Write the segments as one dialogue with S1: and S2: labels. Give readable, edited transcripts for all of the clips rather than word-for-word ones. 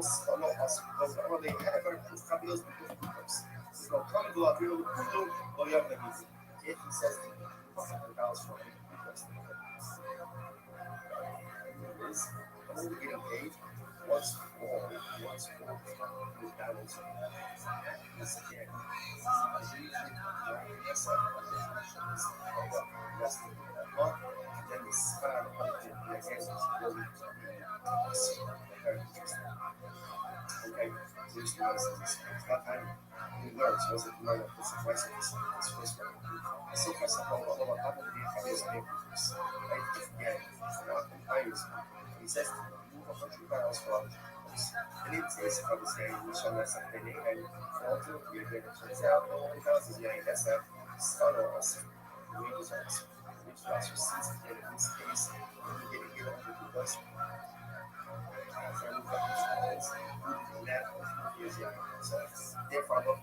S1: falou, eu falei, os cabelos do Putos. So, comment below if you're the Puto or you're the music. If he says $1,000 for it, is only getting paid once for McDonald's is again. Yes, less than that month. Then the span of the again is really very interesting. Okay, this was that time we learned was it learned of this advice of this first one. So first of all how many careers make this right again now compliance he says to move 100 miles from and it says how to say we shall not say and also we get it turns out no one else is getting that's a start of us wages us which also sees that in this case we get it here because from the net is young so therefore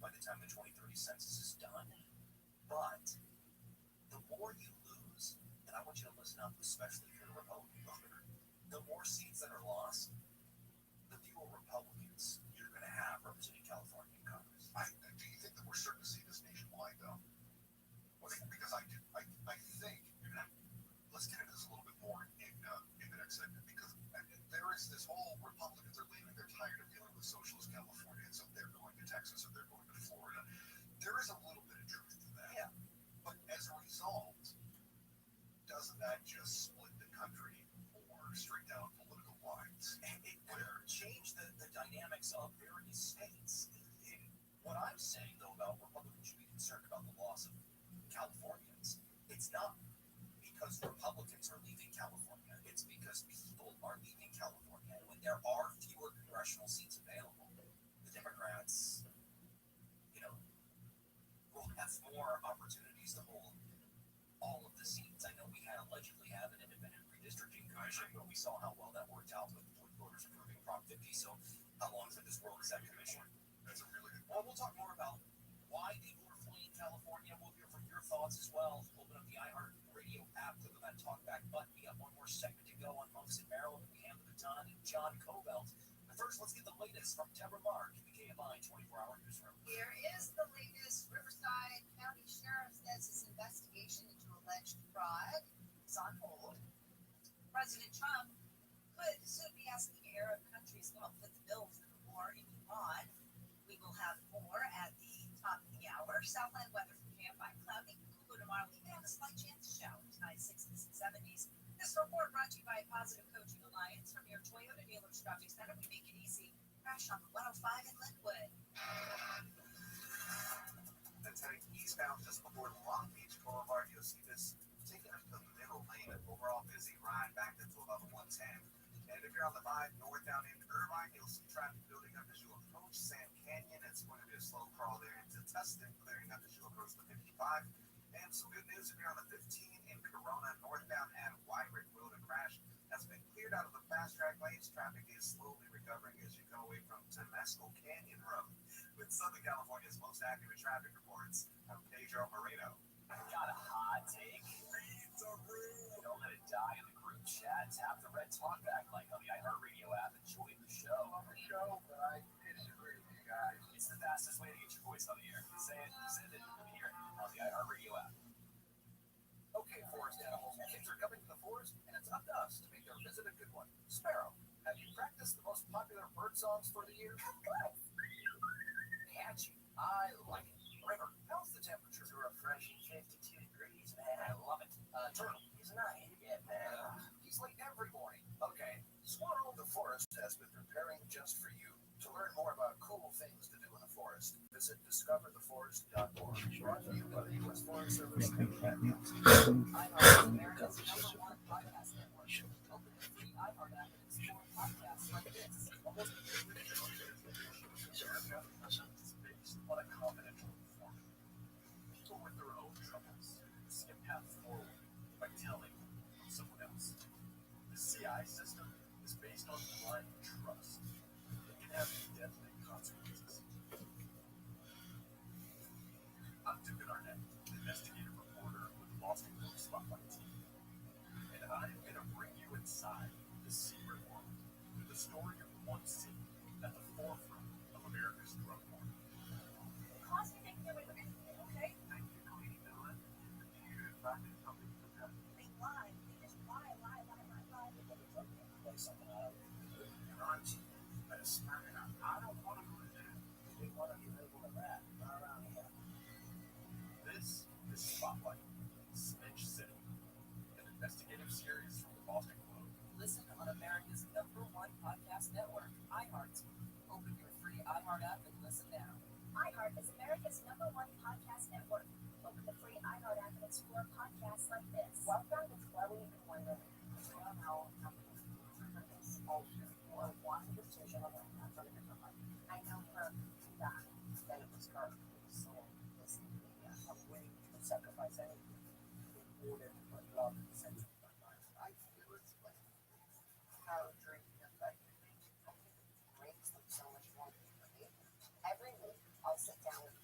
S2: by the time the 2030 census is done. But the more you lose, and I want you to listen up, especially if you're a Republican voter, the more seats that are lost, the fewer Republicans you're going to have representing California in Congress.
S3: Do you think that we're starting to see this nationwide, though? Because I do. I think, let's get into this a little bit more in the next segment, because there is this whole Republicans are leaving, they're tired of dealing with socialist California, so they're going to Texas or they're going to Florida. There is a little bit of truth to that.
S2: Yeah.
S3: But as a result, doesn't that just split the country more straight down political lines?
S2: It would change the dynamics of various states. What I'm saying, though, about Republicans should be concerned about the loss of Californians, it's not because Republicans are leaving California. It's because people are leaving California. And when there are fewer congressional seats available, the Democrats, will have more opportunities to hold all of the seats. I know we allegedly have an independent redistricting commission, but we saw how well that worked out with voters approving Prop 50. So how long in this world is that commission?
S3: That's a really good
S2: point. We'll talk more about why people are fleeing California. We'll hear from your thoughts as well. Open up the iHeart Radio app, click on that talkback button. We got one more segment to go on Monks in Maryland. We have the baton and John Covelt. But first, let's get the latest from Deborah Mark in the KMI 24-hour newsroom.
S4: Here is the latest. Riverside County Sheriff says his investigation into alleged fraud is on hold. President Trump could soon be asking Arab countries to help foot the bill for the war in Iran. We will have more at the top of the hour. Southland weather from Camp cloudy. Cool tomorrow. We may have a slight chance of showers, high 60s and 70s. This report brought to you by Positive Coaching Alliance from your Toyota dealer's shopping center. We make it easy. Crash on the 105 in Linwood.
S2: That's heading eastbound just before Long Beach Boulevard. You'll see this taking up the middle lane. Overall busy ride back into about 110. And if you're on the 5 northbound in Irvine, you'll see traffic building up as you approach Sand Canyon. It's going to be a slow crawl there into Tustin, clearing up as you approach the 55. And some good news if you're on the 15 in Corona northbound at Wyrick Road, a crash has been cleared out of the fast track lanes. Traffic is slowly recovering as you come away from Temescal Canyon Road. With Southern California's most accurate traffic reports, I'm Pedro Marino. Got a hot take? Read the room. Don't let it die in the group chat. Tap the red talkback like on the iHeartRadio app. Enjoy the show.
S3: But I disagree with you guys.
S2: It's the fastest way to get your voice on the air. Say it, send it, and hear it on the iHeartRadio app. Okay, forest animals. Kids are coming to the forest, and it's up to us to make their visit a good one. Sparrow, have you practiced the most popular bird songs for the year? Catchy. I like it. River, how's the temperature? It's refreshing 52 degrees, man. I love it. Turtle, he's not here yet, man. He's late every morning. Okay. Squirrel, the forest has been preparing just for you. To learn more about cool things to do in the forest, visit discovertheforest.org. Brought to you by the U.S. Forest Service and Cat News. iHeart, America's #1 podcast network. Open the free iHeart app and explore podcasts like this. Almost on a confidential informant. People with their own troubles skip path forward by telling someone else. The CI system is based on blind trust. It can have deadly consequences. I'm Dugan Arnett, investigative reporter with the Boston Globe Spotlight team. And I'm going to bring you inside the secret world with the story of one city at the forefront of America's drug war.
S4: Okay.
S2: Thank you, Queenie Miller. You invited something from them.
S4: They lie. They just lie.
S2: Play something out. You're on TV. Better smack it up. I don't want to go to that. We want to be able to that. Not around here. This is Spotlight, Snitch City, an investigative series from the Boston Globe. Listen on America's #1 podcast network, iHeart. Open your free iHeart app and listen now.
S4: iHeart is America's #1 podcast network. Open the free iHeart app and explore podcasts like this. Welcome to Chloe and Wonder. I don't know how many this bullshit or one decision on that. I know for that it was her who sold this media a way to sacrifice anything in order to put love in the center of my life. I feel it's like how drinking affected me. I think it brings them so much more for me. Every week I'll sit down with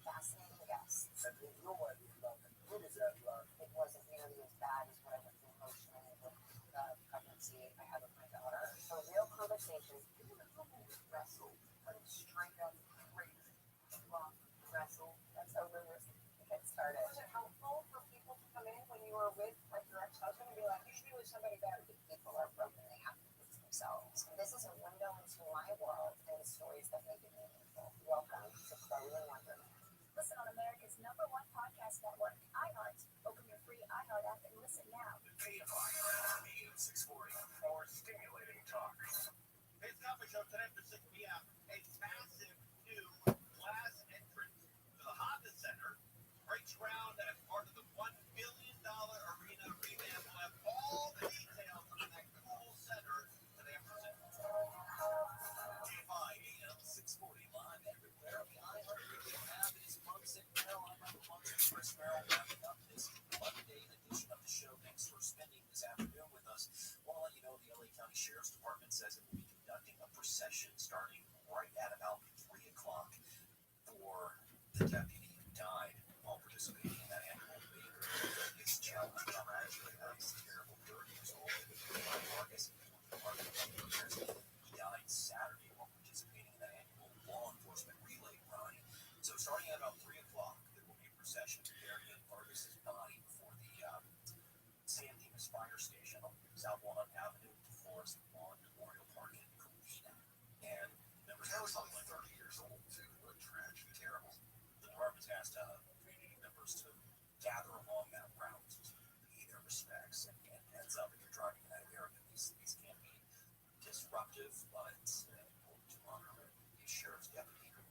S4: somebody better. The people are broken. They have to fix themselves. This is a window into my world and stories that make it meaningful. Welcome to Chloe and Wonderland. Listen on America's #1 podcast network, iHeart. Open your free iHeart app and listen now.
S2: KFI, AM 640, for stimulating talk. It's Coffee Show today for 6 p.m. A massive new glass entrance to the Honda Center breaks ground as part of the $1 billion arena revamp. We'll have all the details on that cool center today after 6. KFI, AM 640, live everywhere. The iHeart Radio app is Monks and Merrill. I'm Michael Monks and Chris Merrill, wrapping up this Monday edition of the show. Thanks for spending this afternoon with us. I want to let you know the LA County Sheriff's Department says it will be conducting a procession starting right at about 3 o'clock for the deputy who died while participating in that animal debate. It's challenged tragedy. He's terrible, 30 years old. Marcus, he died Saturday while participating in that annual law enforcement relay run. So starting at about 3 o'clock, there will be a procession carrying Vargas's body before the San Dimas Fire Station on South Walnut Avenue to Forest Lawn Memorial Park in Covina. And members
S3: That was only like 30 years old, too. What a tragedy. Terrible.
S2: The department's asked community members to gather along that route to pay their respects. And heads up, if you're driving in that area, these can be disruptive, but important to honor a sheriff's deputy who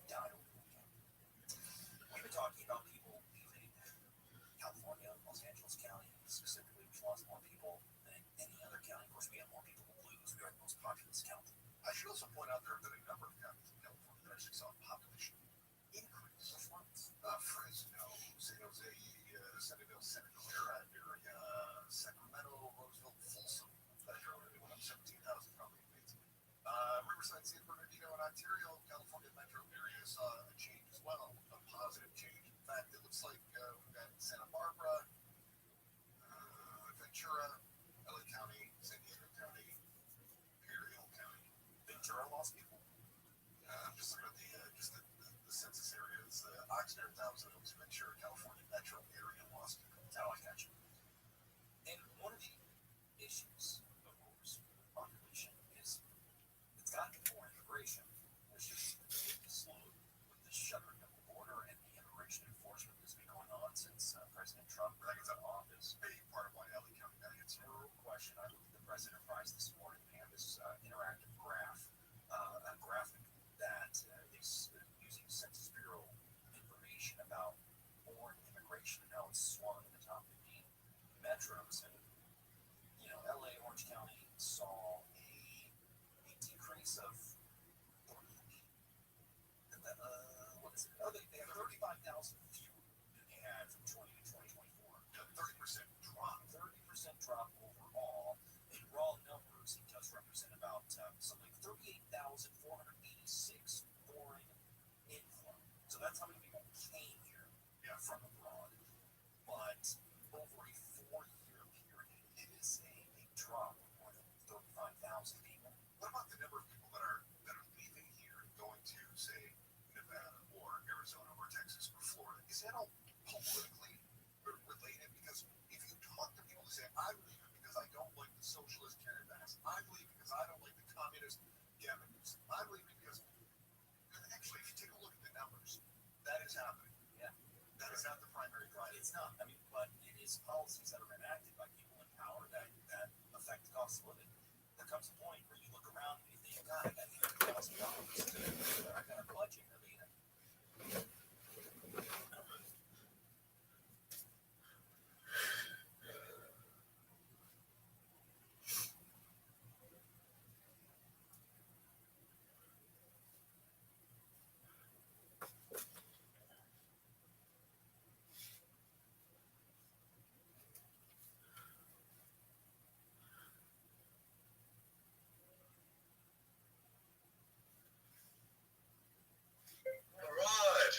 S2: died over the weekend. We've been talking about people leaving California, Los Angeles County, specifically, which lost more people than any other county. Of course, we have more people who lose. We are the most populous county.
S3: I should also point out there have been a number of counties in California that actually saw a population increase.
S2: Which ones?
S3: Fresno, San Jose, Centerville, Santa Clara area, Sacramento, Roseville, Folsom. That area went up 17,000 probably amazing. Riverside, San Bernardino, and Ontario, California metro area saw a change as well, a positive change. In fact, it looks like we've got Santa Barbara, Ventura, LA County, San Diego County, Imperial County.
S2: Ventura lost people.
S3: I'm just looking at the census areas. Oxnard, Thousand Oaks, Ventura, California metro area lost people.
S2: That's how I catch it. And one of the issues, of course, with population is it's got to be more immigration, which is slowed with the shuttering of the border and the immigration enforcement that's been going on since President Trump got into office.
S3: Big part of why LA County got hit.
S2: No question. I looked at the President Price this morning and this interactive graph, a graphic that is using Census Bureau information about foreign immigration and how it's swung in the top 15 metros. And, LA, Orange County saw a decrease of, what is it? Oh, they have 35,000 fewer than they had from 20 to 2024.
S3: 30% drop.
S2: 30% drop overall. In raw numbers, it does represent about something like 38,486 foreign inflow. So that's how many people came here from abroad. But over a 4-year period, it is a drop of more than 35,000 people.
S3: What about the number of people that are leaving here and going to, say, Nevada or Arizona or Texas or Florida? Is that all politically related? Because if you talk to people who say, I'm leaving because I don't like the socialist Karen Bass, I'm leaving because I don't like the communist Gavin Newsom, I'm leaving because, actually, if you take a look at the numbers, that is happening.
S2: Yeah.
S3: That is not the primary driver.
S2: It's not. I mean, but it is policies that are enacted by people in power that affect the cost of living. There comes a point where you look around and you think, God, I got $80,000 I got a budget. I mean,
S3: All right.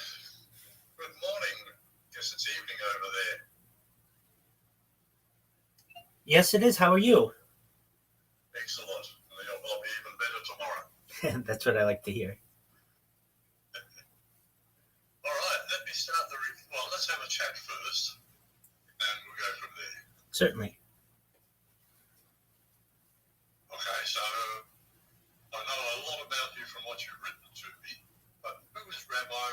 S3: Good morning. Guess it's evening over there.
S5: Yes, it is. How are you?
S3: Excellent. I'll be even better tomorrow.
S5: That's what I like to hear.
S3: All right. Let me start let's have a chat first, and we'll go from there.
S5: Certainly.
S3: so I know a lot about you from what you've written to me, but who is Rabbi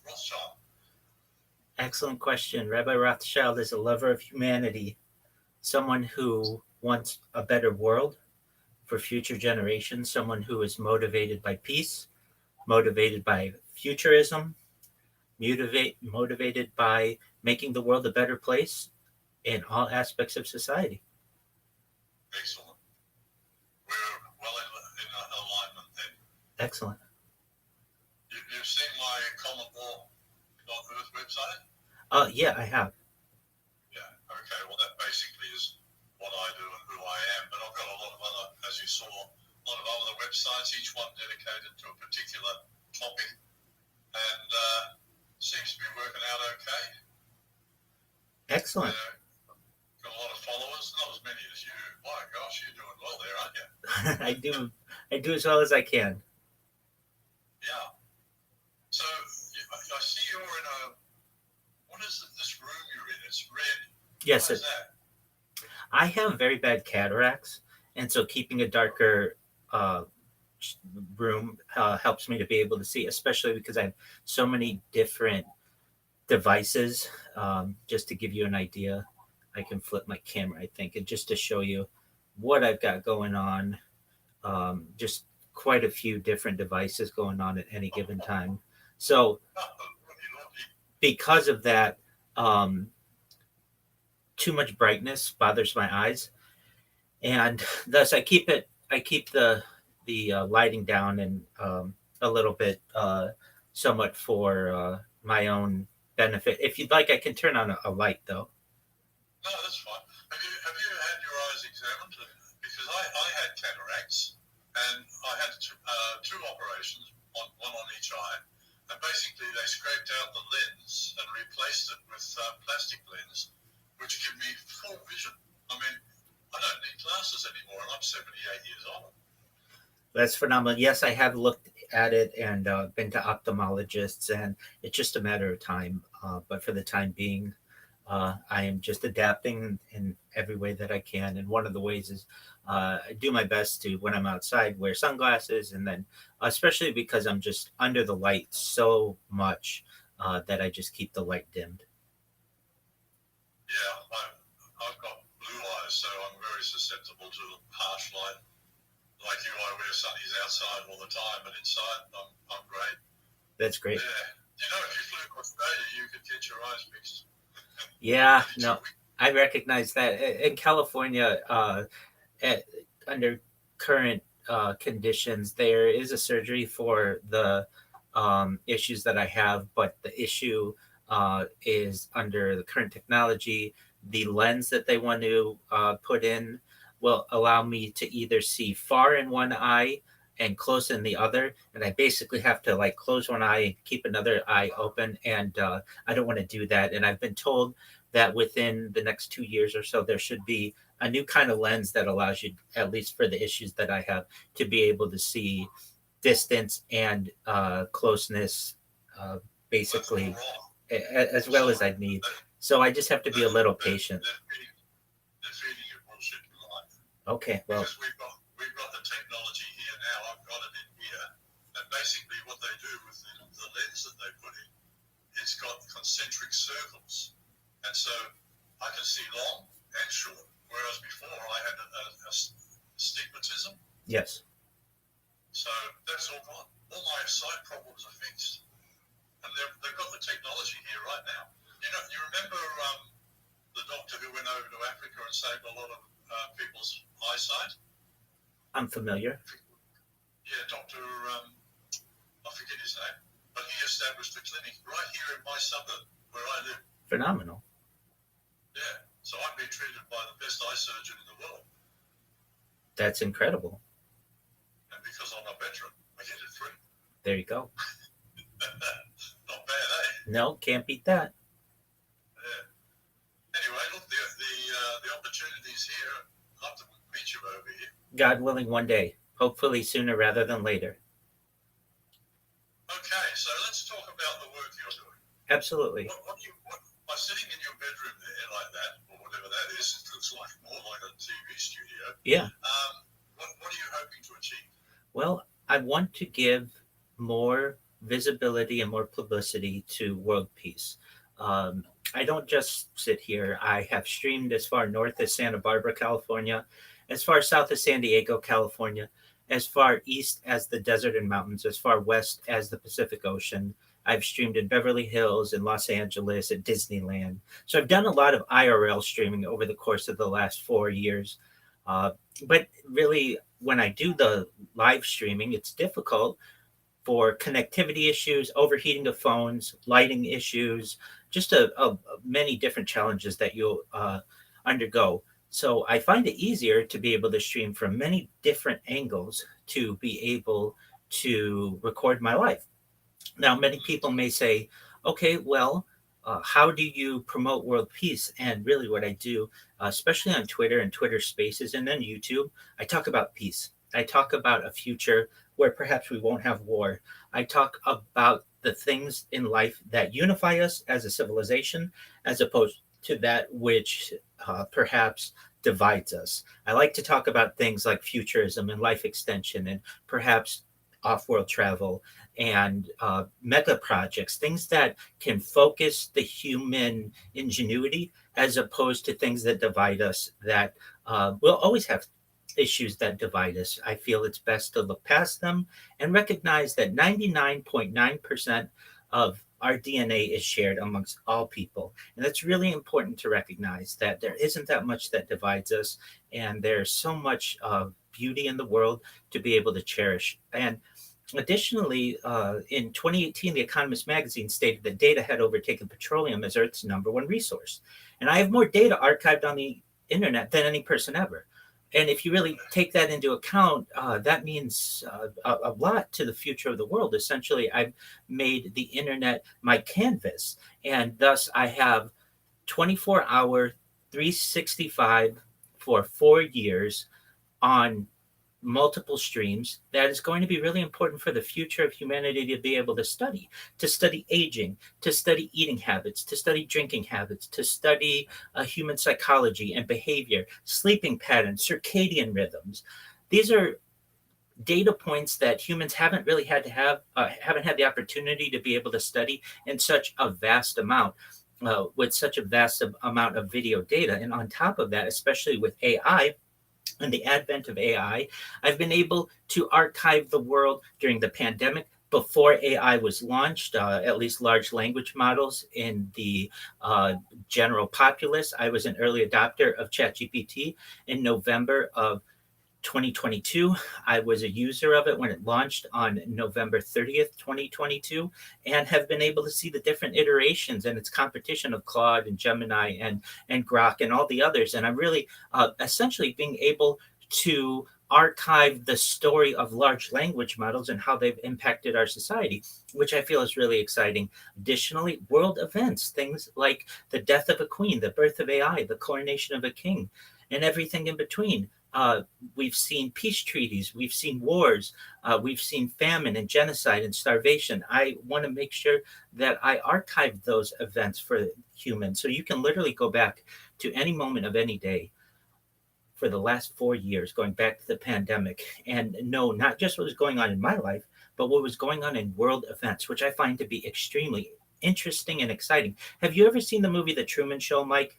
S3: Rothschild?
S5: Excellent question. Rabbi Rothschild is a lover of humanity, someone who wants a better world for future generations, someone who is motivated by peace, motivated by futurism, motivated by making the world a better place in all aspects of society.
S3: Excellent. We're well in alignment then.
S5: Excellent.
S3: You've seen my commonlaw.earth website?
S5: Yeah, I have.
S3: Yeah, okay. Well, that basically is what I do and who I am. But I've got a lot of other, as you saw, a lot of other websites, each one dedicated to a particular topic. And seems to be working out okay.
S5: Excellent.
S3: Got a lot of followers, not as many as you. My gosh, you're doing well there, aren't you?
S5: I do as well as I can.
S3: Yeah. So I see you're in a. What is this room you're in? It's red.
S5: Yes,
S3: What is that?
S5: I have very bad cataracts, and so keeping a darker room helps me to be able to see, especially because I have so many different devices. Just to give you an idea, I can flip my camera, I think, and just to show you what I've got going on. Just quite a few different devices going on at any given time. So because of that, too much brightness bothers my eyes, and thus I keep the lighting down and a little bit somewhat for my own benefit. If you'd like, I can turn on a light though.
S3: No, that's fine. Have you had your eyes examined? Because I had cataracts and I had two operations, one on each eye. And basically they scraped out the lens and replaced it with plastic lens, which give me full vision. I mean, I don't need glasses anymore, and I'm 78 years old.
S5: That's phenomenal. Yes, I have looked at it and been to ophthalmologists, and it's just a matter of time. But for the time being, I am just adapting in every way that I can. And one of the ways is I do my best to, when I'm outside, wear sunglasses, and then especially because I'm just under the light so much that I just keep the light dimmed.
S3: Yeah, I've got blue eyes, so I'm very susceptible to harsh light. Like you, I wear sunnies outside all the time, but inside I'm great.
S5: That's great.
S3: Yeah. You know, if you flew to Australia, you could get your eyes fixed.
S5: Yeah, no, I recognize that. In California, under current conditions, there is a surgery for the issues that I have, but the issue is under the current technology, the lens that they want to put in will allow me to either see far in one eye and close in the other, and I basically have to like close one eye and keep another eye open, and I don't want to do that. And I've been told that within the next 2 years or so there should be a new kind of lens that allows you, at least for the issues that I have, to be able to see distance and closeness basically as well as I need. So I just have to be a little patient.
S3: They're feeding you bullshit in life.
S5: Okay, well,
S3: Because we've got the technology here now. I've got it in here, and basically what they do with the lens that they put in, it's got concentric circles, and so I can see long and short. Whereas before I had a stigmatism.
S5: yes.
S3: So that's all gone. All my sight problems are fixed, and they've got the technology here right now. You know, you remember the doctor who went over to Africa and saved a lot of people's eyesight?
S5: I'm familiar.
S3: Yeah, Dr. I forget his name, but he established a clinic right here in my suburb where I live.
S5: Phenomenal.
S3: Yeah, so I'm being treated by the best eye surgeon in the world.
S5: That's incredible.
S3: And because I'm a veteran, I get it free.
S5: There you go.
S3: Not bad, eh?
S5: No, can't beat that.
S3: Yeah. Anyway, look, the opportunities here. I'd love to meet you over here.
S5: God willing, one day. Hopefully sooner rather than later.
S3: Okay, so let's talk about the work you're doing.
S5: Absolutely.
S3: By sitting in your bedroom there like that, or whatever that is, it looks like more like a TV studio.
S5: Yeah.
S3: What are you hoping
S5: Well, I want to give more visibility and more publicity to world peace. Um, I don't just sit here. I have streamed as far north as Santa Barbara, California, as far south as San Diego, California, as far east as the desert and mountains, as far west as the Pacific Ocean. I've streamed in Beverly Hills, in Los Angeles, at Disneyland. So I've done a lot of IRL streaming over the course of the last 4 years. Uh, but really, when I do the live streaming, it's difficult for connectivity issues, overheating of phones, lighting issues, just many different challenges that you'll undergo. So I find it easier to be able to stream from many different angles to be able to record my life. Now, many people may say, okay, well, how do you promote world peace? And really, what I do, especially on Twitter and Twitter Spaces and then YouTube, I talk about peace. I talk about a future where perhaps we won't have war. I talk about the things in life that unify us as a civilization, as opposed to that which perhaps divides us. I like to talk about things like futurism and life extension and perhaps off world travel and mega projects, things that can focus the human ingenuity as opposed to things that divide us, that will always have issues that divide us. I feel it's best to look past them and recognize that 99.9% of our DNA is shared amongst all people. And that's really important to recognize that there isn't that much that divides us, and there's so much beauty in the world to be able to cherish. And additionally, in 2018, The Economist magazine stated that data had overtaken petroleum as Earth's number one resource. And I have more data archived on the internet than any person ever. And if you really take that into account, that means a lot to the future of the world. Essentially, I've made the internet my canvas, and thus I have 24-hour, 365 for 4 years on multiple streams that is going to be really important for the future of humanity to be able to study aging, to study eating habits, to study drinking habits, to study human psychology and behavior, sleeping patterns, circadian rhythms. These are data points that humans haven't really haven't had the opportunity to be able to study in such a vast amount. With such a vast amount of video data. And on top of that, especially with AI, and the advent of AI, I've been able to archive the world during the pandemic, before AI was launched, at least large language models in the general populace. I was an early adopter of ChatGPT in November of 2022. I was a user of it when it launched on November 30th, 2022, and have been able to see the different iterations and its competition of Claude and Gemini and Grok and all the others. And I'm really essentially being able to archive the story of large language models and how they've impacted our society, which I feel is really exciting. Additionally, world events, things like the death of a queen, the birth of AI, the coronation of a king, and everything in between. We've seen peace treaties, we've seen wars, we've seen famine and genocide and starvation. I want to make sure that I archive those events for humans. So you can literally go back to any moment of any day for the last 4 years, going back to the pandemic, and know not just what was going on in my life, but what was going on in world events, which I find to be extremely interesting and exciting. Have you ever seen the movie The Truman Show, Mike?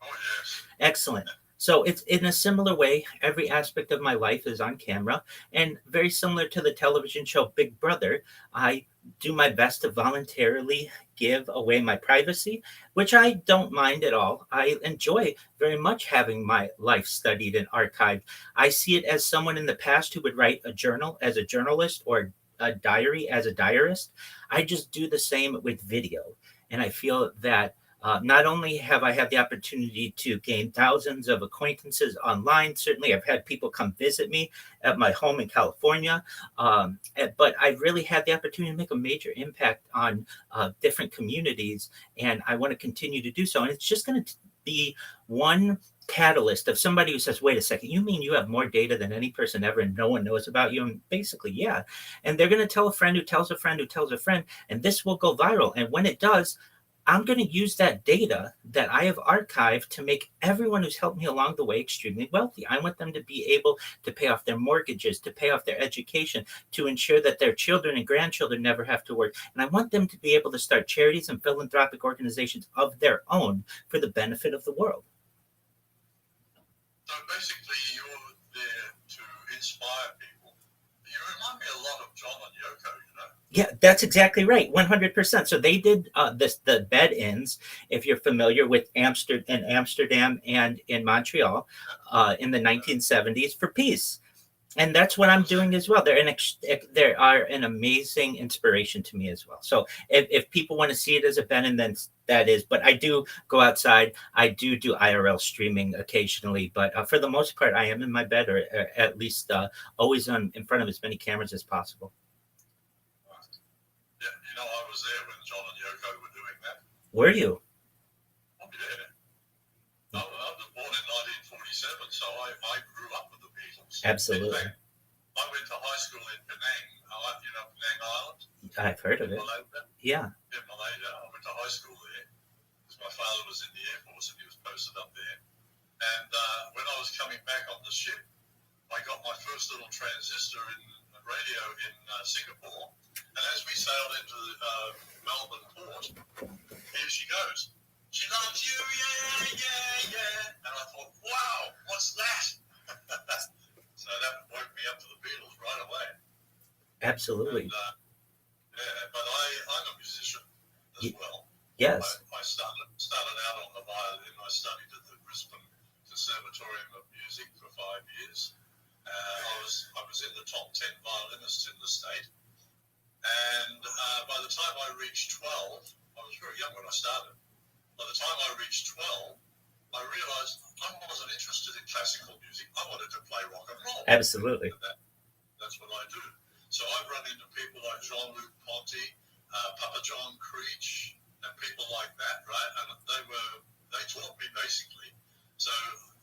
S3: Oh, yes.
S5: Excellent. So it's in a similar way, every aspect of my life is on camera, and very similar to the television show Big Brother, I do my best to voluntarily give away my privacy, which I don't mind at all. I enjoy very much having my life studied and archived. I see it as someone in the past who would write a journal as a journalist or a diary as a diarist. I just do the same with video. And I feel that not only have I had the opportunity to gain thousands of acquaintances online, certainly I've had people come visit me at my home in California, but I've really had the opportunity to make a major impact on different communities, and I want to continue to do so. And it's just going to be one catalyst of somebody who says, wait a second, you mean you have more data than any person ever and no one knows about you? And basically, yeah. And they're going to tell a friend who tells a friend who tells a friend, and this will go viral. And when it does, I'm going to use that data that I have archived to make everyone who's helped me along the way extremely wealthy. I want them to be able to pay off their mortgages, to pay off their education, to ensure that their children and grandchildren never have to work. And I want them to be able to start charities and philanthropic organizations of their own for the benefit of the world.
S3: So basically, you're there to inspire people. You remind me a lot of John and Yoko, you know?
S5: Yeah, that's exactly right. 100%. So they did the bed-ins, if you're familiar with Amsterdam and in Montreal in the 1970s for peace. And that's what I'm doing as well. They are an amazing inspiration to me as well. So if people want to see it as a bed-in, then that is. But I do go outside. I do IRL streaming occasionally. But for the most part, I am in my bed, or at least always in front of as many cameras as possible.
S3: Yeah, you know, I was there when John and Yoko were doing that.
S5: Were you?
S3: Oh, yeah. I was born in 1947, so I grew up with the Beatles.
S5: Absolutely.
S3: In fact, I went to high school in Penang, you know, Penang Island.
S5: I've heard of it.
S3: Malaysia.
S5: Yeah.
S3: In Malaysia. I went to high school there because my father was in the Air Force and he was posted up there. And when I was coming back on the ship, I got my first little transistor in radio in Singapore. And as we sailed into Melbourne port, here she goes. She loves you, yeah, yeah, yeah. And I thought, wow, what's that? So that woke me up to the Beatles right away.
S5: Absolutely.
S3: And, yeah, but I'm a musician as well.
S5: Yes.
S3: I started out on the violin. I studied at the Brisbane Conservatorium of Music for 5 years. I was in the top 10 violinists in the state. And by the time I reached 12, I was very young when I started. By the time I reached 12, I realized I wasn't interested in classical music. I wanted to play rock and roll.
S5: Absolutely.
S3: That's what I do. So I've run into people like Jean-Luc Ponty, Papa John Creech, and people like that, right? And they taught me basically. So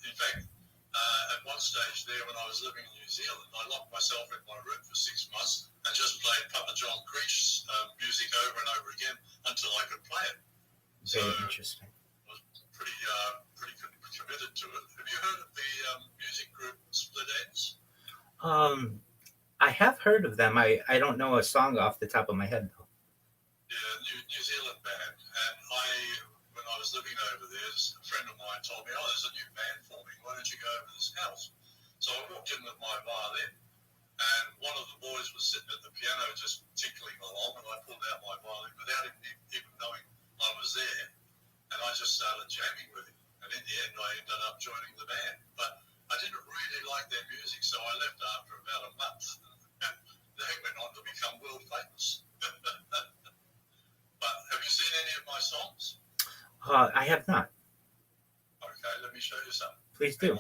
S3: in fact, at one stage there when I was living in New Zealand, I locked myself in my room for 6 months and just played Papa John Creech's music over and over again until I could play it.
S5: Very interesting.
S3: I was pretty committed to it. Have you heard of the music group Split Ends?
S5: I have heard of them. I don't know a song off the top of my head though.
S3: Yeah, New Zealand band. And when I was living over there, a friend of mine told me, there's a new band forming. Why don't you go over to this house? So I walked in with my violin, and one of the boys was sitting at the piano just tinkling along, and I pulled out my violin without him even knowing I was there, and I just started jamming with him. And in the end, I ended up joining the band. But I didn't really like their music, so I left after about a month. They went on to become world famous. But have you seen any of my songs?
S5: I have not.
S3: Okay, let me show you some.
S5: Please do.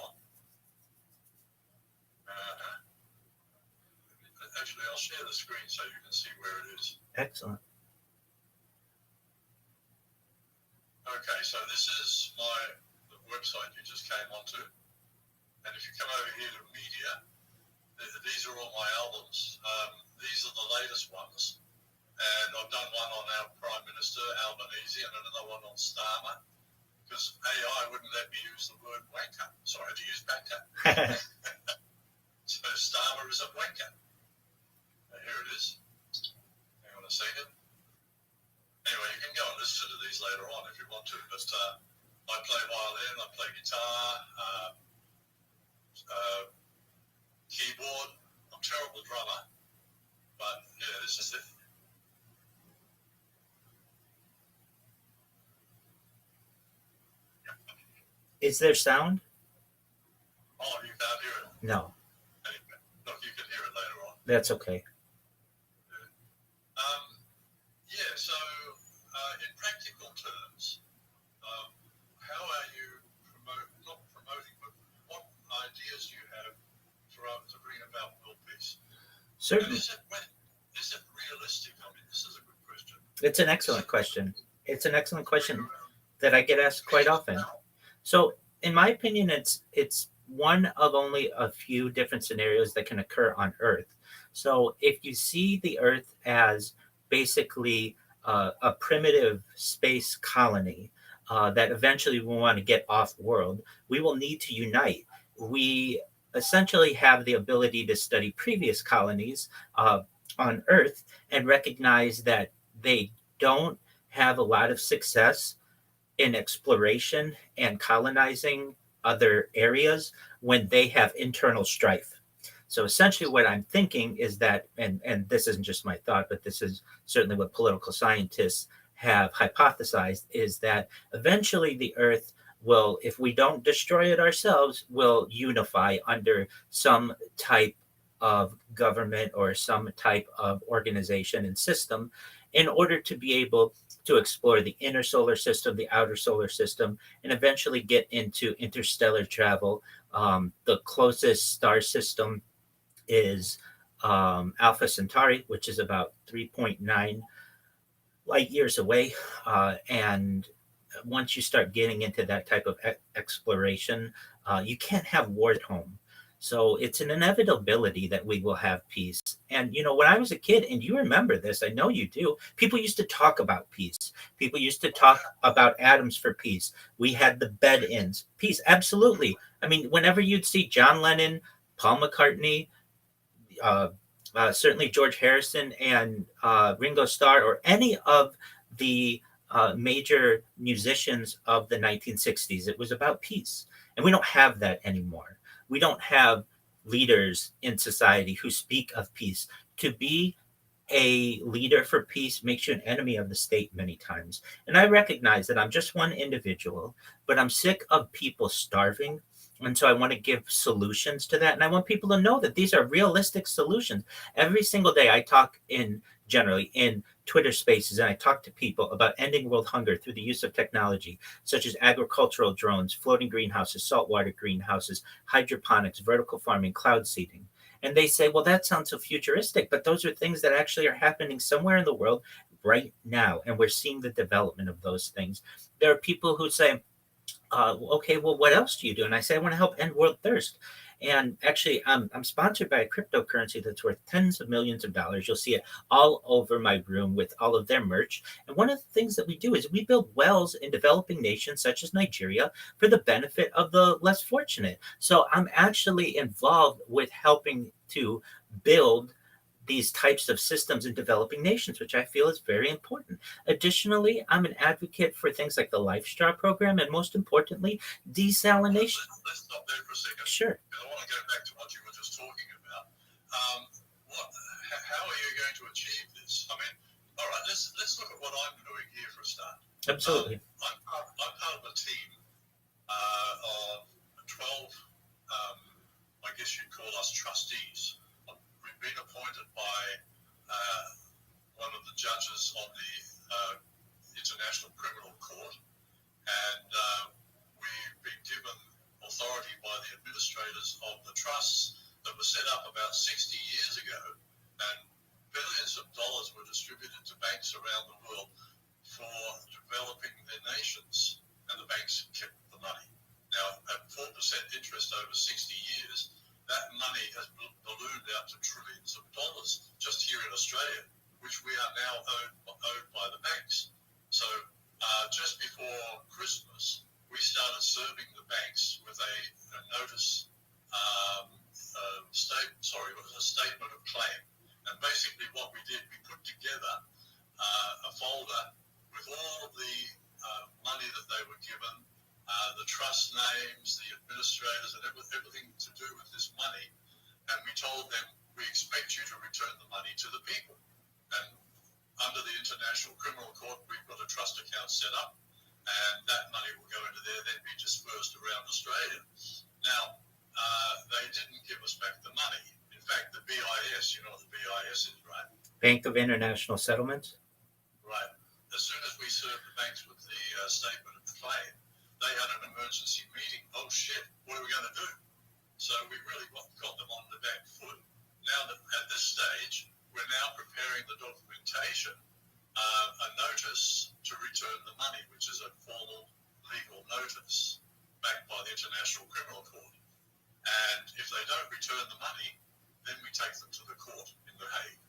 S3: Actually, I'll share the screen so you can see where it is.
S5: Excellent.
S3: Okay, so this is the website you just came onto. And if you come over here to media, these are all my albums. These are the latest ones. And I've done one on our Prime Minister, Albanese, and another one on Starmer. Because AI wouldn't let me use the word wanker. So I had to use banker. So Starmer is a wanker. Here it is. Hang on a second. Anyway, you can go and listen to these later on if you want to. But I play violin, I play guitar, keyboard. I'm a terrible drummer. But yeah, this is it.
S5: Is there sound?
S3: Oh, you can't hear it.
S5: No.
S3: Anyway, look, you can hear it later on.
S5: That's okay.
S3: Yeah, so in practical terms, how are you not promoting, but what ideas do you have to bring about world peace?
S5: Certainly.
S3: Is it realistic? I mean, this is a good question.
S5: It's an excellent question. It's an excellent question that I get asked quite often. So, in my opinion, it's one of only a few different scenarios that can occur on Earth. So, if you see the Earth as basically a primitive space colony that eventually will want to get off world, we will need to unite. We essentially have the ability to study previous colonies on Earth and recognize that they don't have a lot of success in exploration and colonizing other areas when they have internal strife. So essentially, what I'm thinking is that, and this isn't just my thought, but this is certainly what political scientists have hypothesized, is that eventually the Earth will, if we don't destroy it ourselves, will unify under some type of government or some type of organization and system in order to be able to explore the inner solar system, the outer solar system, and eventually get into interstellar travel. The closest star system is Alpha Centauri, which is about 3.9 light years away. And once you start getting into that type of exploration, you can't have war at home. So it's an inevitability that we will have peace. And, when I was a kid, and you remember this, I know you do, people used to talk about peace. People used to talk about atoms for peace. We had the bed ins. Peace, absolutely. I mean, whenever you'd see John Lennon, Paul McCartney, uh, certainly George Harrison and Ringo Starr, or any of the major musicians of the 1960s. It was about peace. And we don't have that anymore. We don't have leaders in society who speak of peace. To be a leader for peace makes you an enemy of the state many times. And I recognize that I'm just one individual, but I'm sick of people starving. And so I want to give solutions to that. And I want people to know that these are realistic solutions. Every single day I talk generally in Twitter spaces, and I talk to people about ending world hunger through the use of technology, such as agricultural drones, floating greenhouses, saltwater greenhouses, hydroponics, vertical farming, cloud seeding. And they say, well, that sounds so futuristic, but those are things that actually are happening somewhere in the world right now. And we're seeing the development of those things. There are people who say, okay, well, what else do you do? And I say, I want to help end world thirst. And actually, I'm sponsored by a cryptocurrency that's worth tens of millions of dollars. You'll see it all over my room with all of their merch. And one of the things that we do is we build wells in developing nations such as Nigeria for the benefit of the less fortunate. So I'm actually involved with helping to build these types of systems in developing nations, which I feel is very important. Additionally, I'm an advocate for things like the LifeStraw program and, most importantly, desalination.
S3: Let's stop there for a second.
S5: Sure.
S3: Because I want to go back to what you were just talking about. How are you going to achieve this? I mean, all right, let's look at what I'm doing here for a start.
S5: Absolutely.
S3: I'm part of a team of 12, I guess you'd call us trustees. We've been appointed by one of the judges of the International Criminal Court, and we've been given authority by the administrators of the trusts that were set up about 60 years ago, and billions of dollars were distributed to banks around the world for developing their nations, and the banks kept the money. Now, at 4% interest over 60 years, that money has ballooned out to trillions of dollars just here in Australia, which we are now owed by the banks. So just before Christmas, we started serving the banks with a notice, a statement of claim. And basically what we did, we put together a folder with all of the money that they were given, the trust names, the administrators, and everything to do with this money. And we told them, we expect you to return the money to the people. And under the International Criminal Court, we've got a trust account set up, and that money will go into there, then be dispersed around Australia. Now, they didn't give us back the money. In fact, the BIS, you know what the BIS is, right?
S5: Bank of International Settlements.
S3: Right. As soon as we served the banks with the statement of claim, they had an emergency meeting. Oh shit, what are we going to do? So we really got them on the back foot. Now that at this stage, we're now preparing the documentation, a notice to return the money, which is a formal legal notice backed by the International Criminal Court. And if they don't return the money, then we take them to the court in The Hague.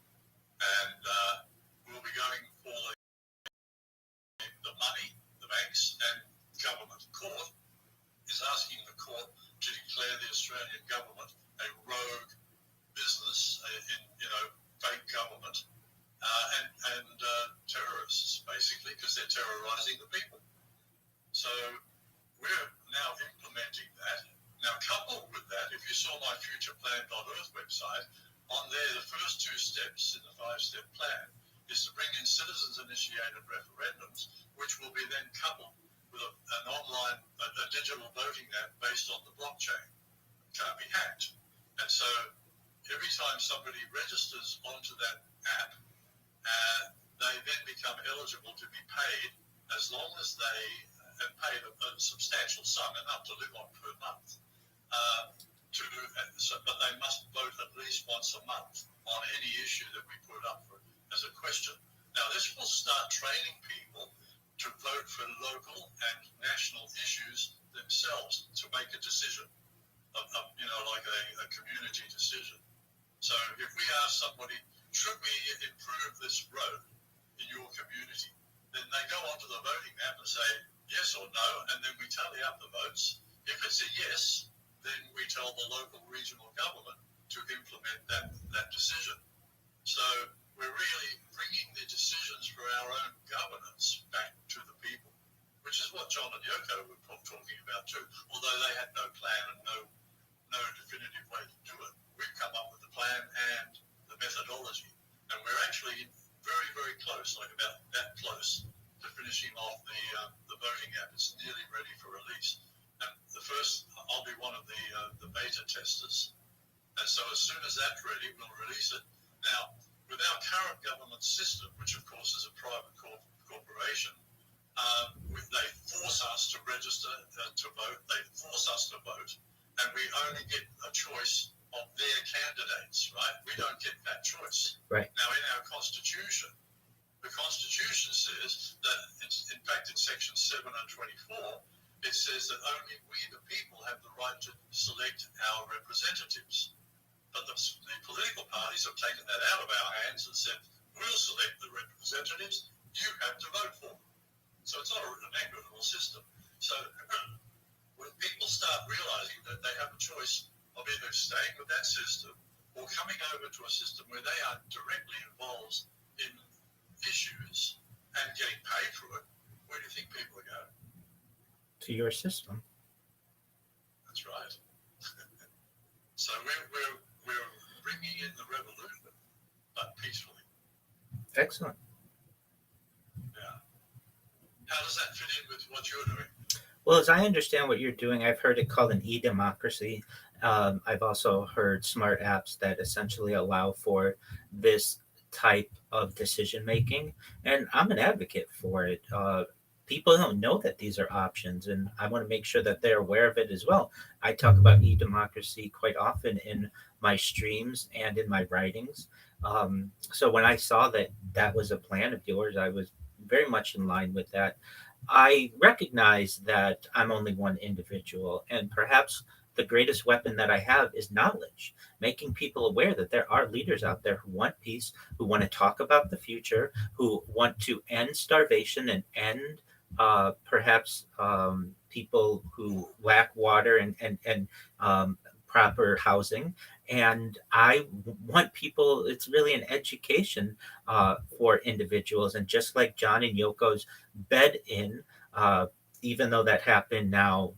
S3: And we'll be going for website. On there, the first two steps in the 5-step plan is to bring in citizens-initiated referendums, which will be then coupled with an online, a digital voting app based on the blockchain. Can't be hacked. And so every time somebody registers onto that app, they then become eligible to be paid as long as they have paid a substantial sum, enough to live on per month. But they must vote at least once a month on any issue that we put up for, as a question. Now, this will start training people to vote for local and national issues themselves to make a decision, like a community decision. So if we ask somebody, should we improve this road in your community, then they go onto the voting app and say yes or no, and then we tally up the votes. If it's a yes, then we tell the local regional government to implement that decision. So we're really bringing the decisions for our own governance back to the people, which is what John and Yoko were talking about too, although they had no plan and no definitive way to do it. We've come up with the plan and the methodology, and we're actually very, very close, like about that close, to finishing off the voting app. It's nearly ready for release. And I'll be one of the beta testers. And so as soon as that's ready, we'll release it. Now, with our current government system, which of course is a private corporation, they force us to register to vote. They force us to vote, and we only get a choice of their candidates, right? We don't get that choice.
S5: Right.
S3: Now, in our Constitution, the Constitution says that, in fact, in Section 7 and 24, it says that only we, the people, have the right to select our representatives. But the political parties have taken that out of our hands and said, we'll select the representatives, you have to vote for them. So it's not an equitable system. So when people start realizing that they have a choice of either staying with that system or coming over to a system where they are directly involved in issues and getting paid for it, where do you think people are going?
S5: To your system.
S3: That's right. So we're bringing in the revolution, but peacefully.
S5: Excellent.
S3: Yeah. How does that fit in with what you're doing?
S5: Well, as I understand what you're doing, I've heard it called an e-democracy. I've also heard smart apps that essentially allow for this type of decision making, and I'm an advocate for it. People don't know that these are options, and I want to make sure that they're aware of it as well. I talk about e-democracy quite often in my streams and in my writings. So when I saw that that was a plan of yours, I was very much in line with that. I recognize that I'm only one individual, and perhaps the greatest weapon that I have is knowledge, making people aware that there are leaders out there who want peace, who want to talk about the future, who want to end starvation and end perhaps people who lack water and proper housing. And I want people, it's really an education for individuals. And just like John and Yoko's bed in, even though that happened now,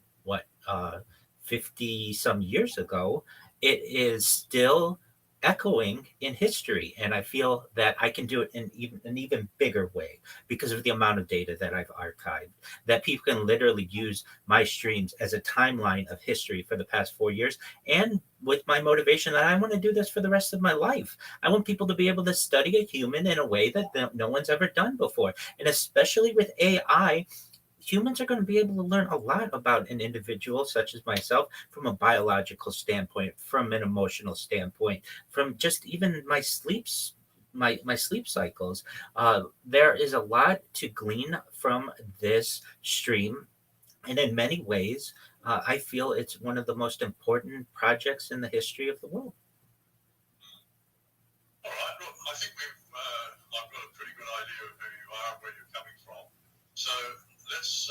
S5: 50 some years ago, it is still echoing in history. And I feel that I can do it in an even bigger way because of the amount of data that I've archived, that people can literally use my streams as a timeline of history for the past 4 years. And with my motivation that I want to do this for the rest of my life. I want people to be able to study a human in a way that no one's ever done before. And especially with AI, humans are going to be able to learn a lot about an individual such as myself from a biological standpoint, from an emotional standpoint, from just even my sleeps, my sleep cycles. There is a lot to glean from this stream, and in many ways, I feel it's one of the most important projects in the history of the world.
S3: All right. Look, I think I've got a pretty good idea of who you are and where you're coming from. So let's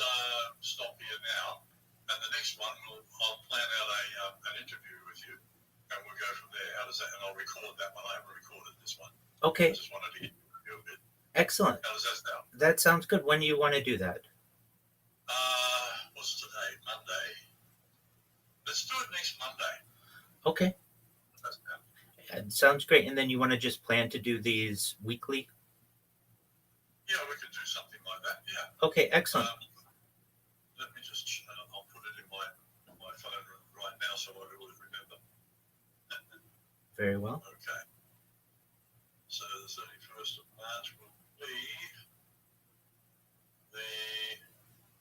S3: stop here now, and the next one I'll plan out an interview with you, and we'll go from there. How does that? And I'll record that one. I haven't recorded this one.
S5: Okay.
S3: I just wanted to get you a bit.
S5: Excellent.
S3: How does that sound?
S5: That sounds good. When do you want to do that?
S3: What's today? Monday. Let's do it next Monday.
S5: Okay.
S3: That's
S5: sounds great. And then you want to just plan to do these weekly?
S3: Yeah, we could do something like that. Yeah.
S5: Okay, excellent.
S3: Let me just. I'll put it in my phone right now so I will remember.
S5: Very well.
S3: Okay. So the 31st of March will be the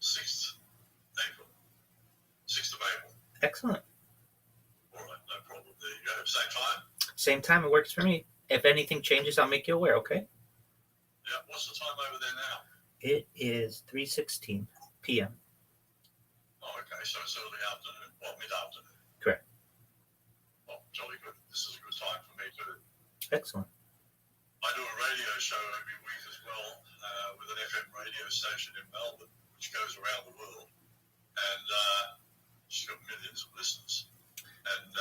S3: 6th April. 6th of April.
S5: Excellent.
S3: All right, no problem. There you go. Same time?
S5: Same time, it works for me. If anything changes, I'll make you aware, okay?
S3: Yeah. What's the time over there now?
S5: It is 3:16 p.m.
S3: Oh, okay. So it's early afternoon. Well, mid-afternoon.
S5: Correct.
S3: Oh, jolly good. This is a good time for me too.
S5: Excellent.
S3: I do a radio show every week as well with an FM radio station in Melbourne, which goes around the world. And she's got millions of listeners. And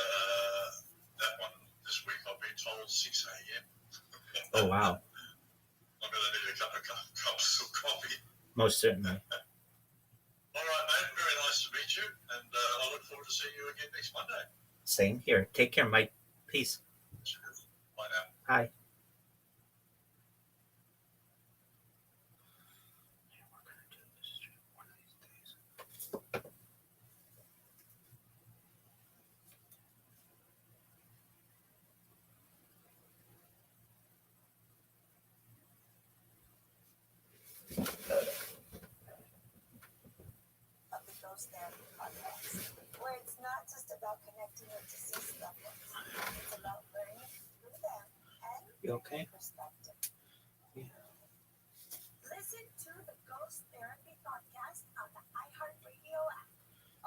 S3: that one this week, I've been told 6 a.m.
S5: Oh, wow.
S3: I'm going to need a couple of cups of coffee.
S5: Most certainly.
S3: All right, mate. Very nice to meet you. And I look forward to seeing you again next Monday.
S5: Same here. Take care, Mike. Peace.
S3: Cheers. Bye now.
S5: Hi.
S4: Of the Ghost Therapy podcast, where it's not just about connecting with deceased loved ones. It's about learning through them and
S5: You okay?
S4: their perspective.
S5: Yeah.
S4: Listen to the Ghost Therapy podcast on the iHeartRadio app.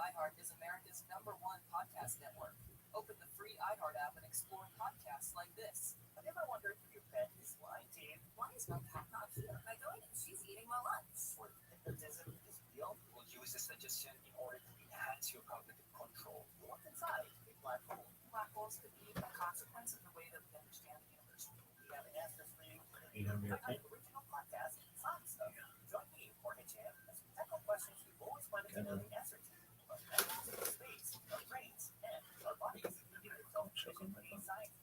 S6: iHeart is America's #1 podcast network. Open the free iHeart app and explore podcasts like this. Have you ever wondered if your pet is lying to you?
S4: Why is my cat not here? My going and she's eating my lunch.
S6: Or hypnotism is real? We'll use this suggestion in order to enhance your cognitive control. What's inside a black hole?
S4: Black holes could be a consequence of the way that we understand the universe.
S6: We have answers for you.
S5: You gonna be okay?
S6: Original podcast, Science Stuff. Join me, Jorge Chan, as we tackle questions we've always wanted to know the answer to. About matters in space, our brains, and our bodies. Science.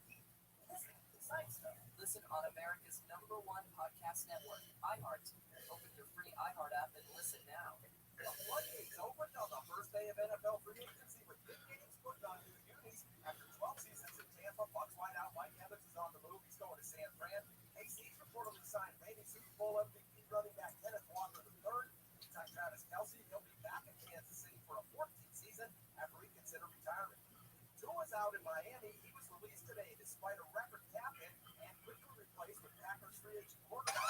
S6: Listen to Science Stuff. Listen on America's #1 podcast network, iHeart. Open your free iHeart app and listen now. The floodgates opened on the first day of NFL free agency with big games put on new unis. After 12 seasons in Tampa, Bucks wideout Mike Evans is on the move. He's going to San Fran. KC's reportedly signed reigning Super Bowl MVP running back Kenneth Walker III. Meantime, Travis Kelce, he'll be back in Kansas City for a 14th season after he considered retirement. Tua's out in Miami. He was released today despite a record cap hit and quickly replaced with Packers free agent quarterback.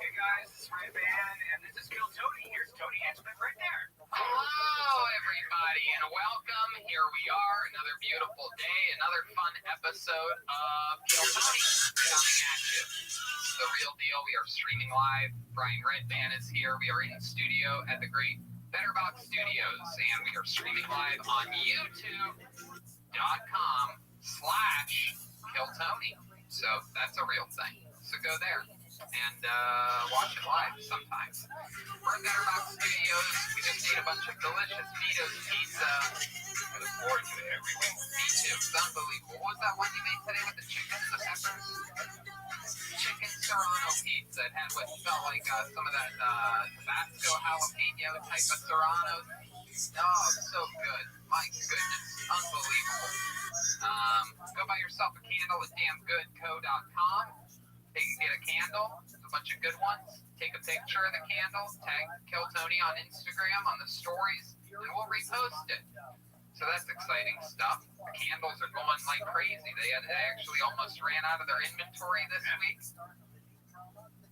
S2: Hey guys, it's Red Band, and this is Kill Tony. Here's Tony Hinchman right there. Hello, everybody, and welcome. Here we are, another beautiful day, another fun episode of Kill Tony coming at you. This is the real deal. We are streaming live. Brian Redban is here. We are in the studio at the great Betterbox Studios, and we are streaming live on youtube.com/KillTony. So that's a real thing. So go there and watch it live sometimes. We're at Betterbox Studios. We just ate a bunch of delicious Vito's pizza. I look forward to it every week. Me too. It's unbelievable. What was that one you made today with the chicken and the peppers? Chicken serrano pizza. It had what felt like some of that Tabasco jalapeno type of serranos. Oh, so good. My goodness. Unbelievable. Go buy yourself a candle at damngoodco.com. Get a candle, a bunch of good ones. Take a picture of the candle, tag Kill Tony on Instagram on the stories, and we'll repost it. So that's exciting stuff. The candles are going like crazy. They actually almost ran out of their inventory this week.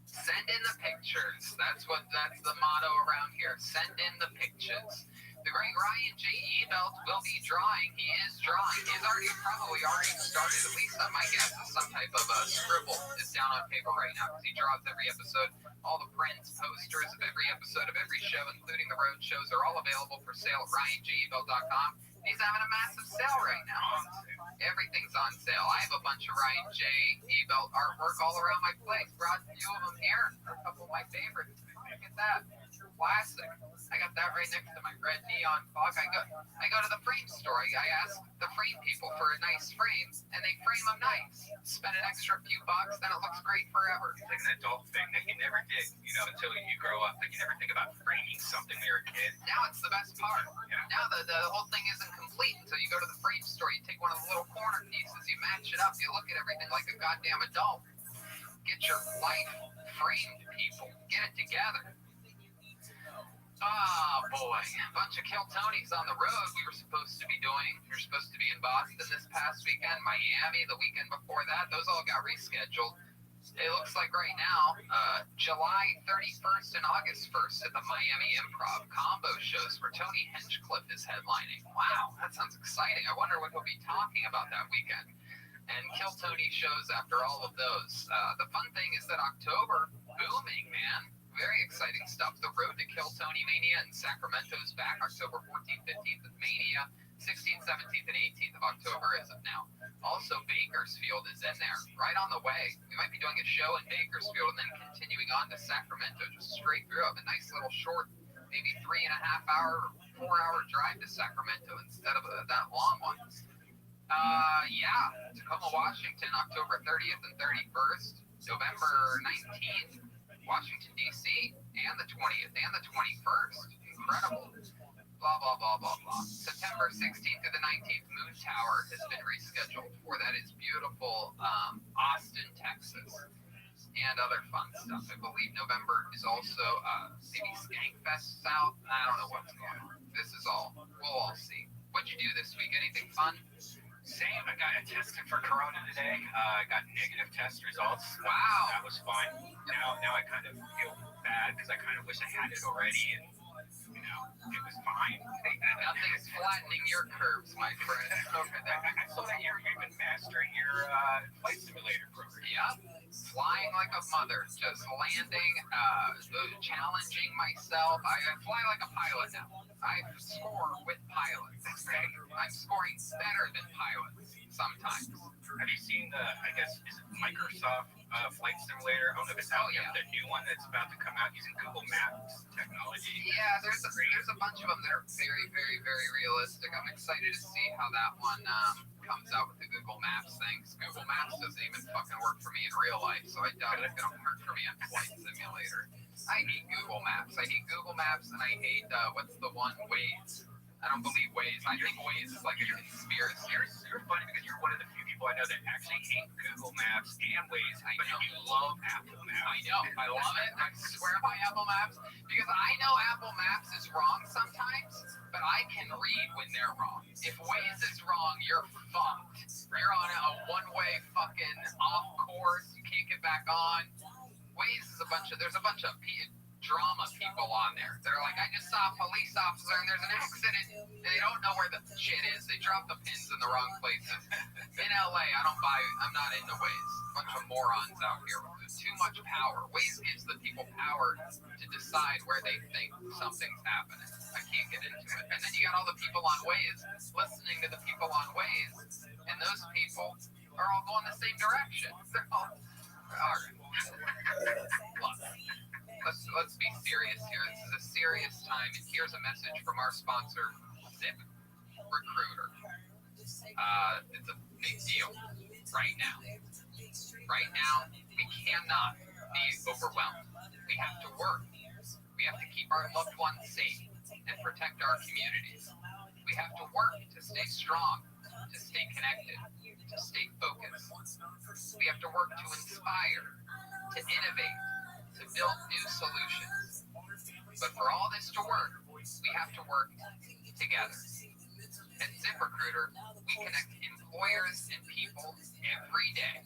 S2: Send in the pictures. That's the motto around here. Send in the pictures. The great Ryan J. Ebelt will be drawing. He is drawing. He's probably already started. At least my guess is some type of a scribble is down on paper right now because he draws every episode. All the prints, posters of every episode of every show, including the road shows, are all available for sale at RyanJebelt.com. He's having a massive sale right now. Everything's on sale. I have a bunch of Ryan J. Ebelt artwork all around my place. Brought a few of them here. A couple of my favorites. at that. Classic. I got that right next to my red neon fog. I go to the frame store. I ask the frame people for a nice frame, and they frame them nice. Spend an extra few bucks, then it looks great forever.
S7: It's like an adult thing that you never did, until you grow up. Like you never think about framing something when you're a kid.
S2: Now it's the best part.
S7: Yeah.
S2: Now the whole thing isn't complete until you go to the frame store. You take one of the little corner pieces, you match it up, you look at everything like a goddamn adult. Get your life framed, people. Get it together. Oh boy, a bunch of Kill Tonys on the road we were supposed to be doing. We were supposed to be in Boston this past weekend, Miami the weekend before that. Those all got rescheduled. It looks like right now, July 31st and August 1st at the Miami Improv combo shows where Tony Hinchcliffe is headlining. Wow, that sounds exciting. I wonder what he'll be talking about that weekend. And Kill Tony shows after all of those. The fun thing is that October, booming, man. Very exciting stuff. The Road to Kill Tony Mania in Sacramento is back October 14th, 15th at Mania. 16th, 17th, and 18th of October as of now. Also, Bakersfield is in there, right on the way. We might be doing a show in Bakersfield and then continuing on to Sacramento, just straight through. A nice little short, maybe 3.5 hour, 4-hour drive to Sacramento instead of that long one. Tacoma, Washington, October 30th and 31st. November 19th. Washington, D.C., and the 20th and the 21st. Incredible. Blah, blah, blah, blah, blah. September 16th to the 19th, Moon Tower has been rescheduled for that is beautiful Austin, Texas, and other fun stuff. I believe November is also maybe Skankfest South. I don't know what's going on. This is all. We'll all see. What'd you do this week? Anything fun?
S7: Same. I got tested for Corona today. I got negative test results.
S2: Wow.
S7: That was fun. Now I kind of feel bad because I kind of wish I had it already, and it was fine.
S2: Nothing's flattening your curves, my friend.
S7: I saw that you're even mastering your flight simulator program.
S2: Yep. Flying like a mother, just landing, challenging myself. I fly like a pilot now. I score with pilots. I'm scoring better than pilots sometimes.
S7: Have you seen is it Microsoft Flight Simulator? I don't know if it's out yet, the new one that's about to come out using Google Maps technology.
S2: Yeah, there's a bunch of them that are very, very, very realistic. I'm excited to see how that one comes out with the Google Maps things. Google Maps doesn't even fucking work for me in real life, so I doubt it's gonna work for me on Flight Simulator. I hate Google Maps. I hate Google Maps, and I hate what's the one, Waze. I don't believe Waze. I think Waze is like a conspiracy.
S7: You're funny because you're one of the few people I know that actually hate Google Maps and Waze, but you love Apple Maps.
S2: I know. I love it. I swear by Apple Maps because I know Apple Maps is wrong sometimes, but I can read when they're wrong. If Waze is wrong, you're fucked. You're on a one-way fucking off course. You can't get back on. Waze is there's a bunch of drama people on there. They're like, I just saw a police officer and there's an accident. And they don't know where the shit is. They drop the pins in the wrong places. In LA, I'm not into Waze. A bunch of morons out here with too much power. Waze gives the people power to decide where they think something's happening. I can't get into it. And then you got all the people on Waze listening to the people on Waze, and those people are all going the same direction. They're all right. Let's be serious here. This is a serious time, and here's a message from our sponsor, Zip Recruiter. It's a big deal right now. Right now, we cannot be overwhelmed. We have to work. We have to keep our loved ones safe and protect our communities. We have to work to stay strong, to stay connected, to stay focused. We have to work to inspire, to innovate, to build new solutions. But for all this to work, we have to work together. At ZipRecruiter, we connect employers and people every day.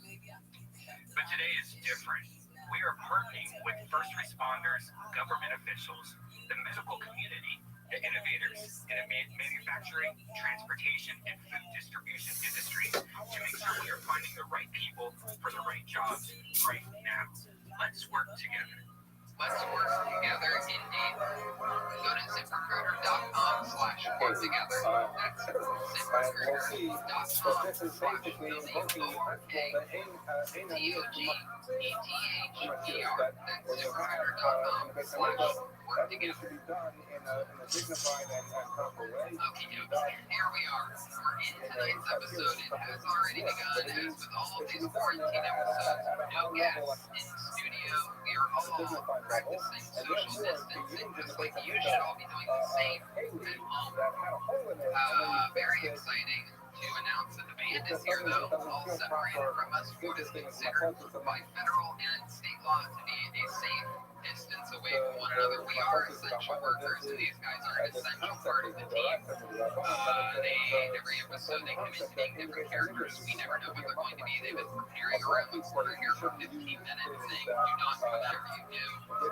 S7: But today is different. We are partnering with first responders, government officials, the medical community, the innovators in the manufacturing, transportation, and food distribution industry to make sure we are finding the right people for the right jobs right now. Let's work together.
S2: Let's work together indeed. Go to ZipRecruiter.com/work work together. That's
S1: But this is basically invoking the principle that
S2: ZipRecruiter.com/work together.
S1: to be done in a dignified and proper way.
S2: Okay, here we are. We're in tonight's episode. It has already begun, as with all of these quarantine episodes. No guests in studio. We are all practicing social distancing, just like you should all be doing the same at home. Very exciting to announce that the band is here, though, all separated from us. What is considered by federal and state law to be a safe distance away from one another. We are essential workers, and these guys are an essential part of the team. Every episode they come in being different characters. We never know what they're going to be. They've been preparing around the corner here for 15 minutes, saying, do not go whatever you do.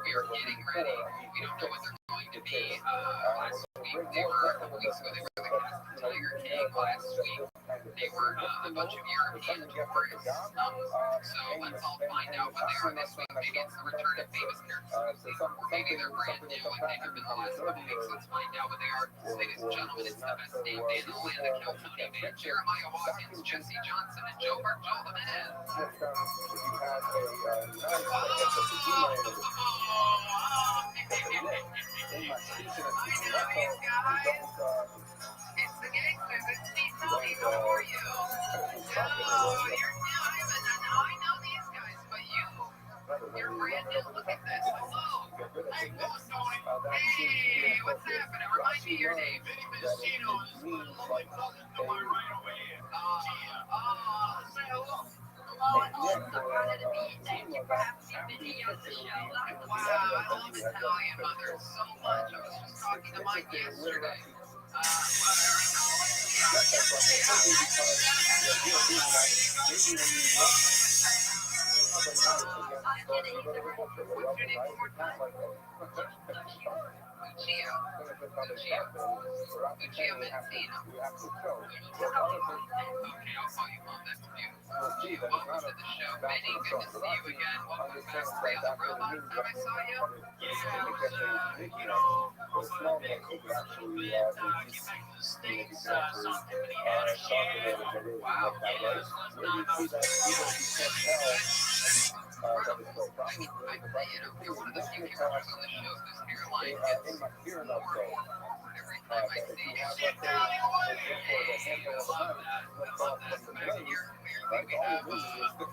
S2: We are getting ready. We don't know what they're going to be. Last week, they were, a couple weeks ago, they were the cast of Tiger King. Last week, they were a bunch of European tourists. So let's all find out what they are this week. Maybe it's the return of famous characters. Maybe they're brand new and they have been the last couple weeks. Let's find out what they are. Ladies and gentlemen, it's the best name band in the land, the Kill Tony Band. Jeremiah Watkins, Jesse Johnson, and Joe Bartol, the man. It's the gangsters. It's Steve Tony. How are you? You're new. I know these guys, but you're brand new. Look at this. Hello. Hey, what's happening? Remind me your name. Say hello.
S4: Thank you for having me on the show.
S2: Wow, I love Italian mothers so much. I was just talking to Mike yesterday. Lucia Menzino. Okay, I'll call you Mom. That's beautiful. Lucia, welcome to the show. Benny, good to see you again. Welcome back. Play on the robot. Time I saw you.
S6: Yeah, I was, came back to the States, saw Tiffany Haddish.
S2: Wow. You're one of the few characters on the show whose hairline gets more and more awkward every time I see you. I love that. Back here, clearly, we have one of the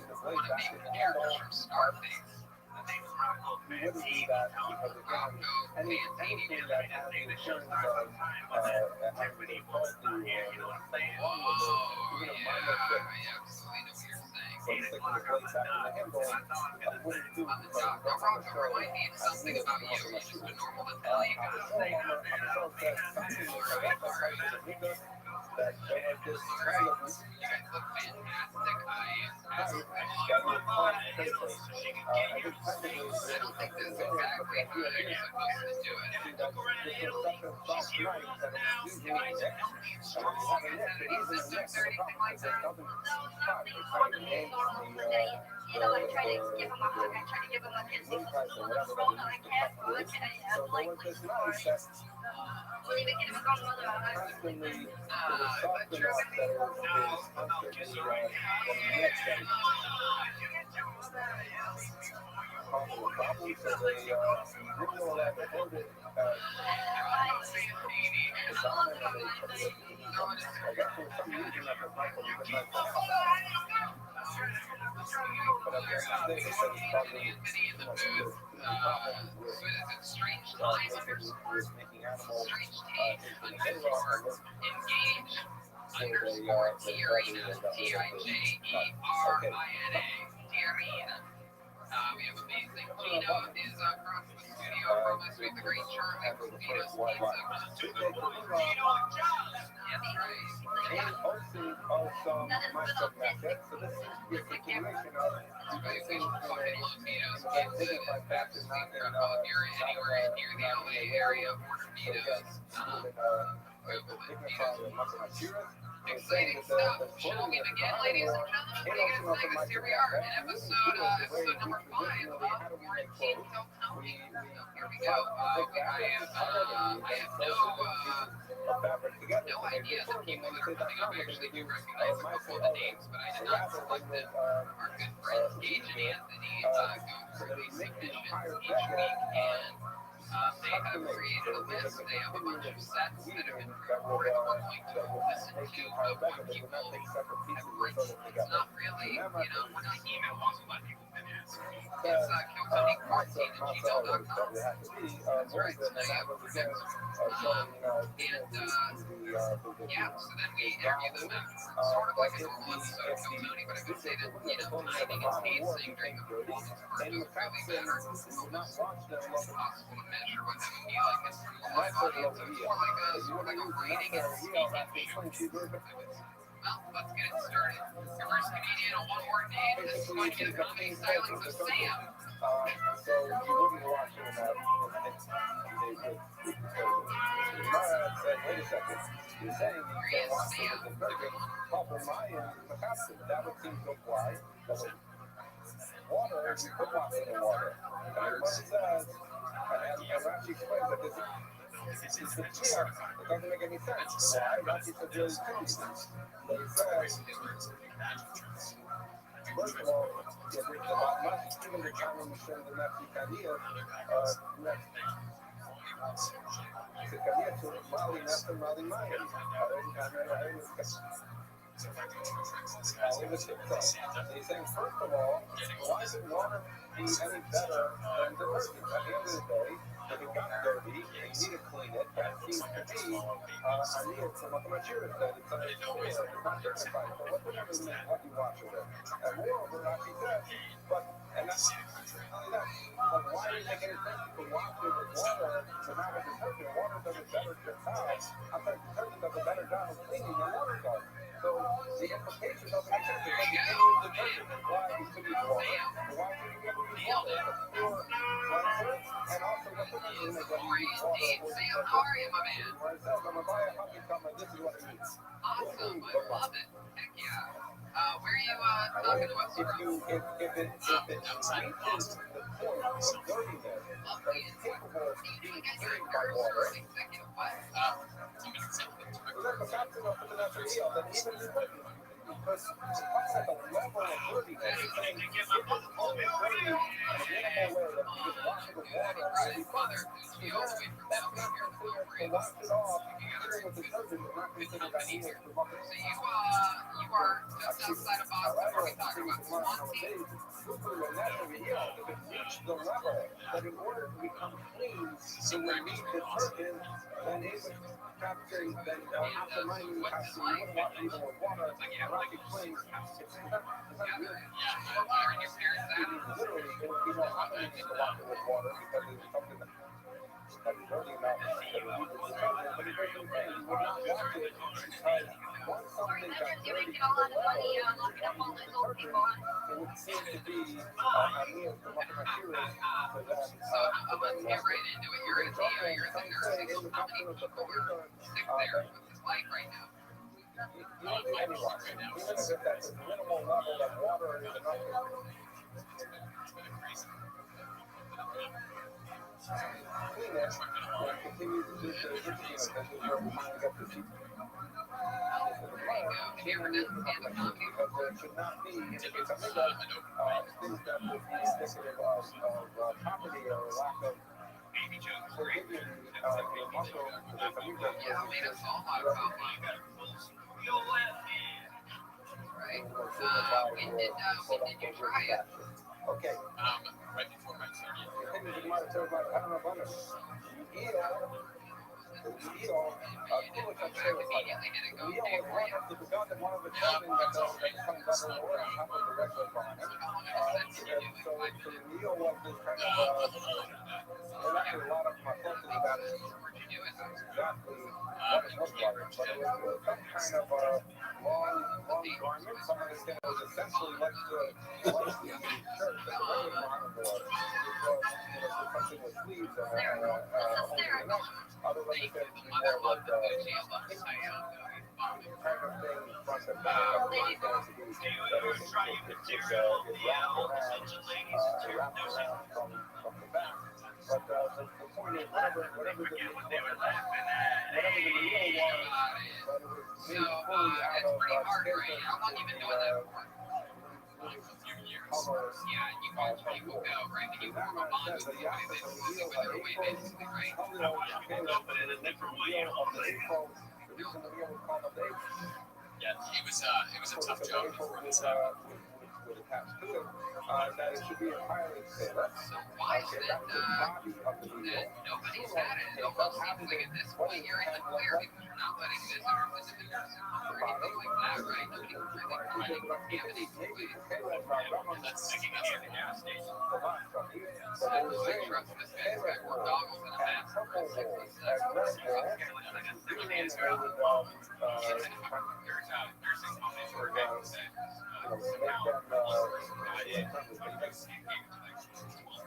S2: characters from Scarface. The name's Rocco Fantini. Rocco Fantini.
S6: The show starts on time when Tiffany was not here. You know what I'm saying?
S2: Oh, yeah. I absolutely know what you're saying.
S6: 8 o'clock, I was done. I thought I was going to
S2: On the job. Now, Rocco, remind me of something about you. You're just a normal Italian guy.
S6: stay out there. I'll stay out there.
S2: All right. You guys look fantastic. I don't think this is exactly how you're supposed to do it.
S6: She's here now.
S2: Is there anything like that?
S4: I try to give him a hug. I try to give him a kiss. He's just a little Rona. I can't look. I'm like, won't even give him a grandmother a hug.
S2: But you're
S6: I'll kiss her right
S2: Strange times, engage underscore Tiarina, Tijerina. Tiarina. We have amazing. Gino is across the studio from us. We have the great Charlie from Gino's Pizza. That's right.
S1: And hosting of some myself like that. So this is the continuation of
S2: Fucking love Vito's Pizza. If you're anywhere near the LA area, order Vito's. Exciting stuff. Shall we begin, ladies and gentlemen? What do you guys think? Here we are in episode number 5 of Quarantine Till Tony.
S4: Here we go. I have no idea the people that are coming up. I actually do recognize a couple of the names, but I did not select them. Our good friends Gage and Anthony go through these submissions each week, and they have created a list. They have a bunch of sets that have been pre-recorded. We're going to listen to of what people have written. It's not really, we're not email also let people can ask. It's kiltoniquequarantine@gmail.com. That's right. So now you have a producer. So then we interview them sort of like a normal episode of Kill Tony, but I would say that, timing and pacing during the performance part was really better. It's possible to measure what that would be like in front of a live audience. It's more like a reading and speaking meeting. Well, let's get it started. Your first comedian, a one-word name. This is going to be the comedy stylings of Sam.
S1: So you wouldn't watch it enough. Wait a second. You're saying you can't watch it with the burger. Well, from my end, the captain, that would seem to apply. Water, you could watch it in water. Everybody says, and Rashi explains that this is the clear. It doesn't make any sense. Why? Rashi said there's two reasons. But he says, first of all, if it's about not even the combination of the Mexicanía, Mexicanía to Mali, Nesta, Mali, Maya. He's saying, first of all, why would water be any better than detergent? At the end of the day, if it got dirty and you need to clean it, that seems to be a need from what the material said. It's not certified. So what does it mean what you wash it with? And moreover, like he said, and that's not only that, but why does it make any sense to wash it with water but not with detergent? Water does a better job. I'm sorry, detergent does a better job of cleaning than water does. So the implication doesn't make sense because you can't use detergent. Why you could use water? Why would you ever use water for cleanser? And also, what's the reason that you use water for
S4: Sam, how are you, my man?
S1: when it says I'm gonna buy a puppy cup, this is what it means.
S4: Awesome, I love it. Heck yeah. Where are you talking about?
S1: If it reaches the point of dirtiness that is capable of being cleaned by water, look, the captain of the natural heel, then even because the concept of level of dirtiness is saying if it's only dirty in a minimal way that you just wash it with water and be fine, that's not considered to wash it off, clear with detergent is not considered ideal for bucket.
S4: So you are just outside of Boston. What are we talking about? Swansea?
S1: The natural heel, if it reached the level that in order to become clean, it would need detergent, then it would capture, then after mining the capture, you wouldn't wash it even with water. Rocky Plains, it's not weird. Literally, you know, how many people wash it with water because it's something that is dirty enough that it needs detergent, but it doesn't say you would not wash it because once something got dirty, it would seem to be a meal for material for them.
S4: So let's get right into it. You're in the nursing home. How many people are sick there? What's it like right now?
S1: You don't need any water. Even if that's a minimal level of water is enough to clean it and continue to do the this is where we might get the sheep.
S4: Never did stand up comedy.
S1: Because there should not be, it's a thing of things that would be indicative of poverty or lack of forgiveness in muscle.
S4: Yeah, made us all talk about right? When did you try it?
S1: Okay.
S3: Right before my surgery.
S1: I don't know about it. But the point is, whatever the meal was, but it was
S4: So
S1: made fully out
S4: it's
S1: of
S4: pretty hard,
S1: steak
S4: right? How long you been doing that for?
S6: A few years.
S1: color.
S4: Yeah, you watch people go, right? When you form a bond with somebody, they will lose it with their way, basically, right?
S6: But in a different way, you know.
S1: The reason the meal was called a bake,
S6: Yeah, it was a tough job before this happened.
S1: with attached to it, that it should be entirely stainless.
S4: So why is
S1: Okay,
S4: it
S1: that's the body of the meal.
S4: that nobody's had it? It almost seems like at this point you're in the clear because you're not letting visitors into the nursing home or anything like that, right? Nobody can really contaminate the place.
S6: That's sticking up at the gas station.
S4: So I trust this guy's got more goggles and a mask for a 60 cents.
S6: There's a nursing home in
S1: For
S6: Burbank
S1: make them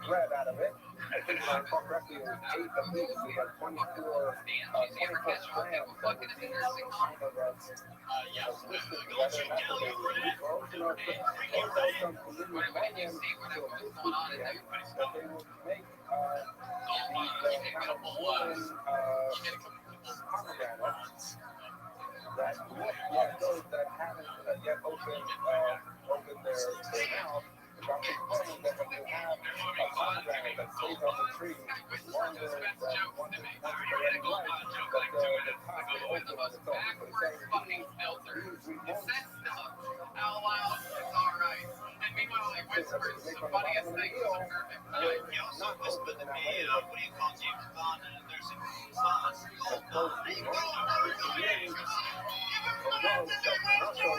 S1: bread out of it. I think if I recall correctly, it was 8 of these. We had 24
S4: Bands, you ever catch all people fucking in the nursing home?
S6: yeah.
S1: Twisted together. That's what they would do. Also, some
S4: What did you see? What was going on in there?
S1: that they would make
S6: You get a couple
S1: pomegranates that those that haven't yet opened their mouth. About to claim that when you have a pomegranate that stays on the tree longer than once it's already ripe, that the top will open on its own. So it's
S4: Fucking filter. It says stuff out loud. It's alright. And meanwhile, he whispers the funniest things on the perfect time.
S6: He also whispered to me, what do you call James Bond in a nursing home?
S1: I'm not sure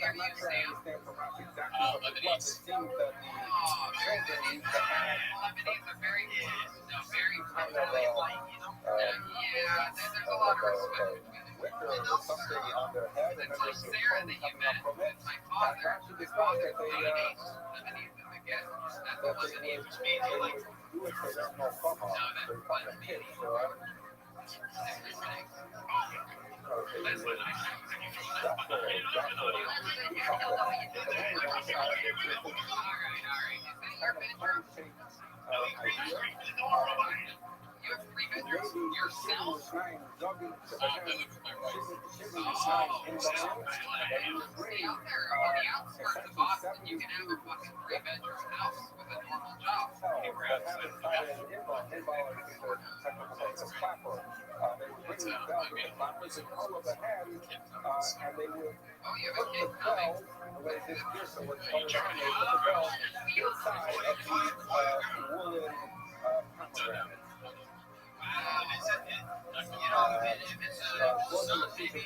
S1: I understand from us exactly what it was. It seems that the children used to have
S4: Lebanese are very, very friendly, like, there's a lot of respect.
S1: wicker or something on their head, and then
S4: It's like
S1: there's a
S4: Sarah
S1: foam
S4: that you
S1: coming
S4: met.
S1: up from it.
S4: It's my father.
S1: Actually,
S4: My
S1: discussed
S4: father's
S1: that
S4: Lebanese. Lebanese is a guest. That's a Lebanese, which means he likes
S1: do it so there's no come off. They're kind of kids, so I don't
S4: everything.
S1: Listen,
S4: You have 3 bedrooms yourself? Stay out there on the outskirts of Boston. You can have a fucking 3-bedroom house with a normal job.
S1: And they would
S4: Oh, you have a
S1: put
S4: kid
S1: the
S4: coming.
S1: bell, the way this gear, so what's going on, they put the bell inside of the woolen pomegranate.
S4: If it's a son, maybe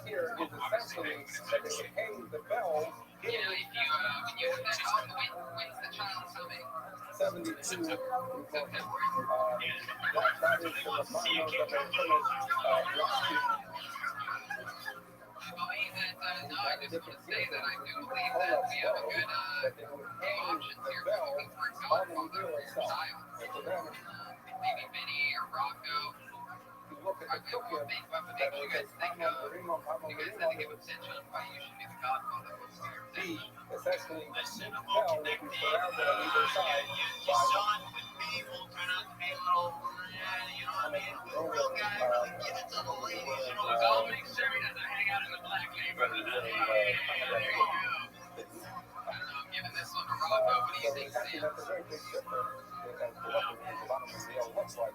S1: Here is essentially that they would hang the bells
S4: if you when you have that house, when's the child coming?
S1: 72. That is the Romanos that they
S4: I believe that, no, I just want to say that I do believe that we have a good options here for looking for a godfather for your child. Maybe Vinny or Rocco.
S1: look at the
S4: What
S1: cooking.
S4: makes you guys think of attention on why you should be the godfather of your
S1: B, essentially, bell will be surrounded on either side by
S4: I'll make sure he doesn't hang out in the black neighborhood. There you go. I don't know, I'm giving this one to Rocco. What do you think, Sam?
S1: That's a very big difference as to what the bottom of the meal looks like.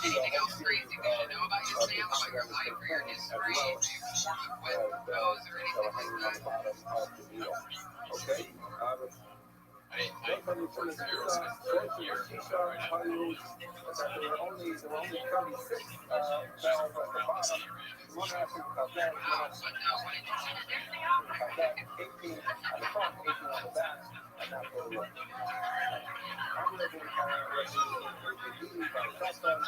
S4: Anything else crazy we should know about you, Sam? About your life or your history? Do you perform with those or anything like that?
S1: Okay. There were only 36 bells at the bottom. One after that,
S4: Wow, but what did you say?
S1: 18 on the front, 18 on the back, and that's what it was. I'm living by cell phone.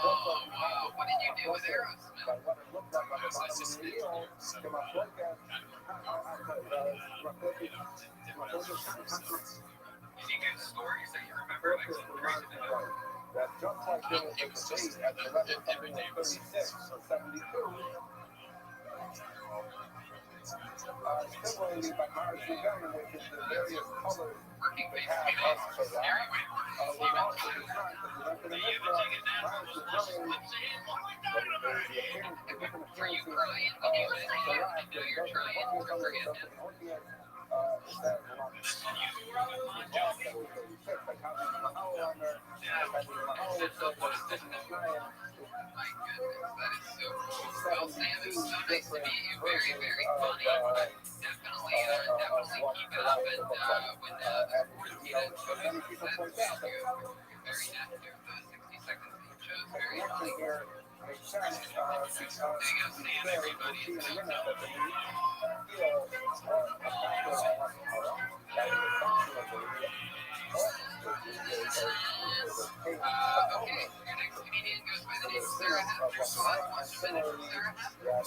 S4: Oh, wow. What did you do with Aerosmith?
S1: What it looked like
S7: Any good stories that you remember, like some crazy thing?
S1: That just like there was a debate at the level of something like 36 or 72, similarly by Mars Rebellion, which is the various colors they have of Salah, was also the time that we went to the Mishnah, Mars Rebellion, the appearance, the different appearances of Salah, that doesn't only come with something, only as says like having Mahal on there, having Mahal with the sitting at Naya,
S7: My goodness, that is so cool. Well, Sam, it's so nice to meet you. Very, very funny. Definitely keep it up. And when Orthita shows you, that's very active. The 60 seconds that you chose, very funny.
S1: here makes sense because
S7: There you go, Sam, everybody. It's so okay, your next comedian goes by the name of Sarah Hafner. So I watched a minute from Sarah Hafner.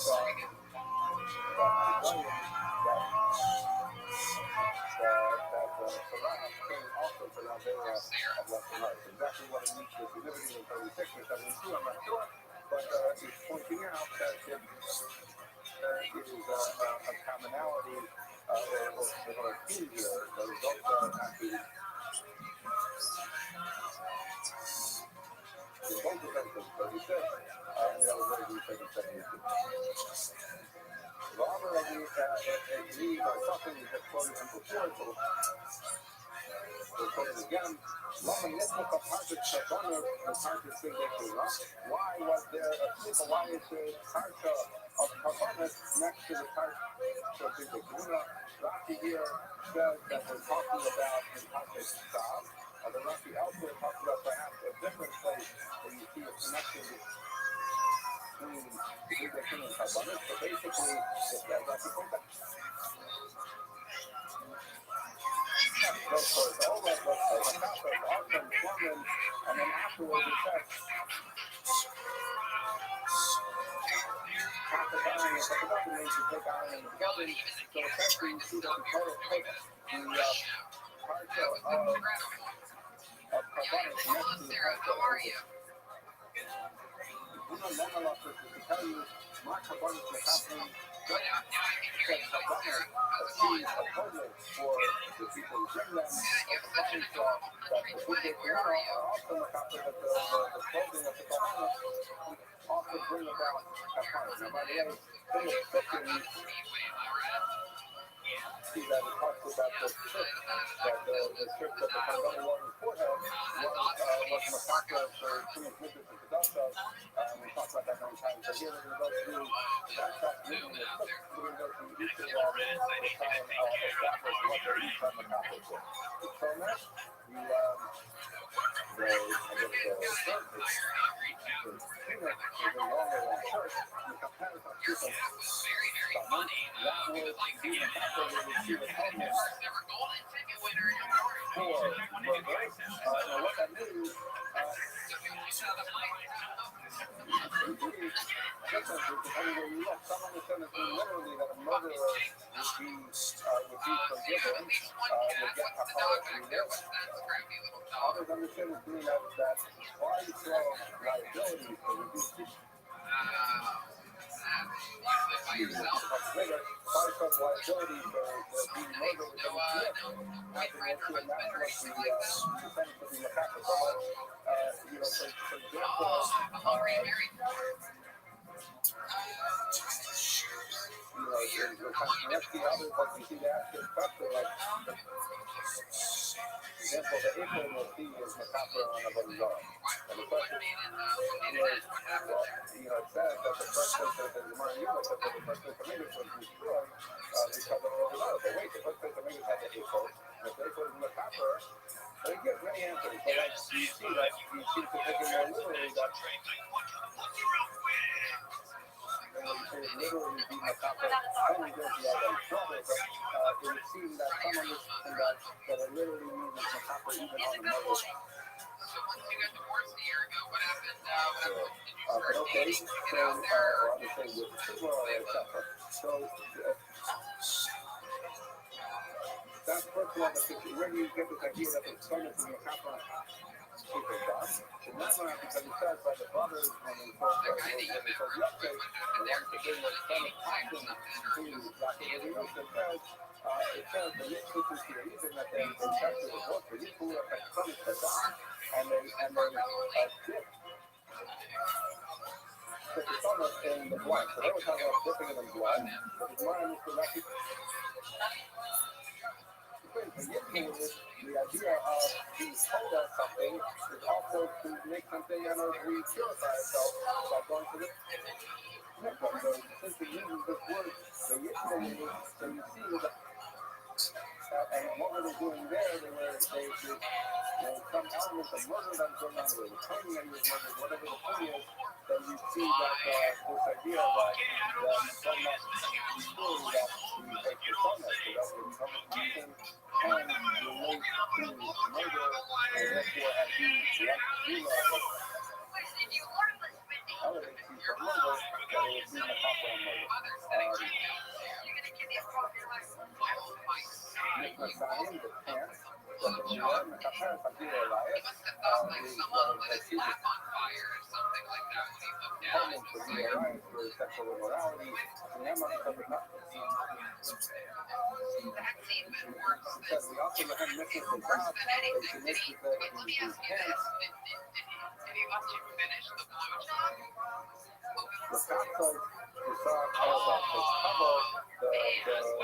S7: Very good.
S1: exactly what it means to significantly in 36 or 72, I'm not sure, but it's pointing out that it is a commonality or a theme here. The results are actually the both of them from 36, and the other way we take it 72. The honor of the lead or something we just quoted him before, so we'll quote it again. Why was there a people? Why is the parsha of Kavanah next to the parsha of Bigdekuna? Rashi here says that we're talking about in Parsha Shab. The Rashi elsewhere talks about perhaps a different place where you see a connection between Bigdekuna and Kavanah. So basically, it's that Rashi points out. And then afterwards it says half the dying is like a weapon means you take iron in the building. So essentially you see that the Torah puts the parsha of Kavanah next to the parsha of to tell you my Kavanah is happening because Kavanah achieves a total for the people who bring them. That the people are also macabre that the clothing of the Kavanah also bring about Kavanah. Now, by the way, in the cooking, see that it talks about the trick, that the trick that the Kavanah wore in his forehead was macabre for Tumas Mitzvah and Kedoshah. We talked about that many times. So here we're going to go through that stuff written in the cook. We're going to go through each of them to try and establish what their each time macabre is. So next, we others understand it being that why you throw liabilities to reduce people. Example, the April we'll see is Macabre on a Bazar. And the question is, it says that the first place that the Gemara Yuma said that the first place the Megas was destroyed because of the Bazar. But wait, the first place the Megas had the April, and if the April is Macabre, well, you get many answers. But like you see that you seem to take it more literally that literally be Macabre, only guilty of a trouble, but it would seem that some understand that it literally means Macabre even on the mother.
S7: So once you got divorced a year ago, what happened? Did you start dating to get out there?
S1: Or I would say with Sigma, So that's first of all, where do you get this idea that the son is in the capital? Super dark. And that's not because it says by the brothers when they told the update, they wanted to bring the son of Captain to Black Indians. It says the this is the reason that they tested the book. They just blew up a son of Saddam and they dipped the son in the blood. So they were talking about dipping it in blood. But the Gemara misdirected. The idea of being told us something is also to make something energy purify itself by going to the network. So since it uses this word, the Yisrael, so you see the and what were they doing there? There was some element of murder that was going on. There was claiming that he was murdered. Whatever the thing is, then you see that this idea that so much story that we take for so much, so that when someone can relate to murder, and therefore as he left Zula, elevates you from murder, that it would be Macabre and murder. Mississippi, the pants, the Macabre, Macabre, Elias, Homeless for DIY for sexual immorality, because we also let him miss his job, and to miss his pants. The castle, the soft cover, the flesh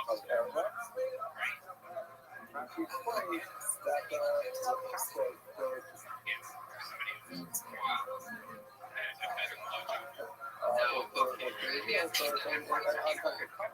S1: of Arabs. And she explains that the castle, which was the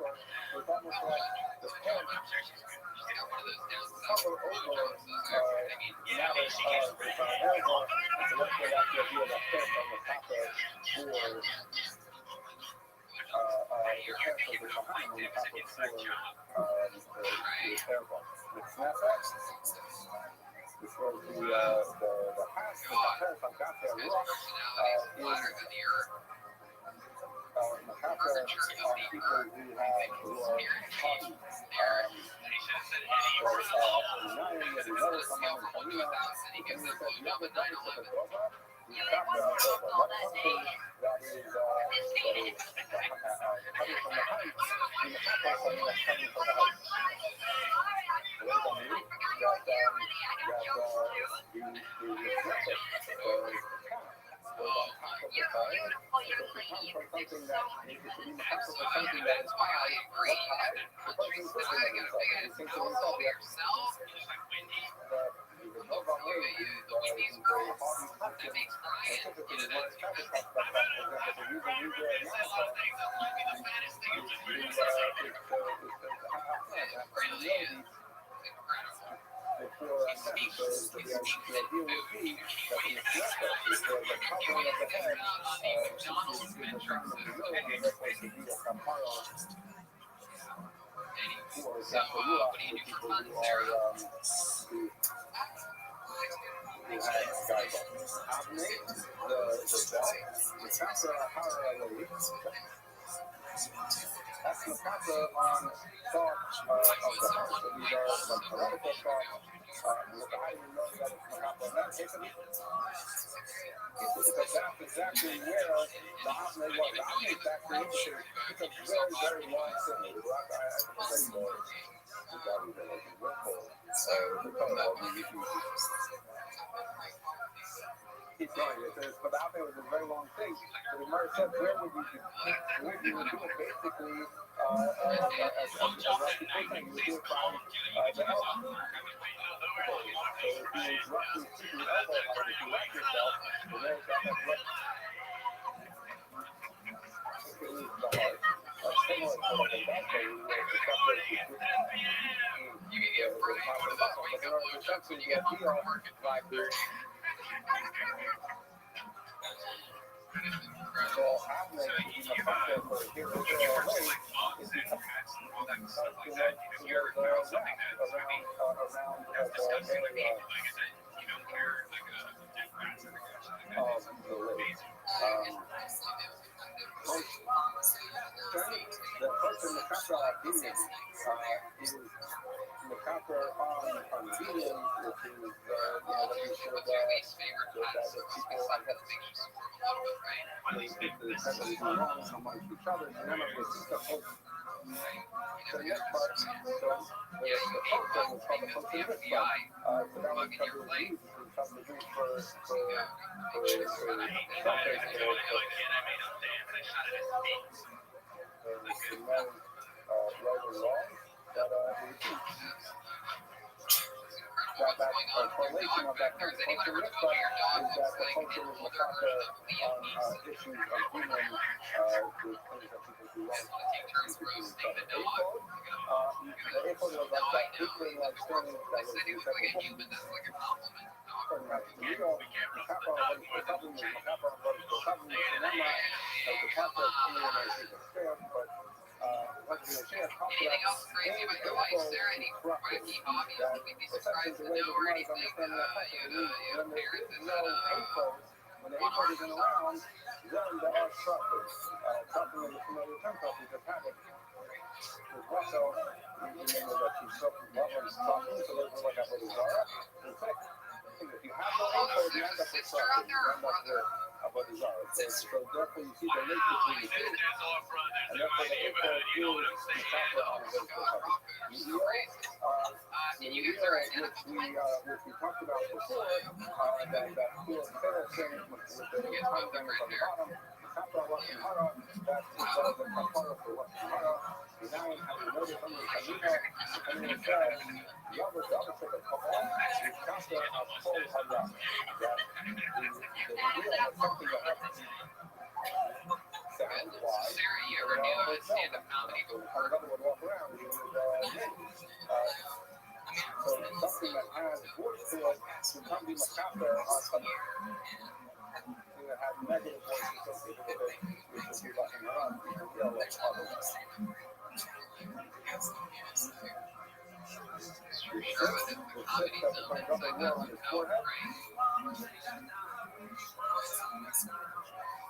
S1: house of Macabre people who are haughty. That's the Macabre on thought of the house. So these are like heretical thoughts. How do you know that it's Macabre meditation? Because that's exactly where the Avnei was. The Avnei is actually interesting. It's a very, very long thing. Keep going. But the Avnei was a very long thing. So the Gemara said, where would you do it? Basically, as Rashi put it, you would do it by the elbow. So if you roughly see the elbow, if you like yourself, the way that has left the heart. Similar to what they got there, you have to separate the top and bottom. But in order to separate the ideal vibe, so I'm like in the process of here to there away is because is MacArthur on Beacon, which is that you should that if people I guess they tend to do wrong amongst each other, none of this stuff. So the next part, so the post that was called the post in this part, so that was something to do for right or wrong, but that correlation of that kind of culture with is that the culture was MacArthur on issues of human the things that people do wrong. The A-code was like that different like thing that was the second
S4: Anything else crazy with your life, Sarah? Any wacky hobbies? We'd be surprised to know or anything. You have parents that
S1: when the A-code isn't around, then there are truckers. Trucking is a term truckers that have it. With Russell, you remember that she's trucking, Russell's trucking, so there's like a little Zara. If you have no A-code, you end up with trucking. You end up with a Zara. So therefore you see the link between the two. And therefore the A-code is the chapter on the which we talked about before, that cool fair thing with the time diamonds on the bottom, the chapter on Russian Hara, that is the Kapara for Russian Hara. And now have you noticed on the Kamina, Kamina says, the other trick of Kapara is chapter of Kol Hara. That the idea of something that happens. Sounds why.
S4: Sarah, you ever knew stand-up comedy before?
S1: Another would walk around with so something that has voice to it can be MacArthur on something that has negative voice associated with it, which will be walking around and feel like otherwise.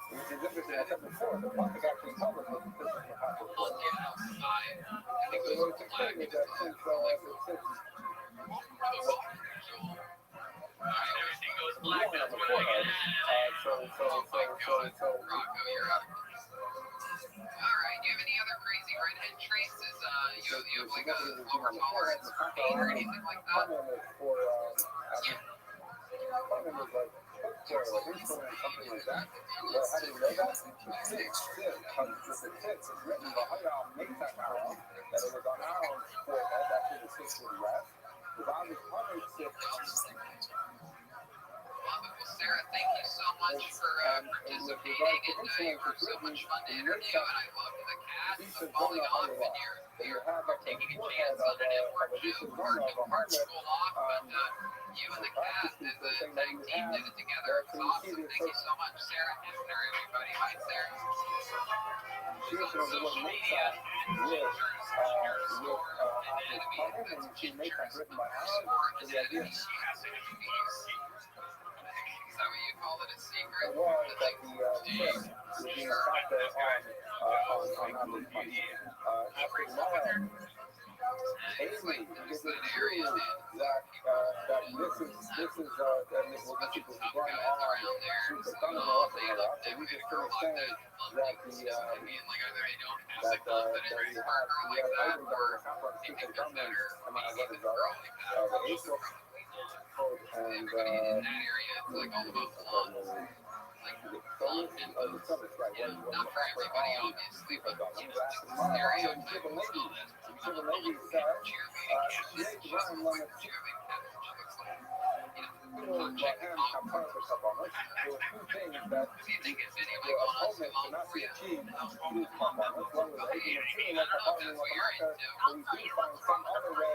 S1: Which is interesting. I said before, the public actually tells us what the physics of MacArthur for. So what it's explaining is that since
S7: Everything goes black, that's when I get
S4: Rocco, you're up. Alright, do you have any other crazy redhead traits? You have like a lower tolerance for pain or anything like that?
S1: Something like that. Well, how do you know that? The six is written by Hayam Mesa Arrow, that it was on Aaron's forehead, actually the six was left. Without his other six.
S4: Sarah, thank you so much for participating, and you were so much fun to interview, and I loved the cat falling off, and you're taking a chance on an network cool off, but you and the cat, the tag team did it together. It was awesome. Thank you so much, Sarah Hefner, everybody. Bye, Sarah. Social media,
S1: She makes that written by Aaron. The idea.
S4: Is that what you call it, a secret?
S1: Well, that the being a factor on the after tomorrow. Amy, is it true that this is going on through the thunder off and up, and we just finished saying that the we have items that are complex to the government coming out of the April code and
S4: in that area, it's like all about blondes. Like blonde and not for everybody, obviously, but you know, stereotype of all that.
S1: the lady said, she ain't running one of the there were two things that the opponent could not be achieved through Kapanos. One was making a team like Kapanos with America, but we do find some other way of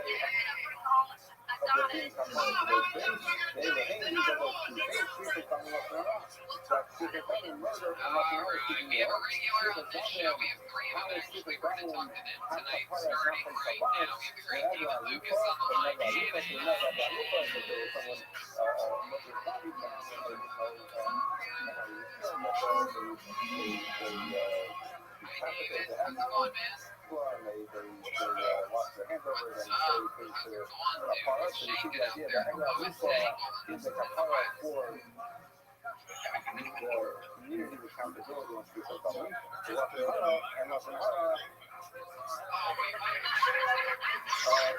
S1: there being Kapanos to those things. They were hanging these other two things. People coming up from us. That people coming murder and nothing else keeping
S4: We have a regular on this show. We have three of them actually. We're going to talk to them tonight, starting right now. We have the great David Lucas on the line. David, how's it going, man?
S1: and they wash their hands over it and say things to kapara. So you see the idea that Egla Rufa is a kapara for the community accountability on Shulchan Talmud. So Lashon Hara and Lashon Hara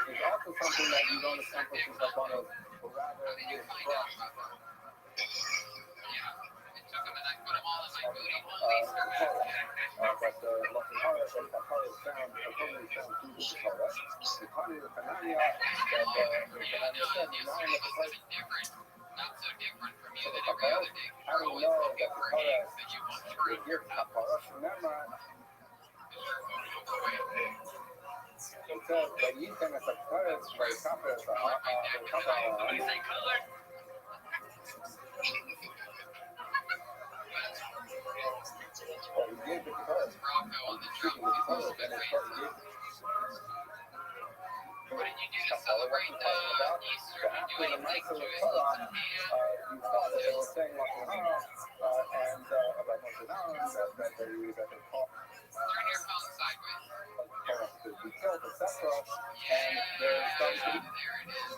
S1: is also something that you don't accomplish in Kabbalah, but rather is from but the Lashon Hara and Kapara is found, totally found through the Torah. The Tanya of Hanania, that Hanania said, denying that the place
S7: Not so different from you
S1: for the
S7: than every
S1: Kapara,
S7: other day.
S1: how do we know that the Torah will give Kapara? Remember, it says that you can as a Torah, by Kapara,
S7: What do you say, color?
S1: but we gave the Torah.
S7: Rocco on the drum.
S1: The Torah, and it's what we gave.
S7: What did you do to celebrate Easter?
S1: So
S7: Did you do
S1: after the
S7: anything?
S1: Maaseh
S7: Jewish
S1: Torah,
S7: loaves of ham?
S1: you saw that they were saying Lashon Hara and about Moshe Aaron that they taught
S7: Turn your phone sideways.
S1: Torah to be killed, etc. And they're starting to
S7: There it is.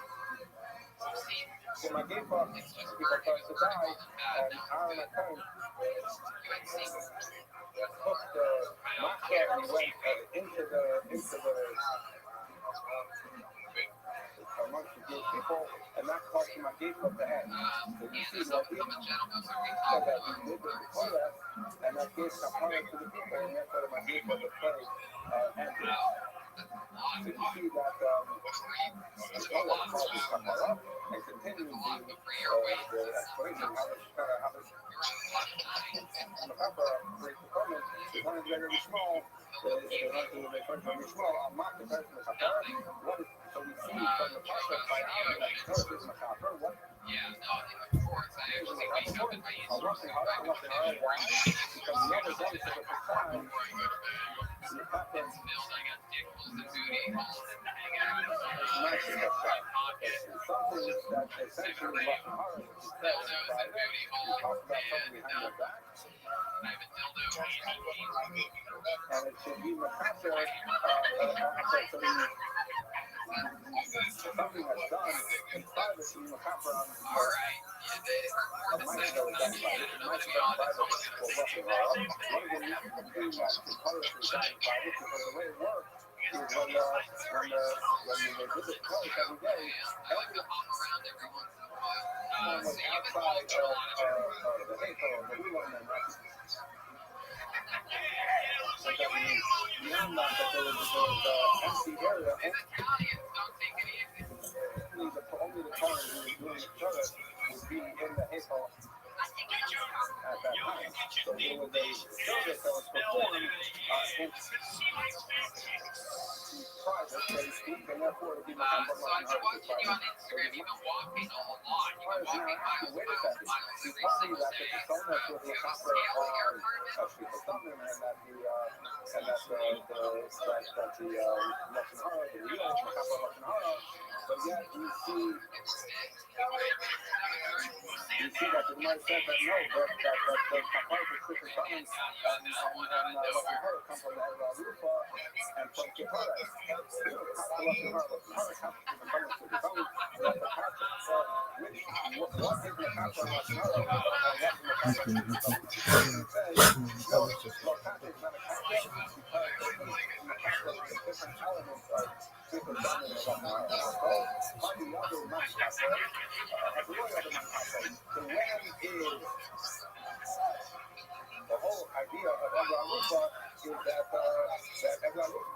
S7: See,
S1: so my game box,
S7: it's just
S1: people started to die, and Aaron at home
S7: you had seen.
S1: took the matzah and he went into the amongst the Jewish people, and that caused him a gate of the head. So you see
S7: Jesus,
S1: what he
S7: I'm a gentleman, so we
S1: said
S7: talk
S1: that
S7: about
S1: he lived in the Torah, and that gave kapara to the people, and therefore the gate of the plague ended. So you see that the Torah causes kapara, and continues the explanation how this kapara breaks the covenant. The one is very small. So they want to make fun of small. I'm not the person of kapara. What is so we see from the process by Aaron that Torah is kapara. What?
S7: Yeah, no, of course. I actually wake up in my Easter
S1: Lashon Hara, why? Because the other day for the first time, the captain
S7: filled. I got dickles and booty holes and hang out.
S1: nice in the back. Something that essentially Lashon Hara, which is said in the Bible, you talk about something behind your back,
S7: I have a dildo.
S1: and it should be Makasser, something that's done in private to be Makasser on
S7: All right. Yeah, they
S1: a might go done private. It might be done private for Lashon Hara. What is the reason for doing that to Torah is done in private? Because the way it works is when they did the Torah every day, every
S7: hung around every once in a while.
S1: one was outside of the Heichal, the Ulam, and that. So that means beyond that, that there was empty area.
S7: Italians don't take it easy.
S1: Only the Torah who was doing the Torah would be in the Heichal at that time. So it was a service that was performed in private, so to speak, and therefore it would be
S7: So I've been watching you on Instagram. You've been walking a lot. You've been walking miles
S1: wait a
S7: every
S1: second. You
S7: single
S1: tell me
S7: day.
S1: that the persona for the Makasser on Shulchan Talmud, and that the Lashon Hara, the real Makasser Lashon Hara, but yet you see that the Gemara said that no, that the kapara for Shulchan Talmud and Lashon Hara come from the Egla Rufa and from Kipara. Lashon Hara comes from Shulchan Talmud. What is the kapara on Lashon Hara? And what is the kapara on Shulchan Talmud? You say, no, Lokata is not a kapara because the kapara is different elements of Shulchan Talmud and Lashon Hara. So, how do you other man kapara? Every other man kapara. So when is the whole idea of Egla Rufa is that Egla Rufa.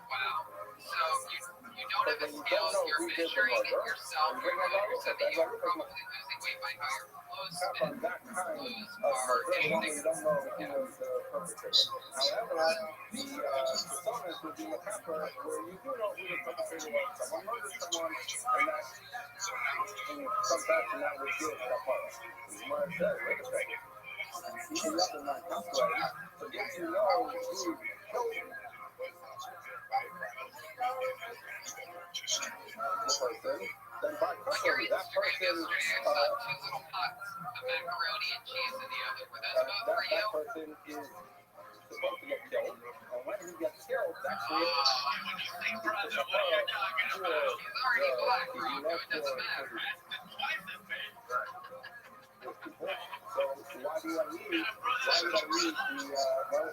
S7: Wow. So you don't have a scale. You're measuring yourself. You're so that you're probably losing weight by how your clothes fit.
S1: On that kind
S7: Clothes
S1: of
S7: are
S1: one
S7: anything.
S1: you don't know who was the perpetrator. However, the personas would be the kappa where you do know who the perpetrator was. Someone murdered someone, and that in some fashion that would give kapara. Gemara says, wait a second. Even the other non kappa, but if you know who killed the person, then by kappa, that person,
S7: Two little pots of macaroni and cheese in the oven. Were those both for you?
S1: that person is supposed to get killed. actually
S7: When you say brother, what are you talking about? He's already black, bro. It doesn't matter. That's twice as bad.
S1: So why would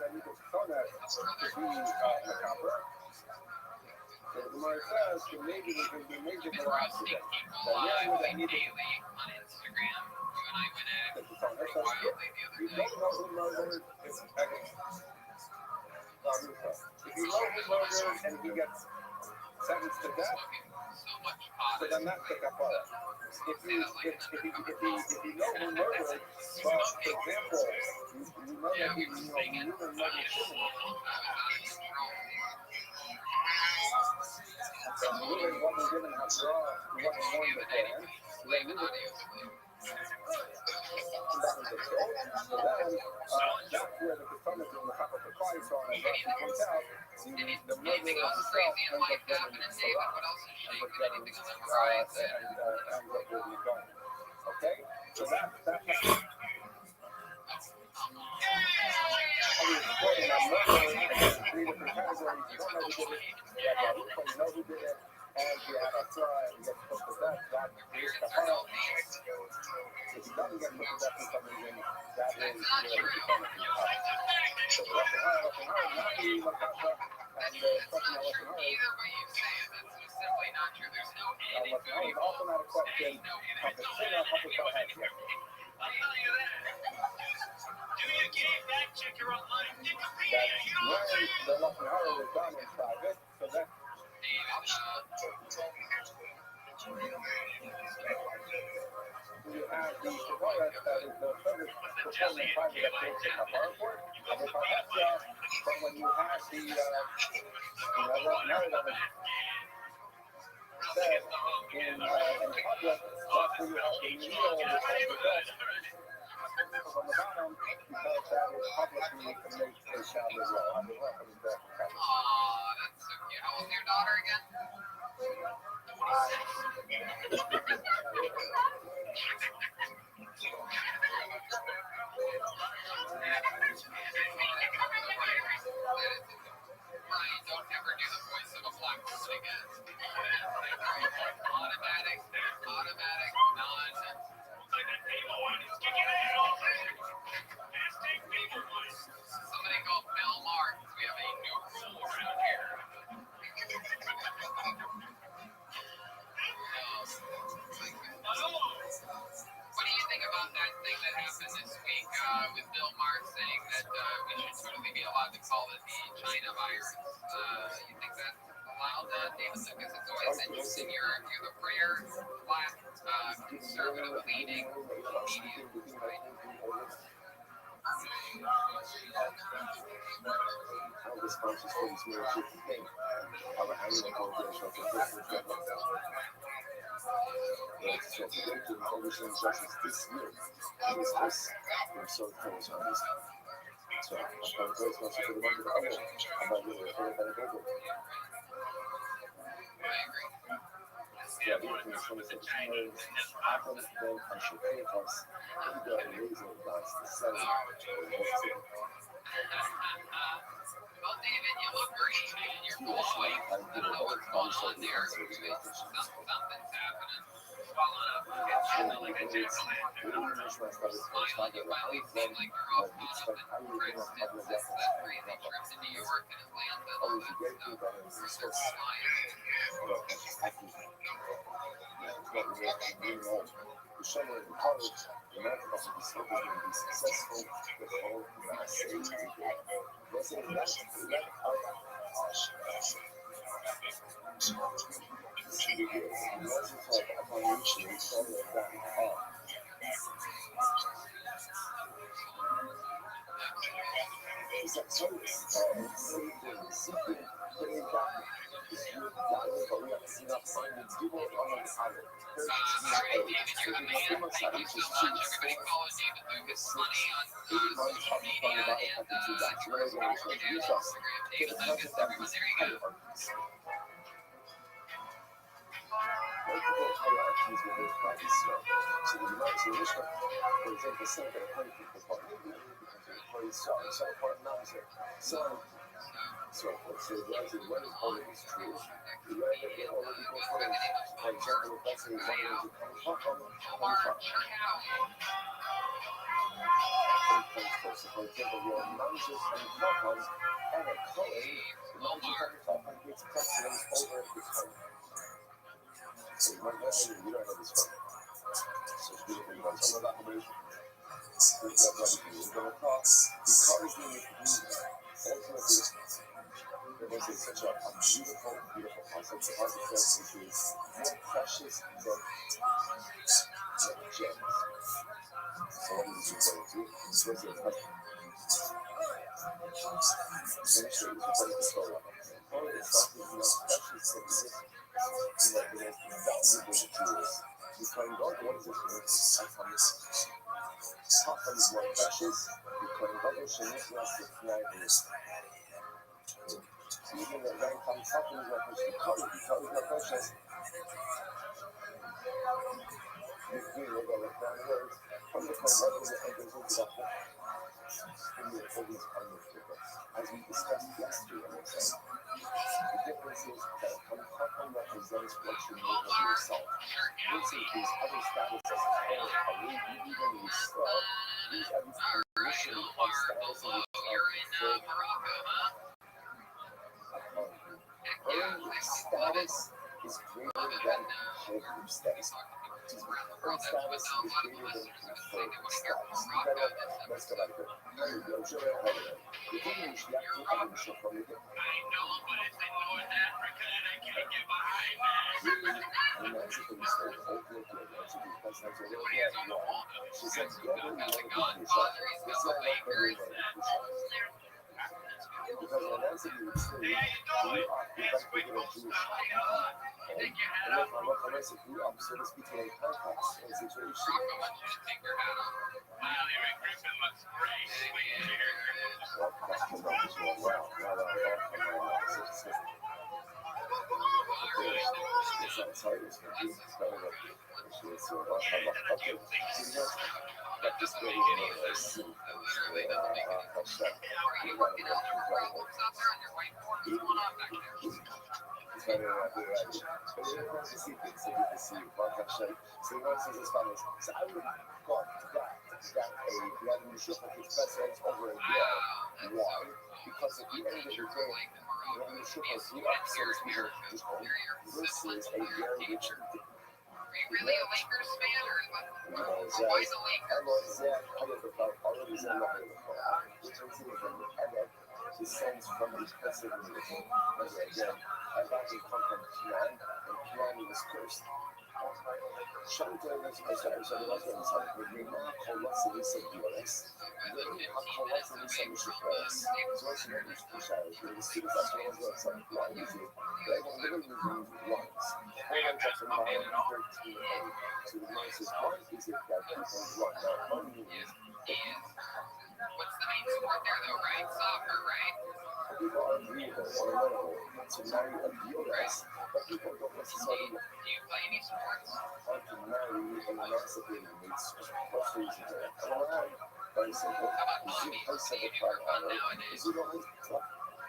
S1: I need the persona to be macabre? So the Gemara says the maybe we can be major
S7: Been roasting people like daily on Instagram. You and I went at it pretty wildly the other
S1: you
S7: day.
S1: don't know who murdered his ex. If you know who murdered and he gets sentenced to death,
S7: So much pot.
S1: so then that's the kapara. If you know who murdered, well, for example, you know that you knew the murder Shimon. So Reuben wasn't given a draw, he wasn't warned beforehand. So then Reuben, that was the soul. So then, that's where the Ketana in the Chapel Kakai saw, and as he points out, the murderer himself ends up getting the Salah, ends up getting, ends up getting the gun. Okay? So that's explaining that murder is three different categories. You don't know who did it, you have Baruch, you know who did it, and you have Asra, and you get put to death. That is Kapara. If he doesn't get put to death for some reason, that is the Ketana. So the Lashon Hara, not the Makata, and the question of Lashon Hara is,
S7: Simply not true. There's no end in
S1: Lashon Hara is also not a question of the Shina Hapakal Hatzir.
S7: I'll tell you that. Do you get that checker online? Wikipedia,
S1: That's
S7: you know what I'm
S1: when
S7: saying?
S1: the Lashon Hara was done in private, so that you have the Shavoyah, that is the service performed in private that goes to Kapara for, and the Parhasya, but when you have the Lashon Hara that was said in public, that's where you have the meal before the death from the bottom, because that is publicly to make a sound as well. I'm welcome to that.
S7: Aw, that's so cute. How old's your daughter again? 26. Ryan, don't ever do the voice of a black woman again. Automatic, nonsense. Somebody called Bill Marks. We have a new rule around here. What do you think about that thing that happened this week with Bill Marks saying that we should totally be allowed to call it the China virus? You think that's allowed, David Lucas? It's always interesting. You're the rare black conservative leading media, right?
S1: All the sponsors for this new thing. Our annual congregation for Christmas Network. So to go to the congregation justice this year, this we're so close on this. So I'm going to go sponsor for the month of April. I'm going to do it for the April. Yeah, we can show us the Chinese apples, then I should pay us. We got a razor glass to sell it.
S7: Well, David, you look great, man. You're glowing. I don't know what's going on there. Something's happening. Swelling up. It's shooting like a jack-o'-lantern. Smiling while we seem like we're all caught up in Chris Staples' crazy trip to New York and Atlanta and all that stuff. We're so smiling.
S1: The show in college, the American Buffalo is going to be successful with all the same people. Let's say that's should be good. You also talk about evolution and stuff like that. It's like service. Seeking, putting back. But we have seen up finding people on the island.
S7: All right, David, you're the man. Thank you so much. Everybody follow David Lucas Money on social media and Chris Walker Dad on Instagram. David Lucas, everyone. There you go.
S1: Multiple hierarchies within private stuff. So the United States, for example, some of the employee people part, maybe because the employees start, some part manager. So So guys, what is all of these tools? You learn that they already go for them. For example, if let's say one of those you come from, so for example, your managers and platforms and a calling, the manager and platform gets customers over this home. So you might not you don't have this one. So it's beautiful, you guys. I'm not going to break that right here. We're going to cross. The car is going to be ultimately. This is such a beautiful, beautiful concept. The architect is more precious than gems. So what is he going to do? This was a essentially it's a very historical. All of the stuff is more precious than this. Like the most valuable jewels. You find out what is this? Top is more precious. You find out what she needs to fly is. So you can very come top is more precious. The color is more precious. You know that the crown words. From the point right when the entrance into the whole. In the always undertaker. As we discussed yesterday, I was saying. The difference is that Kamkakam represents what you know of yourself. Versus these other statuses of power, are we even restore these are these conditioning on status in which are earned status is greater than home status. Earned status is greater than conferred status. Let's go back here. The thing is, you have to have a show from the she said, because when I say you would say, you are thinking of Jewish. And if I said you are, so to speak, in a context and situation. Over a year. Why? Because at the end of the day, when the ship was up, so to speak, just versus a very Richard.
S7: Are you really a Lakers fan or what? Or why the Lakers?
S1: Descends from the Pacific Ocean. Again, I've actually come from Kian, and Kian was cursed. Shanta was
S7: What's the main sport there though, right? Soccer, right?
S1: people are agreeable or amenable to marry a US, but people don't necessarily
S7: Do you play any sports?
S1: want to marry an emancipated mates. What's the reason for that? Very simple.
S7: How about
S1: Is you
S7: hobbies?
S1: place
S7: Any
S1: of
S7: of
S1: the
S7: you are
S1: car
S7: fun
S1: on it?
S7: nowadays?
S1: Is you don't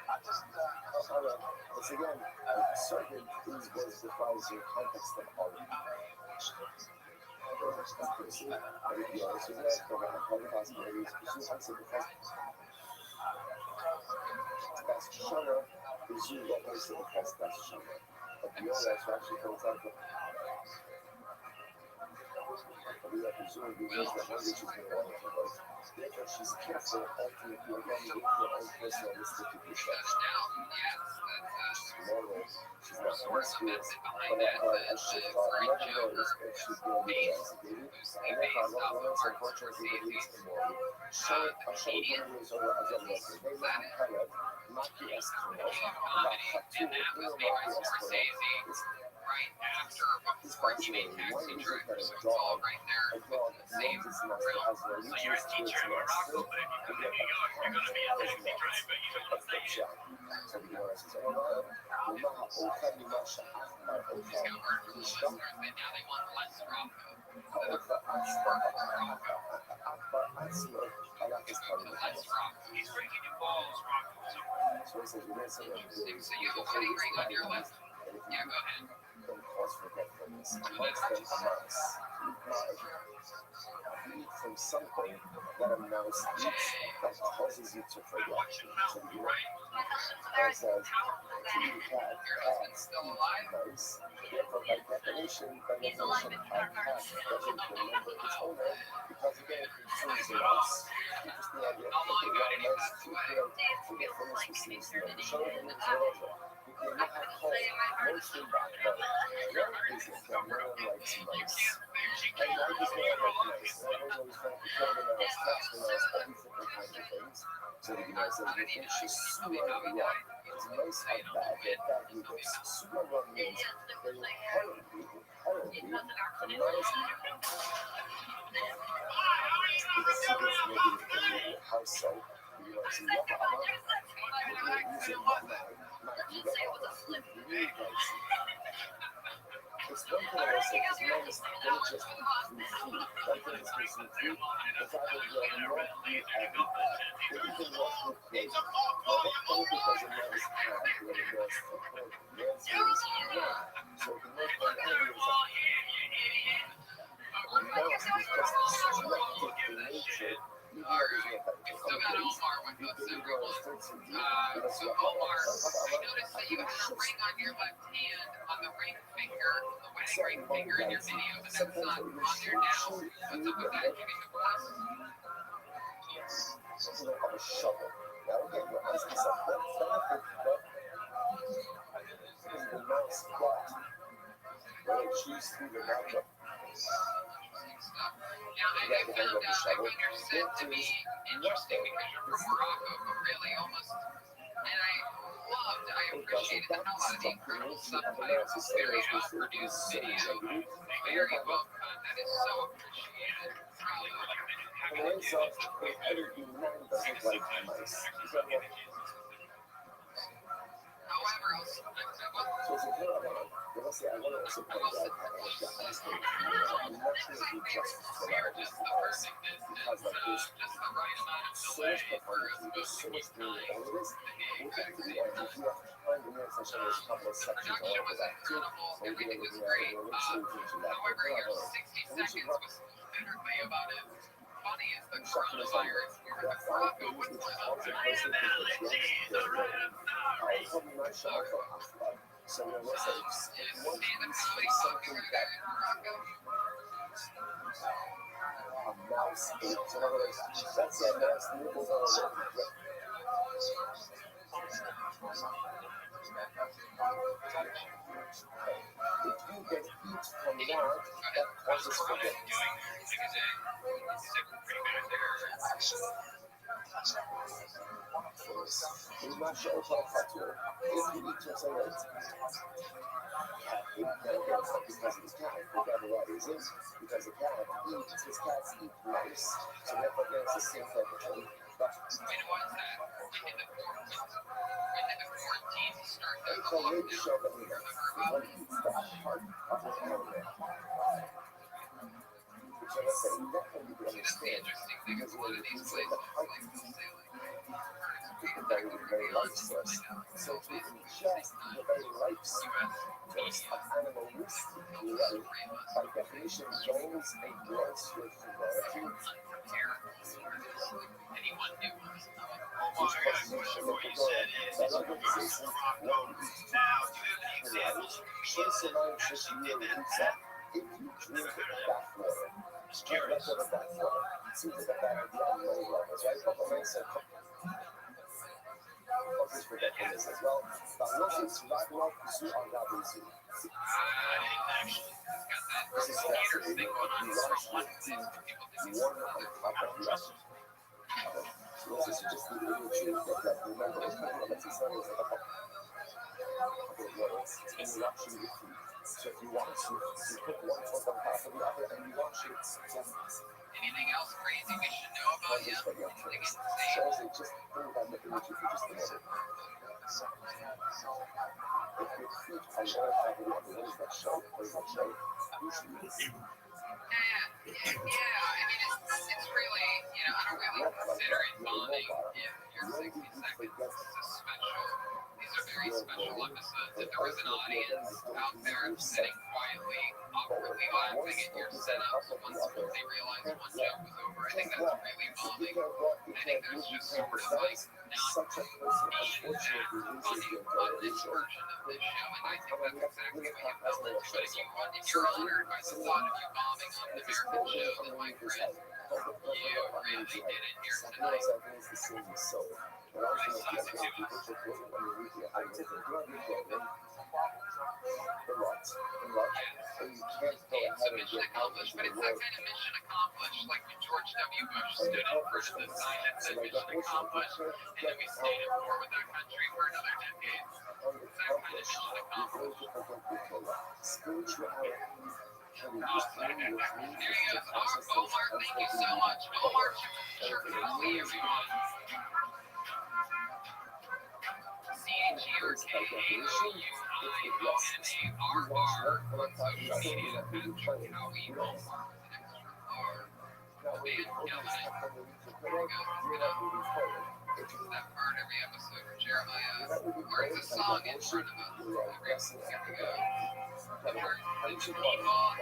S1: I just, it's again, certain things was defines your context of art. Everybody else is that, no matter how the possibilities, is you answer the question. That's Shana, is you what makes it the best that's Shana. But the other that's actually comes out of we have presumed we use the language is going to want to therefore she's careful ultimately again with her own personalistic research. Moral, she's not promiscuous, but as she thought, never knows if she's going to be emancipated, and therefore what women unfortunately believes immoral. Show videos over as a lesson. They let me kind of not the Eskimo, about Hatu,
S7: Right after before you make taxi drivers, so it's all right there. Same route.
S1: So you're a teacher in Morocco, but if you come to New York, you're going to be a taxi driver. You don't want to say it.
S7: You just got word from the listeners that now they want less Rocco.
S1: Less Rocco.
S7: He's breaking your balls, Rocco.
S1: says you miss it.
S7: Interesting. So you have a wedding ring on your left? Yeah, go ahead.
S1: Then cause forgetfulness. Amongst them a mouse. Eat from something that a mouse eats that causes you to forget. So you it says, to the cat,
S7: Your husband's still alive?
S1: mouse. Therefore, by definition, a cat doesn't remember its owner because again, it chooses a mouse. Interesting idea.
S7: How long ago did he
S1: Mouse
S7: pass
S1: to
S7: away?
S1: kill forgetfulness receives no show and it's over. You cannot have called mostly back then. What is it that no one likes mice? And I just want to recognize that I was always trying to kill the mouse, touch the mouse, all these different kinds of things. So the mouse says, you think she's super wrong. Because mice are bad, they're bad leaders. Super wrong means they will harm you, a mouse secrets maybe in your house, so you want to love it's one thing I say, because mice don't just eat through food. One thing is missing food, the fact that they are not eat everything. They even not with clothes. Now, the thing because a mouse can when it goes to clothes, yes, it is wrong. So the most one area is a mouse is just destructive in nature.
S7: We still got Omar with us, everyone. So Omar, I noticed that you have a ring on your left hand, on the ring finger, the wedding ring finger in your video, but that's not on there now. What's up with that? Giving divorce?
S1: Something like a shovel. Now again, you're asking something that's benefit, but because the mouse got when it chews through the mouth.
S7: Now, I found out, I mean, you're said to be interesting because you're from Morocco, but really almost, and I appreciated the hell out of the incredible subtitles, very well-produced video, very well cut, that is so appreciated.
S1: And so, every man doesn't like mice.
S7: However,
S1: So it's a good one. But let's say I want to also point out how I was asking, I'm not sure if you just
S7: just the perfect distance, just the right amount of delay for us both to keep time.
S1: we'll get to the end. If you have time, the next session there's a couple of sections
S7: Production
S1: all
S7: was
S1: over that too.
S7: incredible,
S1: So we'll
S7: everything
S1: get
S7: was
S1: into
S7: great.
S1: that.
S7: However, your 60 seconds was literally about as funny as the coronavirus. We were in Morocco with one of them.
S1: So when we're saying, if one
S7: See the
S1: piece
S7: comedy
S1: of
S7: club we
S1: something
S7: were
S1: that
S7: there in Morocco?
S1: a mouse ate, so in other words, that's a mouse nibbles on a rope. If you can eat from that causes forgetfulness. We must show factor. If you eat from somewhere, it can get up because of his cat. Whatever that is because the cat eats, his cats eat mice, so therefore there's the same type of thing. But
S7: When was that? When did the quarantine start? The
S1: it's a big
S7: lockdown?
S1: show that we have. One eats that part of the animal. Which I say, you definitely
S7: That's the
S1: understand.
S7: interesting thing is
S1: Because
S7: a
S1: when
S7: lot
S1: you
S7: of these
S1: eat
S7: places,
S1: the heart,
S7: like they'll say like,
S1: the very life source. So to ingest the very life source of animal waste, by definition, joins a gross with humanity,
S7: anyone new.
S1: which causes you to look at that organization, one eats two lives, shows the mind says you will eat that if you drink that water. Drink that water, seems like a bad idea on many levels, right? But the man said, causes forgetfulness as well. But once it's right now, pursue on that reason. This is fascinating. We launched with one on top of the other. So this is just the image that remember the couple of it's not like a couple of words. It's when you're watching your feet. So if you want to, you put one foot on top of the other and you watch it.
S7: Anything else crazy we should know about you? Anything insane?
S1: Shows it just think about the image if you just think of it. If your feet are on top of the other, what does that show? What does that show? Usually it's
S7: Yeah. I mean, it's really, I don't really consider it bonding if you're 60 seconds. It's a special very special episodes. If there was an audience out there sitting quietly, awkwardly laughing at your setups once they realized one joke was over, I think that's really bombing. I think there's just sort of like not being that funny on this version of this show, and I think that's exactly what you fell into. But if you're honored by the thought of you bombing on an American show, then my friend, you really did it here tonight. So mission accomplished, but it's that kind of mission accomplished, like when George W. Bush stood in front of the sign that said mission accomplished, and then we stayed at war with that country for another decade. It's that kind of mission accomplished. There you go. Omar, thank you so much. Omar Shirkawi, everyone. CHERKAOUIONARR on social media. Patrick Howie Omar with an extra R. Man, killing it. There you go. It's that part every episode where Jeremiah learns a song in front of us. Here we go. Turn into people and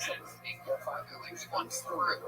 S7: then speak like one through.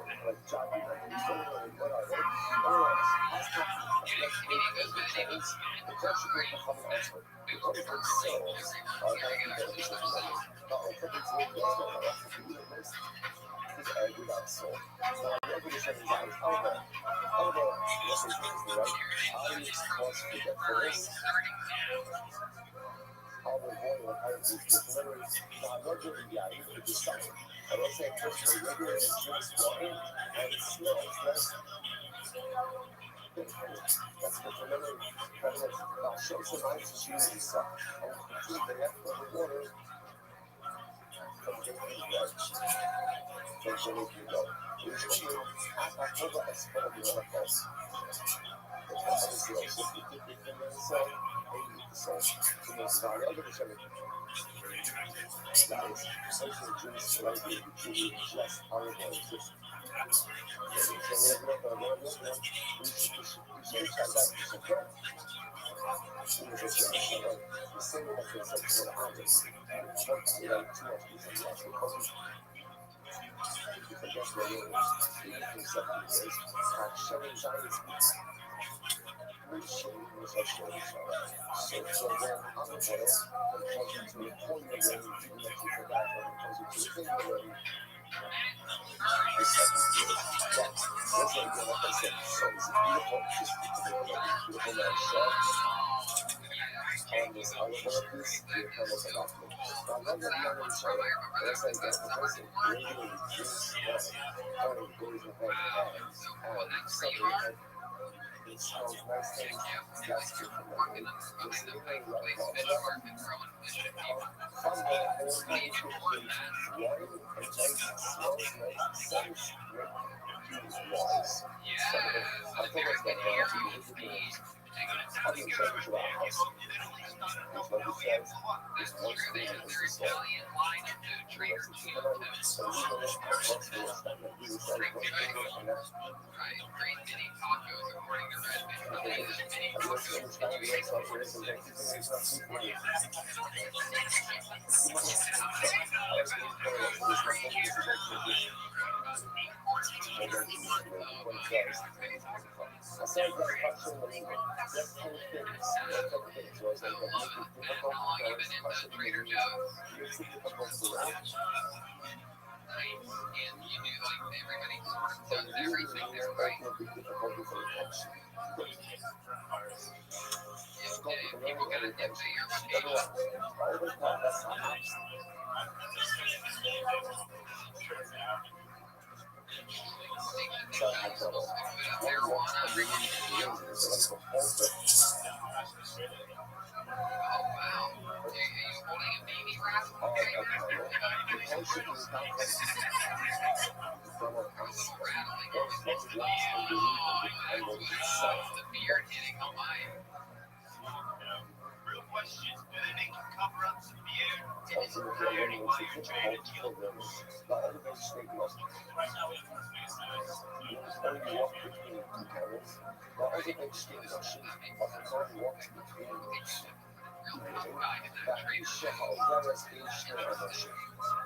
S1: Isha zaraz pięćne odnośnie.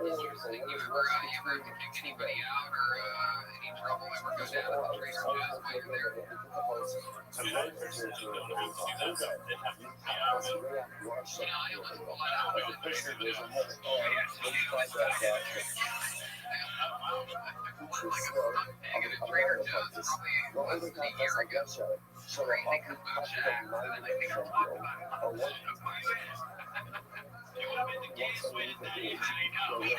S7: Usually never you ever have to kick anybody out or any trouble ever go down in the trading post while you're there.
S6: I mean, I personally don't go to that route. They have to pay out.
S7: You know, I almost pulled that opposite way. I had to do like like a stunt pig at a Trader Joe's probably less than a year ago. Crazy kombucha accident. I think I talked about it on the show quite a bit.
S6: You would have been the case with the
S7: I know. I know.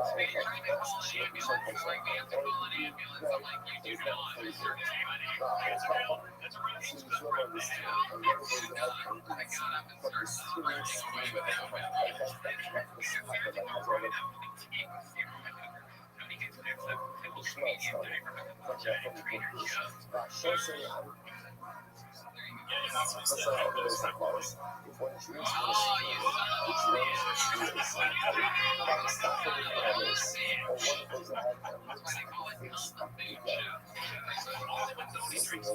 S7: So you're trying to call an ambulance. It's like we have to call an ambulance. I'm like, you do not disturb anybody.
S6: That's real. That's a real
S7: I know. I got up and started screaming away with it. Nobody gets picks up pickle comedian diaper from Trader Joe's. So there you go.
S6: Yeah, you're not supposed to have those reports.
S7: Oh, you son of a bitch. That's why they call it on the food show.
S6: Only when somebody drinks it.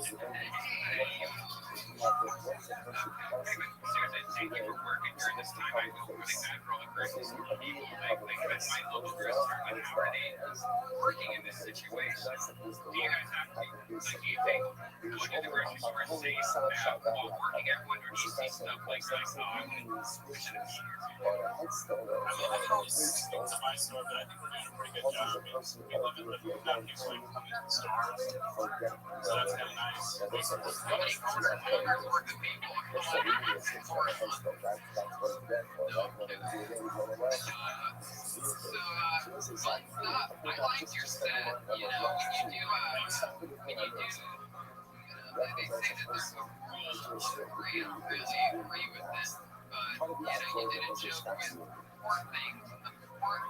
S6: Seriously, thank you for working during this time. I feel really bad for all the persons who are people. Like my local restaurant, how are they working in this situation? Do you guys have, like, do you think going to the grocery store is safe while working? Everyone or do you see stuff like that? I should have seen it's a my store, but I think we're doing a pretty good job. We love it when we're not people like coming to the stores. So that's kind of nice.
S7: How many $200 worth of people are calling for a month? No kidding. I like your set. You know, when you do, they say that there's a rule to agree. I don't really agree with it, but you know, you did a joke with four things, and the fourth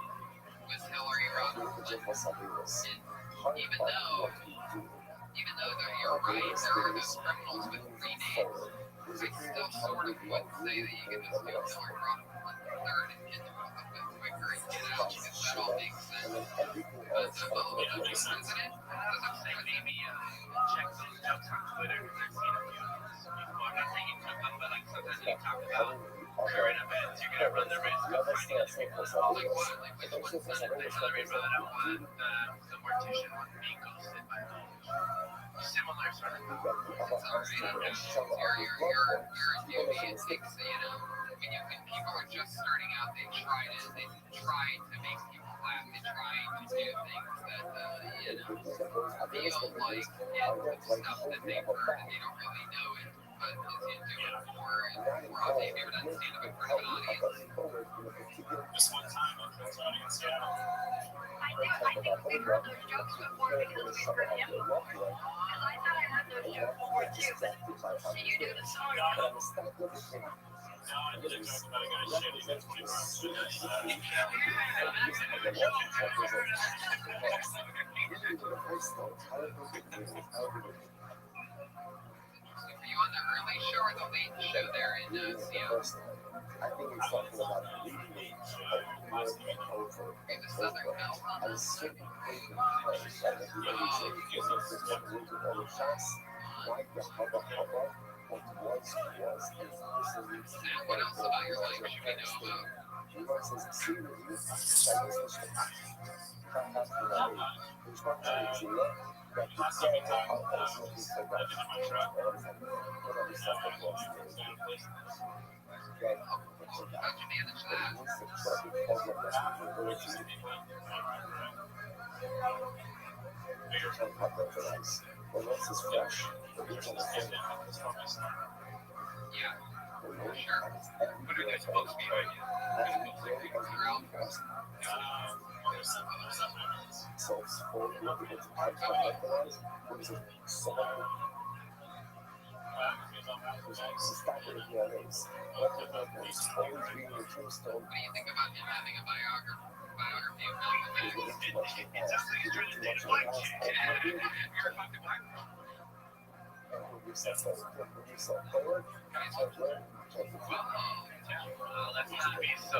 S7: was Hillary Rodham. And even though you're right, there are those criminals with three names. I still sort of would say that you can just move Hillary Rodham on third and get them a bit quicker and get out because that all makes sense. But the new president, as I'm saying,
S6: Maybe check those jokes on Twitter because I've seen a few of those people. I'm not saying you took them, but like sometimes when you talk about current events, you're gonna run the risk of finding other people that
S7: like what? Like which one's that?
S6: Hillary Rodham the mortician was being ghosted by the similar sort of
S7: It's already your duty. It takes, you know, when people are just starting out, they try to make people laugh. They try to do things that you know feel like it's stuff that they've heard and they don't really know it. But as you do it for have you ever done stand up in front of an audience?
S6: this one time I was out in Seattle.
S4: I think we've heard those jokes before because we've heard him before. And I thought I heard those jokes before too. Can you do the song?
S6: No, I did a joke about a guy shitting his pants.
S7: Were you on the early show or the late show there in Seattle?
S1: I think he's talking about leaving over
S7: The Southern Belle.
S1: I was sitting thinking because I think he was all the shots. Like the hubba, what was is
S7: What else about your life should we know about?
S1: he was his seriously Chinese there's one thing that you look that he said also he said that whatever stuff it was. Okay.
S7: How'd you manage that?
S1: Well, this is fresh. The beach on the thing.
S7: Yeah, for sure. What are those books behind you? They're out.
S1: So it's for people to type from localize. What is it? Someone who's started in the others. It's always reading the tombstone.
S7: What do you think about him having a biography of Malcolm X?
S1: Too much in the past. Too much in the past.
S7: You're a fucking black man.
S1: And when you say forward,
S6: Well, let's not be so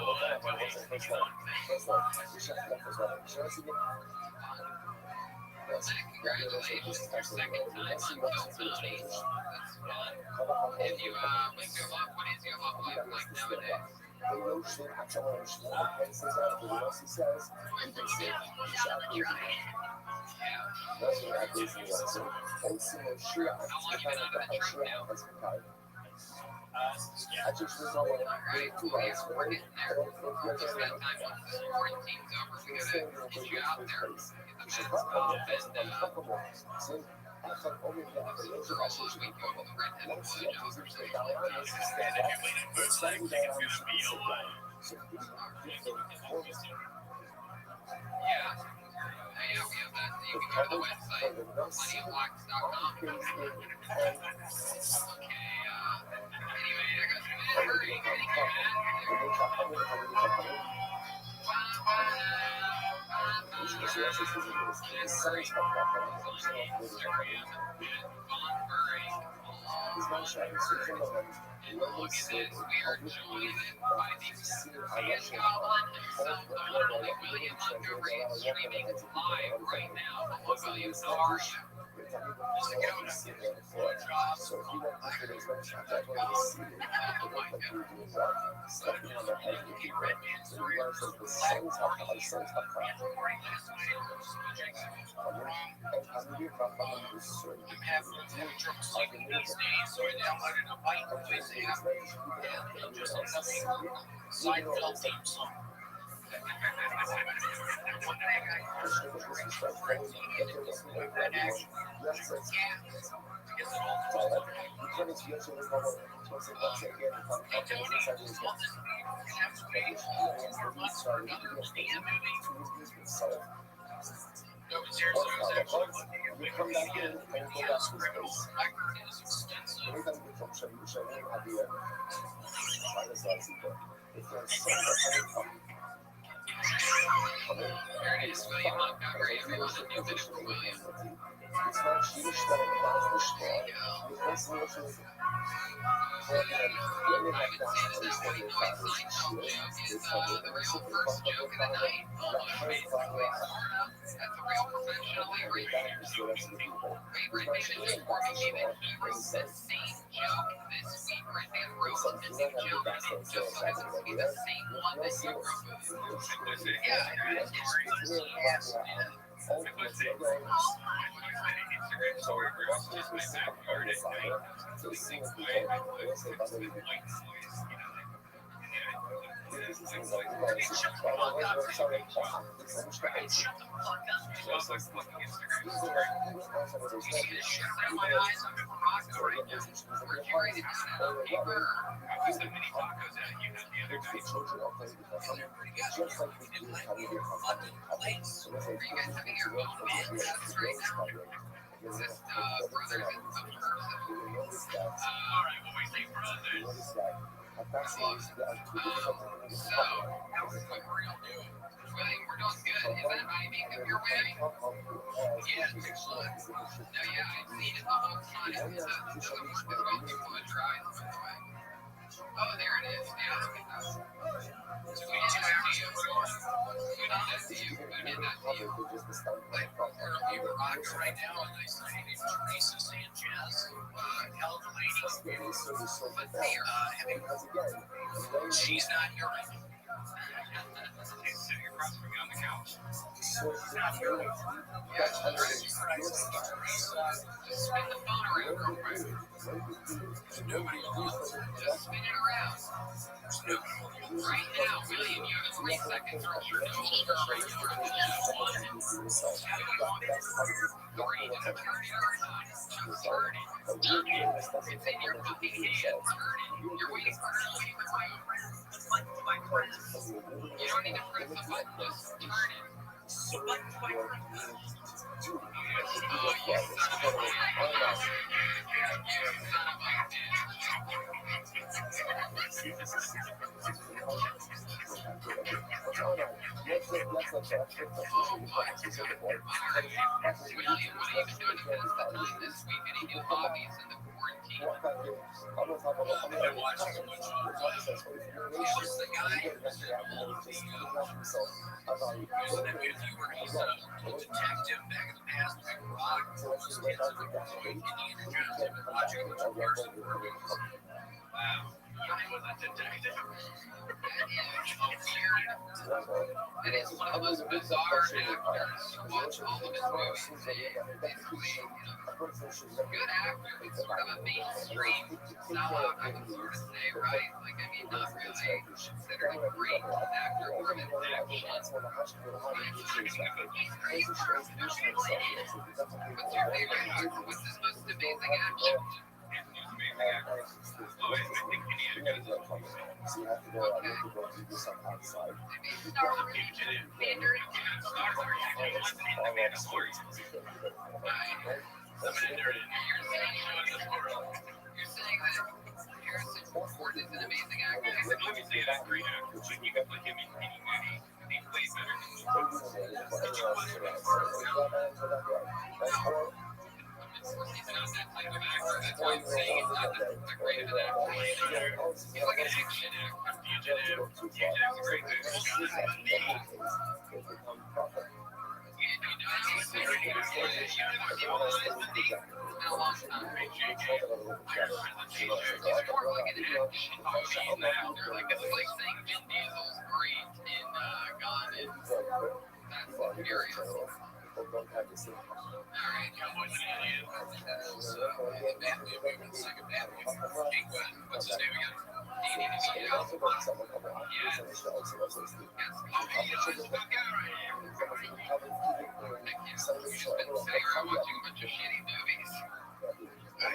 S7: Congratulations, your second time on Kill Tony. That's fun. Have you what's your love? What is your love life like nowadays?
S1: Tem não chega a falar não chega, mas vocês já viram as sociais e você já viu. Nós não é desenvolvimento, ou se não chega a explicar a chega a explicar. A gente não vai ver tudo isso,
S7: We're getting there. Just that time once this quarantine's over, we gotta get you out there, get the mask off, and roll a week over the redheaded village conversation. Yeah. Yeah, we have that. You can go to the website, plentyoflocks.com. Okay, anyway, I got some hurry. Look at this. We are joined by the fan goblin himself, the one and only William Montgomery, streaming live right now. Hello, William. How are you?
S3: How's it going? So if you want to get as much as I want to see it,
S7: Red Man story. I'm having trouble sleeping these days, so I downloaded a White Noise app and just ended up making a Seinfeld theme song. No, but seriously, I was actually looking at Wikipedia, and the criminal record is extensive. There it is, William Montgomery, everyone, a new minute for William. I would say that White Noise Seinfeld joke is the real first joke of the night, almost basically, sort of. That's a real professionally written favorite name for me, even he wrote the same joke this week. Red Man wrote a new joke, and it just so happens to be the same one that you wrote. Yeah, it's Instagram story where it's just my backyard at night. So it's like Just brothers and sisters. Alright, when we say brothers. So, what we're gonna do? William, we're doing good. Is that how you make up your way? Yeah, good luck. No, yeah, I've seen it the whole time. It's the one that's going through blood dries, by the way. Oh, there it is. Yeah, look at that. So we did that to you. Who did that to you? Who did that to you? Like, currently we're rocking right now, and I signed Teresa Sanchez, elder lady. But they are she's not here right now. She's sitting across from me on the couch. She's not here right now. Yeah, Teresa, just spin the phone around real quick. Nobody wants. Just spin it around. Right now, William, you have 3 seconds or you're no longer regular. 1. Three, to turn it or not. Turn it. It's in your fucking hand. Turn it. You're waiting for her to leave with my friends. You don't need to press the button. Just turn it. The button's my friend. Oh, you son of a bitch. You son of a William, what have you been doing to pass the time this week? Any new hobbies in the quarantine?
S3: I watched so much who's the guy if you were he's a detective back in the past, like Rock, those kids are Indiana Jones, have been watching the
S7: Wow. You was a detective.
S2: And it's one of the most bizarre actors. You watch all of his movies, and basically, good actor. It's sort of a mainstream sell-out, I would sort of say, right? Like, I mean, not really considered a great actor or an action. He's great. What's your favorite actor? What's his most amazing action?
S7: Oh, I think Indiana Jones.
S1: So you have to go, you have to go do this on outside.
S7: Fugitive. Star Wars. He was in the Mandalorian. Somebody there is.
S2: You're saying that Harrison Ford is an amazing actor?
S7: I said, let me say it as great actor, but you can put him in any movie, and he plays better than me.
S2: He's not that type of actor. That's why I'm saying he's not that great of an actor. He's like an action actor.
S7: Fugitive. Fugitive's a great movie.
S2: In a long time. He's more like an action movie actor. Like, it's like saying Vin Diesel's great in Gone and Fast and Furious. Alright, Cowboys and Indians. Second band. What's his name again? You've just been sitting around watching a bunch of shitty movies.
S7: I am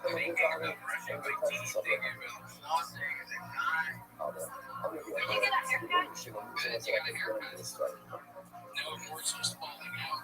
S7: thinking about brushing my teeth, thinking about flossing, and then
S2: You got a haircut. No morsels falling out.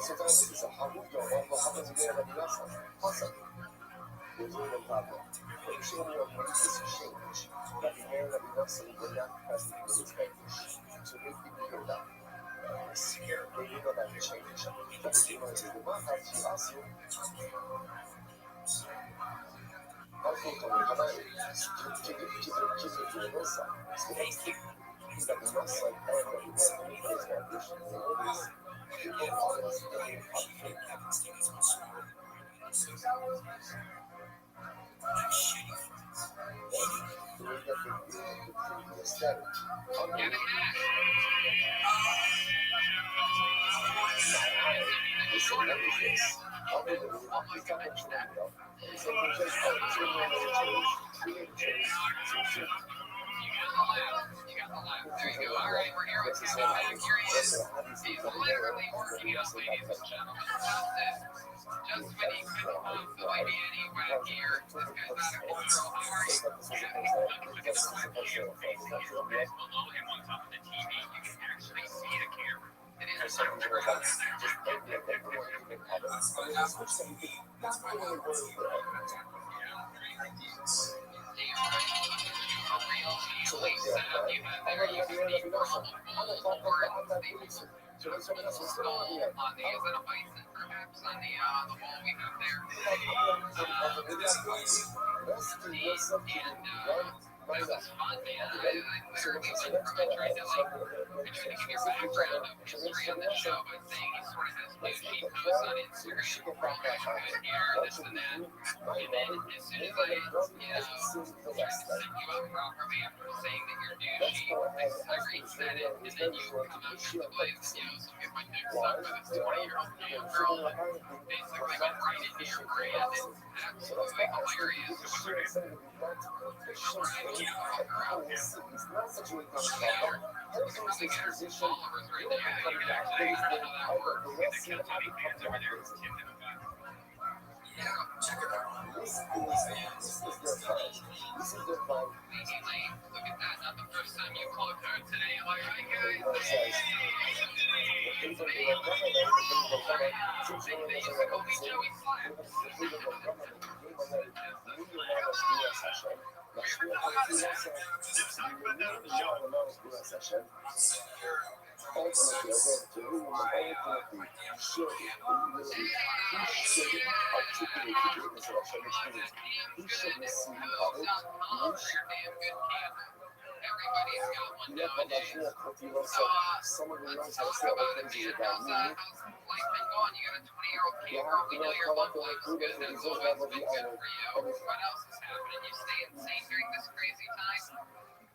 S1: 现在是是好有我好多这个人比较少，好少。There's only one problem. Condition your mind is change. But the air that we also will not present in this language. So if you hear that, then you know that change. But if you want to do not have to ask you, how to come in command? 기술을 했어. That the rest of the area we have in this language, the words, people always think
S7: There you go. All right, we're here with Kevin back here. He's literally working out, ladies and gentlemen. Just when he couldn't move the way he went here, this guy's out of control. How are you? Look at the webcam facing his bed below him on top of the TV. You can actually see the camera. It is so true.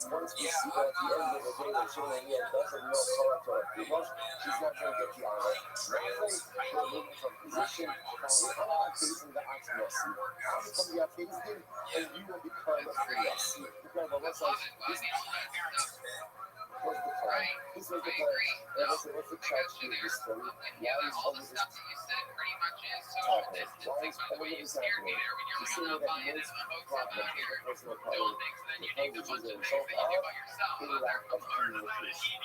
S7: Once we see that at the end of the day that Julian doesn't know color to because she's not going to get the honor. Right? We're moving from position now facing the accuracy. From the facing, and you will become accuracy. Because on one side, this was the plan. This was the plan. And what's the charge to this story? Why is all of this happening? Why is all of this happening? To say that most problem, personal problem, because it is a result of a lack of communication.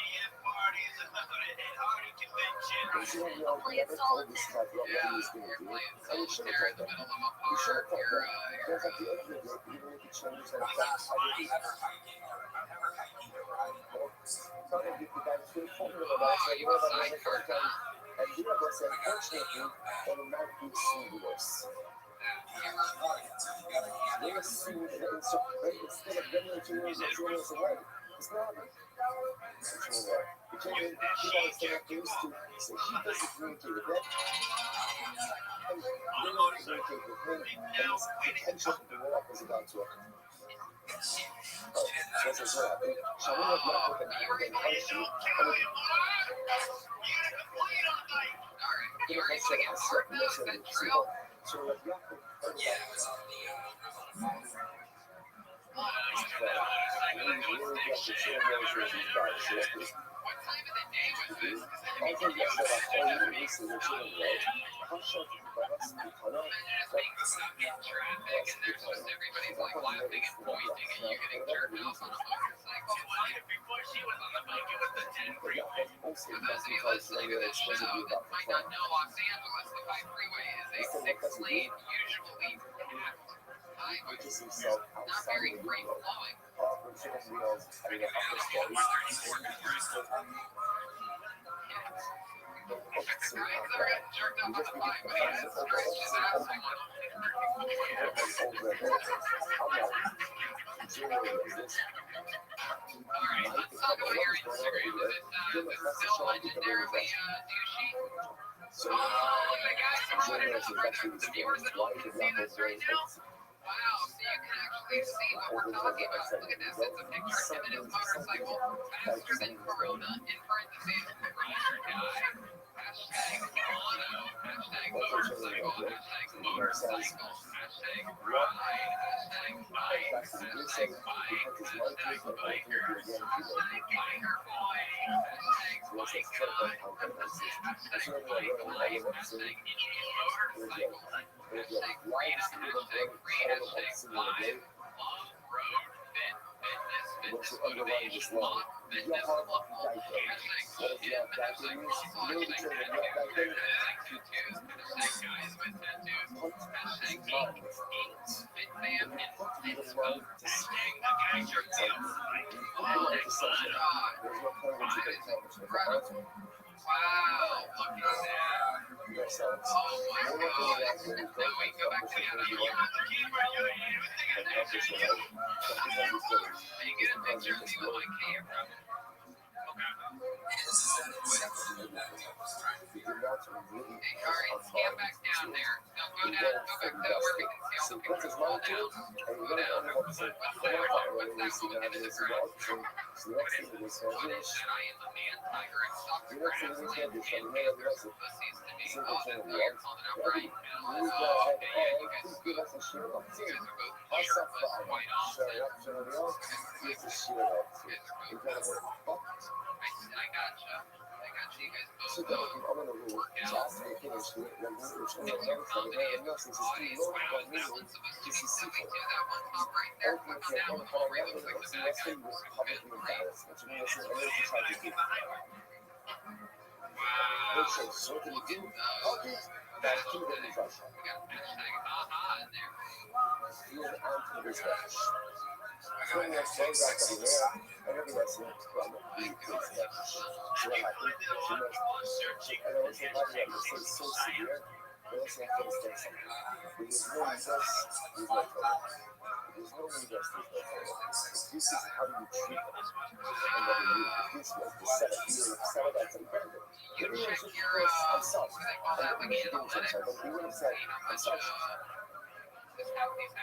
S7: And so we all never told this type of what he was going to do. And we should have told them. We should have told them. Because at the end of the day, even if it changes and affects how they do some of the guys who told me about it, you know, that was the first time, and the other was unfortunately, on the night we see this. They assumed that instead of getting the juniors away, it's not. He came in, he got his things to say he doesn't communicate with them. And they don't communicate with him, and his potential to blow up is about to occur. That's as well. So we have not put them in the country.
S1: But yeah, that's also that's because you're exclusively about the
S7: might not
S1: plan.
S7: know Los Angeles, the 5 freeway is a 6-lane, usually packed highway.
S1: Purchase himself
S7: Not
S1: outside
S7: very
S1: of the
S7: free
S1: window.
S7: flowing.
S1: Proper chicken wheels having an upper space. The hooks are not bad. You just begin to find the hooks and over I'm like, zero business.
S7: Alright, let's talk about your Instagram. Is it still legendarily douchey?
S1: So,
S7: Oh, the guys brought it up right there. The viewers that don't see this right now. Wow, so you can actually see what we're talking about. Look at this. It's a picture of him and his motorcycle faster than Corona in parentheses. Ride or die. Hashtag mono. Hashtag motorcycle. Hashtag motorcycle. Hashtag ride. Hashtag bike. Hashtag bike. Hashtag biker. Hashtag biker boy. Hashtag bike guy. Hashtag bike life. Hashtag motorcycle. Hashtag freedom. Hashtag free. Hashtag live. Love. Road. Fit. Fitness. Fitness motivation. Love. Fitness. Love. Hashtag gym. Hashtag muscle. Hashtag tattoos. Hashtag tattoos. Hashtag guys with tattoos. Hashtag ink. Fit fam and fit scope. Hashtag the guys are tips. Hashtag fun.
S1: there's no point in chicken sandwich.
S7: Incredible. Wow, look at that.
S1: Yourselves.
S7: Oh my god. Now wait, go back to the other. You want the camera, you think I did that? You get a picture of me with my camera. Hey, alright, scan back down there. No, go back to where we can see all the pictures. Go down. Go down. What's that? What's that woman in the ground? I am a man tiger and socks grass and pussies to me. Oh, that's how you're calling it out, right? Oh, okay, yeah, you guys are both shirt butts, white on. You guys are both. I gotcha. You guys
S1: So
S7: both
S1: that if I'm gonna work out, make it as good, and we're going to learn from everyone else. It's just too low for me. This is super. Everything can go for everyone else. And that's thing was publicly embarrassed. That's what I'm saying. Everything tried to do. Okay, so what can you do? Okay, that's two different versions. You're an anti-research. So we have said that to the air, and everyone else is from the research. So what happened? She knows. And I was like, how do you have to say so severe? But let's not face that. There's no resource, there's no trouble. There's no resource, there's no trouble. This is how you treat them. And what you do. This was the setup. You were set up as a vendor. The relationship was, I'm sorry. But you would have said, I'm sorry. I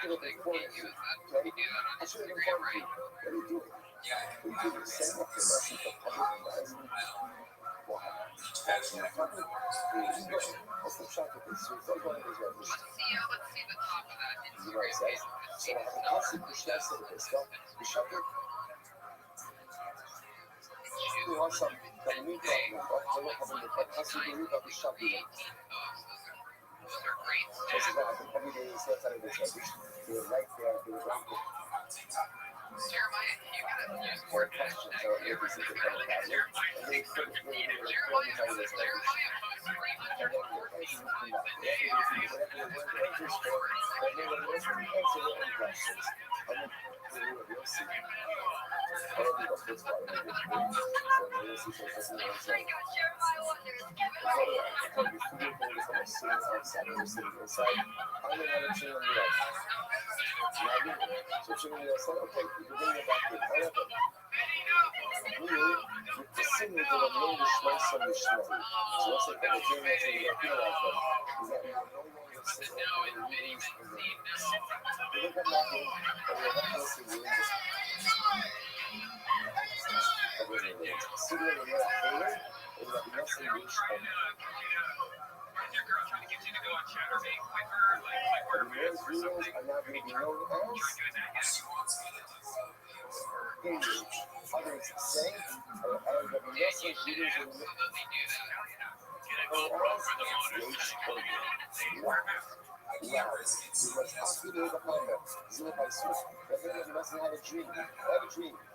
S1: should have informed you. Okay? I should have informed you. What are you doing? What are you doing? Setting up your mercy for public embarrassment? Why? That's not public. Let's not shock at this. So it's like one of those others.
S7: Let's see the top of that
S1: You know what I'm saying? So I have a constant push of this stuff. You shut it. You want something. Then you got me. So what happened? That's what you got to shut it.
S7: Those are great
S1: This is what happened every day. It's not out of this rubbish. They were right there. They were right there.
S7: Jeremiah, you gotta use
S1: More
S7: more
S1: questions
S7: hashtags.
S1: or every single kind of problem. And they put it in there.
S7: Jeremiah posts 314 times a day.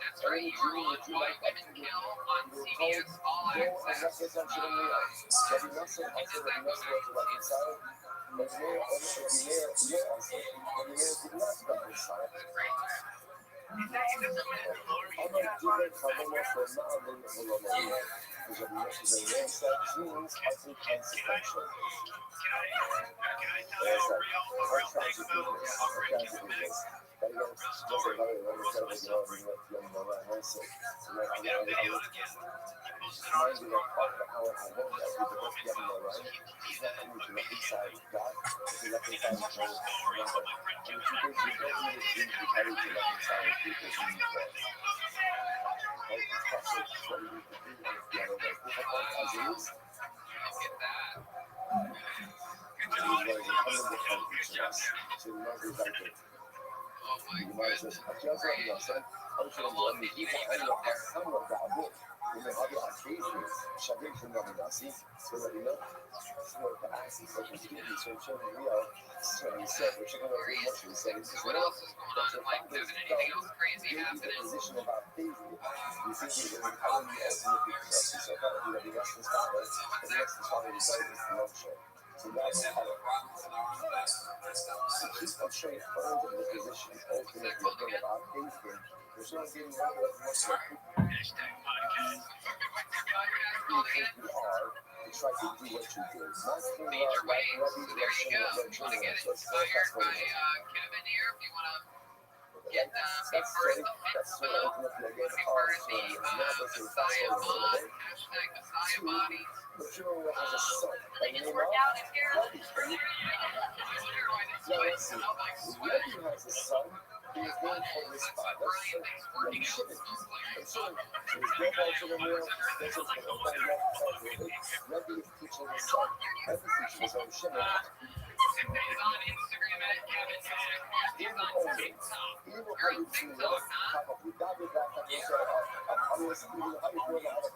S7: That's right, you are on white women kill on
S1: CBS All Access.
S2: Robbie Nelson, also Robbie Nelson was the right inside. Ordinaire did not come inside. I'm going to do that for almost a mile in the Romaine. Because Robbie Nelson is a rare set jeans, I think, and suspension. There's a all kinds of goodness. All kinds of goodness. But again, just a very, very terrible job in what young Roman Nelson. So I'm reminded of how I hope that we both get in the right. It's not coming to left inside God. It's left inside of God. And if you don't need a dream to carry to left inside of people who need God. Right? It's possible to what you need to do if the other way. Difficult as it is. He's very dependent on each of us. So we must be vital. You might just adjust what you are saying. Also, when we keep on handling our hammer d'abo, we may have a business. Chacun fait une nomination. So that you know, it's not the access of the student. So children, we are research. We're checking out very much research.
S7: So what else is going on in life, Kevin? Anything else crazy happening?
S2: Position of our baby. We think we will have the ultimate because so that we are the rest of the father, and the rest of the father is the long show. So that's how keep on showing further the position ultimately thing about thinking. There's not getting rid of much of you are to try to do what you do. Not thing
S7: Major
S2: like
S7: waves. So there you go. If you want to get inspired by Kevin here, if you want to get be part of the Fitnessville, be part of the Messiah Mod, hashtag Messiah Body.
S2: but you know what has a son?
S4: They just work out in here.
S7: I wonder why this place smells like sweat.
S2: Reggie has a son who is going for his father.
S7: Brian thinks working out smells like
S2: And so he's going back to the mill. This is the whole thing. Reggie is teaching his son. Reggie is teaching his own shimmer.
S7: He's on Instagram at Kevin Tech. He's on TikTok.
S2: He will
S7: You're
S2: probably
S7: on
S2: see
S7: TikTok, huh?
S2: probably David back and say, I was even how you doing the color.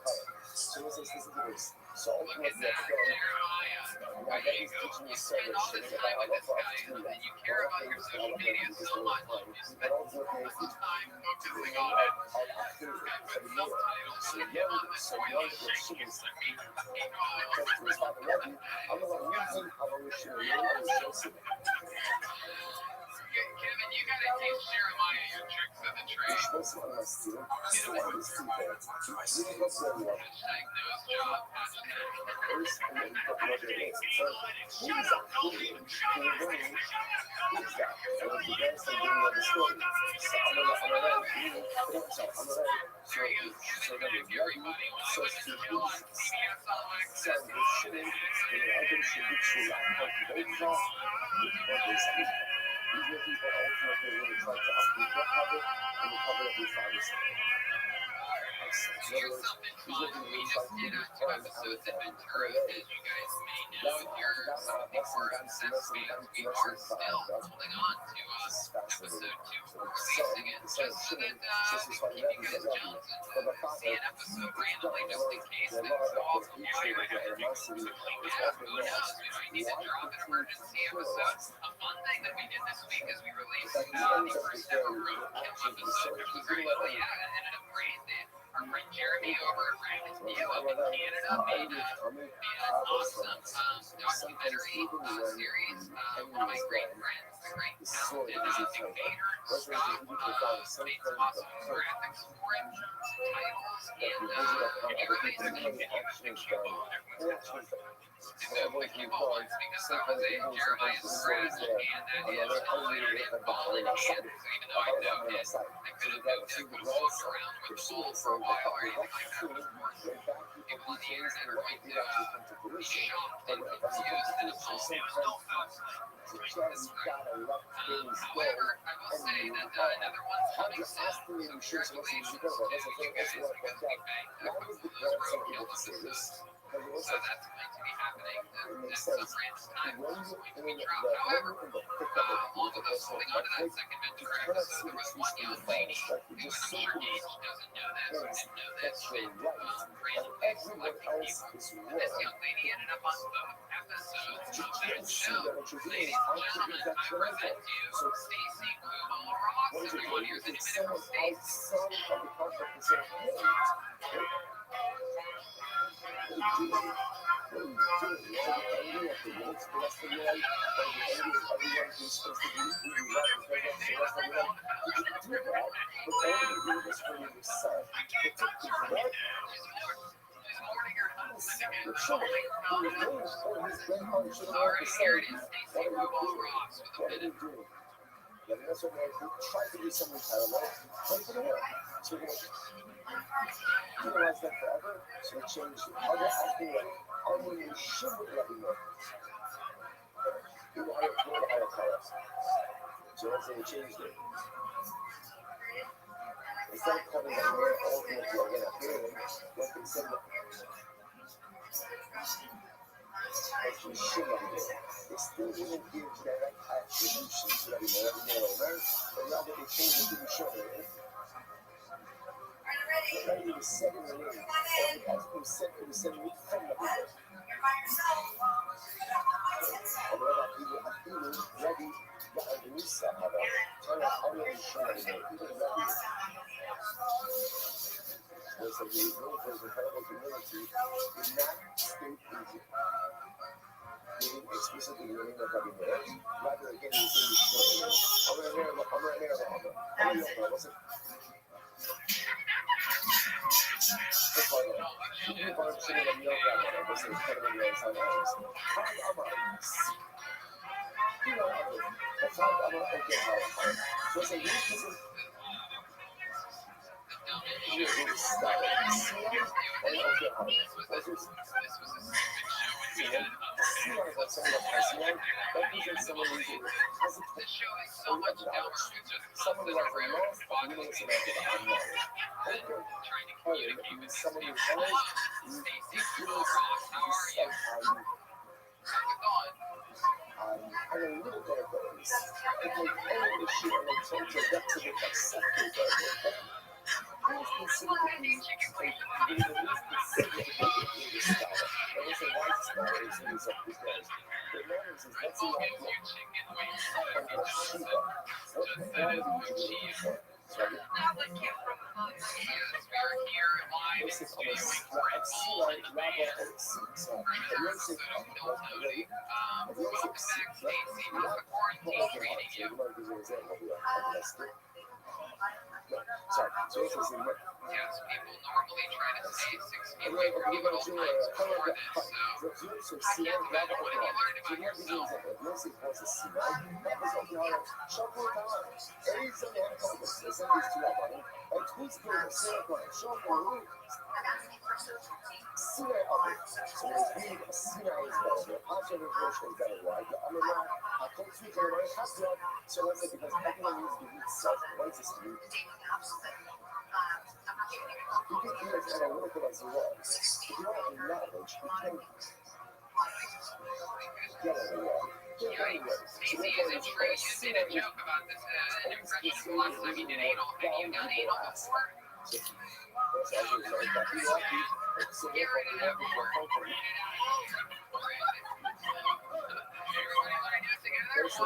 S2: So he says, listen to this. So
S7: Look at
S2: ultimately,
S7: that, Jeremiah.
S2: now
S7: There
S2: Reggie's
S7: you go.
S2: teaching
S7: You
S2: his son
S7: spend all this time with this guy, and you care about your social media so much. You spend so much time focusing on it. I put subtitles on him on the toilet, shaking his feet. Kevin, you gotta teach Jeremiah your tricks of the trade. Hashtag nose job. Everybody want to kill on CBS All Access.
S2: These are people ultimately really try to uncover and recover every father's
S7: Here's something fun. We just did 2 episodes in Ventura, as you guys may know. If you're something more obsessed fans, we are still holding on to episode 2, releasing it just so that we can keep you guys jealous and see an episode randomly just in case things go off the wire and something like that. Who knows? We might need to drop an emergency episode. A fun thing that we did this week is we released the first ever roadkill episode, which was very cool. Yeah, it ended up great. Our friend Jeremy over at Brandon's View up in Canada made an awesome documentary series. One of my great friends, the great talented dictator, Scott, made some awesome graphics for it, titles, and everything that came together the Cuba one. The Cuba ones, because that was a Jeremiah's scratch, and that is unlimited quality, and so even though I know that I could have moved it with walked around with the mold for a while or anything like that, but of course, people on the internet are going to be shocked and confused that it's all still folks like this way. However, I will say that another one's coming soon, so congratulations to you guys because we banked a couple of those roadkill episodes. So that's going to be happening at some random time. It's going to be dropped. However, also those holding on to that second Ventura episode, there was one young lady who, and I'm sure Gage doesn't know this or didn't know this, but randomly selecting people. And this young lady ended up on both episodes of that show. Ladies and gentlemen, I present to you Stacy Kubel-Ross. Everyone, here's an image of Stacy.
S1: to the rest of your life, or the enemy of everyone who's supposed to be who you love is right next to the rest of your life. You can do that, but only do this for yourself. Protect his love. Your children, who is named for his great heart, should have to say, what are you doing? Yeah, that's what I try to do something parallel, but for the world. So we're going to utilize that forever. So we change other acting way. Only you should let me know. You know how to call us. So that's how we changed it. Instead of coming down there all the way to again up here, what they said that you should let me know. They still didn't give direct attribution to let me know, but rather they changed it to be sure. Ready to set in the ring. As we said, it was setting it from the ring. However, people are feeling ready. That underneath that, turn out already sure anymore. People are ready. There's a reason for incredible humility. Do not stay easy. Meaning explicitly learning of having words. Rather, again, you say you should. I'm right there. What's it? Sorry, so this is in what?
S7: Yes, people normally try to stay 6 feet away from each other for this. So I can't imagine what have you learned about yourself.
S1: So let's say because everyone needs to reach self-righteously, you can be as analytical as you want. If you don't have knowledge, you can't get anywhere.
S7: Stacey is true. You did a joke about this, an impression plus. I mean, did anal, have you done anal before? You already have before. Everybody learn this together. 1,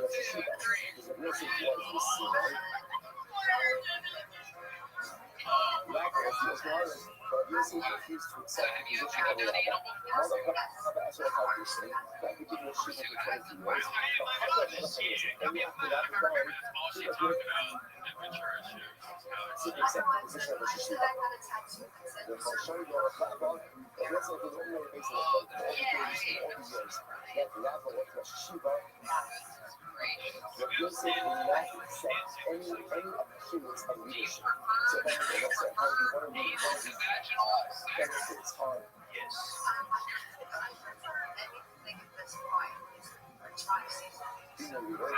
S7: 2, 3.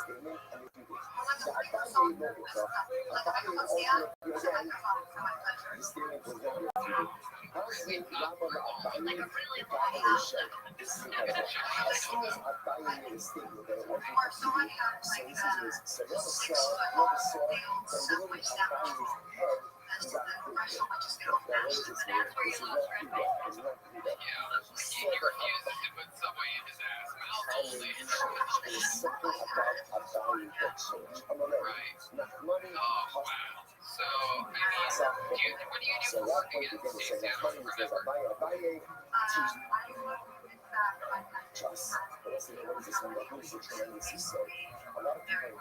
S1: statement, and if you did. The Abaye moment, though, Abaye ultimately, again, this statement was not refuted. Honestly, Lama Abaye evaluation, this is incredible. As soon as Abaye made a statement that it wasn't refuted, so this is his, so you never saw, and literally Abaye's head got proved. Now, what is this here? This is not Cuba. It's not Cuba.
S7: He refuses to put Subway in his ass mouth only.
S1: There is something about Abaye that changed. I'm a
S7: Right.
S1: not money,
S7: Oh, wow. So, I mean, what do you do
S1: so
S7: for
S1: that
S7: work
S1: point
S7: again?
S1: again,
S7: Stay
S1: so that
S7: down
S1: money was
S7: forever.
S1: Abaye teach just, what is this one? Who's the tremendously so? A lot of times,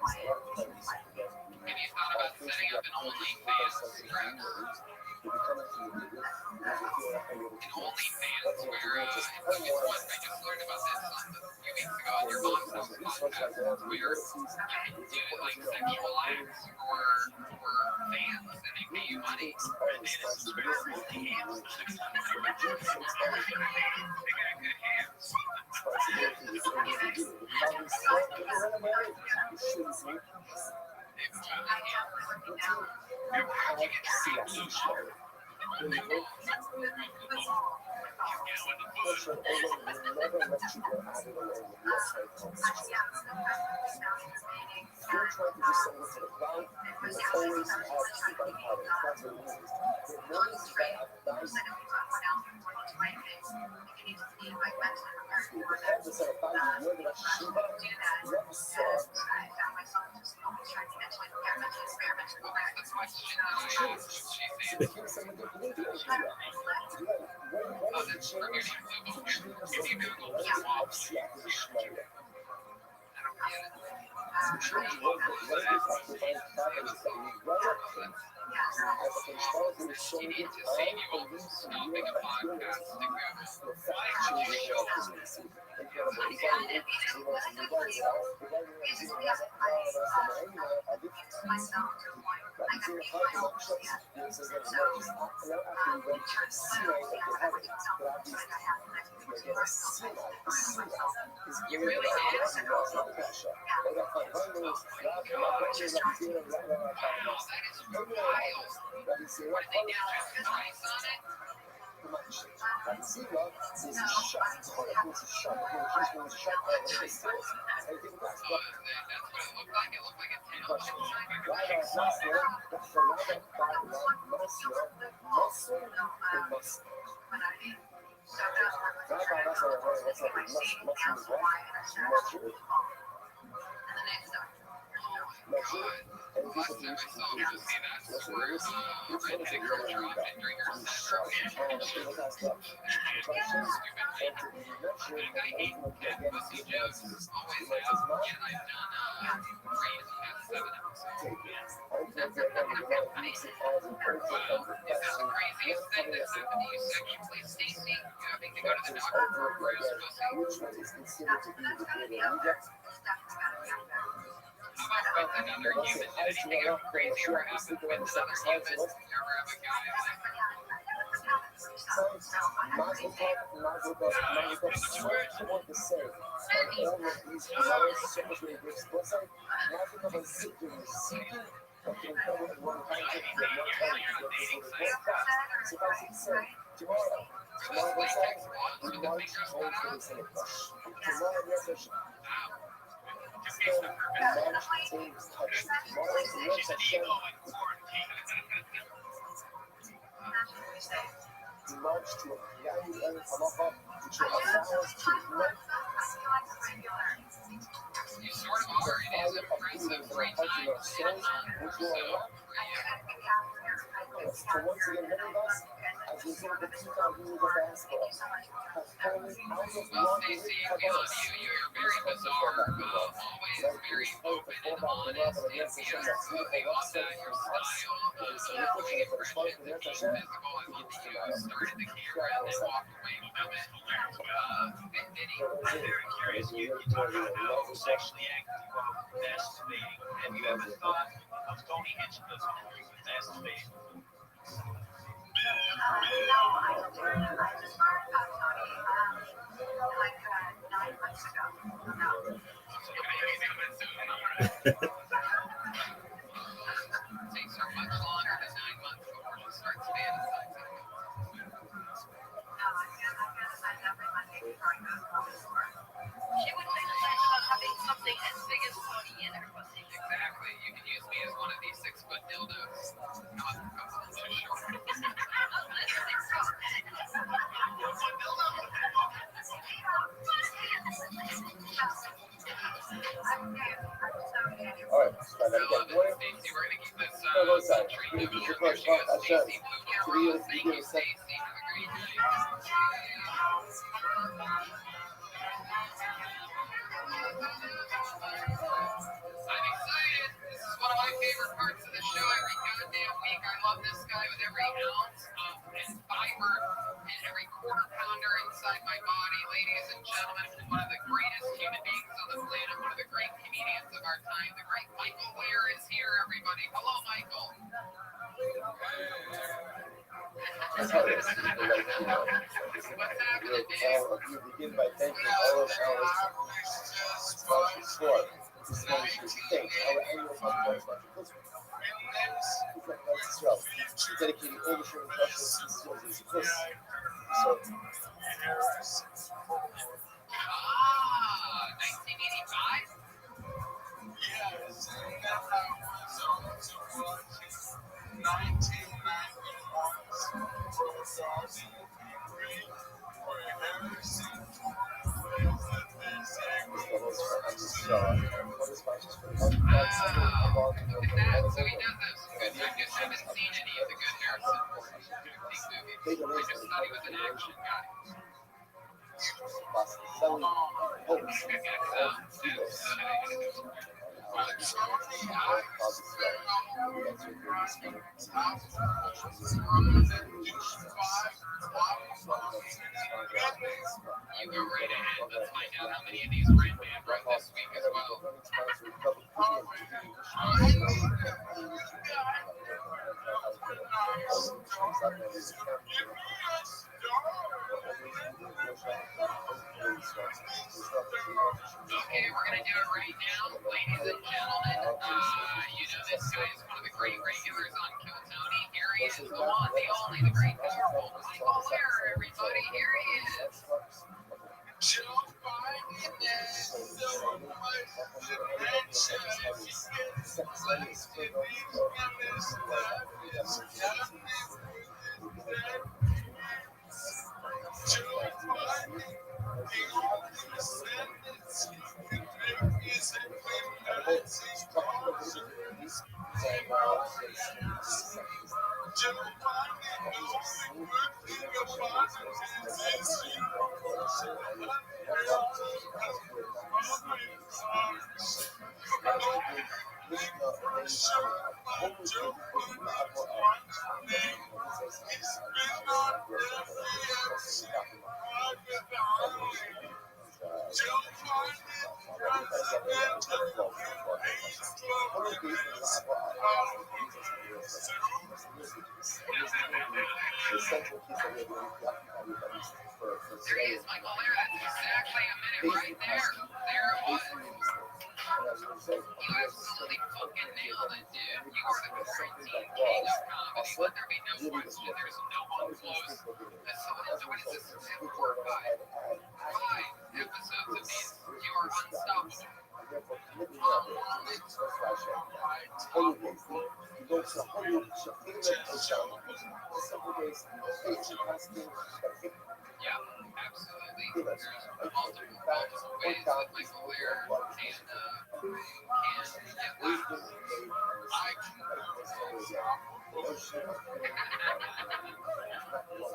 S7: Have you thought about setting up an OnlyFans? Correct.
S1: you become a community, because you feel like you're able to
S7: An
S1: do
S7: OnlyFans
S1: it.
S7: where, it's fun. I just learned about this a few weeks ago on your Monsters podcast, where you can do like sexual acts for fans, and they pay you money, and then it's very hands. They got good hands. How'd you get your hands? Takes her much longer than 9 months before she starts fantasizing.
S4: She would fantasize about having something as big as Tony in her pussy.
S7: Exactly. You can use me as one of these 6-foot dildos. Not too short.
S1: All right, let's try that
S7: I
S1: again.
S7: love
S1: You want
S7: it.
S1: it?
S7: Stacy, we're gonna keep this
S1: No, both sides.
S7: treat
S1: You
S7: going.
S1: keep your
S7: There
S1: close.
S7: she goes.
S1: That's done.
S7: Stacy Boomer
S1: So
S7: Rose.
S1: you
S7: Thank
S1: give
S7: you,
S1: it a second.
S7: Stacy. Have a great night. I'm excited. This is one of my favorite parts of the show every goddamn week. I love this guy with every ounce and fiber and every quarter pounder inside my body. Ladies and gentlemen, one of the greatest human beings on the planet, one of the great comedians of our time, the great Michael Weir is here, everybody. Hello, Michael.
S1: That's how it is. People like you know.
S7: What's happening, Dave?
S1: You begin by thanking all of Alice for score. This is what you think. I will talk about this. That's well. Dedicating all the show justice. This is what so.
S7: 1985?
S3: Yes, and that's how it was also watching 1991 2003, where Harrison Ford that they say
S1: This
S3: will
S1: one is
S3: work
S1: from the
S3: soon.
S1: show. What is my just for the month?
S7: Look at that. So he does have some good. I just haven't seen any of the good Harrison Ford big movies. I just thought he was an action guy.
S1: Selling hopes.
S7: You go right ahead. Let's find out how many of these Red Man wrote this week as well. Okay, we're gonna do it right now, ladies and gentlemen. You know this guy is one of the great regulars on Kill Tony. Here he is, the one, the only, the great powerful Michael Weir, everybody. Here he is.
S3: Joe Biden has so much dementia. He gets like in his illness that is happening with his dead kids. Joe Biden, the only sentence he can make is a criminalizing culture. Joe Biden, the only good thing about it is his culture.
S7: There he is, Michael Weir. That's exactly a minute right there. There it was. You absolutely fucking nailed it, dude. You are the quarantine king of comedy. Let there be no question. There's no one close. What is this? 4 or 5? 5 episodes of these. You are unstoppable. Yeah, absolutely. There's multiple ways that Michael Weir can get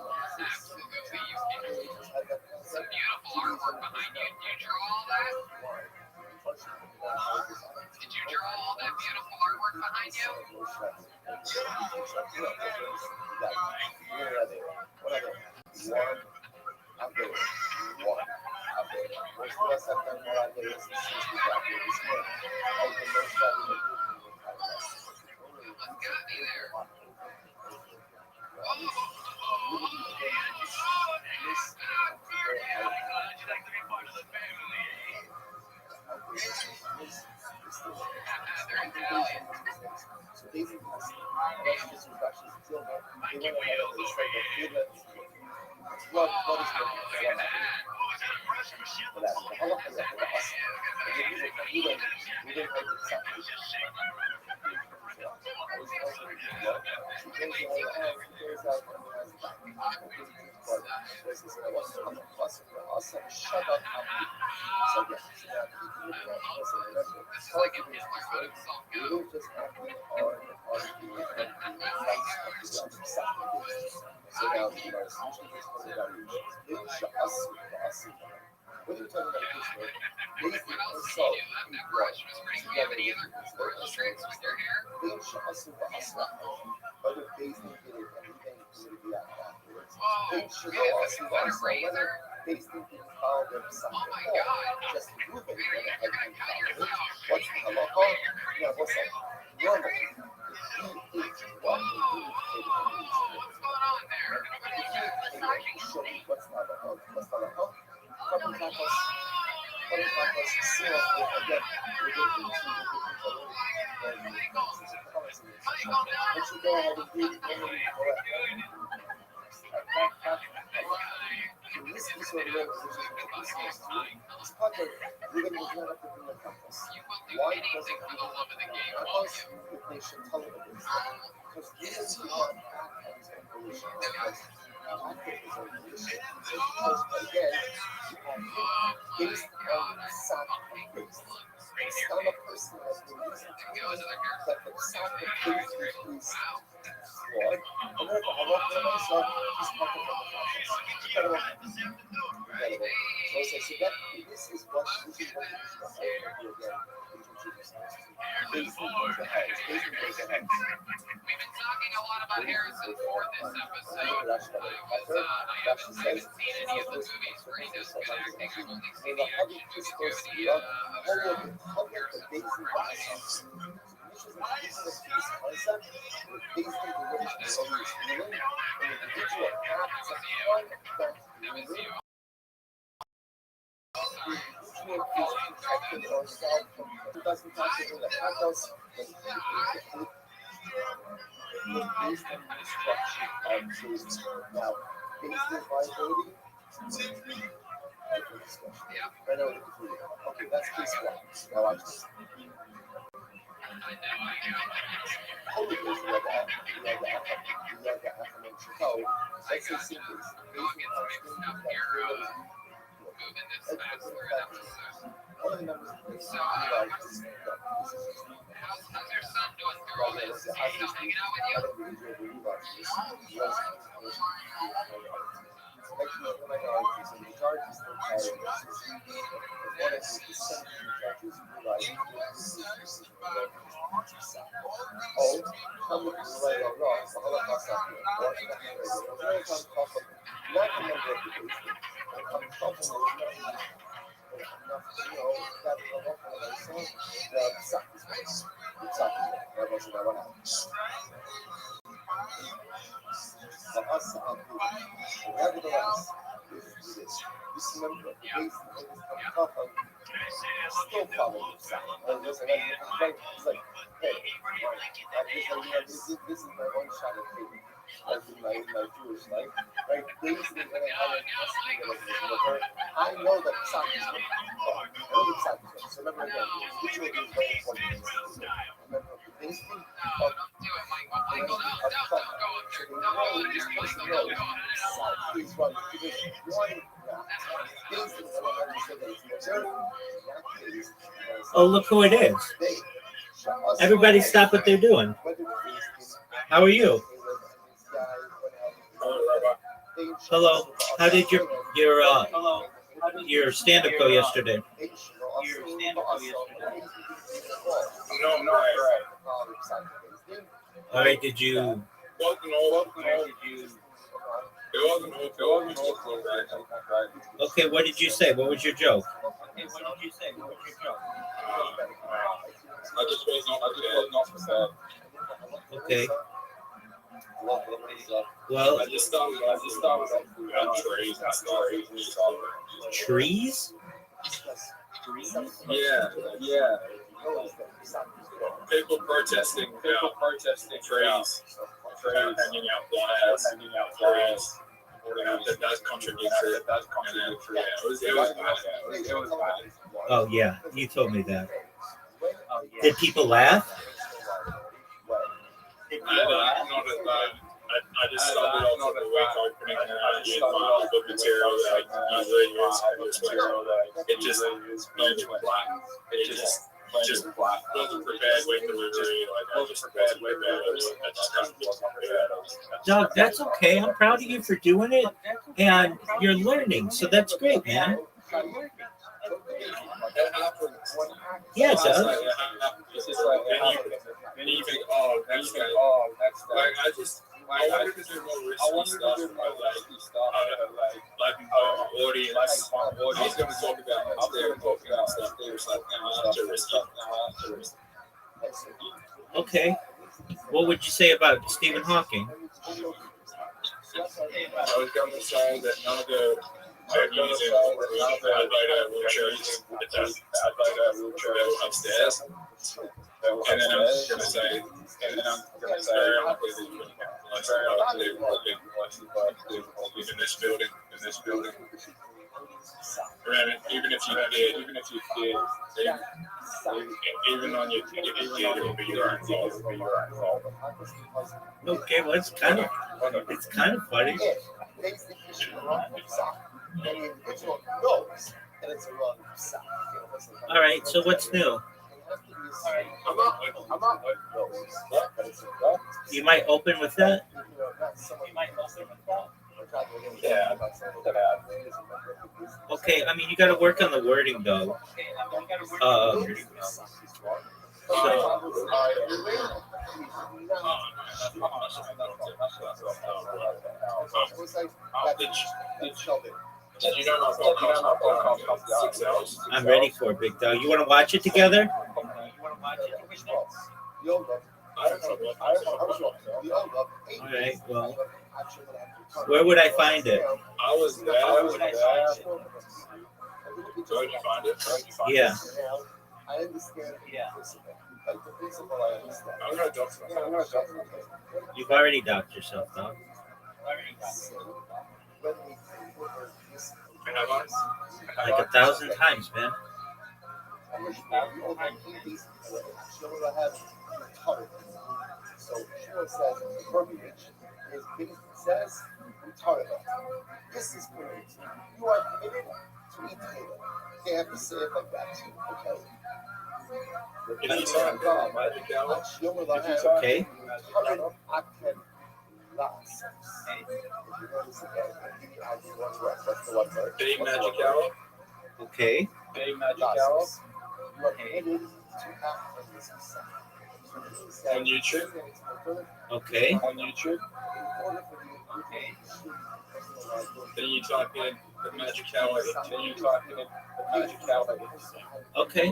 S7: laughs. Absolutely, you can. Some beautiful artwork behind you. Did you draw all that? Did you draw all that beautiful artwork behind you? You almost got me there.
S1: blood is working ولا الله يحب أصلا What are you talking about this way? Basically, herself, together with they should also other basically did it everything to be out afterwards. They should also whether basically follow them something or just move it and follow it. What's the halacha? Yeah, what's that? Normally, what's the halacha? What's the halacha? Based on sacrifice. It's not a person that's been used that the sacrifice is flawed. And therefore, Allah myself is not the incredible. So that this is what we should do again. Basically, goes ahead.
S7: We've been talking a lot about Harrison Ford this episode. I haven't seen any of the movies where he does good acting. I've only seen the action movie of
S1: Now, based on viability, okay, that's case one. Now I just let's say simply, one of the numbers
S7: how's your son doing through all this? Is he still hanging out with you?
S1: Nevertheless, this member of the base still follow the sound. It's like, hey, this is my one shot at fame. As in my Jewish life, right? Basically, when I know that the sound is good. I know the sound is good. So remember again, ritual is very important. Remember the basically of
S5: Oh, look who it is. Everybody stop what they're doing. How are you? Hello. How did your stand-up go yesterday?
S3: No,
S5: All right, did you... Okay, what did you say? What was your joke?
S3: I just wasn't prepared.
S5: Okay. Well,
S3: I just started
S5: trees?
S3: Yeah. People protesting trees. Hanging out flyers. that does contradict it. It was bad.
S5: Oh yeah, you told me that. Did people laugh?
S3: Not as bad. I just started off with a week opening and I used my other material that I usually use for this week. It just went black. It just wasn't prepared with delivery. Like I just wasn't prepared. I just kind of wasn't prepared.
S5: Doug, that's okay. I'm proud of you for doing it, and you're learning, so that's great, man.
S3: It happens.
S5: Yeah, it does.
S3: Then you think, oh, next guy. Like I wanted to do more risky stuff. Like audience. I was going to talk about stuff. They were like, no, too risky.
S5: Okay. What would you say about Stephen Hawking?
S3: I was going to say that none of the venues in Advaita wheelchairs, they were upstairs. And then I'm going to say, very unlikely that you can in this building. Remember, even if you did, even on your ticket, it will be your own fault.
S5: Okay, well, it's kind of funny. All right, so what's new? You might open with that?
S3: Yeah.
S5: Okay, I mean, you got to work on the wording, though. I'm ready for it, Big Dog. You want to watch it together? All right, well, where would I find it?
S3: I was there. Where did you find it?
S5: Yeah.
S1: I understand.
S5: Yeah.
S1: Like the principle, I understand.
S3: I'm going to dox myself.
S5: You've already docked yourself, dog. Like 1,000 times, man.
S1: So she says verbiage is it says retarded. This is verbiage. You are committed to retarded. They have to say it like that too, okay?
S5: Okay.
S3: Big magic hour.
S5: Okay.
S3: Big magic hour. On YouTube.
S5: Okay.
S3: On YouTube. Then you type in the magic hour. Then you type in the magic hour.
S5: Okay.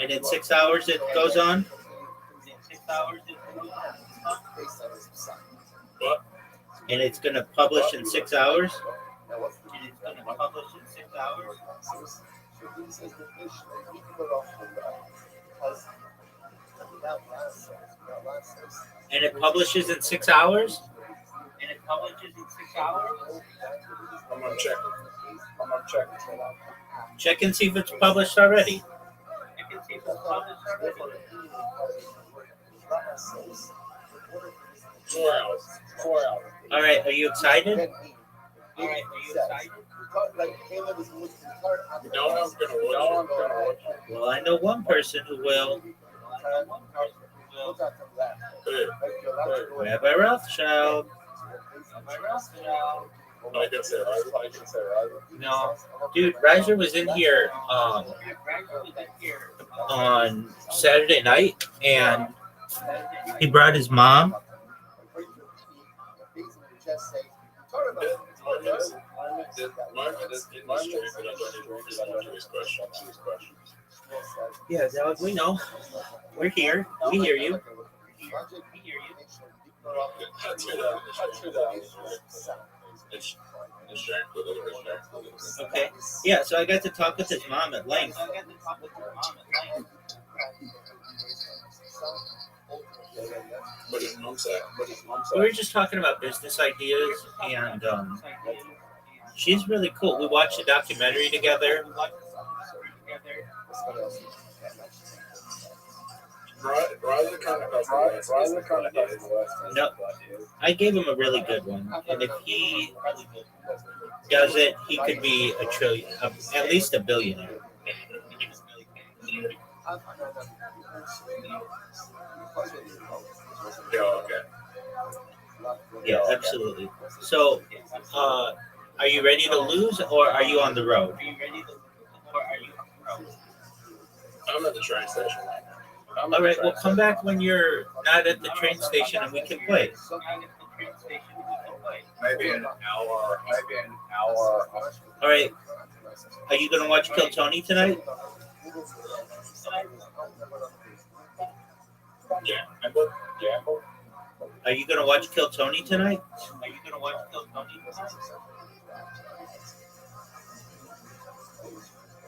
S5: And in 6 hours it goes on?
S3: What?
S5: And it's going to publish in 6 hours? And it publishes in 6 hours?
S3: I'm gonna check.
S5: Check and see if it's published already.
S3: 4 hours. 4 hours.
S5: All right, are you excited?
S3: No, I'm gonna watch it.
S5: Well, I know one person who will. Rabbi Rothschild.
S3: I can say right.
S5: No, dude, Riser was in here on Saturday night, and he brought his mom. Yeah, dog, we know. We're here. We hear you. Okay. Yeah, so I got to talk with his mom at length.
S3: What did mom say?
S5: We were just talking about business ideas, and she's really cool. We watched a documentary together.
S3: Riley kind of
S5: No, I gave him a really good one, and if he does it, he could be a trillion, at least a billionaire.
S3: Yeah, okay.
S5: Yeah, absolutely. So, are you ready to lose, or are you on the road?
S3: I'm at the train station.
S5: All right, well, come back when you're not at the train station, and we can play.
S3: Maybe an hour.
S5: All right. Are you gonna watch Kill Tony tonight?
S3: Gamble.
S5: Are you gonna watch Kill Tony tonight?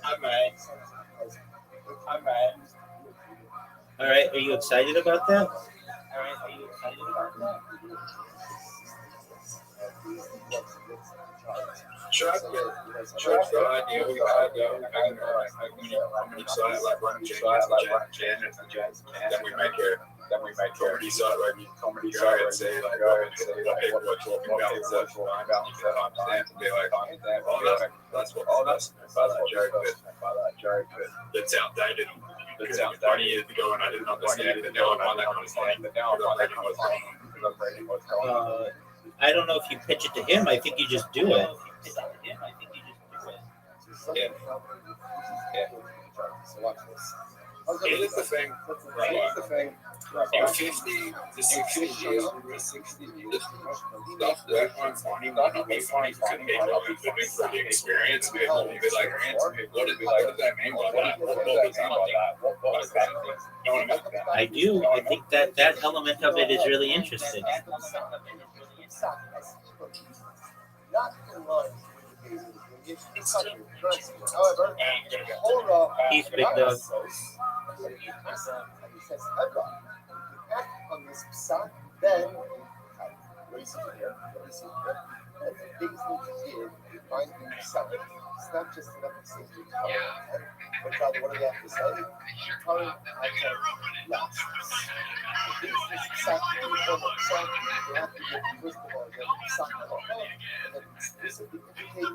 S3: I might.
S5: All right. Are you excited about that?
S3: Chuck, the idea we had, I'm excited, like running Jan, then we make a comedy site where you go and say, like, what people are talking about, and stuff, you can understand and be like, oh, that's that joke that's outdated. That's 20 years ago, and I didn't understand it. Now I find that kind of funny.
S5: I don't know if you pitch it to him. I think you just do it.
S3: Here's the thing. In 50 to 60 years, the stuff that I'm finding might not be funny to people who've been through the experience. People will be like, what did that mean by that? What was that? You know what I mean?
S5: I do. I think that element of it is really interesting.
S1: However,
S5: He's big dog.
S1: Act on this facade, then what do you see here? And the things that you did find yourself. It's not just enough to say you but rather what do they have to say? Current action lasts. The things that exactly from itself, they have to get first of all get something about and then explicitly indicate the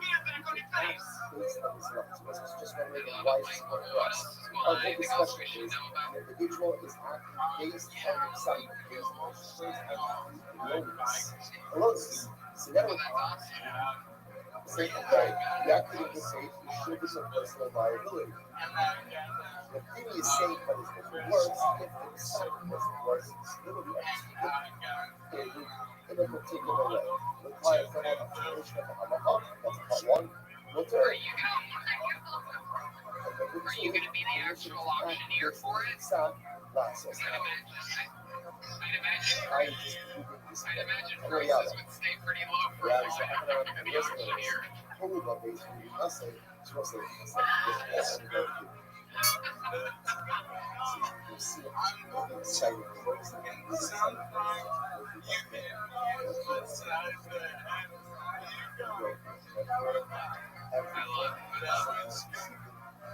S1: acts based on this law. So this is just one way to why it's important for us. Our whole discussion is an individual is acting based on himself, based on his strength and aloneness. Aloneness. So that would say, okay, you acted in good faith, you showed some personal viability. The thing is saying, but it's different words, if the side doesn't work, it's literally in a particular way. Require for an explanation of a hawk, that's part one. Are you going to be the actual auctioneer for it? I'd imagine prices would stay pretty low for a while after becoming an auctioneer.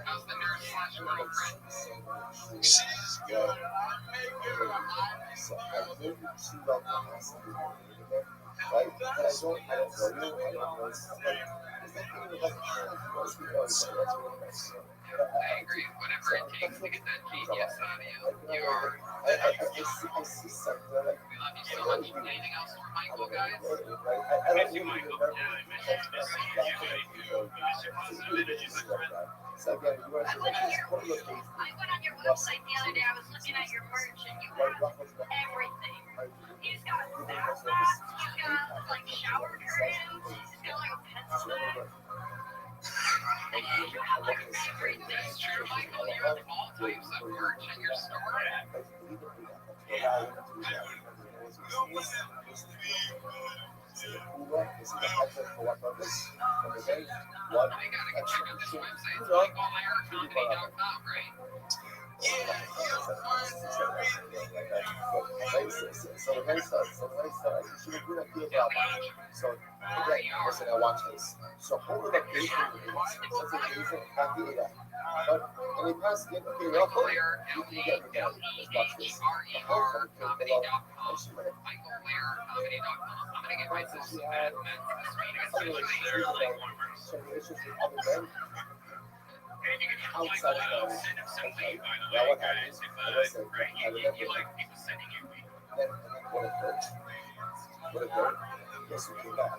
S1: How's the nurse/girlfriend? She's good. Right? But I don't know you. I don't know.
S7: I agree. Whatever it takes to get that genius out of you, you are.
S1: I see something like
S7: We love you so much. Anything else for Michael, guys?
S1: I miss you, Michael. So again, you want to
S4: I went on your website the other day. I was looking at your merch, and you have everything. He's got bath mats. He's got like shower curtains. He's got like a pencil bag. You have like everything.
S7: It's true, Michael. You have all types of merch in your store. I gotta go check out this website. It's michaelircomedy.com, right?
S1: So again, listen, I watch this. So over the base release, let's say base happy data. But and it has get okay, well, you can get me now. Let's watch this. The whole from below. And she went
S7: I'm gonna get
S1: right, so
S7: myself
S1: she
S7: some
S1: had
S7: bad meds this week,
S1: something like
S7: especially
S1: she was
S7: early
S1: like
S7: warmers.
S1: some issues with other men
S7: And you can
S1: outside of
S7: Michael
S1: that.
S7: send him some
S1: Okay,
S7: weed, by the
S1: now
S7: way,
S1: what happens?
S7: guys. If
S1: Listen,
S7: right,
S1: I remember
S7: you like people sending you weed.
S1: then what occurred? What occurred? Guess who came back?
S7: Oh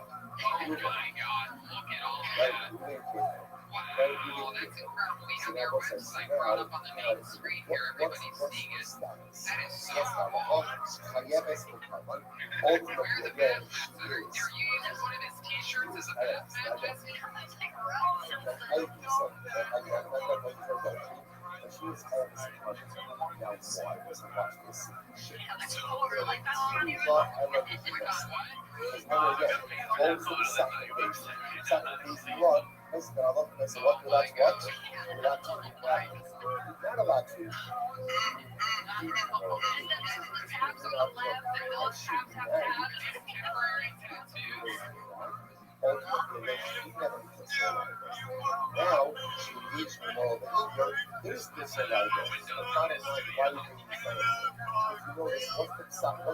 S7: my God! Look at all
S1: Right,
S7: that.
S1: who came back?
S7: Wow, that's incredible. We have your website brought up on the main screen here. Everybody's seeing it. That is so cool. Where are you using one of his t-shirts as a bath mat? Temporary tattoos.
S1: Now, she engaged in moral behavior. There's this alignment. The bottom line, why do you think this is? If you notice, what's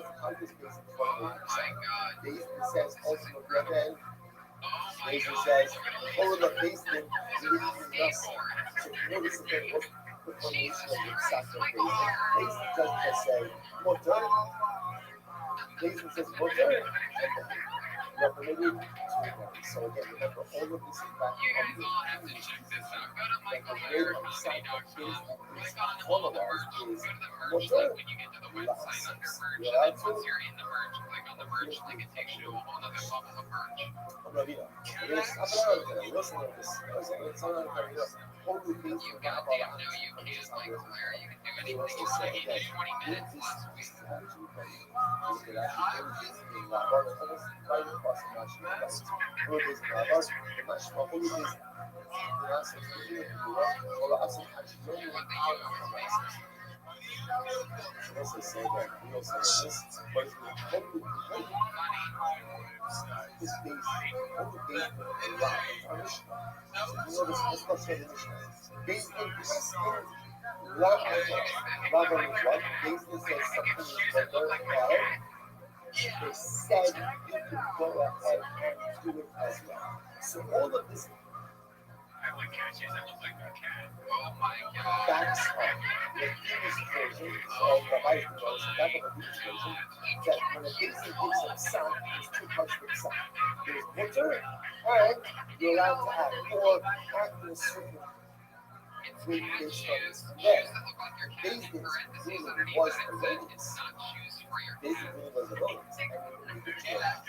S1: the context base in front of
S7: Oh my God.
S1: Basement says ultimately at the end.
S7: Oh my
S1: Basement
S7: God.
S1: says,
S7: Look at all
S1: oh,
S7: these.
S1: the basement
S7: These are
S1: really
S7: all
S1: is nothing.
S7: skateboards.
S1: So if you notice again, what's the formation of the exact
S7: Michael.
S1: basement? Basement doesn't just say, more dirt. Basement says, more dirt. And you're permitted to remain. So again, remember, all of this is back
S7: You guys all have to check this out. Go to michaelbearcomedy.com. Click on all of the merch. Go to the merch link when you get to the website under merch. And then once you're in the merch, click on the merch link. It takes you to a whole other level of merch. You goddamn know you can, Michael Blair. You can do anything you want. You did 20 minutes last week. You want the US basis.
S1: They said you can go ahead and do it as well. So all of this
S7: I like catches that look like a cat. Oh my God.
S1: backs up the English version of the Bible version, back of the English version, that when a Daisy gives a sound, there's two parts of the sound. There's water, and you're allowed to add or act in a certain
S7: It's
S1: way
S7: cat
S1: based
S7: shoes.
S1: on
S7: Shoes
S1: this.
S7: that look like your
S1: There,
S7: cat in parentheses
S1: Daisy
S7: underneath
S1: was
S7: it.
S1: a
S7: It said
S1: lady.
S7: it's not shoes for your
S1: Daisy
S7: cat.
S1: really was a lady. And when you get to that,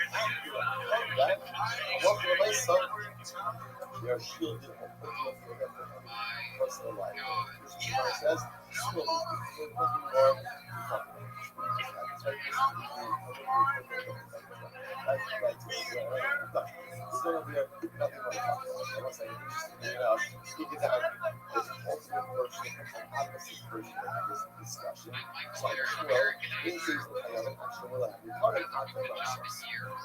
S1: welcome to my son. You're shielded from
S7: My
S1: personal life.
S7: God.
S1: It says, "Shield is nothing more than it's going to be a nothing more than I was saying, keep it down. There's an ultimate version and an opposite version of this discussion.
S7: I'm Michael
S1: So I'm
S7: Blair,
S1: sure
S7: American
S1: in
S7: actor.
S1: season I have an actual
S7: I've been working the job in years.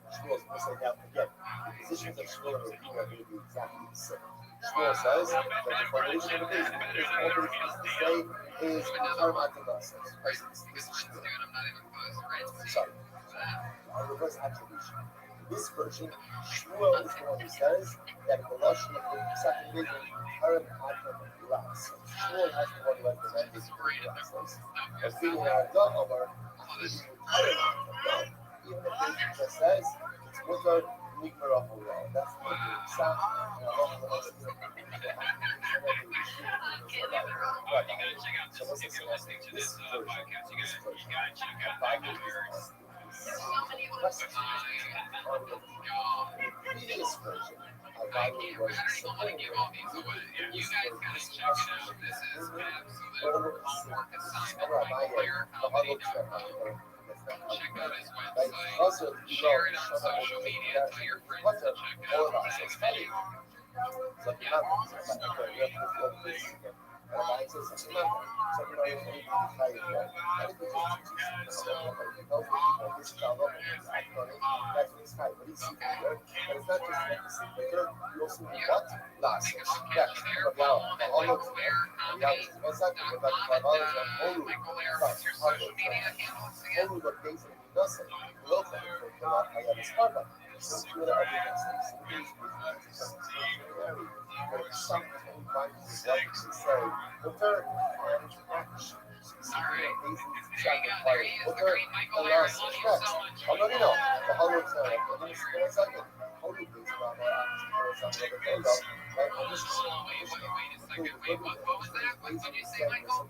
S1: Shmuel's going to say now again, the positions of Shmuel and Rabbi are going to be exactly the same. Shmuel says that the foundation of the business is all that it needs to say is Karmat and Blessings.
S7: Right? Because mine's good. I'm not even close. Red sea.
S1: Sorry, reverse attribution. In this version, Shmuel is the one who says that the Lashon of the second vision, Haram Adam Ras. Shmuel has the one who has the mandate to bring Ras. But feeling out the Omar, even if it just says it's mutar nigmar off a wall. That's the way it's set. And Allah wants to
S7: So if you're listening to this podcast, you gotta check out Michael Blair's
S1: previous version.
S7: I don't even want to give all these away. You guys gotta check it out. This is absolute homework assignment. Michael Blair Comedy.com. Check out his website. Share it on social media. Tell your friends to check out that video.
S1: I say something like that. Something like that. And it could just teach you. This is our level. That's what it's kind of easy. But it's not just legacy, but you also need what? Last. Yeah. But now, all of them. Yeah, exactly. But like all of them, all only the things that he doesn't look at for I am Sparta. So you know evidence but something finds is what to say. The third and action. Alright, next. Already know. The hollow term. And this is second. Holy things around that action. Right? And this is
S7: What was that? What did you say, Michael?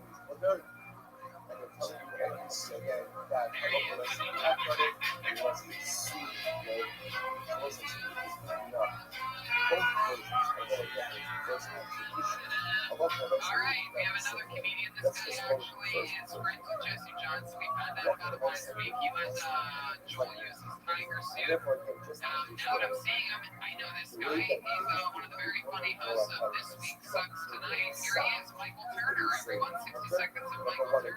S7: Alright, we have another comedian this day actually. It's friends with Jesse Johnson. We found out about him last week. He let Joel use his tiger suit. Now that I'm seeing him, I know this guy. He's one of the very funny hosts of This Week Sucks Tonight. Here he is, Michael Turner. Everyone, 60 seconds of Michael Turner.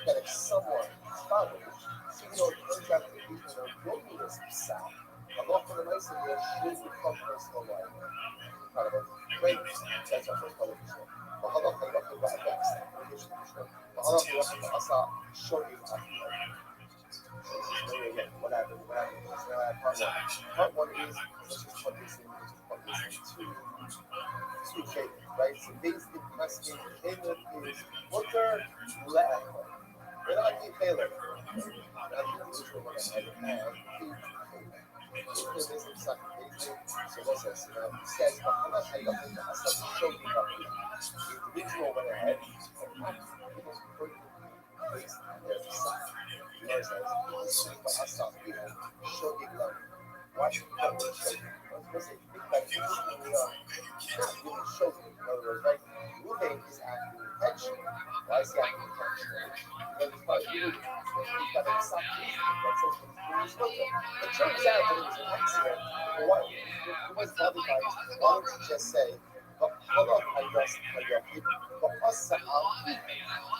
S1: That if someone follows, so you know, exactly people are sound. A lot of the nice of it should become personal life. Incredible. Great. That's our first television. وهذا خلق بعد وهذا في وقت أصلا شوي what happened? Part one is what is two shapes, right? So basic casting Caleb is water left. When I think Caleb, I think the usual one I had this is exactly basic. So what's this? He says, but I'm not saying nothing. I start to show you nothing. The individual went ahead and acted. He was perfect. Based on their side. You know what I'm saying? But I start show you nothing. Why should you come and show you? Because they think that you really show you. In other words, right? Moving is acting intentionally. Why is he acting intentionally? Because it's not you. He's got to stop moving. That's what he's doing. It turns out that it was an accident. But what was the other guy? Why don't you just say, but hold on, I guess, but us out the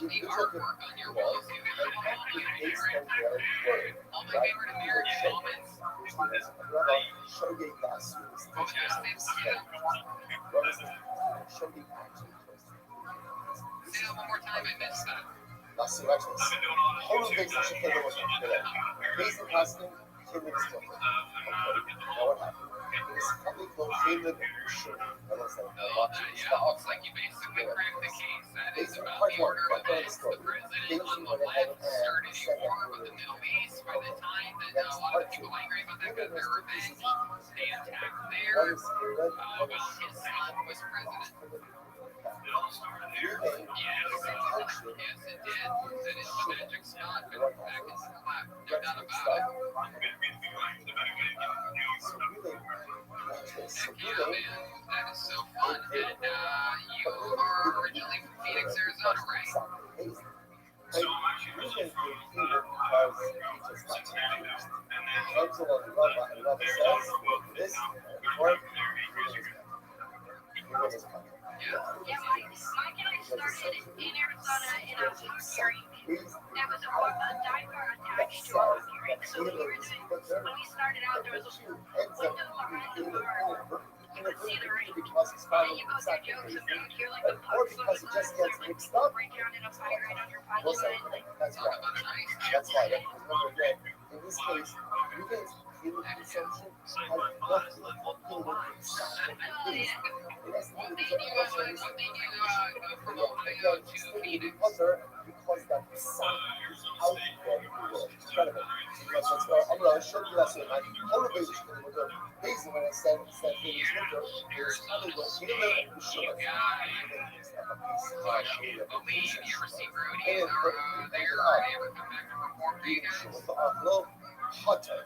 S1: individual
S7: Artwork on your walls. You guys are
S1: acting
S7: really
S1: based
S7: great.
S1: on their word.
S7: All my favorite American moments.
S1: Show you that.
S7: Oh, yeah.
S1: Show you action.
S7: Say that one more time. I missed that.
S1: Last year, actually, whole things that should take a look at. Basic casting, Caleb is different. Okay, now what happened? It was probably called Caleb Short. I was like,
S7: Yeah, looks like you basically cracked the case. That is about the order of events. The president on the left started a war with the Middle East. By the time that a lot of the people angry about that got their revenge, they attacked there while his son was president. Yes, yes, it did. That is the magic spot for the back in the lap. No doubt about it. Yeah, man, that is so fun. And you are originally from Phoenix, Arizona, right?
S1: So usually because he just got confused. Until another says this or
S4: Yeah, my dad started in Arizona in a food hearing. There was a diaper attached to our hearing. So when we started out, there was a window behind the bar. You could see the ring. And you go through jokes and you'd hear like a pug
S1: because it just gets mixed up.
S4: break down in a fire right on your pilot.
S1: That's right. That's right. Remember again, in this case, you guys feel the consumption has nothing to do with something. It has to do with the because that sound is out there in the world. Incredible. I'm going to show you that soon. All of these reason when I said things winter is probably what we learn to show us.
S7: Believe you ever see Rudy or there, they ever come back to perform for you guys?
S1: Hunter,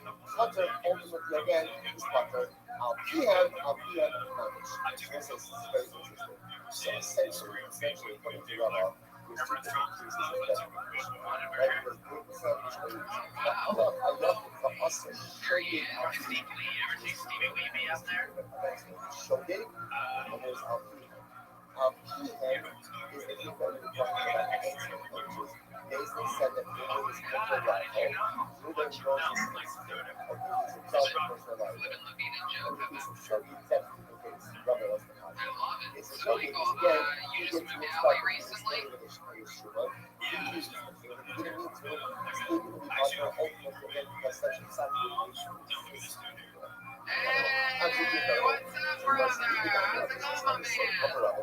S1: ultimately again, is Hunter. I'll be on the knowledge. This is very interesting. So essentially, putting together these two different pieces of definition. Right? Because I love it for us to show you how
S7: Hey, what's up, brother? How's it going, my man?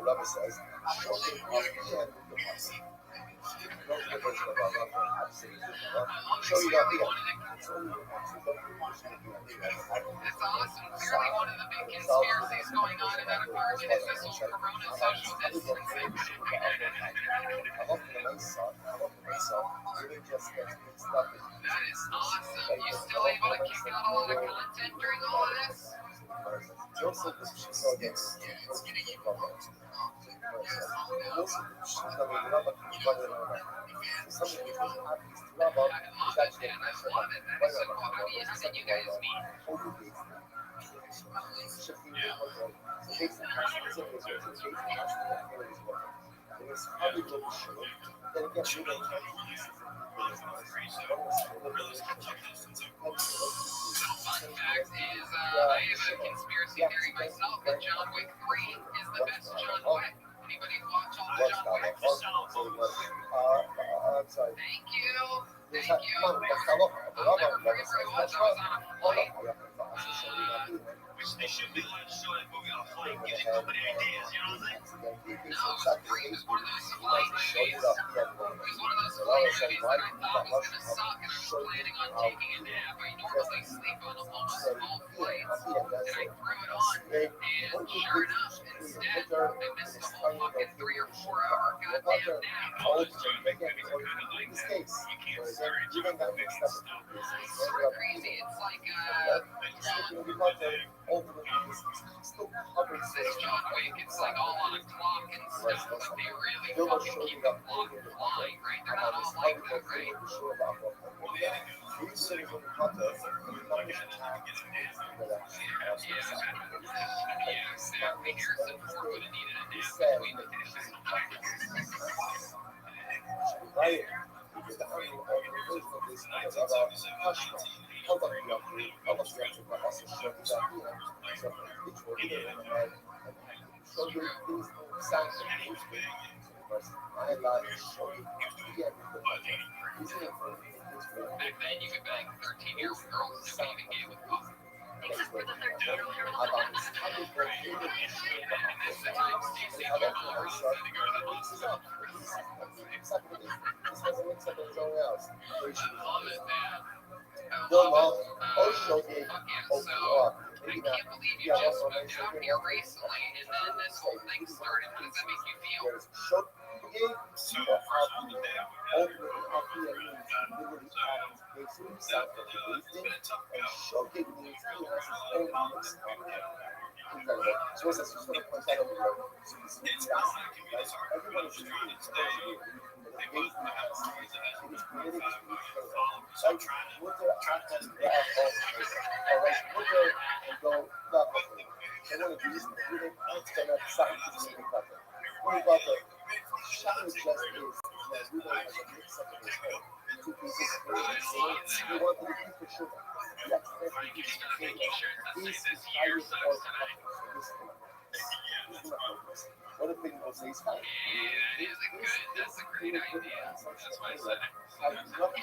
S1: Rubber says, shocking off the end of the muscle. Don't get those of our love, absolutely. Show you that here. It's only
S7: It's awesome. Clearly, one of the big conspiracies going on in that apartment is this whole Corona social distancing. That is awesome. You still able to kick out a lot of content during all of this? Fun fact is, I have a conspiracy theory myself that John Wick 3 is the best John Wick. Anybody watch all the John Wick? Thank you. Thank you. I'll never forget where I was. I was on a flight.
S3: Which they should be allowed to show that movie on a plane, gives you company ideas, you know what I'm saying?
S7: No, it was great. It was one of those flight movies. It was one of those flight movies that I thought was going to suck, and I was planning on taking a nap. I normally sleep on almost all flights, and I threw it on, and sure enough, instead, I missed the whole fucking 3 or 4 hour goddamn nap. It's sort of crazy. It's like, this John Wick, it's like all on a clock and stuff, but they really fucking keep the clock flying, right? They're not all like that, right? Yeah, exactly. Harrison Ford would have needed a nap between the takes. Back then, you could bang 13-year-old girls and it wouldn't even get with coffee.
S4: Except for the 13-year-old girl.
S7: And that's the time Stacey Keebler said to go to the hospital. I love it, man. I love it. Fuck yeah. So, I can't believe you just moved out here recently, and then this whole thing started. How does that make you feel?
S3: So, first of all, the day I moved out here, it's been a tough it's not like it's hard for me to try to stay. They want to have a reason that we 5 million followers. So I'm trying to test the making sure to say this year sucks tonight.
S1: What if people say it's fine?
S7: Yeah, that's a great idea. That's why I said it. She put the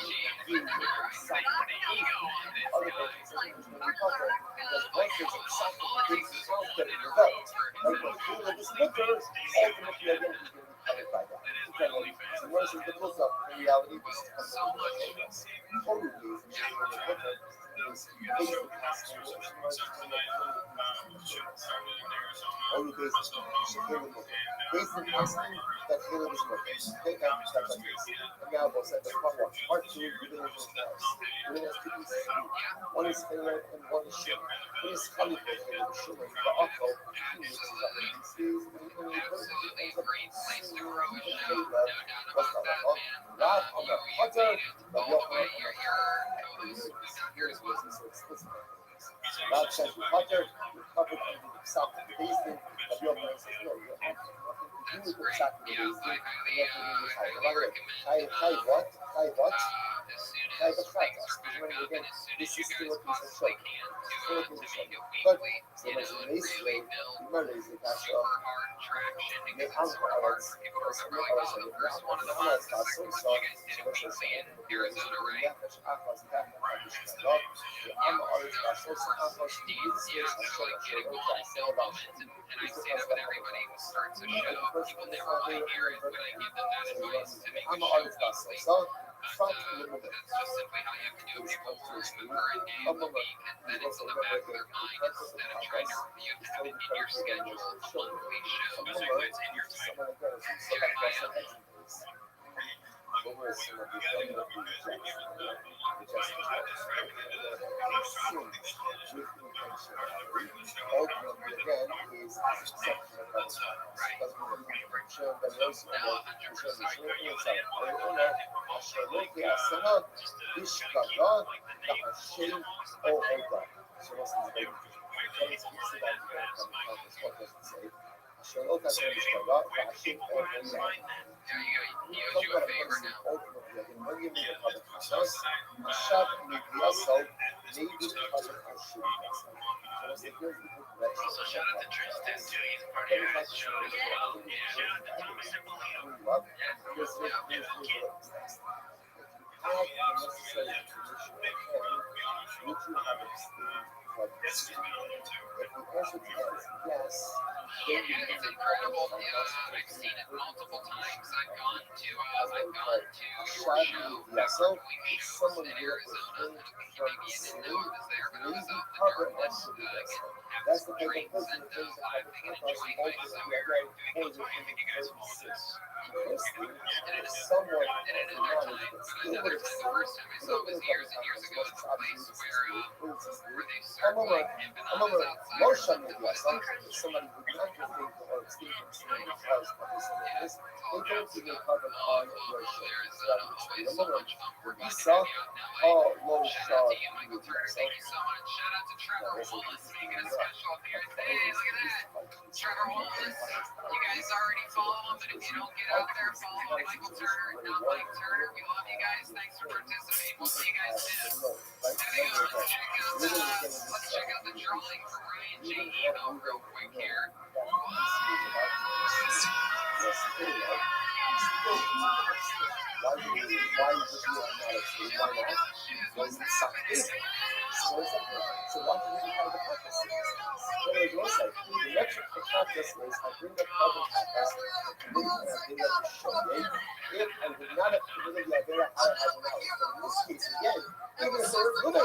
S7: ego on this guy. All it takes is one over his head. That is my only fan. So
S1: one is Finland and one is Sugar. One is California and Sugar. The Otto,
S7: absolutely a great place to grow a show. No doubt about that, man. You made it. By the way, your co-host was out here as well.
S1: God says you covered under the psak of the beis din. Rabbi Yochanan says no, you have nothing to do with the psak of the beis din. You have to do with chai. By the way, chai what? Chai what? Chai b'chatas. Again, this is still a piece of shit. Still a piece of shit. But so much in the Israel, you might raise the kasha. The Amka Aretz, ultimately again is exception of God. Also, shout out to Tristan too. He's part of your show as well. Yeah, shout out to Thomas and William. Would you have abstained from this? If the answer to that is yes, then you
S8: It's incredible. I've seen it multiple times. I've gone to your show.
S1: so if someone will refrain from sin, maybe cover also the vessel. That's the type of person that thinks that have the campus open and be ready for the sin. Firstly, if someone has knowledge but still would have sinned,
S8: I saw it was years and years ago at the place where they serve
S1: however,
S8: like empanadas outside or something.
S1: if somebody would not refrain or abstain from sin because of this and this, they don't see the covenant on your show. So that
S8: always so much fun working with
S1: Isa, low
S8: Shout out
S1: shot,
S8: to you, Michael Turner. Thank you so much. Shout out to Trevor Wallace making a special appearance. Hey, look at that. Trevor Wallace. You guys already follow him, but if you don't get out there, follow Michael Turner, not Mike Turner. We love you guys. Thanks for participating. We'll see you guys soon. Hang on, let's check out the drawing for Ryan J. Emo real quick here.
S1: So why do we have the purpose? What it looks like, the metric for practice is I bring the carbon practice, the committee and I bring up the show. If I would not have committed the idea, I would have knowledge. But in this case, again, we're going to say, wait.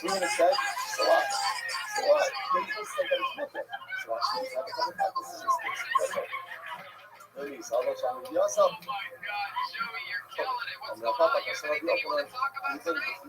S1: We're going to say, so what? Then you say that it's nothing. So I should have a couple practices in this case. Ladies, I'll let you know.
S8: Oh my God, Joey, you're killing it. What's going on? You have anything you want to talk about tonight?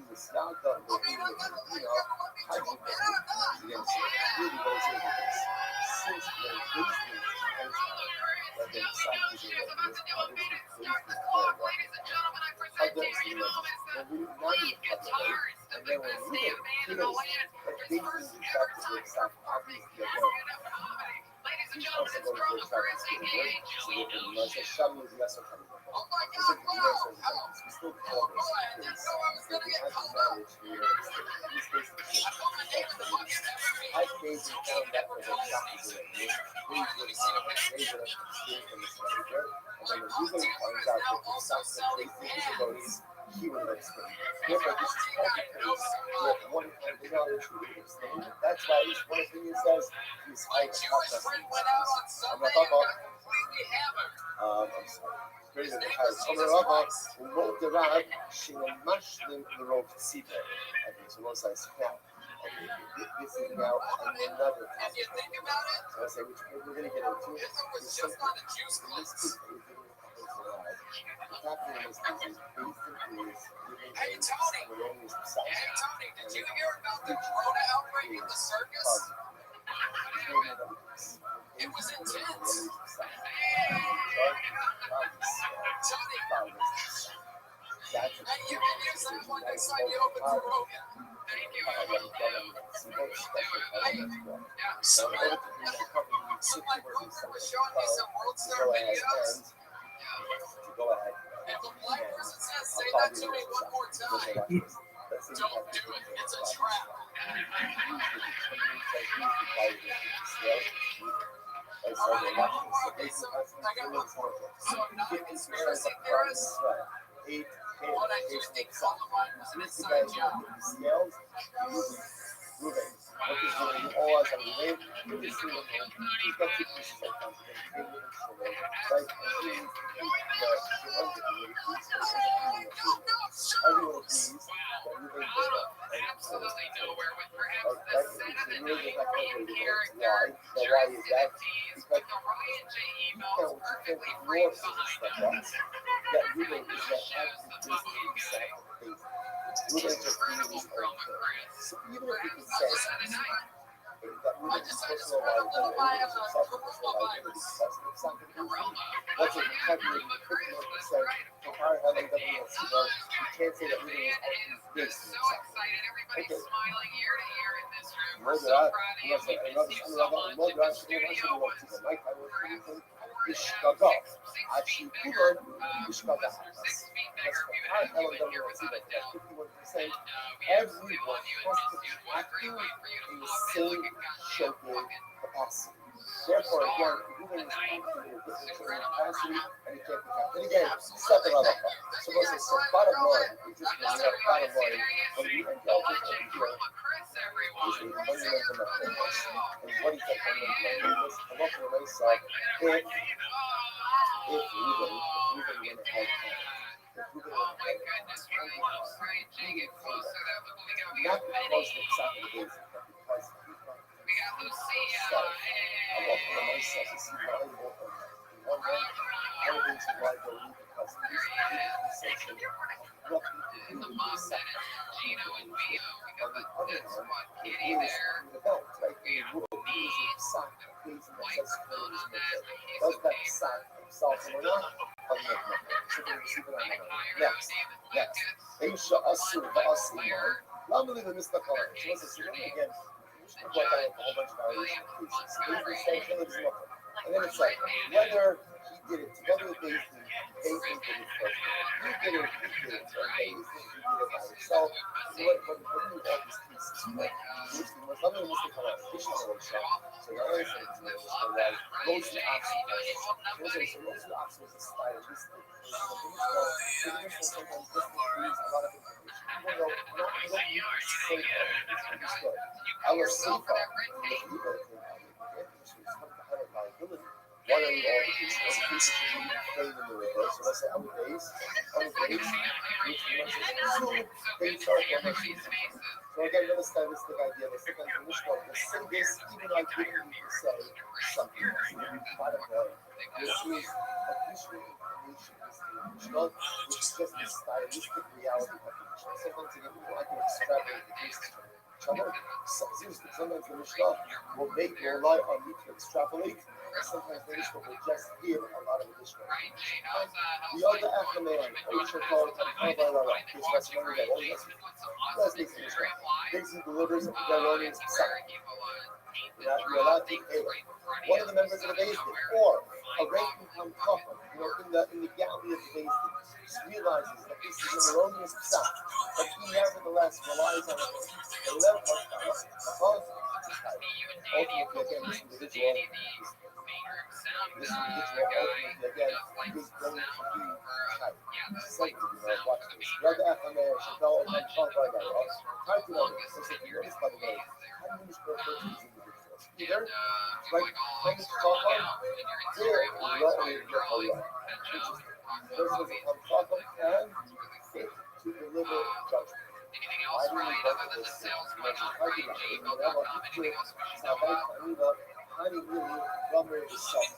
S1: That's why each one opinion says he's high I'm sorry. Praise the Lord. Umot Rav Shinomashlin Rov Tzibah. Okay, so one says, this is now another topic. So I say, which we're going to get into. What's happening is basically
S8: Hey Tony, did you hear about the corona outbreak in the circus? It was intense. Hey, you can use that one next time you open the road. Thank you. Yeah, so like someone was showing me some World Star videos.
S1: to go ahead.
S8: If the blind person says, say that to me one more time. Don't do it. It's a trap. Okay, so I got one for you. So I'm not a conspiracy theorist, but I do think coronavirus is an inside job. Out of absolutely nowhere, with perhaps the set of the night in character, dressed in a tease, with the Ryan J. emails perfectly framed behind him. Who shows the fucking guy? Incredible chroma, Chris. Perhaps the set of the night. I just read a little bit of the coronavirus. Corona? Oh yeah, Chroma Chris was right for it. The fan is just so excited. Everybody's smiling ear to ear in this room. We're so proud of you. We miss you so much. If the studio was perhaps 6 feet bigger, 6 feet bigger, we would have you in here without a doubt. And we absolutely love you and miss you. What a great way for you to pop in like a goddamn fucking
S1: Therefore, again, moving is capacity, and it can't be counted. And again, second level. So bottom line, we just
S8: Mr.
S1: bottom
S8: Device,
S1: line,
S8: there you
S1: when
S8: see.
S1: we end up
S8: Watching
S1: with here,
S8: Chroma Chris, everyone.
S1: is the fundamentals of my fitness. And what is that fundamental of my fitness? I want to myself, if moving in a head
S8: Oh my goodness, really close, right? Jay, get closer. We
S1: not
S8: got
S1: because
S8: Benny.
S1: the second is, but because
S8: We got Lucia.
S1: I want to myself to see valuable in one way, elements of liability because
S8: There he is. In the mob minutes, Gino and Vio. We got the Dead Squad Kitty there. We got Mead. White spilled on that piece of paper.
S1: Yes, yes. Insha asur ve asir. Lan bunu da Mr. Kalan. Şurası sürüyor again. Mr. Kalan a whole bunch of variation cases. So there's the same thing as well. And then it's like whether he did it together with Basin did it first. He did it, or Basin did it by himself. So when you all these cases, like was nothing Mr. Kalan additional shot. So the other thing is like Rose to Oxford. Rose to Oxford was a stylistic. I was so far. One of the origins was playing in the reverse. So I say, I'm base, so again, another stylistic idea. The second English one, the same this, even though I didn't need to say something else. Bottom line, which is additional information is the original, which is just the stylistic reality of the original. Sometimes again, I can extrapolate the case to each other. Seriously, sometimes the Mishnah will rely on you to extrapolate, and sometimes the Mishnah will just give a lot of additional information. The other Achleman, Ocean Call, is what's known as all this. That's the Mishnah. Basically delivers the erroneous side. You're allowed to pay one of the members of the basement, or a ranking couple, in the gallery of the basement, realizes that this is an erroneous psak, but he nevertheless relies on it. The level of ultimately, again, this individual, ultimately, again, is going to be tight. Slightly, watch this. Rather Achleman, Chappelle, and Chalk Hard to know this. So if you notice, by the way, how do you refer to these individuals? Either, like, when it's called one, they're lowering your whole life. Versus on top of and fit to deliver judgment.
S8: Anything else right other than the sales pitch on Ryan J. Anything else we should know about?
S1: Honey really drummer is soft.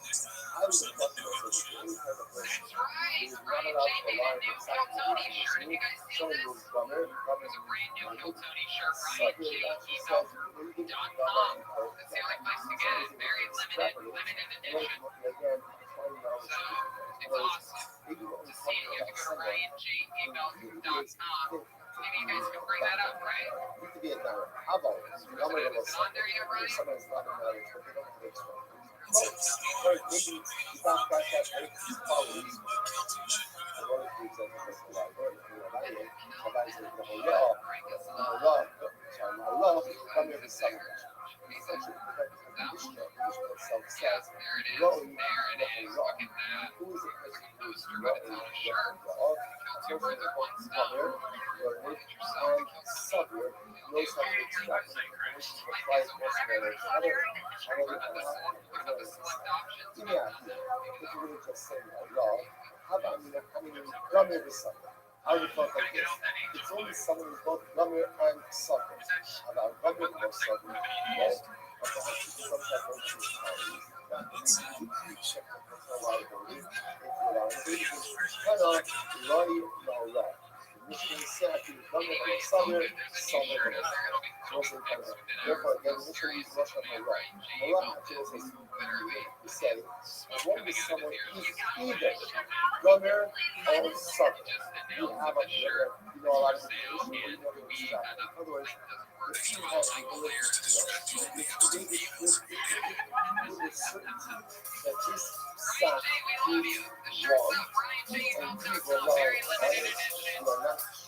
S1: I was a bucket of any type of person.
S8: That's right. Ryan J. made a new Kill Tony shirt. Did you guys see this? It's a brand new Kill Tony shirt. RyanJEmails.com. That's the only place to get it. Very limited edition. So it's awesome. See, you have to go to RyanJEmails.com. Maybe you guys can bring that up, right?
S1: Need to be a dollar. I've always.
S8: Has it been on there yet, Ryan?
S1: Somebody's not in knowledge, but they don't have extra. Or maybe you got that followers. I wanted to example this a lot. Somebody's in the whole law. Come here to summer. Essentially, self-says,
S8: There it is.
S1: growing
S8: There it is. Look at that.
S1: who is a person
S8: That
S1: who
S8: was
S1: is
S8: true, but it's on a shirt.
S1: all
S8: Kill two birds with one stone.
S1: learned,
S8: Get yourself to kill
S1: and
S8: somebody.
S1: subword knows how to extract information from
S8: Like
S1: flight
S8: this over everywhere. Put up the select options.
S1: Yeah, if you really just say law, how about come here to summer? I would talk like this. It's only someone who's both Gummer and Sucker. About Gummer and Sucker, right? But perhaps it's some type of mentality that needs to be checked for personal liability. If you allow it, kind of lie, no lie. Michigan Statute, Gummer and Sucker, Sucker. So kind of, therefore, again, initially use Russia for right. A lot of actually says to say, as long as someone is either Gummer or Sucker. You have a a lot of information where you never extract. In other words, the team has the ability to know. It's the certainty that this stuff is wrong, and you rely on others who are not sure.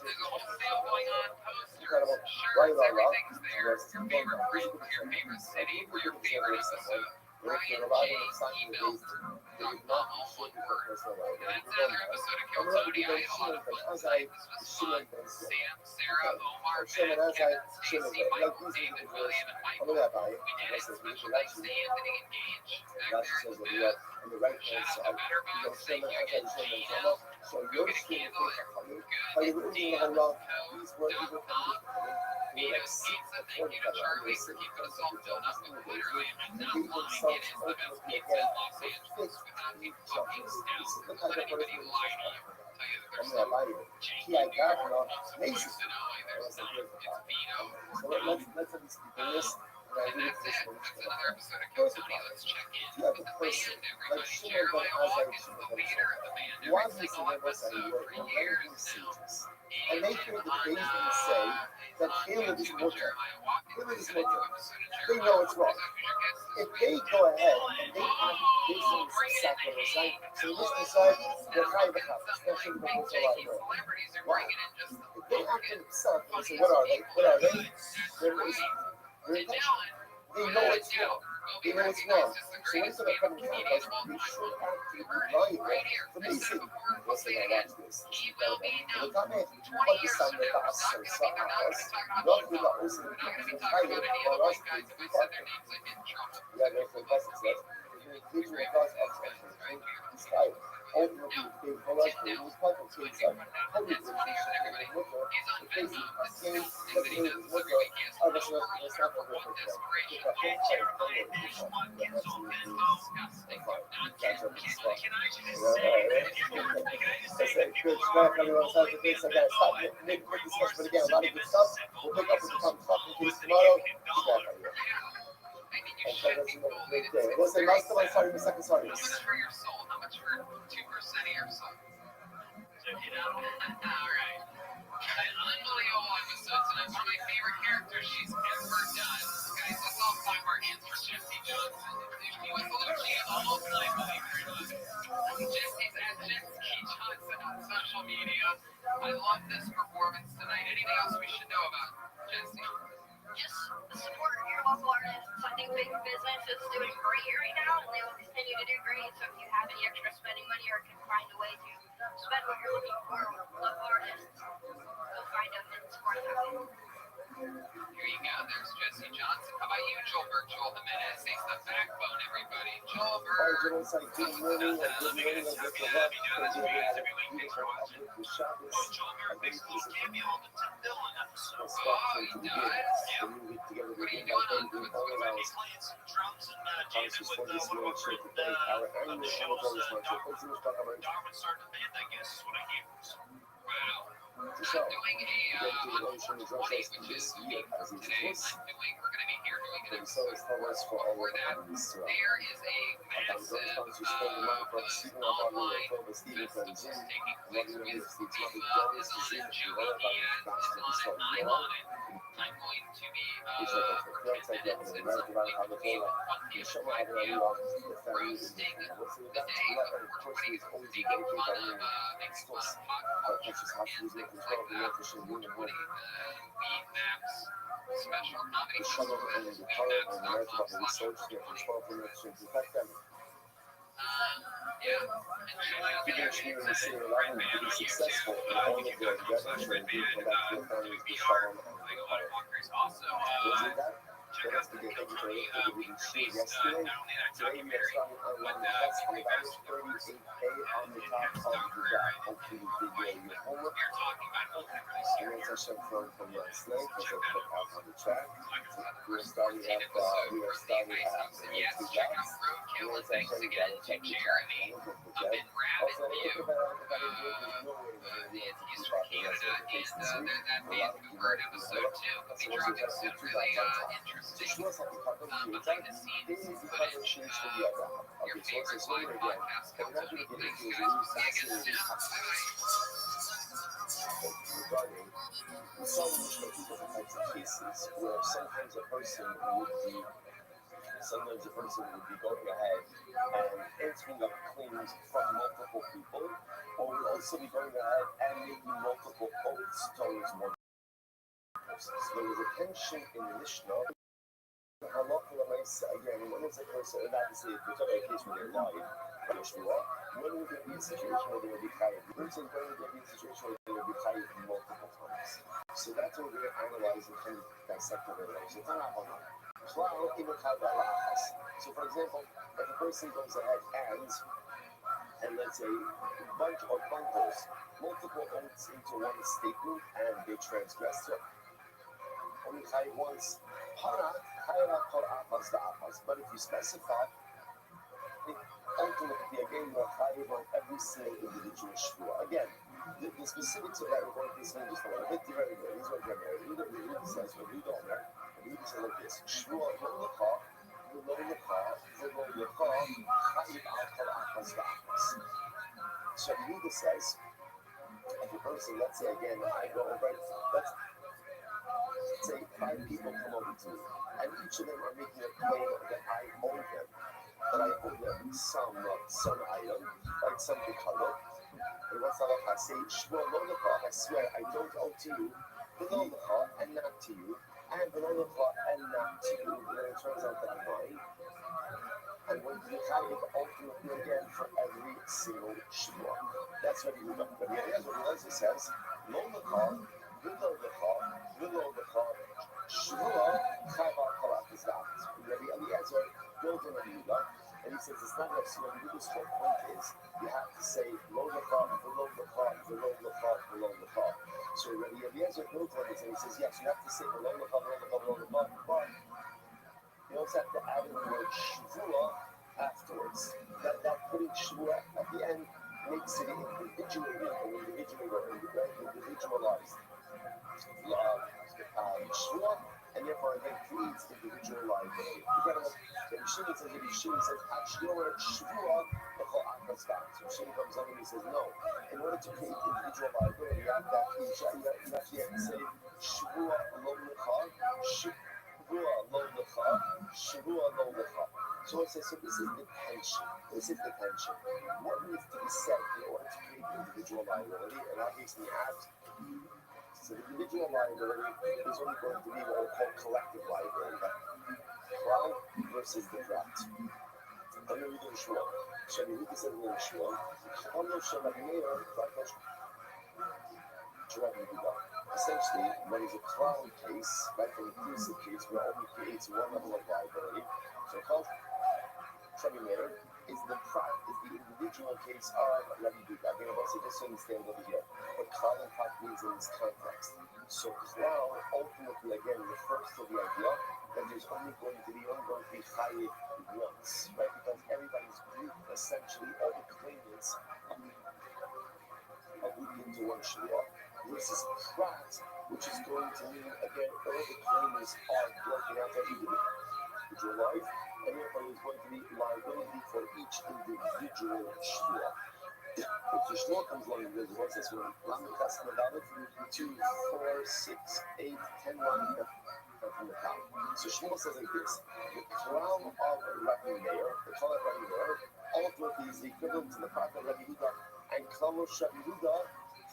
S8: There's a whole sale going on.
S1: Incredible.
S8: Posters,
S1: Right
S8: shirts,
S1: on,
S8: everything's there. Your favorite print for your favorite city for your favorite episode. RyanJ.com, all one word. That's another episode of Kill Tony. I had a lot of fun tonight. This was fun. Sam, Sarah, Omar, Ben, Kevin, Stacy, Michael, David, William, and Michael. We did it. Special thanks to Anthony and Gage back there in the booth. Shout out to Better Box. Thank you again, Gino. Go get a candle. Good deal. Code. Phoenix Pizza, thank you to Charlie for keeping us all filled up with literally and not lying. It is the best pizza in Los Angeles without a fucking doubt. Let anybody lie to you. Tell you that there's some janky weird amazing. To know either. It's not. It's Vito.
S1: Let's at least begin this.
S8: And that's it. That's another episode of Kill Tony. Let's check in with the band, everybody. Jeremiah Watkins is the leader of the band. Every single episode for years now.
S1: And they hear the Bayesian say that Caleb is more
S8: Jeremiah Watkins is
S1: They
S8: going to do episode of
S1: know
S8: Jeremiah.
S1: it's wrong. If they go ahead and they act based on the sacrifice, right? So this decide they're kind of a cop, especially the ones a lot of work.
S8: Celebrities are bringing in just
S1: If they act in themselves and say, what are they? What are they? They're intentional. They know it's wrong. They know it's wrong. So instead of coming to us, we should act to be valuable. So basically, what's the right answer to this? The comment, what is on the boss or something else? Not with the also the people invited or us to be part of. Yeah, there's the best set. Gives you a buzz of something. It's like, ultimately, they pull us to use puzzle to inside. Hundreds of things that they look for. The face of the skin, the thing is look for. Other stuff, it's not the real thing. It's a whole other thing. Catch up with the stuff. I said, good stuff. Everyone's out of this. I gotta stop. Make quick discussion. But again, a lot of good stuff. We'll pick up with the talking case tomorrow. What's the last time I started the second story?
S8: How much for your soul? How much for 2% of your soul? Check it out. All right. An unbelievable episode tonight. One of my favorite characters she's ever done. Guys, let's all clap our hands for Jesse Johnson. She was literally almost like Jesse's at Jesse Johnson on social media. I love this performance tonight. Anything else we should know about Jesse?
S4: Just support your local artists. I think big business is doing great right now, and they will continue to do great. So if you have any extra spending money or can find a way to spend what you're looking for with local artists, go find them and support them.
S8: Here you go. There's Jesse Johnson. How about you, Joel Virtual Jimenez? He's the backbone, everybody. Joel Virtual.
S1: Good morning. Good morning. Good
S8: Well,
S1: show.
S8: doing a recording, which is unique today. We're going to be here doing an episode. Before that, there is a massive online festival taking place with is on in June, and I'm on it. I'm going to be for 10 minutes. It's going to be from 1 p.m. to 5 p.m. roasting the day, everybody making fun of pop culture and things like that. 420 Beat Maps special comedy festival is beatmaps.com/420. Yeah, and check out the Red Band on YouTube. You can go to /Red Band BBR Lego Walkers. Also, check out the GoFundMe. We released not only that documentary, but we passed over some enhanced documentary. We are talking about ultimately serious. So check that out also. Talking about the first 14 episode where Steve Masons. And yes, check out Roadkill. And thanks again to Jeremy up in Rabbit View. He's from Canada, and that Vancouver episode too. We'll be dropping some really interesting behind the scenes footage. Your favorite live podcast company. Thanks guys. We'll see you again soon.
S1: Regarding so many different types of cases where sometimes a person would be going ahead and answering up claims from multiple people, or would also be going ahead and making multiple oaths towards one person. So there was a tension in the Mishnah. Again, when it's a person, and obviously if we're talking about a case where they're lying, when would there be a situation where they would be chayav? When would there be a situation where they would be chayav multiple times? So that's what we're going to analyze and kind of dissect it right now. So it's not happening. So for example, if a person goes ahead and let's say bunch or bundles multiple oaths into one statement and they transgress it, only chayav once. But if you specify, ultimately again you're chayav on every single individual shvua. Again, the specifics of that we're going to explain just a little bit. Very good. Here's what Rebbe says. What we don't know. Rebbe says like this: shvua lo lecha, chayav al kol achas v'achas. So Rebbe says, if a person, let's say again, I go over, let's say 5 people come over to me, and each of them are making a claim that I owe them. That I owe them some item, like something color. And what's that? I say, Shmuel lo lecha, I swear I don't owe to you, below lecha and not to you, and below lecha and not to you. And then it turns out that I'm lying. And when you chayav ultimately again for every single Shmuel. That's what he does. But here's what he does. He says, lo lecha, below lecha, Shmuel chayav al kol achas v'achas. Rabbi Eliezer goes on Rabbi Yehuda, and he says it's not like so. Rabbi Yehuda's whole point is you have to say lo lecha, below lecha. So Rabbi Eliezer goes on this and he says yes, you have to say below lecha, but you also have to add in the word shvua afterwards. That putting shvua at the end makes it individualized. Shvua, and therefore it creates individual liability. Again, when Shimon says, Ashyor Shvua, so Shimon comes up and he says, no, in order to create individual liability, you have to say Shvua lo lecha, Shvua lo lecha. So it says, so this is the tension. What needs to be said in order to create individual liability? And obviously you have to. So the individual liability is only going to be what we call collective liability. Crown versus the draft. I'm going to read the Shmuel. So we read this in the Shmuel. Essentially, when it's a crown case, like an inclusive case, where it only creates one level of liability. So called Trebimator is the individual case of Rabbi Yehuda. Again, I'll say just to understand over here what Klal and Pat means in this context. So Klal ultimately again refers to the idea that there's only going to be chayiv once, right? Because everybody's group, essentially all the claimants are grouped into one shvua. versus Pratt, which is going to mean, again, all the claims are working out that individual life, and therefore there's going to be liability for each individual shvua. If the shvua comes along and goes, what's this one? Lamed Chesed Dalet, 2, 4, 6, 8, 10 line from the top. So Shmuel says like this: the clown of Rabbi Meir, the clown of Rabbi Meir, ultimately is the equivalent to the prophet Rabbi Yehuda, and Klamos Rabbi Yehuda,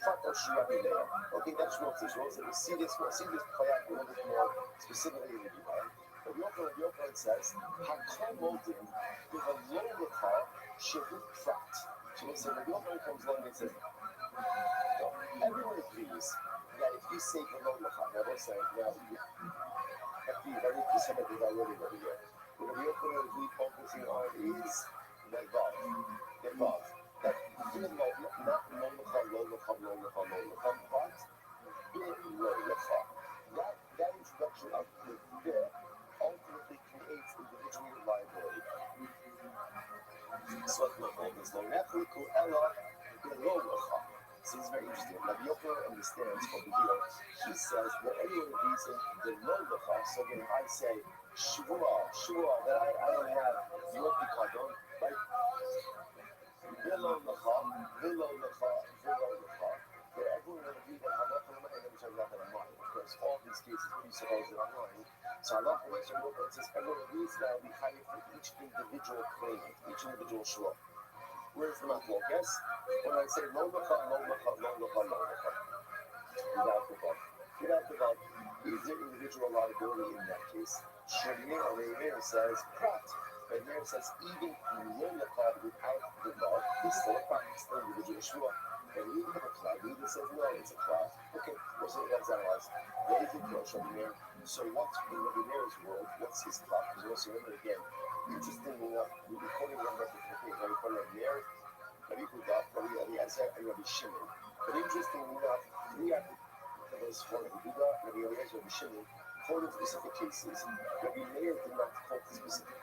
S1: Fatosh Rabbi Meir. Okay, that's Shmuel says. Shmuel says, we'll see this play out a little bit more specifically in the Gemara. Rabbi Yochanan says, Hakol Modim, B'Valo L'cha, Shehu Prat. So listen, Rabbi Yochanan comes along and says, no, everyone agrees that if you say B'Valo L'cha, now they're saying, well, have to be very specific with our wording over here. What Rabbi Yochanan is really focusing on is the Vav. The Vav. That in love, not lo l'cha, but in lo l'cha. That introduction of the bit ultimately creates individual liability. So what is lo nechliku ella below l'cha. So this is very interesting. Rabbi Yochanan understands over here. He says that anyone agrees in the lo l'cha. So again, if I say shvua that I don't have your pikadon, right? Below l'cha, where everyone will agree that halacha and then halacha l'mayim. Of course, all these cases, what do you suppose that I'm lying? So halacha and says everyone agrees that I'll be hired for each individual claimant, each individual shvua. Where's the math? Yes? When I say lo l'cha, without the vav, is there individual liability in that case? Shemir says prat. But Meir says even lo l'cha without the vav, he's still a prat, he's still individual shvua. And we have a cloud. We even says no, it's a cloud. Okay, we'll see what that's analyzed. What is it, Rosh Hashanah? So what's in Rabbi Meir's world? What's his cloud? Because also remember again, interestingly enough, we're recording number 15, we're recording Rabbi Meir, Rabbi Yehuda, Rabbi Eliezer, and Rabbi Shimon. But interestingly enough, three out of those four, Rabbi Yehuda, Rabbi Eliezer, Rabbi Shimon, quoted specific cases. Rabbi Meir did not quote the specific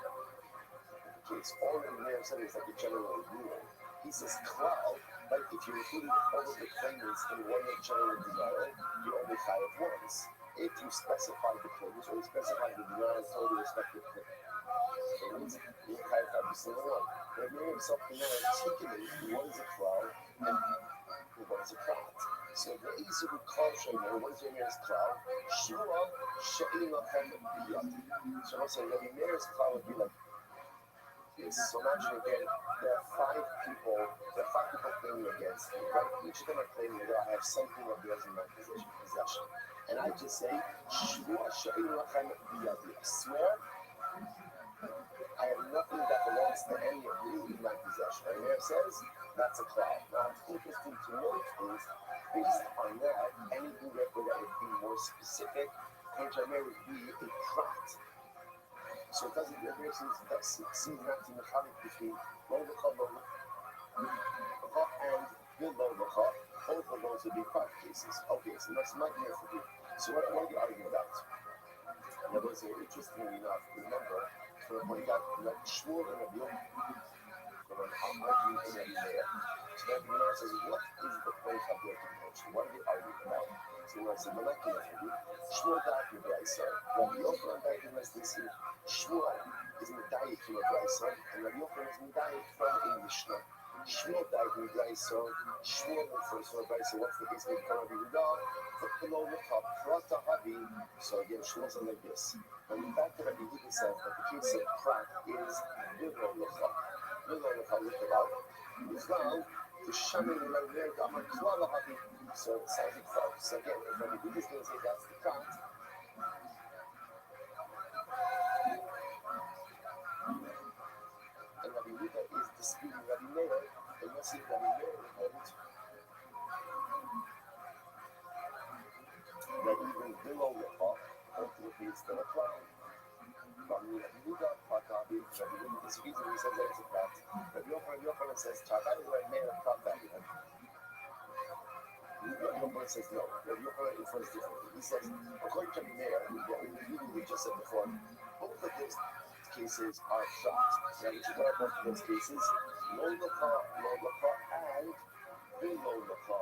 S1: case. All Rabbi Meir said is like a general rule. He says cloud, like if you included all of the claimants in one general denial, you only hire once. If you specify the claimants or you specify the denial for the respective claimants, you hire every single one. But Meir himself can now articulate what is a cloud and what is a cloud. So the easy would call Shemir, what is Meir's cloud? Shua She'in Lachem Biyad. So I'm saying Rabbi Meir's cloud would be like this. So imagine again, there are five people claiming against me, right? Each of them are claiming that I have something of theirs in my possession. And I just say, Shua She'in Lachem Biyad. I swear, I have nothing that belongs to any of you in my possession. And Meir says, that's a cloud. Now, it's interesting to note is, based on that, anything that would be more specific, Meir would be a prat. So it doesn't, it seems not to mechanic between lo l'cha and below l'cha. Both of those would be prat cases. Okay, so that's not here for you. So what are you arguing about? Now, those are interestingly enough, remember, so when we got Shmuel and Rabbi Yochanan, arguing in Rabbi Meir. So Rabbi Meir says, what is the point of their contention? What are they arguing about? So Meir said, well, not going to Shmuel died from Braisa. Rabbi Yochanan died from Braisa. Shmuel is Medayik from Braisa, and Rabbi Yochanan is Medayik from a Mishnah. Shmuel died from Braisa. Shmuel refers to Braisa. What's the case with Rabbi Yehuda? Below the top, Prata Habi. So again, Shmuel said like this. And the fact that Rabbi Yehuda says that the case of Prat is below the top. Below the top, look it up. Now, the Shaman and Rabbi Meir got my Klala Habi. So it sounds like false. So again, if Rabbi Yehuda is going to say that's the Prat, and Rabbi Yehuda is disputing Rabbi Meir, and you'll see Rabbi Meir holds that even below the top, ultimately it's still a cloud. Rabbi Yehuda, Rabbi Yehuda disagrees and he says that it's a prat. Rabbi Yochanan says, Chagad is Rabbi Meir, prat that you have. Rabbi Yochanan says no. Rabbi Yochanan infers differently. He says, according to Rabbi Meir, what we just said before, both of those cases are prat. Now, what are both of those cases? Lo l'cha, and below l'cha.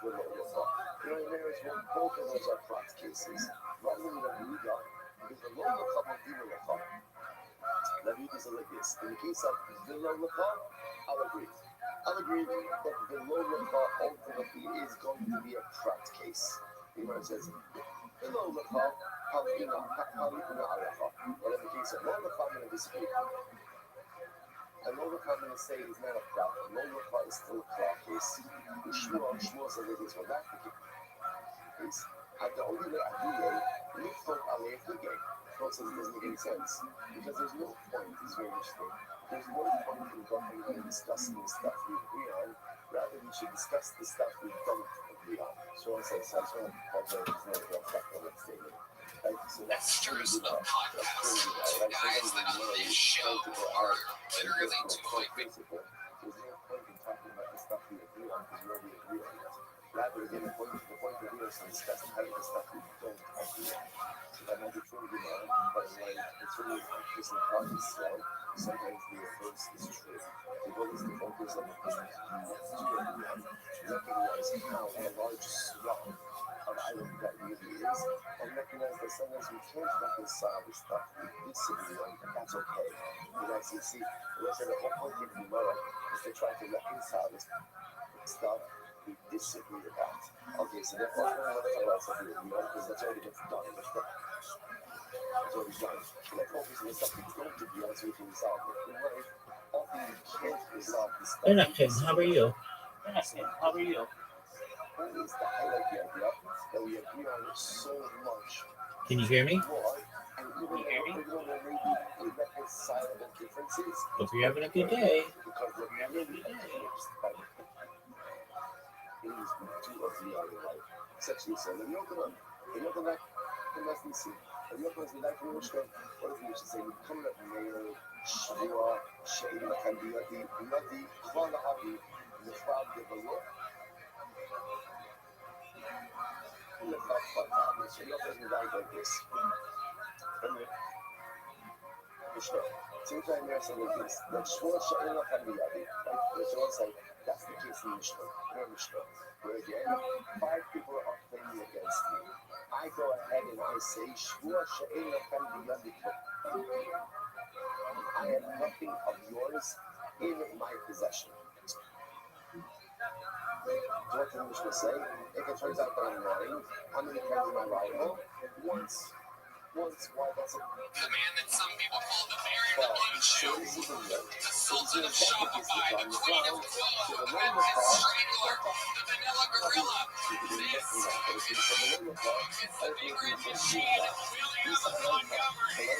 S1: the lower law. In other words, both of those are fraud cases. Rather than the legal, because the lower law will be the law. Let me just like this. In the case of the lower law, I'll agree. I'll agree that the lower law ultimately is going to be a fraud case. You know, it says the lower law, how you know, but in the case of lower law, I'm going to disagree. And lower law, I'm going to say is not a fraud. Lower law is still a fraud case. Shmuel says it is for that case. At the only way I do it, we thought I left the game. Thought says it doesn't make any sense. Because there's no point, it's very interesting. There's no point in going and discussing the stuff we agree on. Rather, we should discuss the stuff we don't agree on. So I say, so I just want to pause there. There's no real fact on that statement. Right? So that's
S8: Extras of podcast. Two guys that on this show are literally two white men.
S1: There's no point in talking about the stuff we agree on because we already agree on it. Rather, again, the point of view is to discuss the type of stuff we don't agree on. So that might be true, you know, but when it's really interesting process, sometimes the reverse is true. The goal is to focus on the things you do agree on, recognize how large swath of item that really is, and recognize that sometimes we can't reconcile the stuff we disagree on, and that's okay. Because you see, the whole point of Gemara is to try to reconcile this stuff we disagree about. Okay, so therefore, I don't want to talk about stuff we agree on because that's already been done. That's already done. So let's focus on the stuff we don't agree on so we can resolve it. In a way, often we can't resolve the stuff.
S5: Anakin, how are you?
S6: How are you?
S1: Always to highlight the idea that we agree on so much
S5: Can you hear me?
S1: more, and even though there may be irreconcilable differences,
S5: Hope you're having a good day.
S1: because we're really eclipsed by the things we do agree on in life. Essentially, so when you open up, come back and see. When you open up, like what if you should say, coming up mayor, Shua, Shady, Kandiyati, Nadi, Kwana Abi, Nifab, Develop. So you open up like this. Sometimes there's something like this. That Shua, Shady, Kandiyati. Right? So it's like, that's the case in Mishnah. Where again, 5 people are playing against me. I go ahead and I say, Shua she'ena kandiyati. I have nothing of yours in my possession. So what can Mishnah say? If it turns out that I'm lying, how many times am I liable? Once. Why? That's it.
S8: The man that some people call the Mary the Blue Shoe, the Sultan of Shopify, the Queen of Quoa, the Memphis Strangler, the Vanilla Gorilla. This is the Big Red Machine, William Montgomery.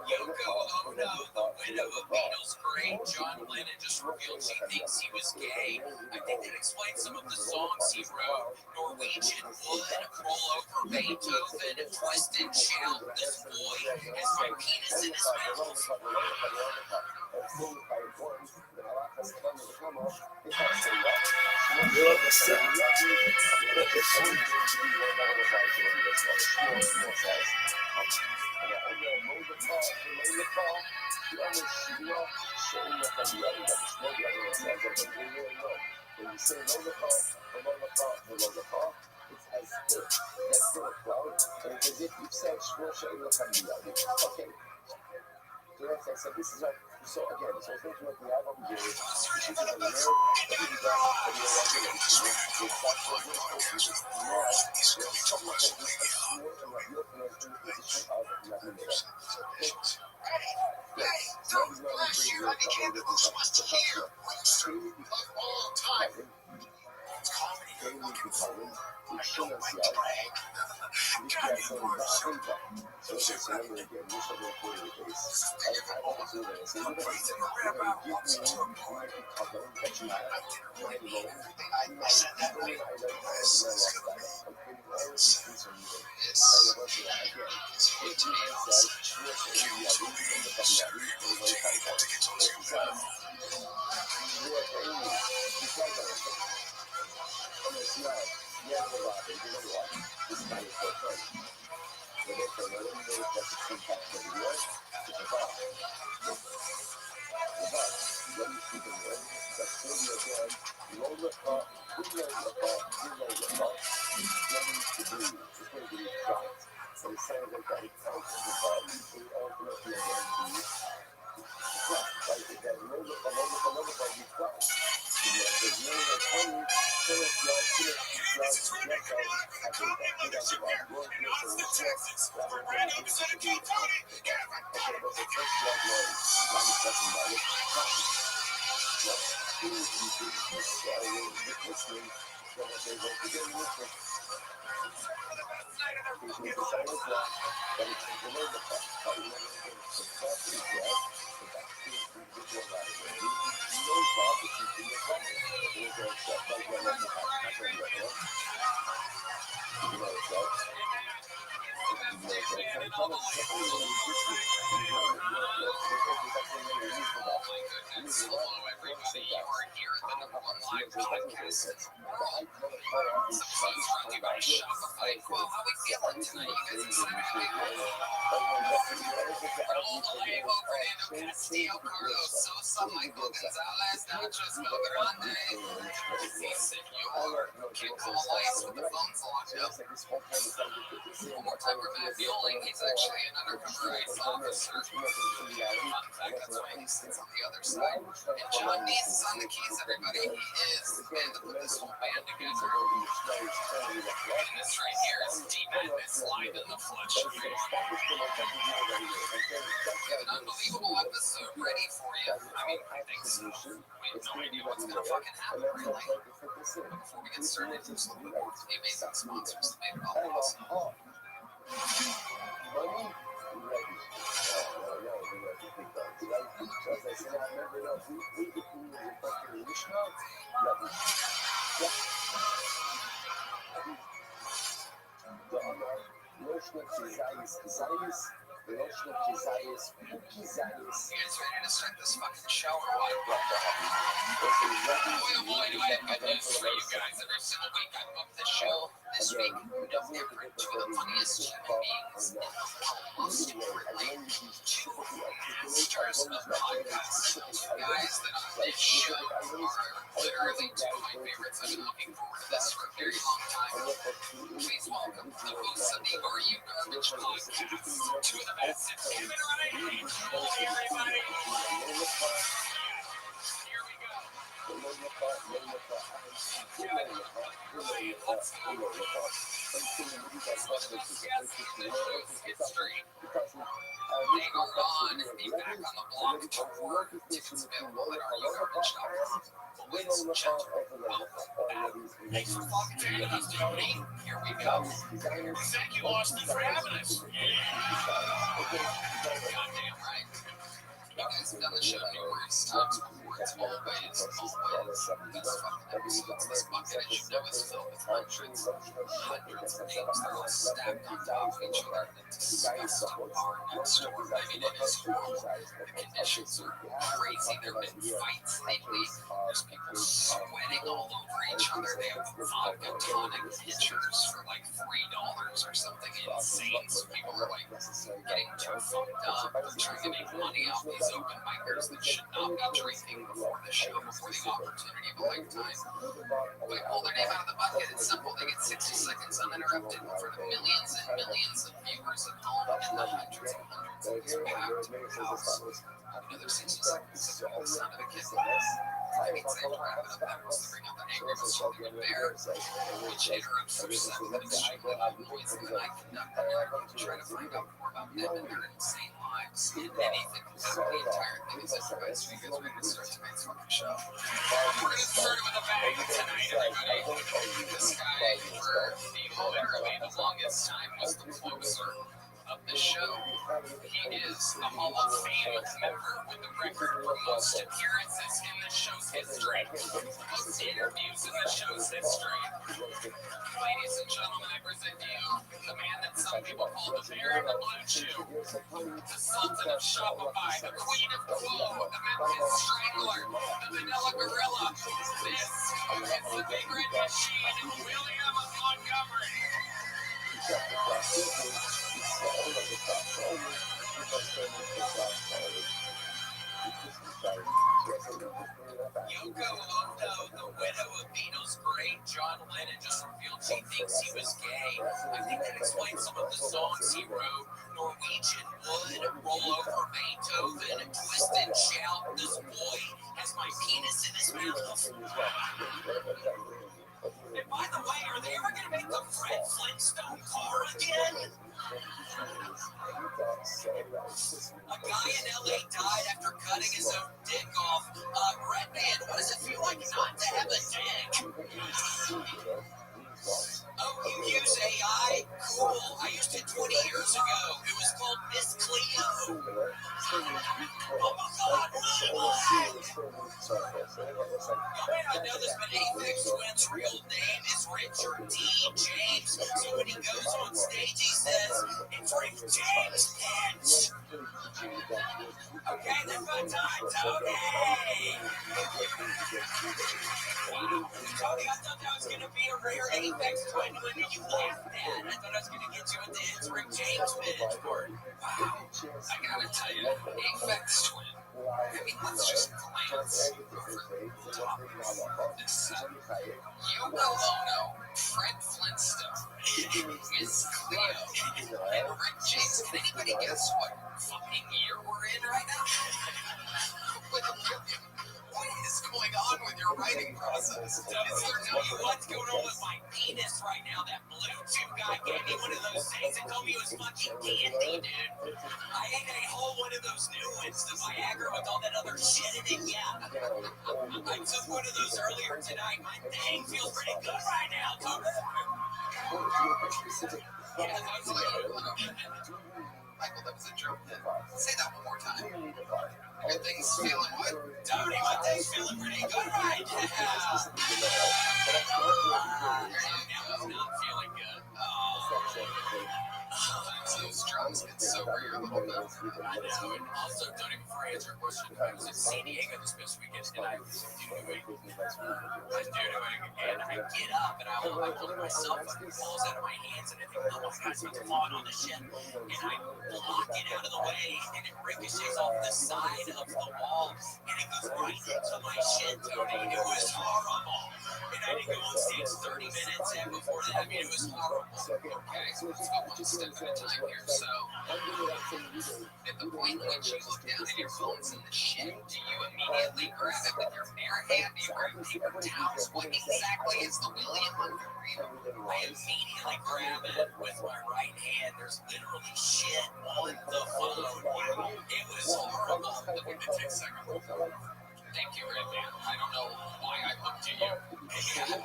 S8: Yoko Ono, the widow of Beatles great John Lennon, just revealed she thinks he was gay. I think that explains some of the songs he wrote. Norwegian Wood, Roll Over Beethoven, Twisted Shout, This Boy Has My Penis in His Mouth.
S1: When you say it's as if that's still a cloud, and it's as if you said okay. So that's like, so this is like, so again, so I think what we have over here is this is a mirror,
S3: Last year I became the most watched roaster of all time. It's comedy and looking forward. I don't like to brag. Gotta be more simple. So remember again, this is bigger than all of them. I'm praising the rabbi walks into a party. I didn't really mean everything I said that night. This is gonna be this is huge. It's gonna be Saturday, April 24th. Tickets on sale now.
S8: Yoko Ono, the widow of Beatles great John Lennon, just revealed she thinks he was gay. I think that explains some of the songs he wrote. Norwegian Wood, Roll Over Beethoven, Twist and Shout, This Boy Has My Penis in His Mouth. And by the way, are they ever going to make the Fred Flintstone car again? A guy in LA died after cutting his own dick off. Redman, what does it feel like not to have a dick? Oh, you use AI? Cool. I used it 20 years ago. It was called Miss Cleo. Oh my God, run! You may not know this, but Aphex Twin's real name is Richard D. James. So when he goes on stage, he says, "It's Rick James, bitch!" Okay, then fun time, Tony! Tony, I thought that was going to be a rare Aphex Twin when you laughed at. I thought I was going to get you at the It's Rick James bitch part. Wow, I gotta tell you, Aphex Twin. I mean, let's just glance over the top of this set. Yoko Ono, Fred Flintstone, Miss Cleo, and Rick James. Can anybody guess what fucking year we're in right now? What is going on with your writing process? Is there tell you what's going on with my penis right now? That Bluetooth guy gave me one of those things and told me it was fucking candy, dude. I ate a whole one of those new ones, the Viagra with all that other shit in it. Yeah, I took one of those earlier tonight. My thing feels pretty good right now, Tony. Yeah, that's Michael, that was a joke. Say that one more time. Your thing's feeling what? Tony, my thing's feeling pretty good right now. Now it's not feeling good. Those drums get so rare a little bit. I know, and also, Tony, before I answer your question, I was in San Diego this past weekend, and I was doo-dooing again. I get up, and I look at my cell phone, it falls out of my hands, and I think, oh my God, it's falling on the shit. And I block it out of the way, and it ricochets off the side of the wall, and it goes right into my shit, Tony. It was horrible. And I didn't go on stage 30 minutes, and before that, I mean, it was horrible. Okay, so let's go one step at a time here. So, at the point when you look down and your phone's in the shit, do you immediately grab it with your bare hand? Do you grab paper towels? What exactly is the William Montgomery? I immediately grab it with my right hand. There's literally shit on the phone. It was horrible. Let me take a second. Thank you, Redman. I don't know why I looked to you.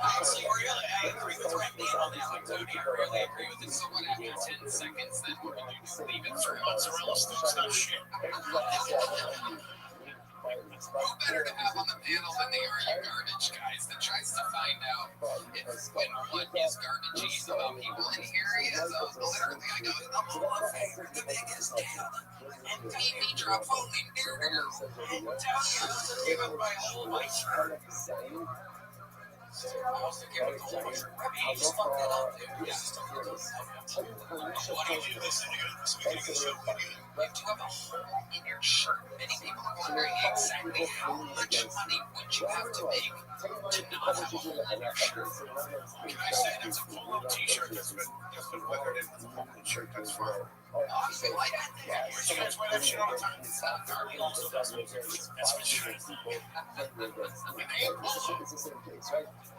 S8: Actually, really, I agree with Redman on that one, Tony. I really agree with it. So what, after 10 seconds, then what would you just leave it for mozzarella sticks? No shit. Who better to have on the panel than the Are You Garbage guys that tries to find out if when one is garbagey about people. And here he is, literally, I go, I'm on favorite, the biggest damn. And TV drop only murder. And tell you, give him my shirt. I also give him the whole shirt. I mean, he just fucked it up, dude. Yeah. Why do you do this again? So we can get show again. You do have a hole in your shirt. Many people are wondering exactly how much money would you have to make to not have a hole in your shirt. Can I say that's a pull-up t-shirt that's been weathered in with a hole in the shirt? That's fine. Honestly, like that thing. You guys wear that shit all the time. It's not Darby also does it. That's for sure. I mean, they pull-up.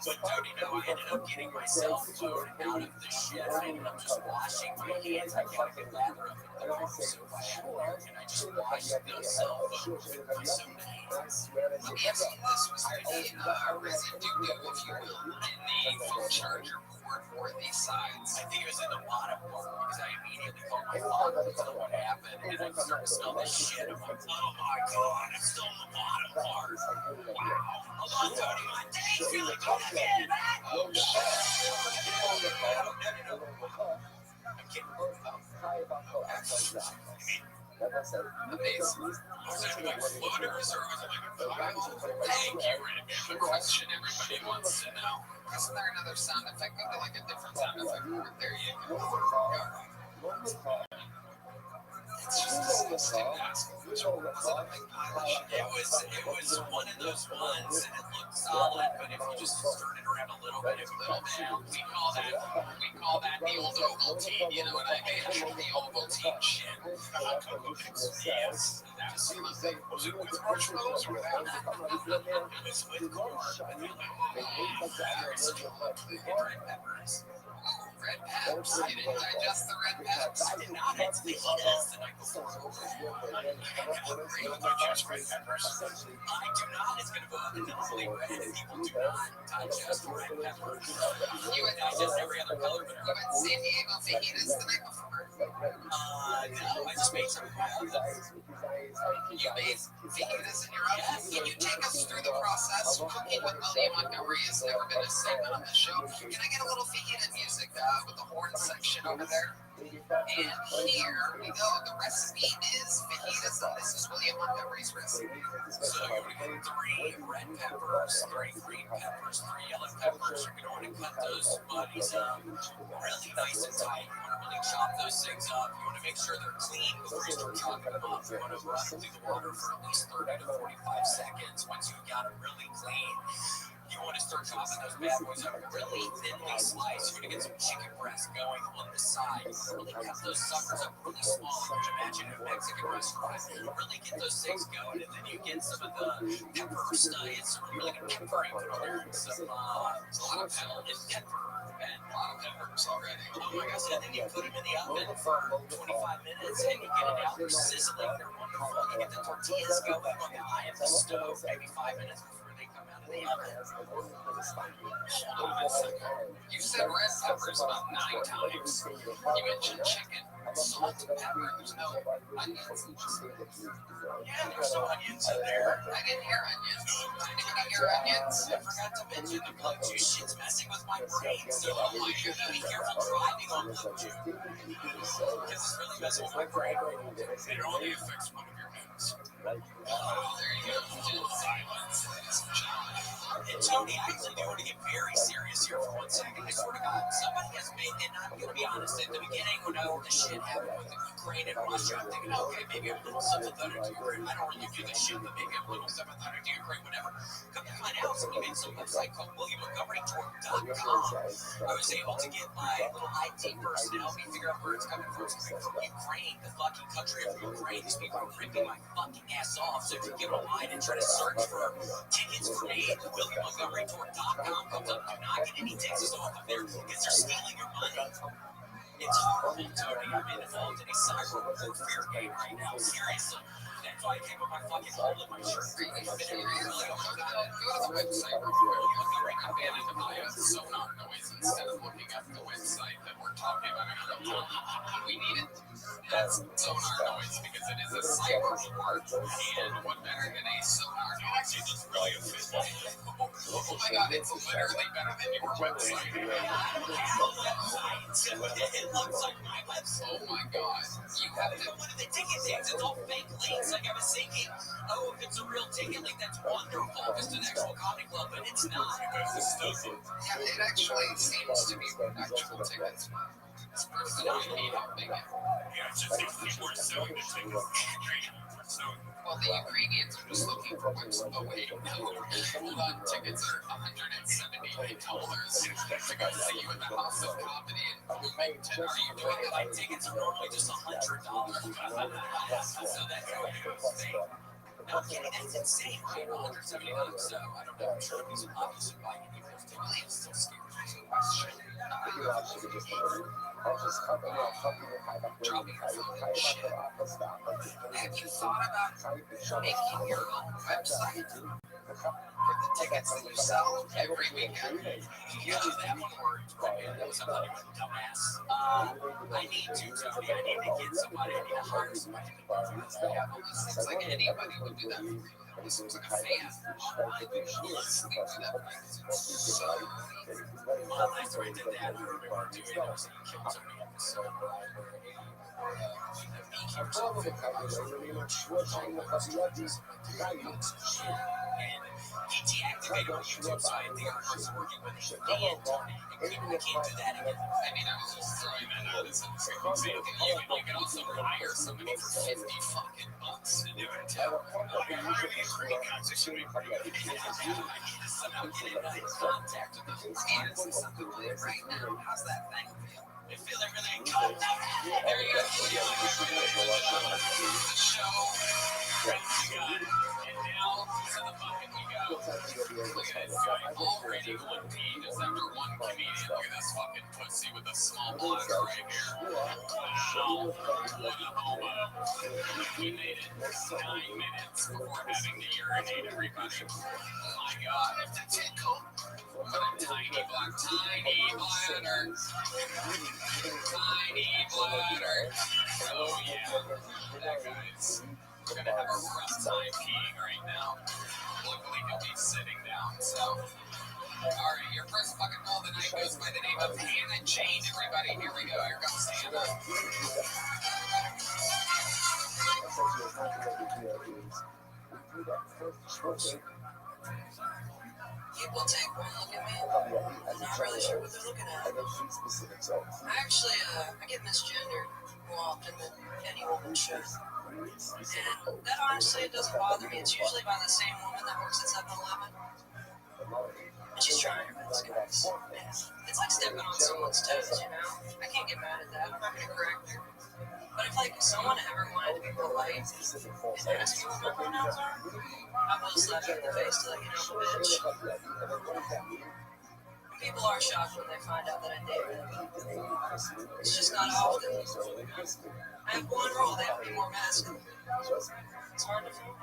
S8: But Tony, no, I ended up getting my cell phone out of the shit. I ended up just washing my hands. I got a good lather up in the bar soap I had there, and I just washed the cell phone with my soap hands. Let me ask you this, was there any residue, if you will, in the phone charger port or the sides? I think it was in the bottom part because I immediately called my father to tell what happened, and I started to smell this shit. I'm like, oh my God, it's still in the bottom part. Wow. Hold on, Tony, my day's feeling good again, man. Oh, shit. No. I'm kidding. You mean Amazing.
S6: Was it like floaters or was it like a file? Thank you, Randy. The question everybody wants to know.
S8: Isn't there another sound effect? Go to like a different sound effect. There you go.
S6: It's just disgusting to ask. Was it a big pile of shit? It was one of those ones, and it looked solid. But if you just turn it around a little bit, it would fall down.
S8: We call that the old Ovaltine. You know what I mean? The Ovaltine shit.
S6: Yes, absolutely. Was it with marshmallows or without? It was with corn. Very strong. Red peppers.
S8: Red peps. You didn't digest the red peps.
S6: I did not. It's fajitas the night before. Great digest red peppers. I do not. It's going to go up into the holy red, and people do not digest red peppers.
S8: You would
S6: Digest every other color, but
S8: You went San Diego fajitas the night before.
S6: no, I just made some in my oven.
S8: You made fajitas in your oven. Can you take us through the process? Cooking with William Montgomery has never been a segment on the show. Can I get a little fajita music with the horn section over there? And here we go. The recipe is fajitas, and this is William Montgomery's recipe.
S6: So you're going to get 3 red peppers, 3 green peppers, 3 yellow peppers. You're going to want to cut those buddies up really nice and tight. You want to really chop those things up. You want to make sure they're clean before you start chopping them up. You want to run through the water for at least 30 to 45 seconds. Once you've got them really clean, you want to start chopping those bad boys up really thinly sliced. You're going to get some chicken breast going on the side. You want to really cut those suckers up really small. You can imagine a Mexican restaurant. Really get those things going, and then you get some of the pepper studs, some really good pepper you put on there, and some a lot of pepper and a lot of peppers already. Oh my gosh, and then you put them in the oven for 25 minutes, and you get it out. They're sizzling. They're wonderful. You get the tortillas going on the eye of the stove, maybe 5 minutes before they come out of the oven. Hold on a second.
S8: You said red peppers about 9 times. You mentioned chicken, salt, pepper. There's no onions.
S6: Yeah, there's some onions in there.
S8: I didn't hear onions. I didn't hear onions.
S6: I forgot to mention the Bluetooth shit's messing with my brain, so I'm like, you gotta be careful driving on Bluetooth. Because it's really messing with my brain. It only affects one of your hands.
S8: There you go.
S6: Silence. And Tony, I really do want to get very serious here for 1 second. I swear to God, somebody has made, and I'm going to be honest, at the beginning when all the shit happened with the Ukraine and Russia, I'm thinking, okay, maybe I'm a little sympathetic to Ukraine. I don't really do this shit, but maybe I'm a little sympathetic to Ukraine, whatever. Come to find out, somebody made some website called WilliamMontgomeryTour.com. I was able to get my little IT person to help me figure out where it's coming from. It's coming from Ukraine, the fucking country of Ukraine. These people are ripping my fucking ass off. So if you get online and try to search for tickets for me, WilliamMontgomeryTour.com comes up. Do not get any tickets off of there because they're stealing your money. It's horrible, Tony. I'm involved in a cyber warfare game right now. Seriously. That's why I came with my fucking hole in my shirt.
S8: Go to the website real quick. I'm banning the sonar noise instead of looking at the website that we're talking about in real time. We need it. That's sonar noise because it is a cyber war. And what better than a sonar noise? You just really official. Oh my god, it's literally better than your website.
S6: It looks like my website.
S8: Oh my god. You have to.
S6: One of the ticket things, it's all fake links. Like I was thinking, oh, if it's a real ticket link, that's wonderful. If it's an actual comedy club, but it's not.
S8: Yeah, it actually seems to be actual tickets. This person might be helping it.
S6: Yeah, it's just these people are selling the tickets.
S8: Well, the Ukrainians are just looking for what's the way. No, hold on, tickets are $178 to go see you in the House of Comedy in Wilmington. Are you doing it?
S6: Like tickets are normally just $100. So that's how it goes. No, I'm kidding. That's insane, right? $170. So I don't know. I'm sure he's obviously buying any of those tickets. He's still scared.
S8: Dropping your phone and shit. Have you thought about making your own website for the tickets that you sell every weekend?
S6: Yeah, that one worked. That was somebody with a dumbass. I need to, Tony. I need to get somebody. I need to hire somebody.
S8: Yeah, well, it seems like anybody would do that for you.
S1: And this was a
S8: Like a
S1: kind
S8: fan.
S1: of
S8: Like, listening to that practice. It's so well, that's where I did that. I remember doing it. I was in a Killzone episode where I were a beekeeper. So I and he deactivated on YouTube, so I think I was working with a band and we can't do that again. I mean, I was just throwing that out as a quick example. You can also hire somebody for $50 to do it too. I hired these great guys. I should be pretty good. I need to somehow get in contact with those clients and something live right now. How's that thing feel? It feeling really good. There you go. The show. And now to the bucket we go. Look at this guy already looked paid just after one comedian. Look at this fucking pussy with a small box right here. Wow. What a homo. We made it 9 minutes before having to urinate, everybody. Oh my god. If the tickle. What a tiny bladder. Tiny bladder. Oh yeah. That guy's gonna have a rough time peeing right now. Luckily he'll be sitting down, so. Alright, your first fucking goal of the night goes by the name of Hannah Jane, everybody. Here we go. Here comes Hannah.
S9: People take one look at me, I'm not really sure what they're looking at. Actually, I get misgendered more often than any woman should. And that honestly doesn't bother me. It's usually by the same woman that works at 7-Eleven. And she's trying her best, guys. Yeah. It's like stepping on someone's toes, you know? I can't get mad at that. I'm not going to correct her. But if, like, someone ever wanted to be polite and ask me what my pronouns are, I will slap you in the face till I get out the bitch. People are shocked when they find out that I date them. It's just not often. I have one rule, they have to be more masculine. It's hard to find.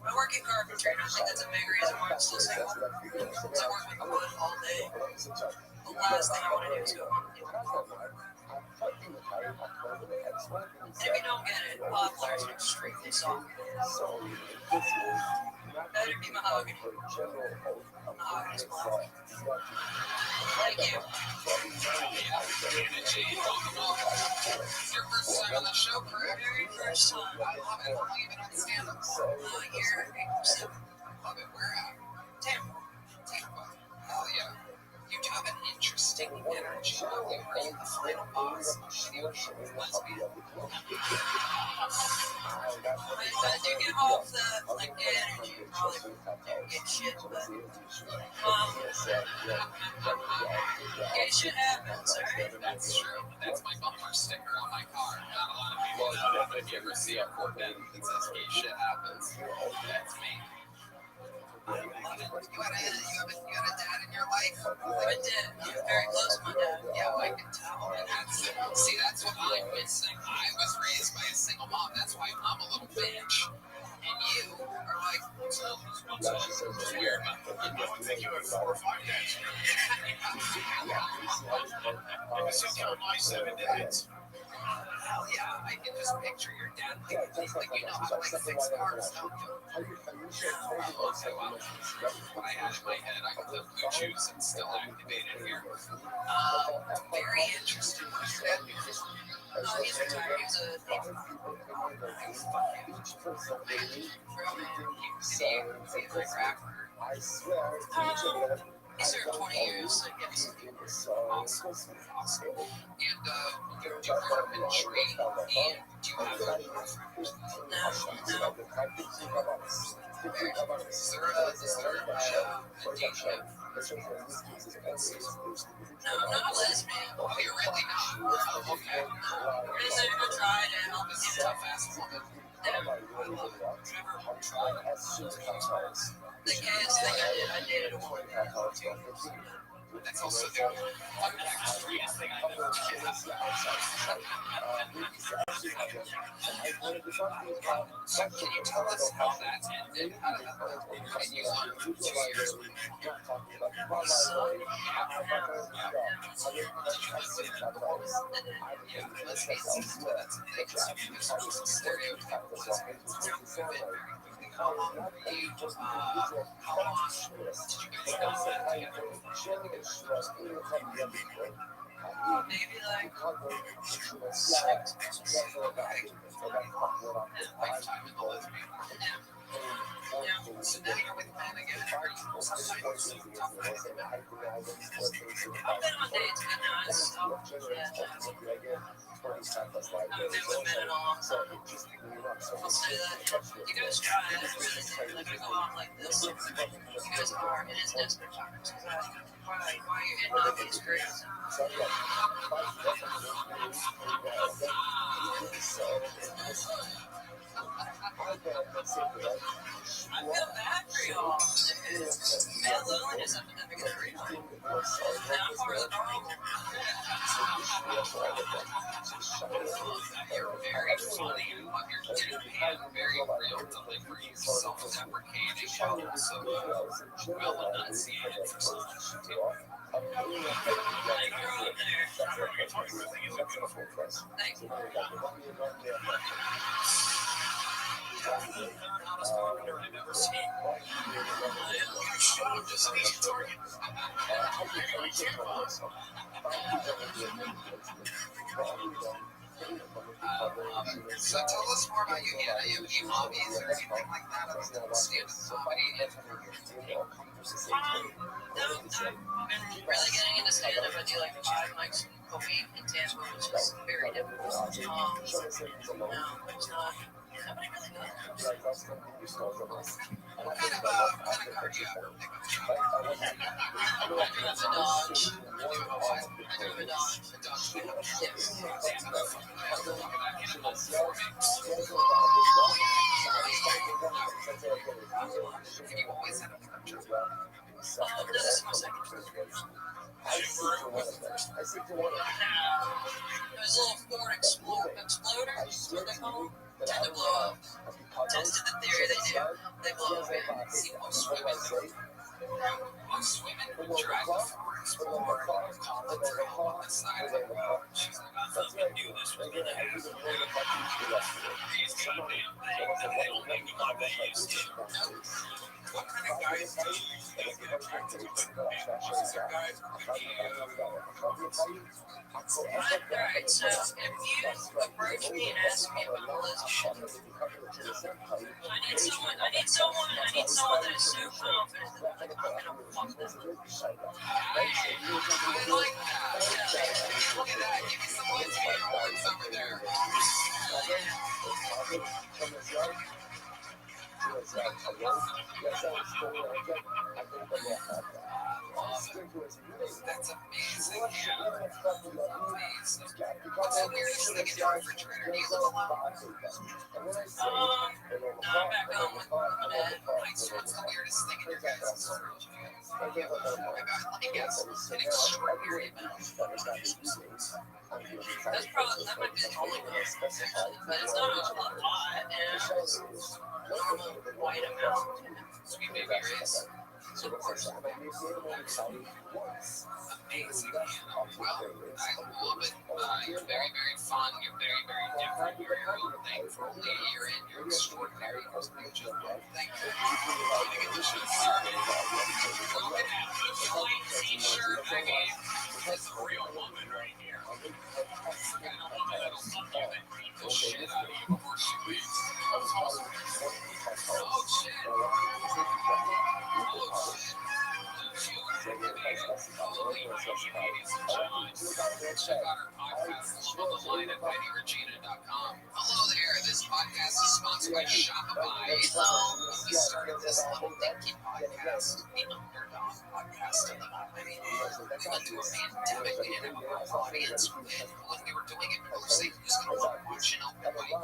S9: I work in carpentry, and I think that's a big reason why I'm still single. Because I work with wood all day. The last thing I want to do is go home and deal with it. And if you don't get it, poplars are extremely soft. Better be mahogany. Mahogany's black. Thank you.
S8: Hannah Jane, welcome. It's your first time on the show, correct?
S9: Very first time.
S8: I love it. How long have you been on stand-up?
S9: A year, 8%.
S8: Love it. Where at?
S9: Tampa.
S8: Tampa. Hell yeah. You do have an interesting energy. Are you the final boss? Are you a lesbian?
S9: I do get off the, like, the energy. Probably don't get shit, but, gay shit happens, alright?
S8: That's true. That's my bumper sticker on my car. Not a lot of people know that, but if you ever see a Corvette that says gay shit happens, that's me. I love it. You had a dad in your life?
S9: I did. I'm very close to my dad.
S8: Yeah, I can tell. And that's what I'm missing. I was raised by a single mom. That's why I'm a little bitch. And you are like, it's weird, but I think you have 4 or 5 dads. I guess you'll count my 7 dads. Hell yeah, I can just picture your dad like you know how to like fix cars, don't you? Okay, well, what I had in my head, I got the blue juice and still activated here. Very interesting. What's your dad do?
S9: He's retired. He was a Navy.
S8: Is he like rapper?
S9: He served 20 years, I guess.
S8: Awesome. And you do carpentry, and do you have a girlfriend?
S9: No.
S8: Is there a date show?
S9: No, I'm not a lesbian.
S8: Oh, you're really not? Oh, okay.
S9: I just never go try to help
S8: This
S9: him.
S8: is tough ass woman.
S9: I love it.
S8: Never tried.
S9: The gayest thing I did, I dated a woman.
S2: That's also the
S6: Streetest thing I've ever
S2: So can you tell us how that ended? How did that work? And you learned from 2 years with let's face it, that's a deconstruction stereotypes. How long were you, how long did you guys go together?
S9: Maybe like 6.
S2: Lifetime in the lesbian. So now you're with men again. Are you also tough?
S9: I've been on dates with guys, so yeah. I've been with men in a long time. I'll say that. You guys try it, really. Like, I go out like this. You guys are, it is desperate times. Why are you hitting on these crazy? I feel bad for y'all. Man, loneliness epidemic is real. And I'm part of the problem.
S2: You're very funny, but you're very real delivery, self-deprecating, but also well enunciated for such a
S9: Thank you.
S6: Honest carpenter I've ever seen.
S2: So tell us more about you. Yeah, you have any hobbies or anything like that other than stand-up comedy?
S9: No, I've been really getting into stand-up. I do like 5 nights a week in Tampa, which is very difficult. No, it's not. Nobody really knows.
S2: What kind of cardio?
S9: I do have a Dodge. I do have a Dodge. Yes.
S2: Have you always had a cardio?
S9: No, this is my second. It was a little Ford Exploder, what they call them. Tend to blow up. Tested the theory they do. They blow up, yeah.
S2: See, swimming, drive a Ford Explorer, call the trail on the side of the road. She's like, I thought we knew this was going to happen. These goddamn things, they don't make them like they used to. What kind of guys do you get attracted to? What's the guys
S9: Alright, so if you approach me and ask me about a lesbian, I need someone that is so confident that I'm gonna fuck them.
S2: I like that. Look at that. Give me some lesbian words over there. That's amazing. Yeah. Amazing. What's the weirdest thing in your refrigerator? Do you live alone?
S9: No, I'm back home with my dad.
S2: Nice. What's the weirdest thing in your guys' refrigerator? Let me guess. An extraordinary amount.
S9: That might be the only one, but it's not a lot, and it's normal white amount.
S2: Sweet baby rays.
S9: So of course,
S2: Amazing. Well, I love it. You're very, very fun. You're very, very different. You're your own thing for only a year in. You're extraordinary. Thank you. Look at that. The plain t-shirt. I mean, this is a real woman right here. A woman that'll suck you and beat the shit out of you before she leaves. Oh, shit. Check out our podcast, Love the Line at MightyRegina.com. Hello there, this podcast is sponsored by Shopify. We started this little dinky podcast, the Underdog Podcast. I mean, we went through a pandemic, we didn't have a audience, and when we were doing it, people were saying, who's
S9: just gonna look rich and open like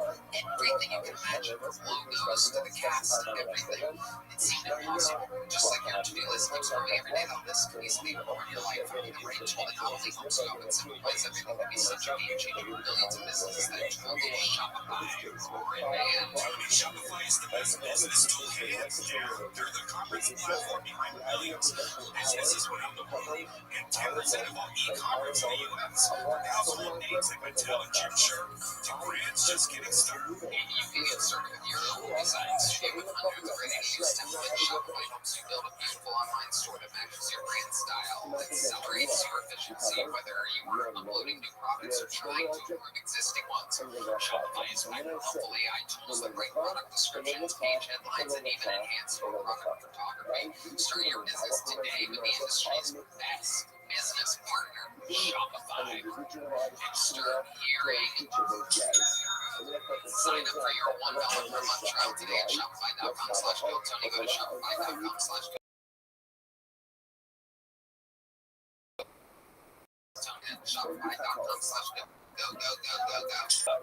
S9: everything you can imagine, from logos to the cast and everything. It seemed impossible. Just like your to-do list keeps moving every day, though, this could easily ruin your life. Arrange all the novelty homes you have and simplifies everything to be such a game changer for millions of businesses that turn to Shopify. Man,
S2: Shopify is the best business tool hands down. They're the commerce platform behind millions of businesses around the world and 10% of all e-commerce in the U.S. Household names like Mattel and Gymshark to brands just getting started.
S9: And you can get started with your own designs. Today with hundreds of ready-to-use templates, Shopify helps you build a beautiful online store that matches your brand style. It accelerates your efficiency, whether you are uploading new products or trying to improve existing ones. Shopify is packed with helpful AI tools that write product descriptions, page headlines, and even enhance your product photography. Start your business today with the industry's best business partner, Shopify. And start hearing. Sign up for your $1 per month trial today at Shopify.com/GoTony. Go to Shopify.com/GoTony. Shopify.com/go. Go.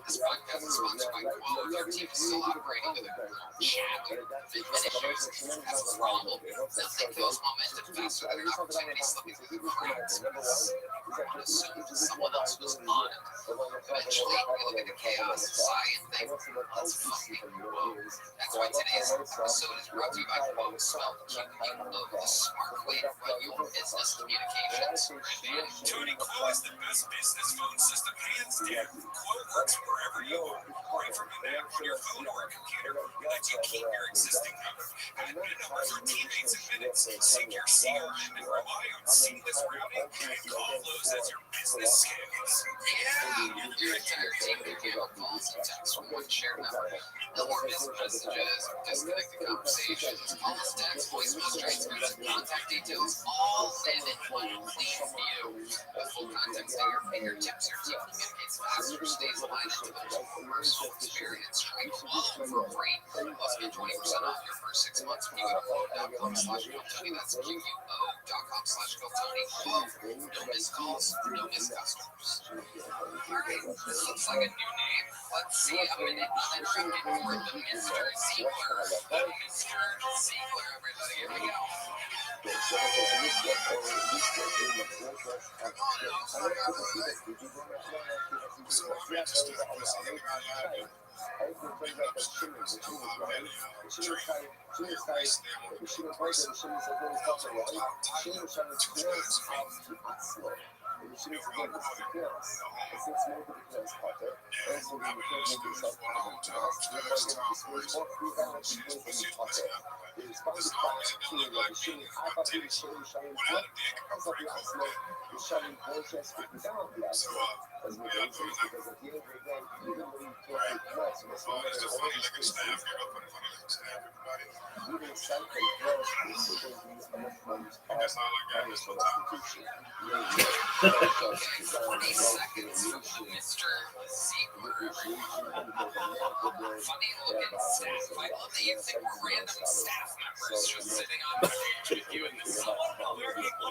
S9: This podcast is sponsored by Quo. Your team is still operating with a shadow issues. That's a problem. Nothing goes momentum faster than an opportunity slipping through the cracks. Assume someone else was on it. Eventually, we look at the chaos, sigh, and think, let's fucking Quo. That's why today's episode is brought to you by Quo. Spell QUO, the smart way to run your business communications.
S2: Tuning Quo is the best business phone system hands down. Quo works wherever you are. Right from an app on your phone or a computer. It lets you keep your existing number, admin number for teammates in minutes, sync your CRM, and rely on seamless routing and call flows as your business scales.
S9: Yeah, your entire team can handle calls and texts from one shared number. No more missed messages, disconnected conversations, calls, text, voicemails, transfers, and contact details all live in one clean view. With full context at your fingertips, your team communicates faster, stays aligned, and delivers a personal experience. Try Quo for free. Plus, get 20% off your first 6 months when you go to Quo.com/GoTony. That's QUO.com/GoTony. Quo. No missed calls, no missed customers. Alright, this looks like a new name. Let's see a minute uninterrupted for the Mr. Ziegler. The Mr. Ziegler, everybody. Here we go.
S3: So I'm interested in this other guy happened. Maybe I'm strippers to many drink. Race them with the person. Those are the top title. 2 times fame. Everyone wanted, you know, and we were used to for a long time. Last time was shit was it was as long as it didn't look like me with my titties without a dick, I'm pretty cool. So yeah, I feel like right. As long as the funny looking staff, you're up for the funny looking staff, everybody. And that's all I got this whole time.
S9: 20 seconds from Mr. Ziegler. Funny looking staff. I love that you think we're random staff members just sitting on the stage with you in the sun.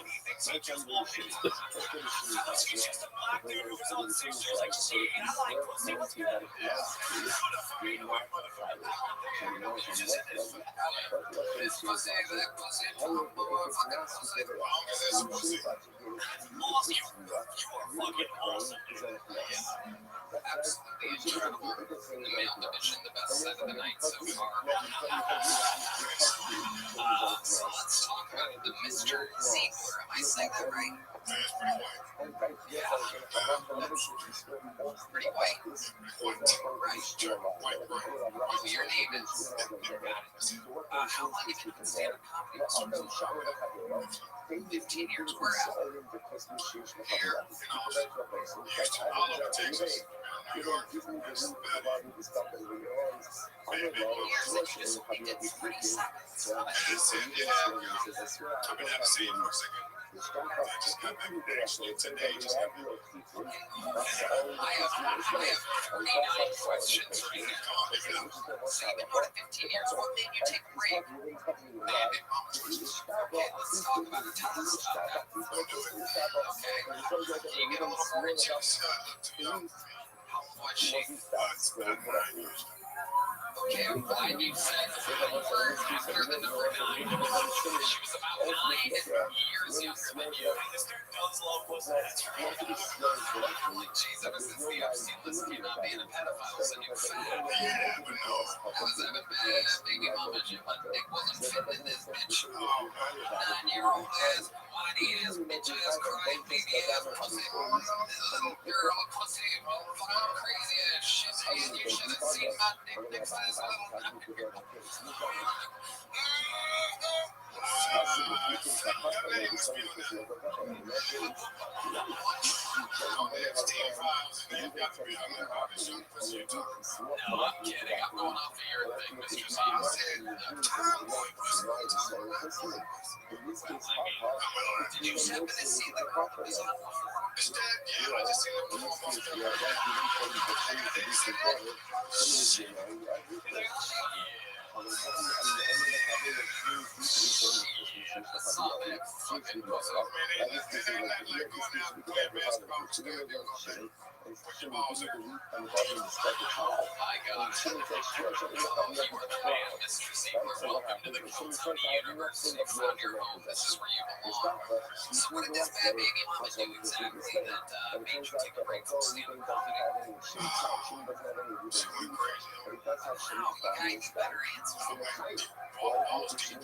S2: He thinks I just walk in. He's just a black dude who was on stage like, shit, I like pussy. What a funny white motherfucker.
S9: This pussy, that pussy, motherfucking pussy.
S2: Long as it's pussy.
S9: Awesome. You are fucking awesome. Absolutely incredible. The male division, the best set of the night so far. So let's talk about the Mr. Ziegler. Am I saying that right?
S2: That's pretty white.
S9: Yeah. Pretty white.
S2: White.
S9: Right. Your name is. How long have you been stand-up comedy? 15 years. Where at? Here.
S2: All over Texas. New York. That's about it.
S9: Years that you just only did 30 seconds.
S2: I just said, yeah. I've been having to say it for a second. I just got back actually today. Just got back.
S9: I have 49 questions right now. So you've been more than 15 years. What made you take a break? Man, big mama choices. Okay, let's talk about it. Tell us about that. Okay. Can you get a little more into it?
S2: I look too young.
S9: How
S8: Was she?
S3: It's been 9 years.
S8: Okay, I'm glad you said the final word after the number 9. She was about 9 years younger than you. This dude does love pussy. That's right. Like, geez, ever since the FC list came out, being a pedophile is a new fad.
S3: Yeah, but no.
S8: I was having bad baby mama shit. My dick wasn't fitting in this bitch.
S3: Oh, man.
S8: 9-year-old ass, whiny ass, bitch ass, crying baby ass, pussy. Little girl, pussy, fucking crazy ass shit. Man, you should have seen my dick next to this little. No, I'm kidding. I'm going off of your thing, Mr. Z. You said did you happen to see the girl that was on before?
S3: Yeah, I just seen him perform off
S8: I saw that fucking pussy. Oh my god. You are the man, Mr. Ziegler. Welcome to the Kentucky University. Found your home. This is where you belong. So what did this bad baby mama do exactly that made you take a break from stealing comedy? Wow, you guys better answer. Oh, sure. You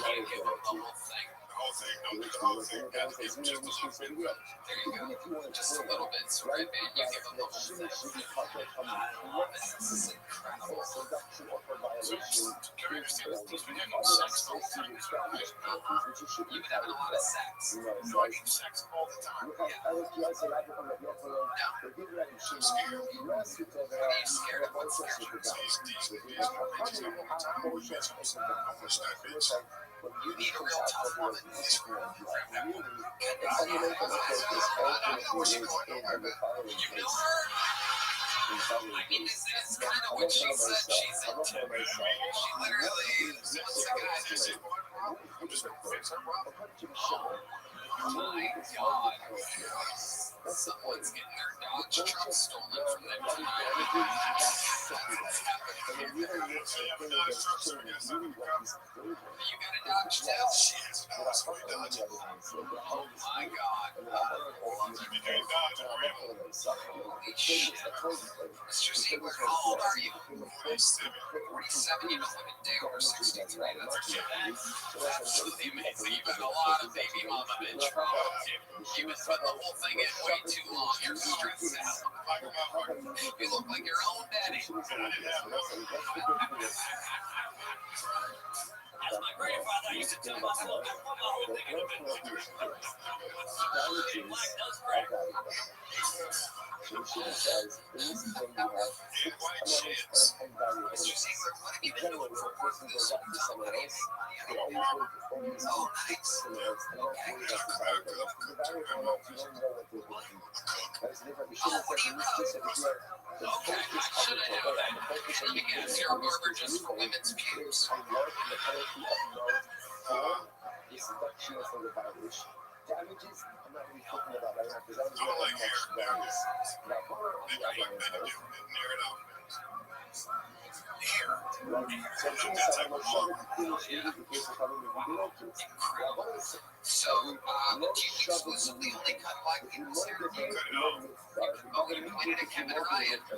S8: can't give them the whole thing. There you go. Just a little bit, right, man? You give them the whole thing. I love it. This is incredible. You've been having a lot of sex.
S3: No, I do sex all the time.
S8: Yeah. No. What are you scared of? What's scared of? You need a real tough woman. You know her? I mean, it's kind of what she said she's into. She literally, what's the guy that said,
S3: I'm just gonna fix her problem.
S8: oh my god. Someone's getting their Dodge truck stolen from them tonight. You got a Dodge too?
S3: She has a Dodge, so he Dodge.
S8: Oh my god.
S3: If you can't dodge, grab him.
S8: Holy shit. Mr. Ziegler, how old are you?
S3: 47.
S8: 47, you know what to do, or 63, that's absolutely amazing. You've had a lot of baby mama bitch trauma. You've been putting the whole thing in way too long. You're stressed out. You look like your own daddy. As my grandfather used to tell myself, don't put the whole thing in the picture. Black does crack. Mr. Ziegler, what have you been doing for work this whole time? What are you making money at? Oh, nice. Okay, I should have known that. Let me guess, you're a barber just for women's pubes.
S3: I don't like hair. There it is. I like that. Near it out.
S8: Hair.
S3: That type of look.
S8: Incredible. So, do you exclusively only cut black people's hair?
S3: Cut it off.
S8: Oh, you pointed at Kevin Ryan. I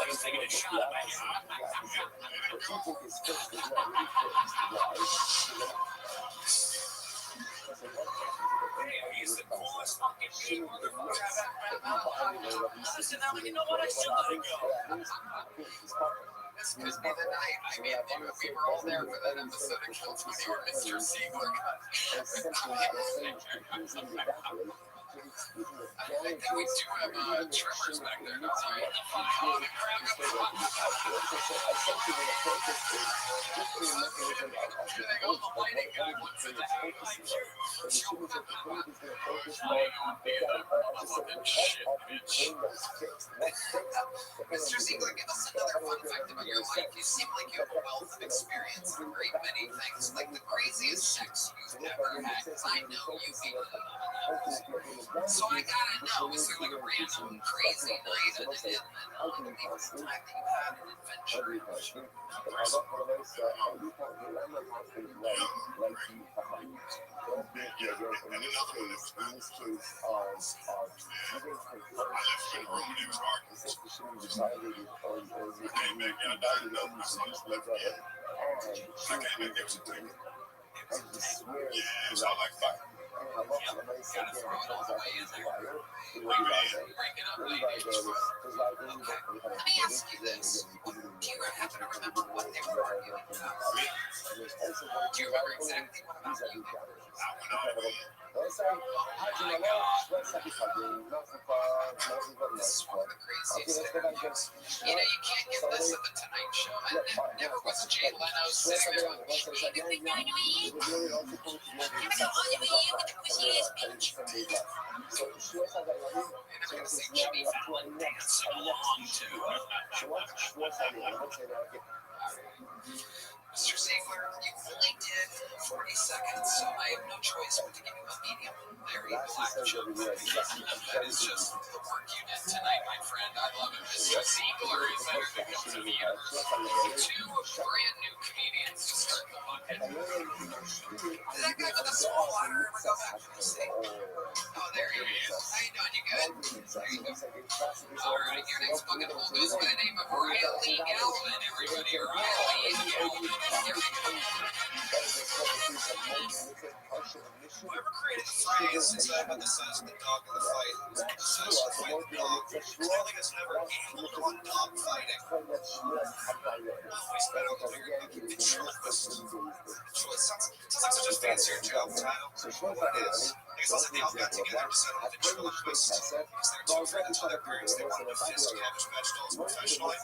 S8: was taking a shot at He's the coolest fucking shit motherfucker I've ever met. Listen, now you know what? I should let it go. This could be the night. I mean, we were all there for that episode of Kill 20 where Mr. Ziegler got. I think that we do have trimmers back there. Don't we? Here they go. The lighting guy wants it to hang like you. Shit, bitch. Mr. Ziegler, give us another fun fact about your life. You seem like you have a wealth of experience.
S9: hat, 'cause I know you hate the so I gotta know, is there like a random crazy night and the time that you had an adventure?
S3: Yeah, and another one that was bad. I left him room when he was arguing. I came back, I died in love with myself. Left him. I came back, there was a thing. Yeah, so I like fight.
S9: Gotta throw it all the way in there. Break it up, baby. Okay, let me ask you this. Do you happen to remember what they were arguing about? Do you remember exactly what about you?
S3: I went all the way in.
S9: Oh my God. This is one of the craziest interviews. You know, you can't get this at the Tonight Show. And never was Jay Leno sitting there with everything going to be. Here we go, all the way with the pushy speech. And they're going to say Jimmy Fallon dancing along too. Mr. Ziegler, you only did 40 seconds, so I have no choice but to give you a medium, very black joke. That is just the work you did tonight, my friend. I love it. Mr. Ziegler is better to come to me. Two brand new comedians to start the bucket. Did that guy with the small water ever go back from the sea? Oh, there he is. How you doing? You good? There you go. All right, your next bucket hole goes by the name of Riley Galvin. Everybody, Riley Galvin.
S2: Whoever created the phrase, since I had the sense of the dog in the fight, obsessed with fighting the dog, clearly has never handled on dog fighting. We spent out the figure ventriloquist. So it sounds like such a fancier job title. What it is, because those at the all got together to set up a ventriloquist. Because they're too afraid to tell their parents they wanted to fist cabbage vegetables professionally.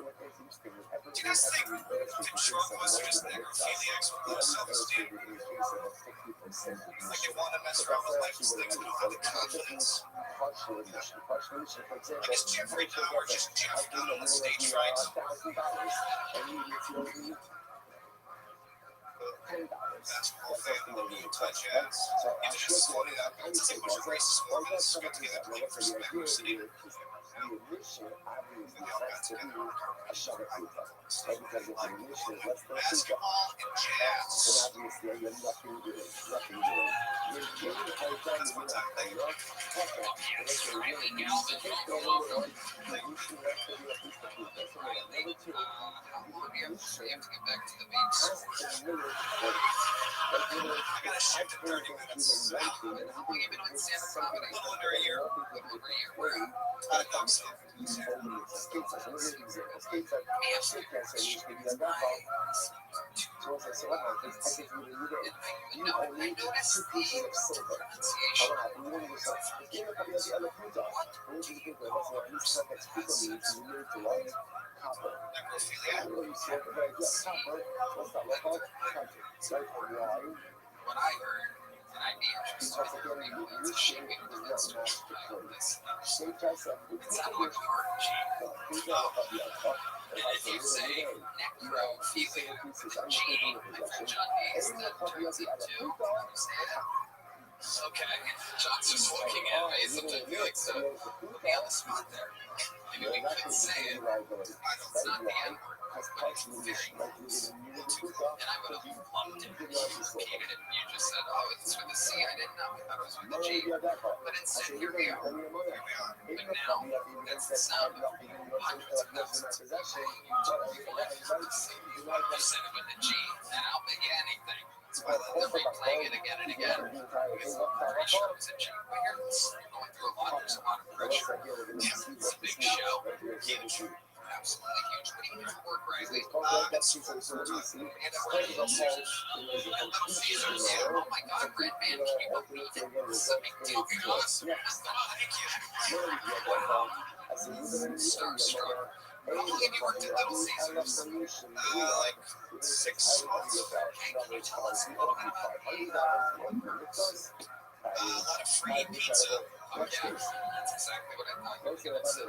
S2: Do you guys think ventriloquists are necrophiliacs with low self-esteem? Like they want to mess around with lifeless things but don't have the confidence? Like is Jeffrey Dahmer just Jeff not on the stage fright? That's more family than you touch ass. You have to just slow it up. It's like a bunch of racist Mormons got together playing for Spectrum City. They all got together. Like basketball and jazz. That's one time thing.
S9: Yes, Riley Galvin, welcome. Riley, how long do you have to get back to the beach?
S2: I got a shift in 30 minutes.
S9: And how long have you been on stand-up comedy?
S2: A little under a year.
S9: Where?
S2: Out of Dumpster.
S9: Let me ask you a question. I noticed the pronunciation. What do you call a person that has sex?
S2: Necrophilia.
S9: What I heard, and I'd be interested in your view, it's a shipping pronunciation. It's out of a card, and if you say necrophilia with a G, my friend John Hayes, that turns into, you understand? Okay, John's just looking at me as if he likes to put me on the spot there. Maybe we could say it. It's not the N-word, but it's very close. And I would have loved it if you repeated it and you just said, oh, it's with a C. I didn't know. I thought it was with a G. But instead, here we are. But now, that's the sound of hundreds of thousands of people you said it with a G, and I'll bet you anything. That's why they're replaying it again and again. Because I'm pretty sure it was a G. But you're going through a lot. There's a lot of pressure. It's a big show. Huge. Absolutely huge. What do you do for work, Riley? It's full time. And Little Caesars. Yeah. Oh my God, Red Man, can you believe it? This is a big deal for us. Thank you. Starstruck. How long have you worked at Little Caesars?
S2: Like 6 months.
S9: Okay, can you tell us a little bit about the
S2: A lot of free pizza.
S9: Oh yeah, that's exactly what I thought you were going to say.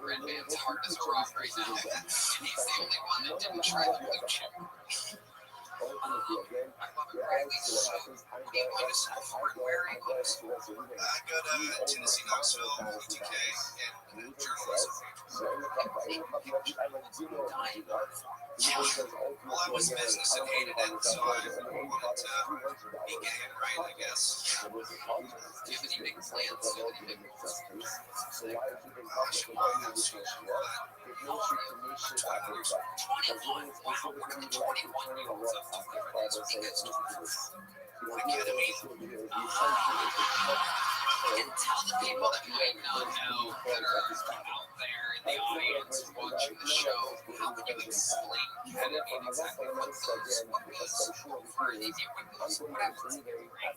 S9: Red Man's heart is a rock right now. He's the only one that didn't try the blue chip.
S2: I love it. Rightly so. What do you go to school for, and where are you going to school? I go to Tennessee Knoxville, TK, and journalism. Well, I was business and hated it, so I wanted to be gay and right, I guess.
S8: Do you have any big plans? Do you have any big goals?
S2: I should probably have school, but
S8: How old are you? 21 years old. 21? Wow, we're in the 21-year-olds of Florida. That's pretty good.
S2: academy.
S8: You can tell the people that might not know that are out there in the audience watching the show, how would you explain Kennedy and exactly what those for any of you windows? What happens in your brain?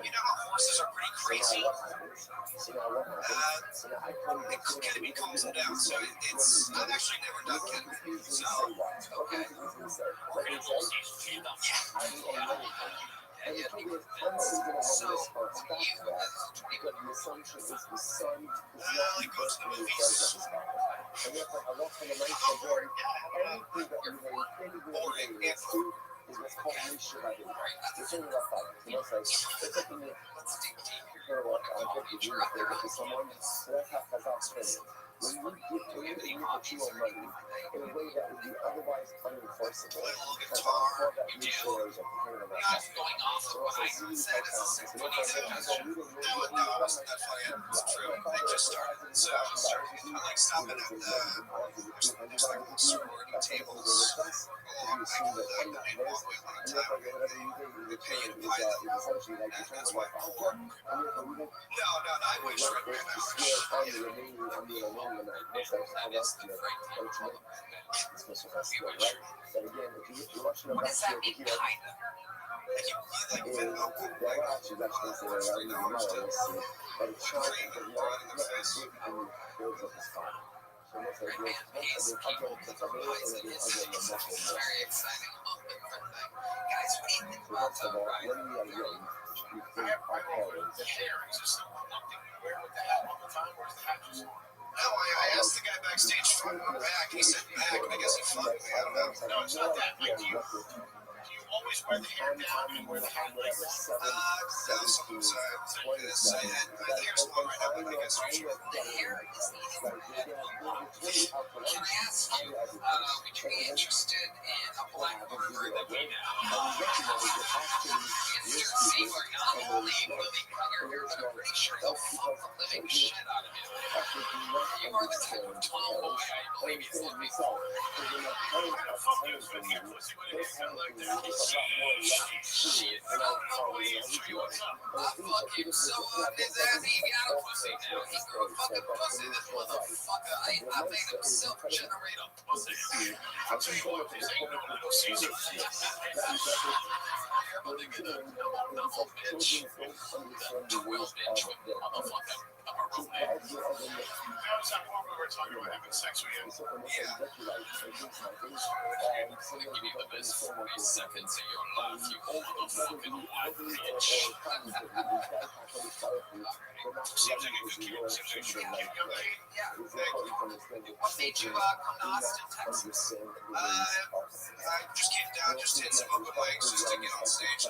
S2: You know how horses are pretty crazy? Kennedy calms them down, so I've actually never done Kennedy, so
S8: Okay. We're gonna roll stage 2 though. Yeah, so you as 21
S2: I like going to the movies. Boring and food.
S8: let's dig deep here. What college you're out there in the campus? Do you have any hobbies or anything like that?
S2: Play a little guitar.
S8: You do? Not going off of what I said as a funny suggestion.
S2: No, it wasn't that funny. It's true. They just started. So I like stopping at there's like sorority tables along the main walkway a lot of time. They pay you to buy them. And that's why I'm poor. No, I wish right now.
S8: That is the right time to call them viewers. What does that mean, kind of?
S2: Like Venmo,
S8: Great man pays people to the rise in his face. It's very exciting moment for the night. Guys, what do you think about Ryan?
S2: No, I asked the guy backstage for my bag. He said bag. I guess he fucked me. I don't know.
S3: No, it's not that. Like, do you always wear the hair down and wear the hat like this?
S2: No, sometimes I the hair's long right now, but I guess usually.
S8: The hair is needed a lot. Can I ask you, would you be interested in a black barber that we know? Mr. Ziegler, not only will he cut your hair, but I'm pretty sure he'll fuck the living shit out of you. You are the type of tomboy I believe he's looking for. Shit, always true. Fuck him so up his ass, he got a pussy now. He grew a fucking pussy, this motherfucker. I made him self-generate a pussy. Double bitch. 12-inch motherfucker. I'm a real man.
S3: How's that part where we're talking about having sex with you?
S2: Yeah.
S8: We're gonna give you the best 40 seconds of your life, you motherfucking wild bitch.
S3: Seems like a good kid. Seems like you should keep going.
S2: Yeah.
S8: What made you come to Austin, Texas?
S2: I just came down just to hit some open mics, just to get on stage.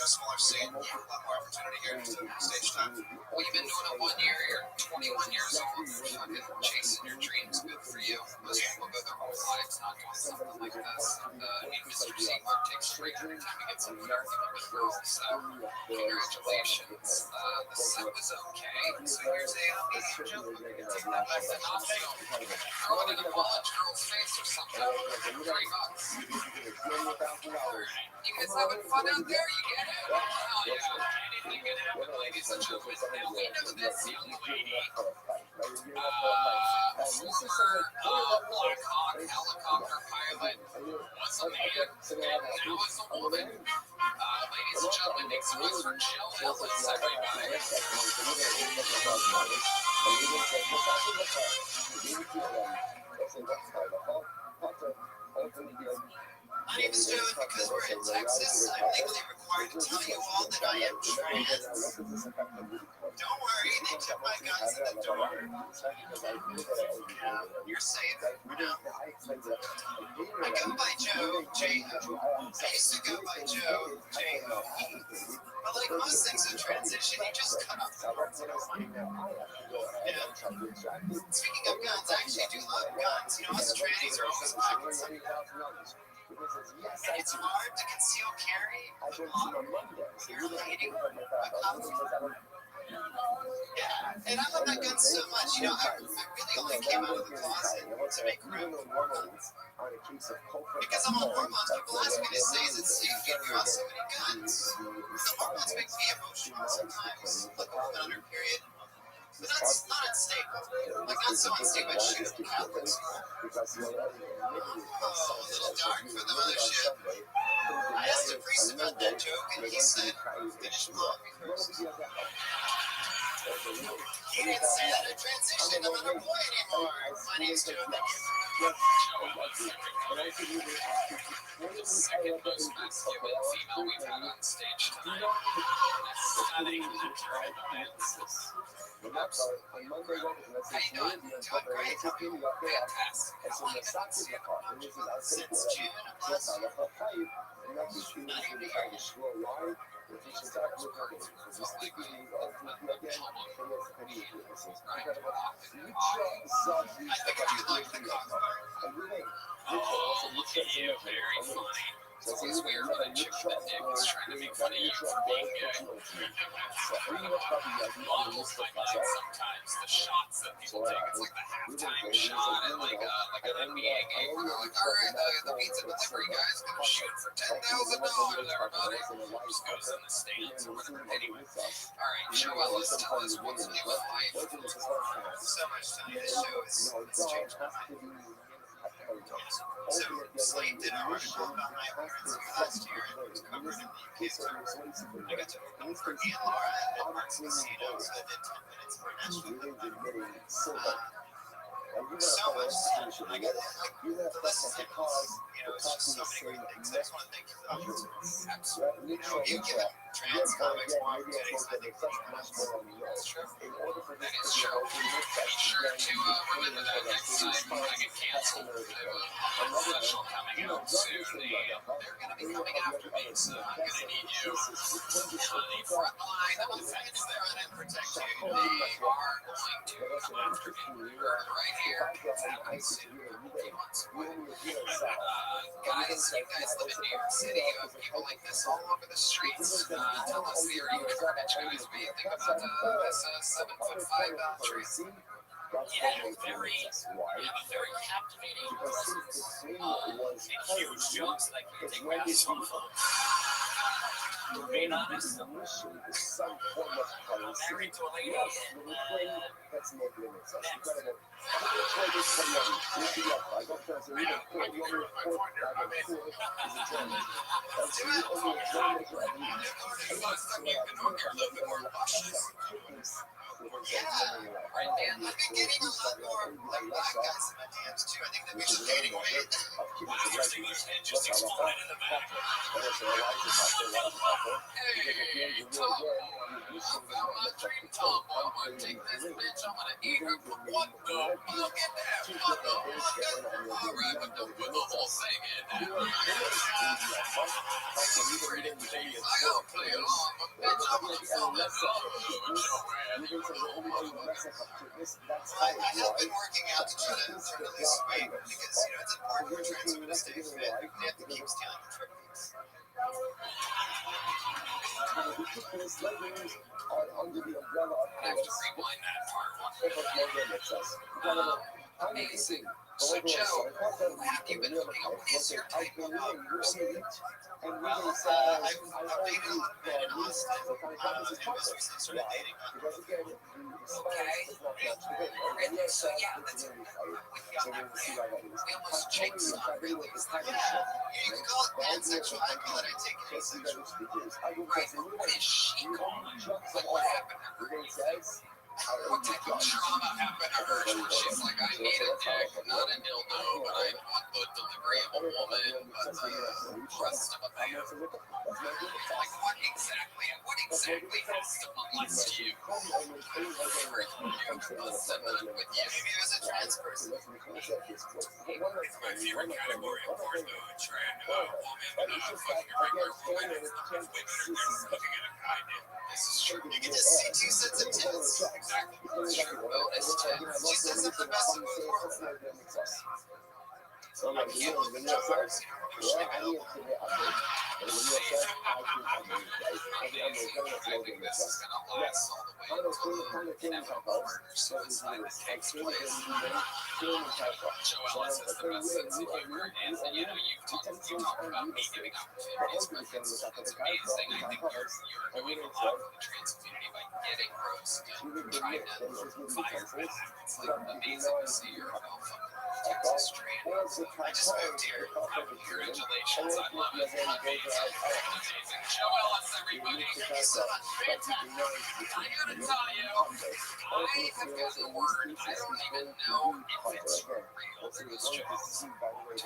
S2: Smaller scene, a lot more opportunity here to stage time.
S8: Well, you've been doing it 1 year. You're 21 years old. Fucking chasing your dreams. Good for you. Most people go their whole lives not doing something like this. Mr. Ziegler takes great time to get some therapy with girls. So, congratulations. The set was okay. So here's a medium joke. We're gonna take that back to Knoxville. Throw it in a college girl's face or something. $3. You guys having fun out there? You get it? Oh, yeah. Anything can happen, ladies and gentlemen. And we know this young lady. Former Black Hawk helicopter pilot was a man and now is a woman. Ladies and gentlemen, make some noise for Jill Ellis, everybody.
S2: My name is Joe, and because we're in Texas, I'm legally required to tell you all that I am trans. Don't worry, they took my guns in the door. You're safe. I go by Joe, J-O. I used to go by Joe, J-O-E. But like most things in transition, you just cut off the parts you don't like. Yeah. Speaking of guns, I actually do love guns. You know, us trannies are always lacking some guns. And it's hard to conceal carry the mom you're hating a conflict. Yeah, and I love that gun so much. You know, I really only came out of the closet to make room for more guns. Because I'm on hormones, people ask me these days, it's safe to give out so many guns. The hormones make me emotional sometimes, like a woman on her period. But not unstable. Like, not so unstable I'd shoot up a Catholic school. Oh, a little dark for the mothership. I asked a priest about that joke, and he said, finish mom first. He didn't say that at transition, I'm not a boy anymore. My name's Joe.
S8: The second most masculine female we've had on stage tonight. Stunning romances.
S2: How you doing? Doing great. Fantastic. How long have you been single? Since June of last year. 9 years. I think I do like the cock bar.
S8: Oh, look at you. Very funny. It's always weird when a chick with a dick is trying to make fun of you for being gay. Boggles my mind sometimes. The shots that people take. It's like the halftime shot at like an NBA game. We're like, all right, the pizza delivery guy's gonna shoot for $10,000, everybody. Just goes in the stands or whatever. Anyway, all right, Joe Ellis, tell us what's new in life.
S2: So much time. This show is changed my life. So, Slate did an article about my appearance here last year. It was covered in the UK paper. I got to open for Ian Laura at Mark's Casino, so I did 10 minutes for Nashville. So much time. I got the list is endless. You know, it's just so many great things. I just want to thank you for the opportunity. Absolutely. You know, you've given trans comics more opportunities, I think, than anyone else. That's true. That is true. Be sure to remember that next time I get canceled. I have a special coming out soon. They're going to be coming after me, so I'm going to need you on the front line of defense there and protect you. They are going to come after me. Right here. Happening soon. A few months away. Guys, you guys live in New York City. You have people like this all over the streets. Tell us the unique furniture guys. What do you think about this 7'5" tree?
S8: Yeah, you have a very captivating presence. And huge jokes that can take me out so far. Being honest, I'm married to a lady, and that's next.
S2: Yeah, right, man. I've been getting a lot more like black guys in my DMs too. I think that we should gaining weight.
S8: First English head just exploded in the back. Hey, Tom, I'm a dream tomboy. I'm gonna take this bitch. I'm gonna eat her for what the? Look at that. What the? Look at all right, with the whole thing in there. Pretty please. I gotta play along, but bitch, I'm gonna fall in love with Joanne.
S2: I have been working out to try to lose weight because, you know, it's important for trans women to stay fit. You have to keep stealing the triplets.
S8: I have to rewind that part. Amazing. So, Joe, who have you been hooking up with? Is your type of person?
S2: Well, I've dated a lot of men in Austin. And most recently started dating on
S8: Okay. Really? So, yeah, that's it. I'm with you on that. We almost chased on really.
S2: Yeah, you can call it pansexual. I call it I take it asexual.
S8: Right. What is she calling? Like, what happened? What type of trauma happened to her? She's like, I need a dick, not a dildo, but I want the delivery of a woman, but the breast of a man. Like, what exactly has to molest you? For you to bust a nut with you? Maybe it was a trans person.
S7: It's my favorite category of porn, though. A trans woman, but not fucking a regular woman. It's way better than looking at a guy dick.
S8: This is true. You can just see two sets of tits.
S7: Exactly.
S8: It's true. Bonus tits. She says it's the best of both worlds.
S1: So
S8: I can't look at jars. Usually I don't. I think this is gonna last all the way until Kevin Porter suicide takes place. Joe Ellis has the best sense of humor, and you know, you talk about me giving opportunities for things. It's amazing. I think you're doing a lot for the trans community by getting gross and trying to fire it. It's like amazing to see your Texas trans. I just moved here. Congratulations. I love it. Amazing. Amazing. Joe Ellis, everybody. He's fantastic. I gotta tell you, I have gotten word. I don't even know if it's real through this job. I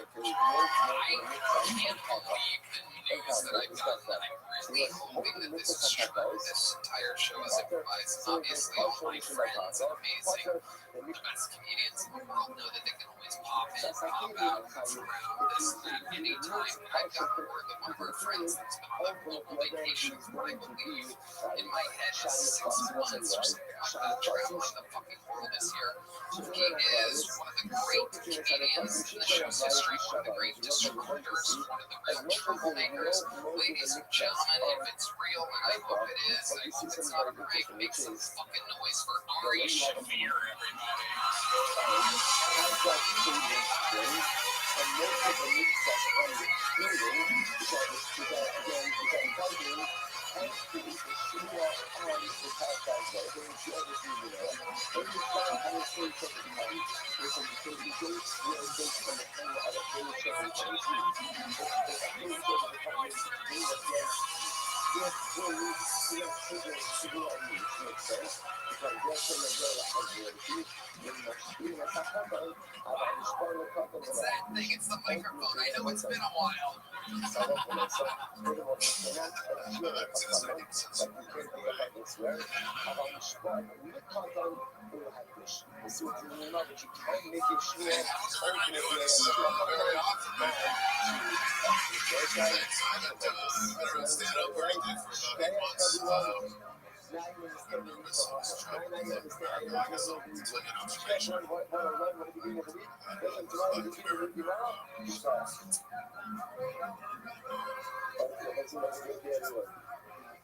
S8: can't believe the news that I've gotten. I'm really hoping that this is true. This entire show is improvised. Obviously, all my friends are amazing. The best comedians in the world know that they can always pop in, pop out, move around, this, that, anytime. I've got word that one of our friends that's been on a global vacation for, I believe, in my head, 6 months or something. Traveling the fucking world this year. He is one of the great comedians in the show's history, one of the great distributors, one of the real troublemakers. Ladies and gentlemen, if it's real, and I hope it is, I hope it's not a prank, make some fucking noise for Ari Shaffir, everybody. It's that thing, it's the microphone. I know it's been a while.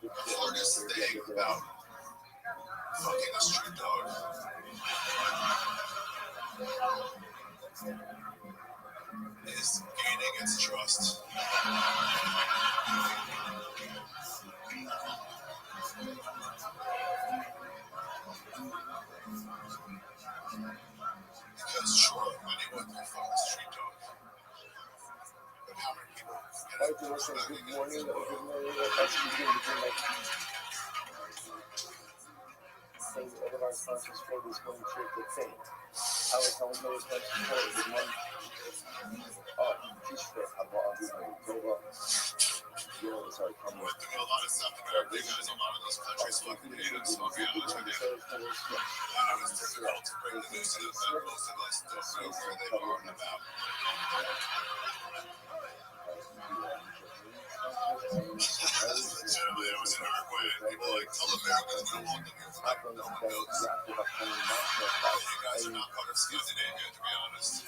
S3: The hardest thing about fucking a street dog is gaining its trust. Because sure, anyone can fuck a street dog. But how many people get it? Good morning.
S1: All of our sponsors for this one trip with Fame. I was telling those sponsors for the one t-shirt I bought sorry,
S3: we went through a lot of stuff in America, guys. A lot of those countries fucking hate us, I'll be honest with you. And it was difficult to bring the news to them, but most of us don't know where they are and about. Legitimately, it was an earthquake. People like, tell Americans we don't want them here. Fuck, no one knows. You guys are not part of Scandinavia, to be honest.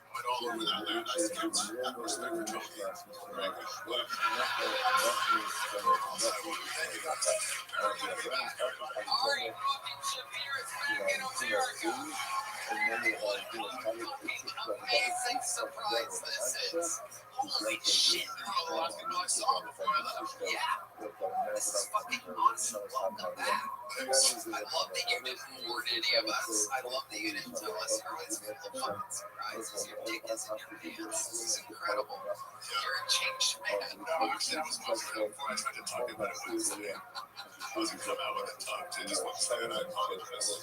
S3: Went all over that land. I skipped. Had respect for Tokyo. America left.
S8: Ari fucking Shaffir is back in America. What a fucking amazing surprise this is. Holy shit. A lot of people I saw before I left. Yeah. This is fucking awesome. Welcome back. I love that you didn't warn any of us. I love that you didn't tell us you're always full of fucking surprises. Your dick is in your pants. This is incredible. You're a changed man.
S3: No, Actually, I was mumbling before I tried to talk about it Wednesday. I was gonna come out with a talk to just one second. I apologize.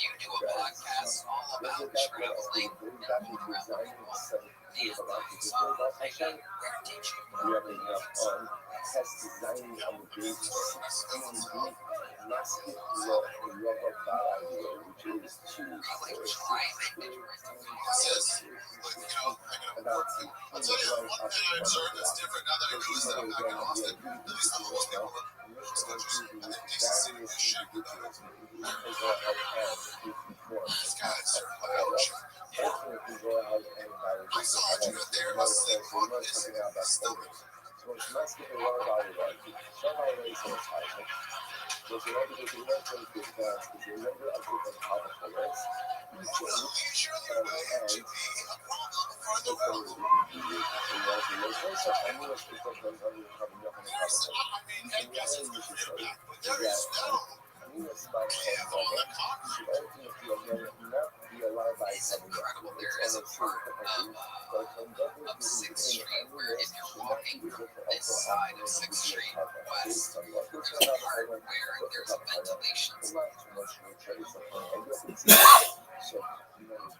S8: You do a podcast all about traveling,
S1: designing
S8: these
S1: about the
S8: things.
S1: people about fashion.
S8: Where did you
S1: We have enough has designing on the base 16 massive rubber barrier, which is to
S3: Says, like,
S1: about
S3: I'll tell you one thing I observed that's different now that I realize that I'm back in Austin. At least not most people in most countries. I think DC was shaky about it. This guy's certified amateur. I saw you out there. I said, fuck this. Stupid.
S1: So it's nice to learn about it. Somebody raised some time. There's a lot of different methods because if you remember a different topic for this,
S3: On a leisurely way to be a problem for the world. There's, I mean, I guess it's not fair back, but there is no give on the concrete.
S8: It's incredible. There is a part of 6th Street where if you're walking from this side of 6th Street west, there's a part where there's a ventilation spot.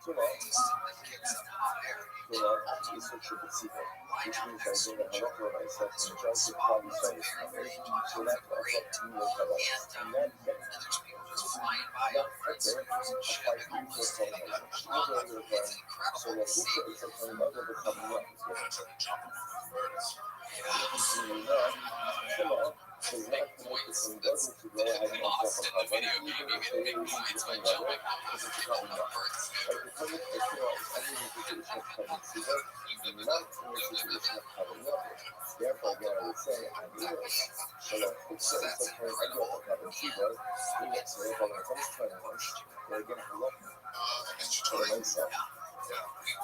S8: That kicks up hot air. Why not have some great. And there's people just flying by on Restream, shipping almost anything. It's incredible to see. Big points. That's lost in the video game. You get big points by jumping off of birds.
S1: Therefore, what I would say, so that's incredible. They're going to look for myself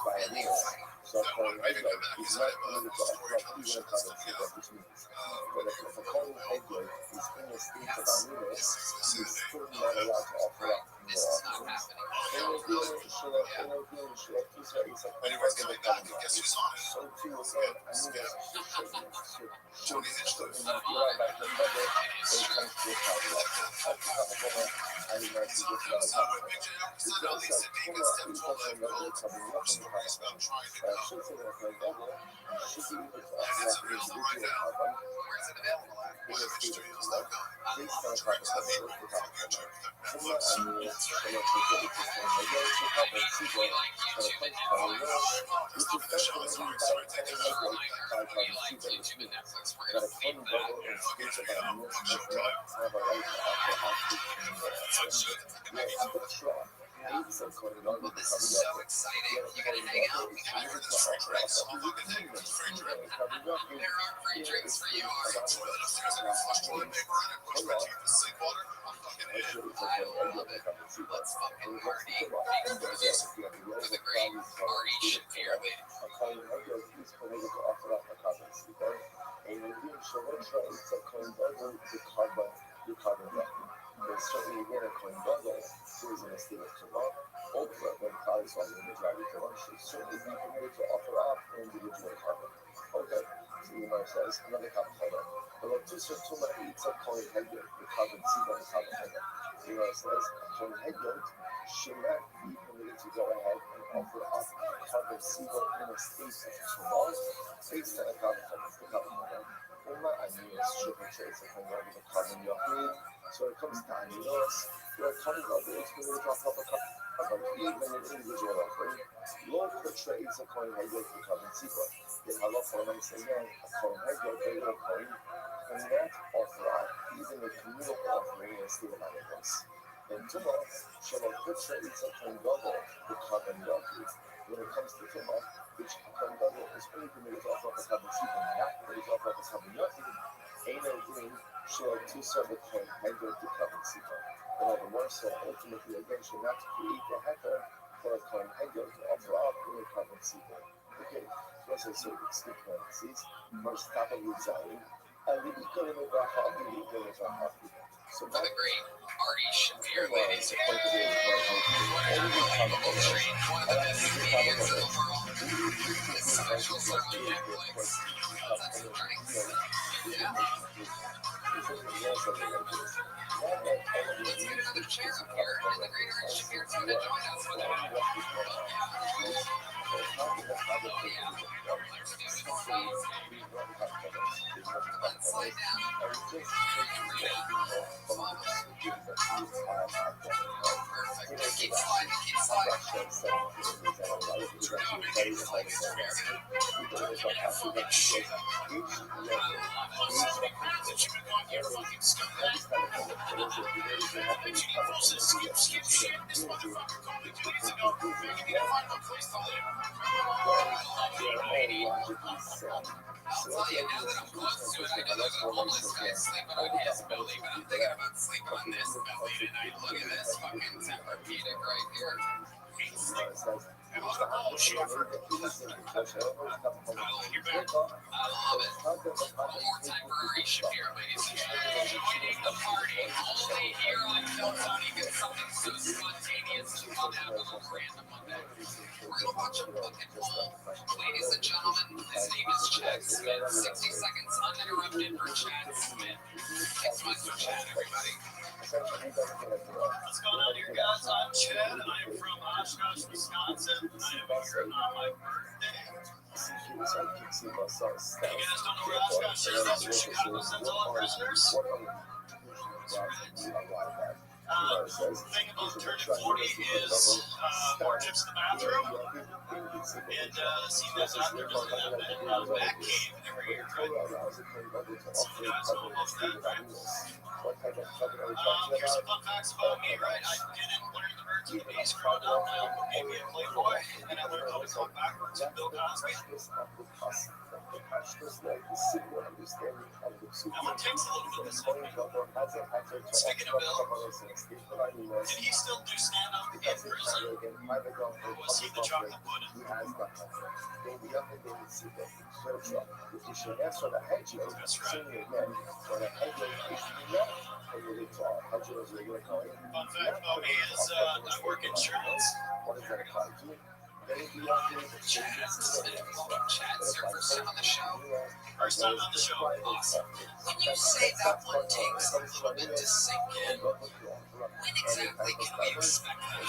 S1: by a meal. So for regular, he's not going to even which means if a cold headway is in the state of amino, he's still not allowed to offer up more. So too again,
S8: Where's it available at? Well, this is so exciting. You gotta hang out.
S3: I heard the free drinks. I'm fucking hanging with the free drink.
S8: There are free drinks for you.
S3: Toilet upstairs and a flush toilet paper and a brush my teeth with sink water. I'm fucking in.
S8: I love it. Let's fucking party. Thanks for the great party Shapiro.
S1: There's certainly again a coin bundle is in a state of tomorrow. Ultra, when clouds on the driving should certainly be permitted to offer up an individual carbon. Okay, so the Gemara says, another component. But like two certain it's a coin headgear, the carbon seed on the carbon headgear. The Gemara says, a coin headgear should not be permitted to go ahead and offer up carbon seed in a state of tomorrow based on a carbon headgear, the carbon headgear. I mean, it's triple trace of the carbon yahoo. So it comes to aminos, there are carbon levels when we drop off a carbon, even an individual offering. Low portrays a coin headgear for carbon sequence. The halacha makes again a coin headgear, they will coin, and that offer up even a communal offering in a state of aminos. And Tumah, Shalom portrays a coin double the carbon yahoo. When it comes to Tumah, which coin double is only permitted to offer up a carbon sequence, not permitted to offer up a carbon yahoo. Ain't no doing show two separate coin headgear to carbon sequence. And the more so ultimately again should not create the header for a coin headgear to offer up in a carbon sequence. Okay, so as I said, it's two parentheses. Most top of the design. And the economic hobby. So
S8: For the great party Shapiro, ladies and
S1: gentlemen.
S8: One of the best comedians in the world. Special serving Netflix. That's nice. Yeah. Let's get another chair up here, and the greater Shapiro to join us for that. Oh, yeah. There's students. Let's slide down. Perfect. Keep sliding, keep sliding. Turn on your game like it's fair. I'll tell you now that I'm close to it, I know there's a homeless guy sleeping on his belly, but I'm thinking about sleeping on this belly tonight. Look at this fucking Tempur-Pedic right here. I love it. One more temporary Shapiro, ladies and gentlemen. Joining the party only here on Film Tony gets something so spontaneous and fun happen on random Monday. We're gonna watch a fucking poll. Ladies and gentlemen, his name is Chad Smith. 60 seconds uninterrupted for Chad Smith. Thanks so much for Chad, everybody.
S10: What's going on here, guys? I'm Chad, and I am from Oshkosh, Wisconsin. I am here on my birthday. You guys don't know where Oshkosh is? Those are Chicago Central prisoners. Thing about turning 40 is more trips to the bathroom and seeing that doctor doesn't have that back cave every year, right? Some of you guys know about that, right? Here's some fun facts about me, right? I didn't learn the birds and the bees growing up. My uncle made me a Playboy, and I learned how to talk backwards with Bill Cosby. Now it takes a little bit this whole thing. Speaking of Bill, did he still do stand-up in prison? Or was he the chocolate pudding? That's right. Fun fact about me is I work insurance.
S8: Chad's your first time on the show?
S10: First time on the show. Awesome.
S9: When you say that one takes a little bit to sink in, when exactly can we expect that?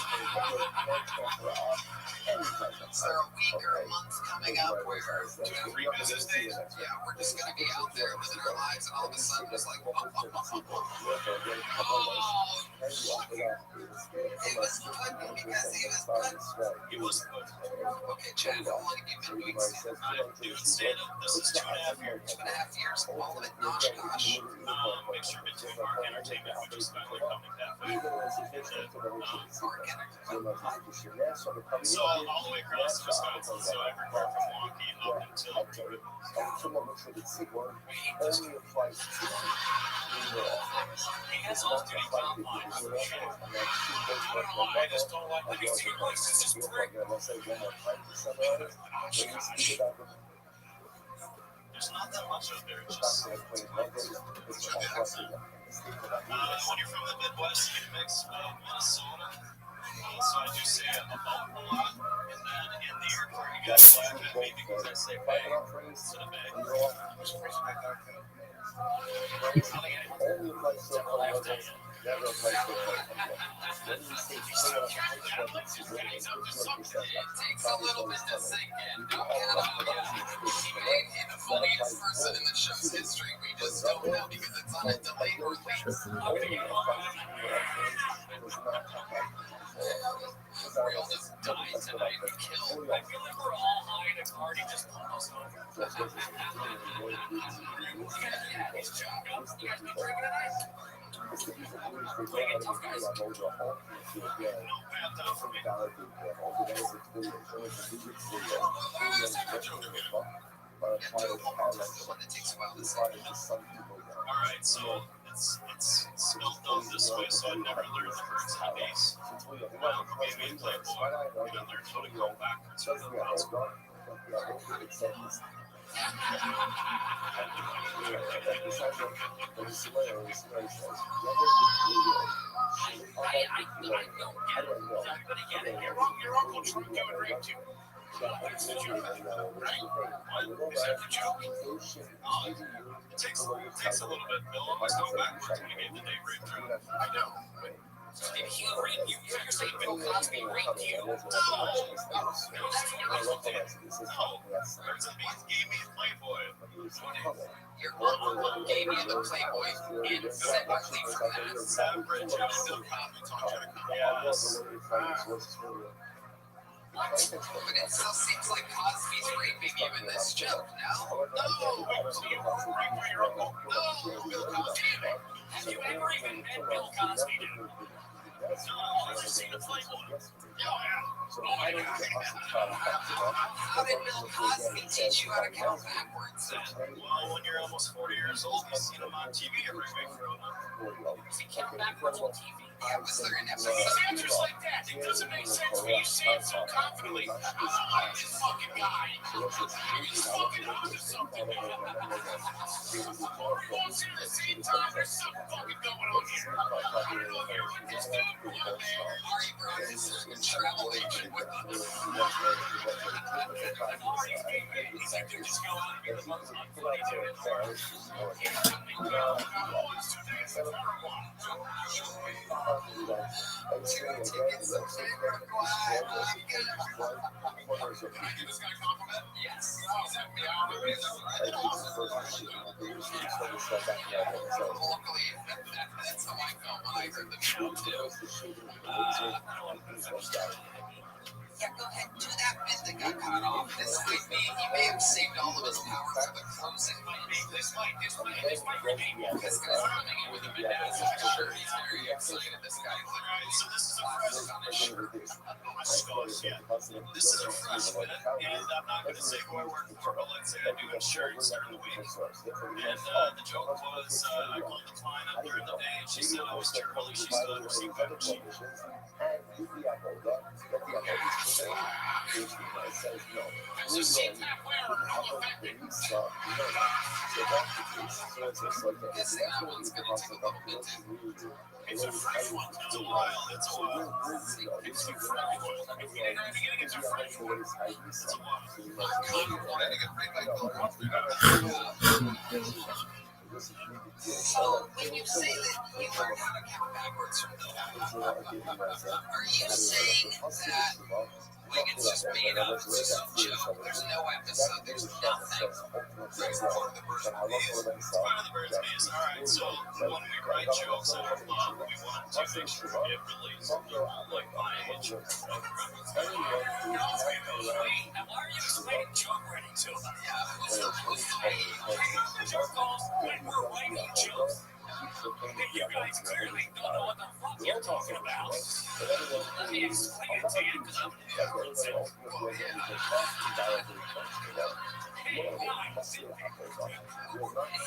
S9: Is there a week or a month coming up where
S8: Do we have 3 business days? Yeah, we're just gonna be out there living our lives, and all of a sudden it's like, oh, he was putting because he was putting.
S10: He was good.
S8: Okay, Chad, how long have you been doing stand-up?
S10: I'm doing stand-up. This is 2.5 years.
S8: 2.5 years, all of it in Oshkosh.
S10: Mixture between Mark Entertainment, which is my coming cafe, and
S8: Mark Entertainment.
S10: so all the way across Wisconsin, so everywhere from Milwaukee up until Detroit. He has off-duty comp line for sure. I don't know why, I just don't like these 2 places just break. Oshkosh. There's not that much out there. It's just when you're from the Midwest, you mix Minnesota. So I do say a bump a lot, and then in the airport you guys laugh at me because I say bay instead of bay. Never laughed at you.
S8: It takes a little bit to sink in. No count out yet. He may be the funniest person in the show's history. We just don't know because it's on a delayed release. We all just died tonight and killed.
S10: I feel like we're all high in a party just almost over.
S8: Yeah, he's chopped up. You guys been drinking tonight?
S10: Playing tough guys. No bad time for me.
S8: One that takes a while to say.
S10: Alright, so it's spelled out this way, so I never learned the birds and the bees. Well, maybe Playboy, and I learned how to go backwards with the mouse. I don't get it. You're wrong. Your uncle Drew gave a drink too. Right? What? Is that the joke? Oh, it takes a little bit. Bill always go backwards when he gave the date rape joke. I know.
S8: Did he rape you? You're saying Bill Cosby raped you?
S10: No, that's what your uncle did. No, Elizabeth gave me his Playboy.
S8: Your uncle gave you the Playboy and separately from that.
S10: Separate joke. Bill Cosby talked to the yes.
S8: What? But it still seems like Cosby's raping you in this joke, no?
S10: No, wait, so you were raped by your uncle?
S8: No, Bill Cosby.
S6: Have you ever even met Bill Cosby, dude?
S10: No, I just seen the Playboy.
S6: Yeah.
S10: Oh my God.
S8: How did Bill Cosby teach you how to count backwards?
S10: Well, when you're almost 40 years old, you've seen him on TV every week growing up.
S6: Does he count backwards on TV?
S8: Yeah, was there an
S6: Some
S8: episode?
S6: answers like that, it doesn't make sense when you say it so confidently. I'm this fucking guy. I'm just fucking onto something. We're all saying at the same time, there's something fucking going on here. I don't know if you're with this dude, but yeah, man.
S8: Marty brought his travel agent with him.
S6: Marty's gay, man. He's like, dude, just go out and get a month on funny, dude. He's telling me, no, it's 2 days in Paraguay.
S8: Tickets and
S6: Give this guy a compliment?
S8: yes.
S6: Is that me? I don't
S8: Luckily, that's how I felt when I heard the show too. Yeah, go ahead, do that bit that got cut off. This might be, he may have saved all of his power for the closing.
S6: This might redeem you.
S8: This guy's coming in with a bedazzled shirt. He's very excited. This guy
S10: Alright, so this is a fresh
S8: on his shirt.
S10: my scars, yeah. This is a fresh bit, and I'm not going to say who I work for, but let's say I do insurance during the week. And the joke was, I called the client up during the day, and she said I was terrible, she still had received membership.
S6: This just seems halfway or unaffected.
S8: Guess that one's gonna take a little bit to
S10: It's a fresh one, it's a while, it's a while. It's a fresh one. In the beginning, it's a fresh one. It's a while.
S8: kind of wanting to get right by Bill Cosby. So when you say that you learned how to count backwards from Bill, are you saying that like it's just made up, it's just a joke, there's no episode, there's nothing? Right, part of the version of these.
S10: Part of the bird's bees. Alright, so when we write jokes out of love, we want to make sure it relates to people like my age.
S6: Now, why are you explaining joke writing to them? The joke goes when we're writing jokes. You guys clearly don't know what the fuck you're talking about. Let me explain it to you, because I'm an expert. Hey, guys,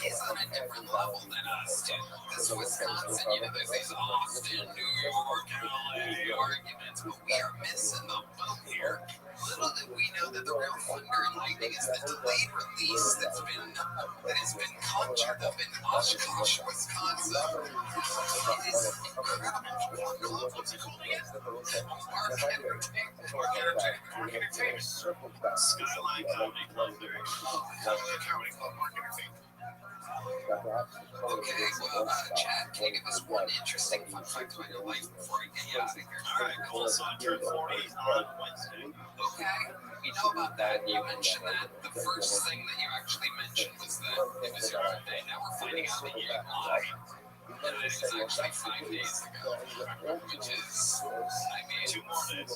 S8: He's on a different level than us, dude. This Wisconsin, you know, there's these Austin, New York, LA arguments, but we are missing the boat here. Little did we know that the real thunder and lightning is the delayed release that has been conjured up in Oshkosh, Wisconsin. It is incredible. What's he calling it? Mark Entertainment.
S10: Skyline Comedy Club there.
S6: Comedy Club marketing.
S8: Okay, well, Chad, can you give us one interesting fun fact about your life before I get you out of here?
S10: Alright, cool. So I turned 40 on Wednesday.
S8: Okay, we know about that. You mentioned that. The first thing that you actually mentioned was that it was your birthday. Now we're finding out that you didn't lie. That it was actually 5 days ago, which is, I mean,
S10: 2 more days.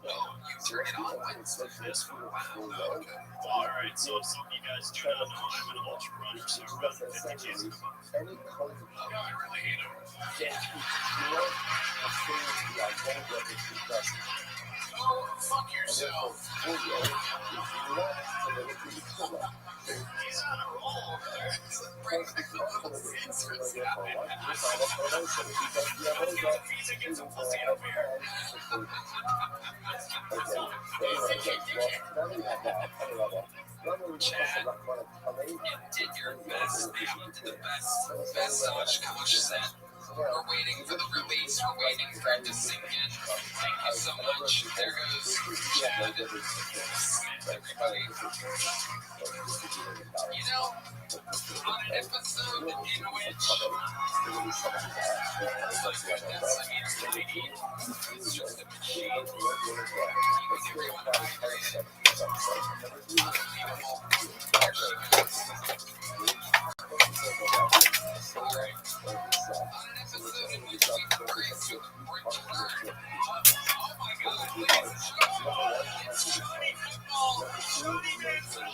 S8: oh, you turned it on Wednesday.
S10: This one.
S8: Wow, okay.
S10: Alright, so some of you guys do not know I'm an ultra runner, so I'm running 50 Ks a month.
S6: Yeah, I really hate him. Oh, fuck yourself.
S10: He's on a roll.
S8: Bring the inserts out.
S6: Visa gets a pussy up here.
S8: Chad, you did your best, man. You did the best of Oshkosh set. We're waiting for the release. We're waiting for it to sink in. Thank you so much. There goes Chad. Everybody. You know, on an episode in which it's just a machine keeping everyone hydrated. Unbelievable. There she goes. Alright. On an episode in which we embrace or to learn. Oh my god, ladies and gentlemen, it's Johnny Football. Johnny Manziel.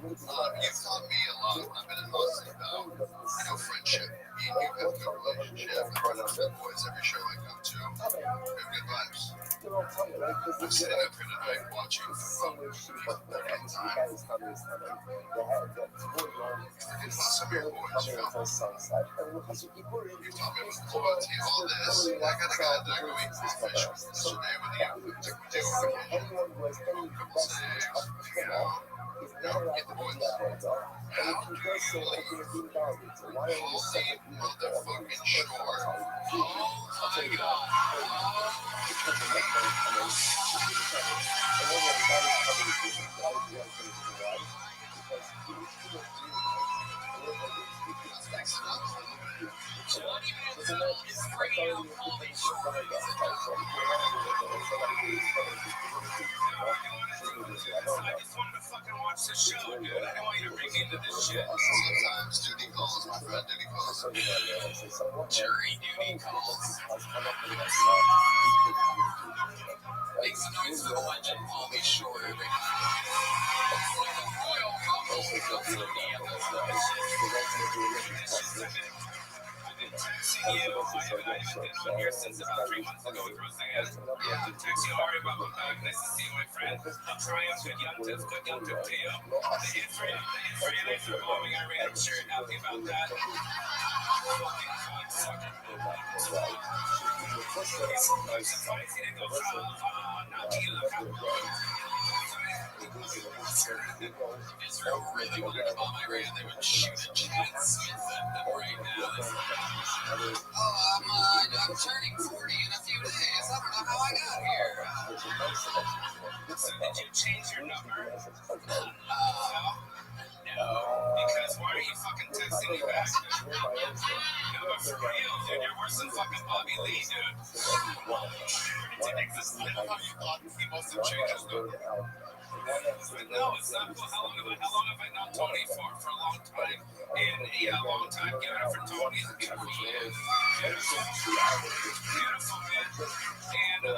S3: You've taught me a lot when I've been in Austin about, friendship. Me and you have a good relationship. I run up good boys every show I go to. We have good vibes. I'm sitting up here tonight watching football with people that have time. You're some of your boys, you know. You taught me about all this. I gotta go eat fish yesterday with you. Took me to a couple saves, get the boys. How do you leave holy motherfucking shore?
S8: Oh my god. Johnny Manziel is bringing out Pauly Shore, ladies and gentlemen. I just wanted to fucking watch the show, dude. I didn't want you to bring me into this shit.
S3: Sometimes duty calls, my friend, duty calls.
S8: Jury duty calls. Make some noise for the legend, Pauly Shore, everybody. Royal Rumble goes to the I've been texting you. I've been on here since about 3 months ago with Roseanne. Yeah, I'm texting you hard about my back. Nice to see you, my friend. I'm trying to get to Teo. The Israelis are bombing Iran. I'm sure you're happy about that. Fucking cocksucker. I'm surprised he didn't go Israel really wanted to bomb Iran. They would shoot a Chad Smith at them right now. I'm turning 40 in a few days. I don't know how I got here. So did you change your number? No. Because why are you fucking texting me back? No, but for real, dude, you're worse than fucking Bobby Lee, dude. Ridiculous. He must have changed his number. No, it's not. How long have I known Tony for? For a long time. And yeah, a long time. Give it up for Tony. He's a beautiful man. Beautiful man. And I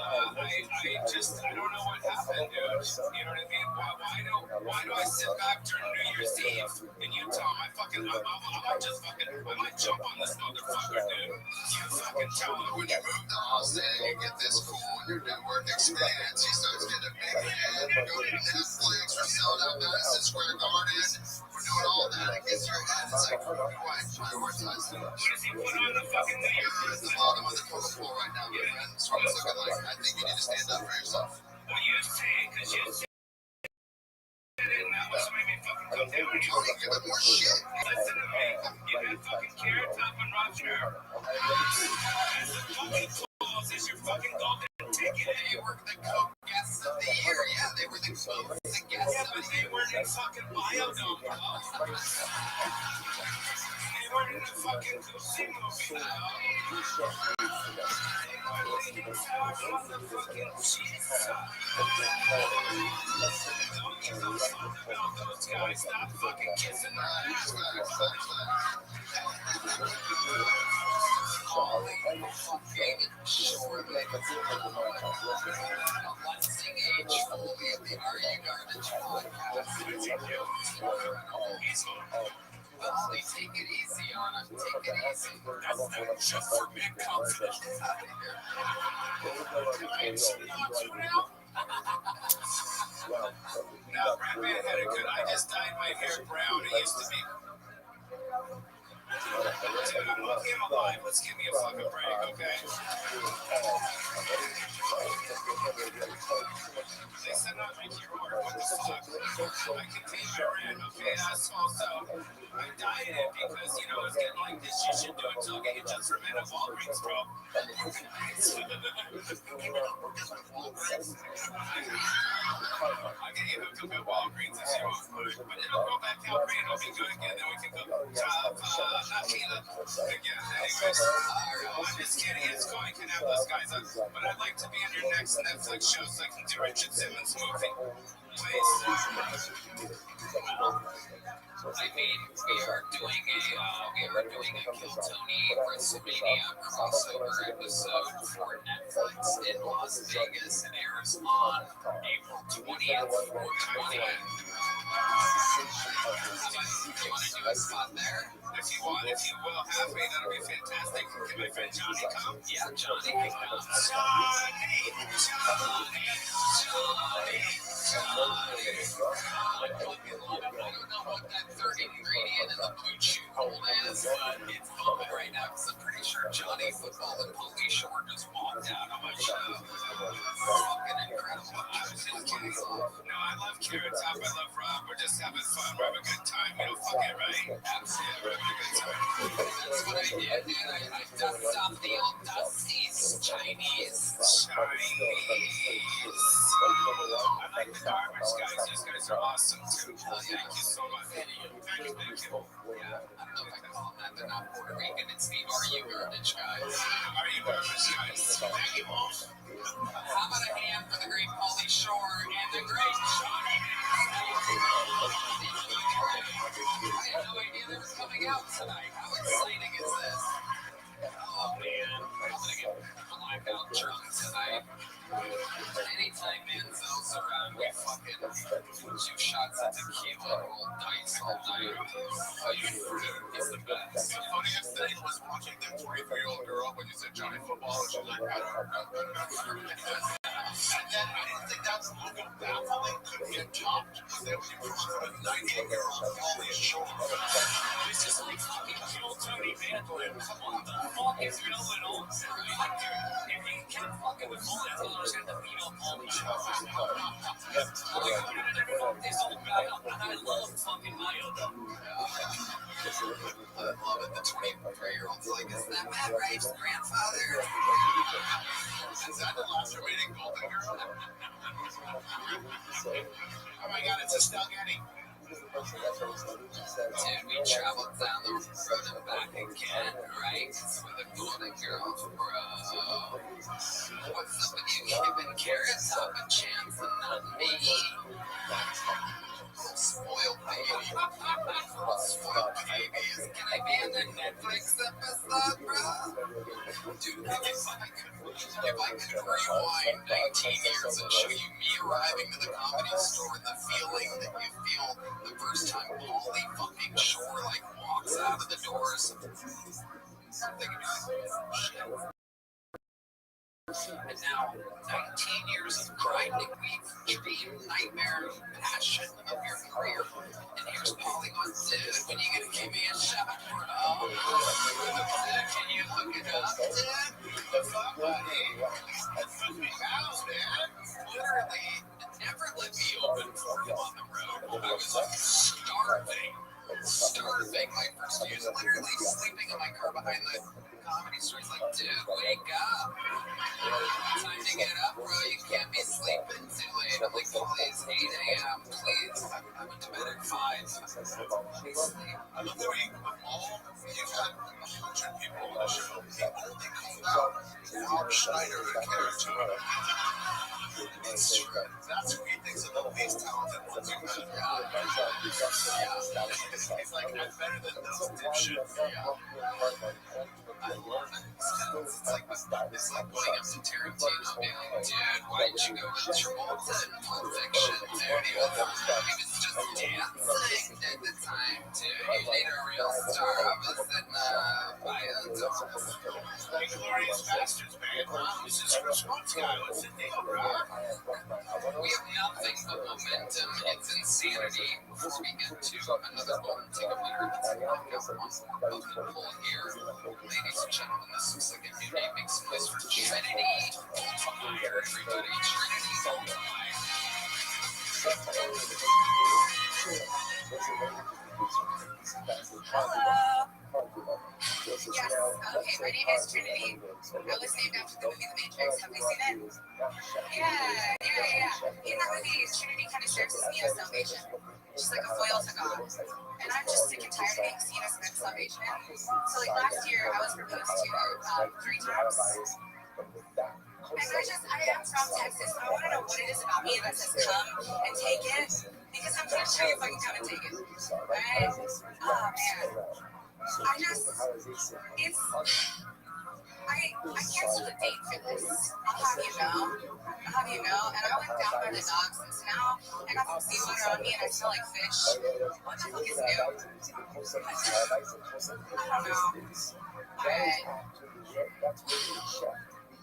S8: don't know what happened, dude. You know what I mean? Why do I sit back during New Year's Eve in Utah? I might jump on this motherfucker, dude. You fucking tell him.
S3: When you move to Austin, you get this cool, your network expands. He starts getting big head. You go to Netflix, we're selling out Madison Square Garden. We're doing all that against your head. It's like, who do I prioritize?
S8: What does he put on the fucking New Year's Eve?
S3: The bottom of the toilet floor right now, my friend. That's what it's looking like. I think you need to stand up for yourself.
S8: What you say? Because you said it, and that was made me fucking come down here.
S3: You give it more shit.
S8: Listen to me. You got fucking Carrot Top and Roger. As a fucking fools is your fucking golden ticket.
S3: They were the co-guests of the year. Yeah, they were the co-guests.
S8: Yeah, but they weren't in fucking Biodome, bro. They weren't in the fucking Goosey movie, though. Stop fucking kissing my ass. Holy fucking short. Lansing H. Foley of the Are You Garbage podcast. Well, they take it easy on him.
S9: take it easy.
S10: That's not just for big confidence. No, Brad Pitt had it good. I just dyed my hair brown. It used to be. Dude, I'm lucky I'm alive. Let's give me a fucking break, okay? They said not make your order. What the fuck? I contain my rent, okay, asshole? So I dyed it because, you know, it's getting like this. You should do it until I get you just from at Walgreens, bro. I'll get you hooked up at Walgreens if you want. But it'll go back out and it'll be good again. Then we can go again. Anyways, I'm just kidding. It's cool. I can have those guys on. But I'd like to be on your next Netflix show so I can do Richard Simmons' movie. Please.
S8: I mean, we are doing a Kill Tony WrestleMania crossover episode for Netflix in Las Vegas. It airs on April 20th or 20th. You want to do a spot there?
S10: If you will have me, that'll be fantastic. Can my friend Johnny come?
S8: Yeah, Johnny can come. I fucking love it. I don't know what that third ingredient in the boot shoe hole is, but it's bumping right now because I'm pretty sure Johnny Football and Paulie Shore just walked out on my show. Fucking incredible. I was just kidding.
S10: No, I love Carrot Top. I love Rob. We're just having fun. We're having a good time. You know, fuck it, right?
S8: Absolutely. We're having a good time. That's what I did, dude. I dusted off the old Dusty's Chinese.
S10: I like the garbage guys. These guys are awesome too. Thank you so much. Thank you.
S8: Yeah, I don't know if I can call them that. They're not Puerto Rican. It's the Are You Garbage guys.
S10: Are you garbage guys? Thank you all.
S8: How about a hand for the great Paulie Shore and the great Johnny? I had no idea that was coming out tonight. How exciting is this? Oh man, I'm gonna get blackout drunk tonight. Anytime Manziel's around, we fucking 2 shots of tequila and roll dice all night. He's the best.
S3: The funniest thing was watching that 23-year-old girl when you said Johnny Football, and she's like, and then I didn't think that was looking baffling, couldn't get topped, because they were from a 98-year-old Paulie Shore.
S10: This is like fucking Kill Tony Mandolin. Come on, the fuck is going on? Like, dude, if you can't fucking with Mullet, I'll just have to beat up Paulie Shore. This old guy up, and I love fucking Mayo.
S8: I love it. The 23-year-old's like, is that Matt Rafe's grandfather?
S3: Is that the last remaining Golden Girl?
S10: Oh my god, it's a Stuggetti.
S8: Dude, we traveled down the road and back again, right? With a Golden Girl, bro. What's up with you, Kevin Carrot Top and Chance and not me? Spoiled baby. Spoiled babies. Can I be in the Netflix episode, bro? Dude, if I could rewind 19 years and show you me arriving to the Comedy Store and the feeling that you feel the first time Paulie fucking Shore like walks out of the doors. They can do shit. And now, 19 years of grinding week, dream, nightmare, passion of your career. And here's Paulie on, dude, when you gonna give me a shot, bro? Can you look it up, dude? Somebody, put me out, man. Literally, never let me open for him on the road. I was like starving my first years, literally sleeping in my car behind the Comedy Store. He's like, dude, wake up. Time to get up, bro. You can't be sleeping too late. I'm like, please, 8 a.m., please. I went to bed at 5.
S3: I love the way you've had 100 people on the show. The only called out Rob Schneider and Carrot Top. It's true. That's who he thinks are the least talented ones you've had. He's like, I'm better than those dipshits.
S8: I love it. It's like going up to Tarantino being like, dude, why did you go with Travolta in Pulp Fiction, dude? He was just dancing at the time, dude. You need a real star. I was in
S10: Glorious bastards, man. This is your response guy. What's the deal, bro?
S8: We have nothing but momentum. It's insanity. Before we get to another one, take a minute to knock out one pull here. Ladies and gentlemen, this looks like a new name. Make some noise for Trinity. Fire, everybody. Trinity's on the fire.
S4: Hello. Yes. Okay, my name is Trinity. I was named after the movie The Matrix. Have you seen it? Yeah. In that movie, Trinity kind of serves as Neo's salvation. She's like a foil to God. And I'm just sick and tired of being seen as Smith's salvation. So like last year, I was proposed to 3 times. And I am from Texas, so I want to know what it is about me that says come and take it. Because I'm pretty sure you fucking come and take it. Right? Oh man. I canceled a date for this. I'll have you know. And I went down by the docks, and so now I got some seawater on me and I smell like fish. What the fuck is new? I don't know. Alright.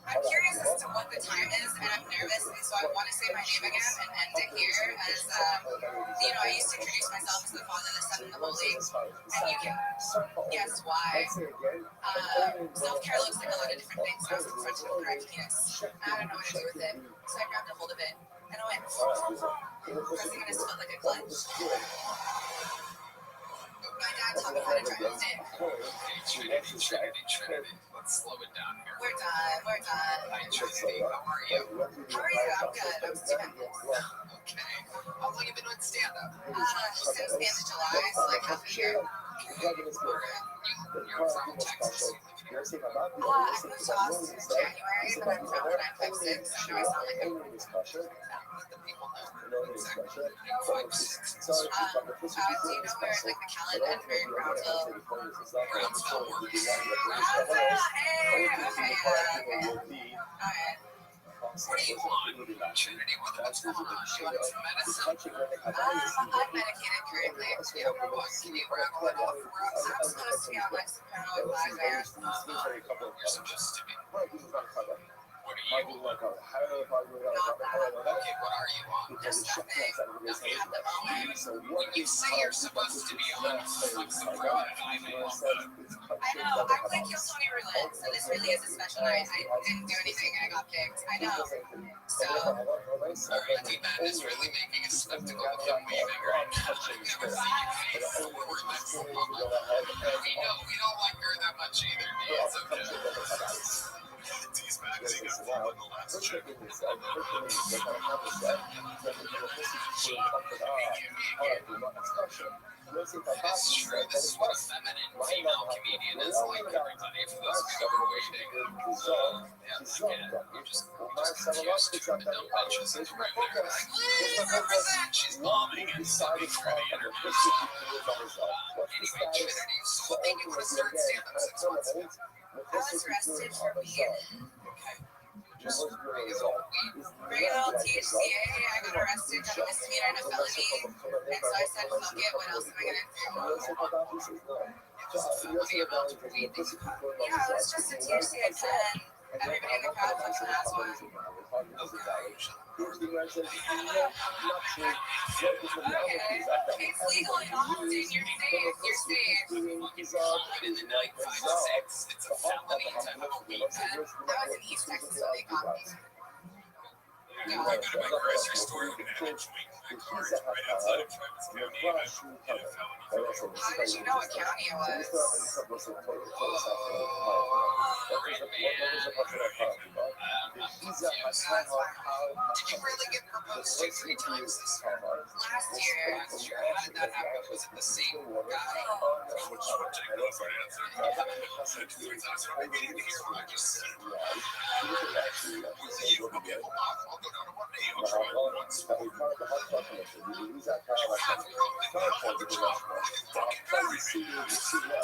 S4: I'm curious as to what the time is, and I'm nervous, and so I want to say my name again and end it here as, I used to introduce myself as the Father, the Son, and the Holy, and you can guess why. Self-care looks like a lot of different things, and I was confronted with an erect penis. I don't know what to do with it, so I grabbed a hold of it, and I went, pressing it as felt like a clutch. My dad taught me how to drive a stick.
S8: Trinity. Let's slow it down here.
S4: We're done.
S8: Hi, Trinity. How are you?
S4: I'm good. I'm stupendous.
S8: Okay. How long have you been doing stand-up?
S4: Since the end of July, so like half a year.
S8: You're from Texas.
S4: I moved to Austin in January, but I'm from the 956. I know I sound like a...
S8: Let the people know exactly what 956 is.
S4: do you know where, like, McAllen, Edinburgh, Brownsville?
S8: Brownsville works.
S4: Alright.
S8: What do you want? Trinity, what's going on? You want some medicine?
S4: I'm medicated currently.
S8: What? Can you rattle it off for us?
S4: I'm supposed to be on like some kind of advisor.
S8: You're supposed to be. What are you on? Okay, what are you on?
S4: Just nothing. Nothing at the moment.
S8: When you say you're supposed to be on, what's the problem?
S4: I know. I play Kill Tony Roulette, so this really is a special night. I didn't do anything and I got picked. I know. So.
S8: Alright, D-Man is really making a spectacle of him waving right now. I've never seen you face forward that so long. We don't like her that much either, D. It's okay.
S10: These magazine got followed in the last check.
S8: It's true. This is what a feminine female comedian is like, everybody, for those who are waiting. You're just confused. Two dumb bitches is right there. Like, represent. She's bombing and sucking for the interview. Anyway, Trinity, so what made you want to start stand-up 6 months ago?
S4: I was arrested for weed.
S8: Okay. Just regular weed.
S4: Regular THCA. I got arrested, got a misdemeanor and a felony. And so I said, fuck it, what else am I gonna do?
S8: It was a felony amount of weed that you got.
S4: Yeah, it was just a THCA 10. Everybody in the crowd fucking asked one. Okay. It's legal in Austin. You're safe.
S8: But in the night, 5 to 6, it's a felony to have a weed pen.
S4: I was in East Texas when they got me.
S10: I go to my grocery store and I my car is right outside of Travis County and I hit a felony for it.
S4: How did you know what county it was?
S8: Did you really get proposed to 3 times this year?
S4: Last year.
S8: How did that happen? Was it the same guy?
S10: Which one did I go for an answer? I said 2 3 times. I didn't even hear what I just said.
S8: Was it you? Okay, hold on. I'll go down to one day. I'll try it once. You haven't come to drop fucking everything.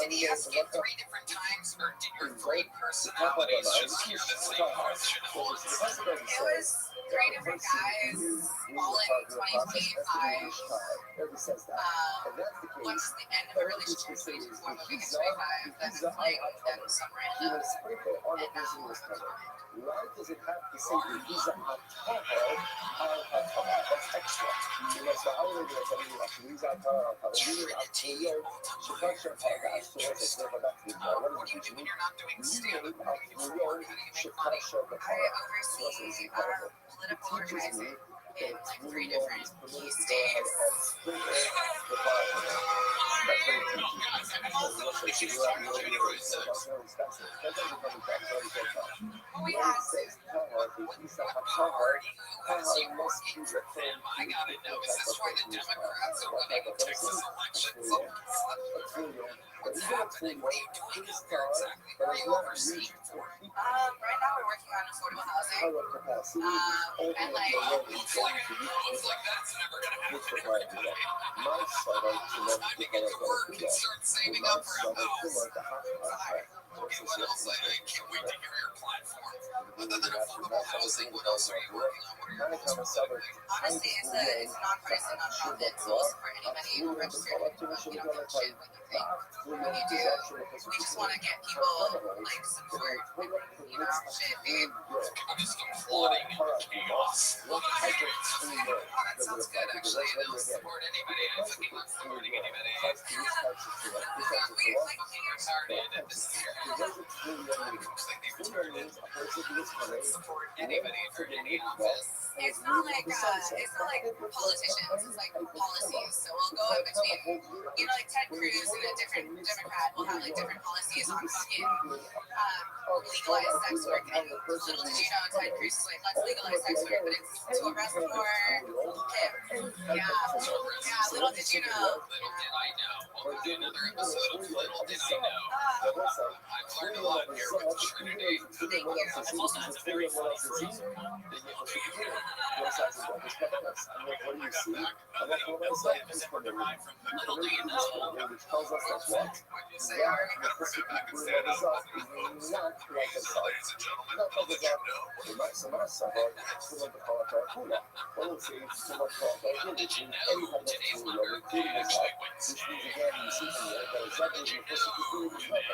S8: Did he ask you 3 different times, or did your 3 personalities just hear the same question at once?
S4: It was 3 different guys, all in 2025. Once the end of a relationship
S9: between 20 minutes, 25, that's like them somewhere
S1: he
S9: else.
S1: was sprinkle on the
S9: And
S1: person
S9: now
S1: was
S9: we're
S1: covered.
S9: fine.
S1: Why does it have to say the visa at That's extra. Because the other way that you have to use that
S2: Trinity automotive interest. What do you do when you're not doing stand-up comedy for work? How do you make money?
S9: I oversee political organizing in like 3 different key states.
S2: Also, if you start going to research,
S9: We had to.
S2: how hard are you guys you working for them? I gotta know. Is this why the Democrats are winning Texas elections? What's happening? What are you doing out there exactly? What are you overseeing for?
S9: Right now we're working on affordable housing. And like
S2: Looks like that's never gonna happen. I think it's work and start saving up for a house. Anyone else? I can't wait to hear your platform. Other than affordable housing, what else are you working on? What are your goals for the company?
S9: honestly, it's a nonpartisan nonprofit. So we'll support anybody who registers. You don't give a shit what you think, what you do. We just want to get people like support shit, dude.
S2: I'm just applauding chaos. Love it. Oh, that sounds good, actually. They'll support anybody. I fucking love supporting anybody.
S9: We like
S2: Retarded. This is your looks like they retarded. Support anybody for any office.
S9: it's not like politicians, it's like policies. So we'll go in between, like Ted Cruz and a different Democrat will have like different policies on fucking legalize sex work. And little did you know, Ted Cruz is like, let's legalize sex work, but it's to arrest for him. Yeah, little did you know.
S2: Little did I know. Welcome to another episode of Little Did I Know. I've learned a lot here with Trinity.
S9: Thank you.
S2: I've also had some very funny phrases. Little do you know.
S1: Say our back and stand up. Ladies and gentlemen, little did you know.
S2: Little did you know. Today's number actually went little did you know.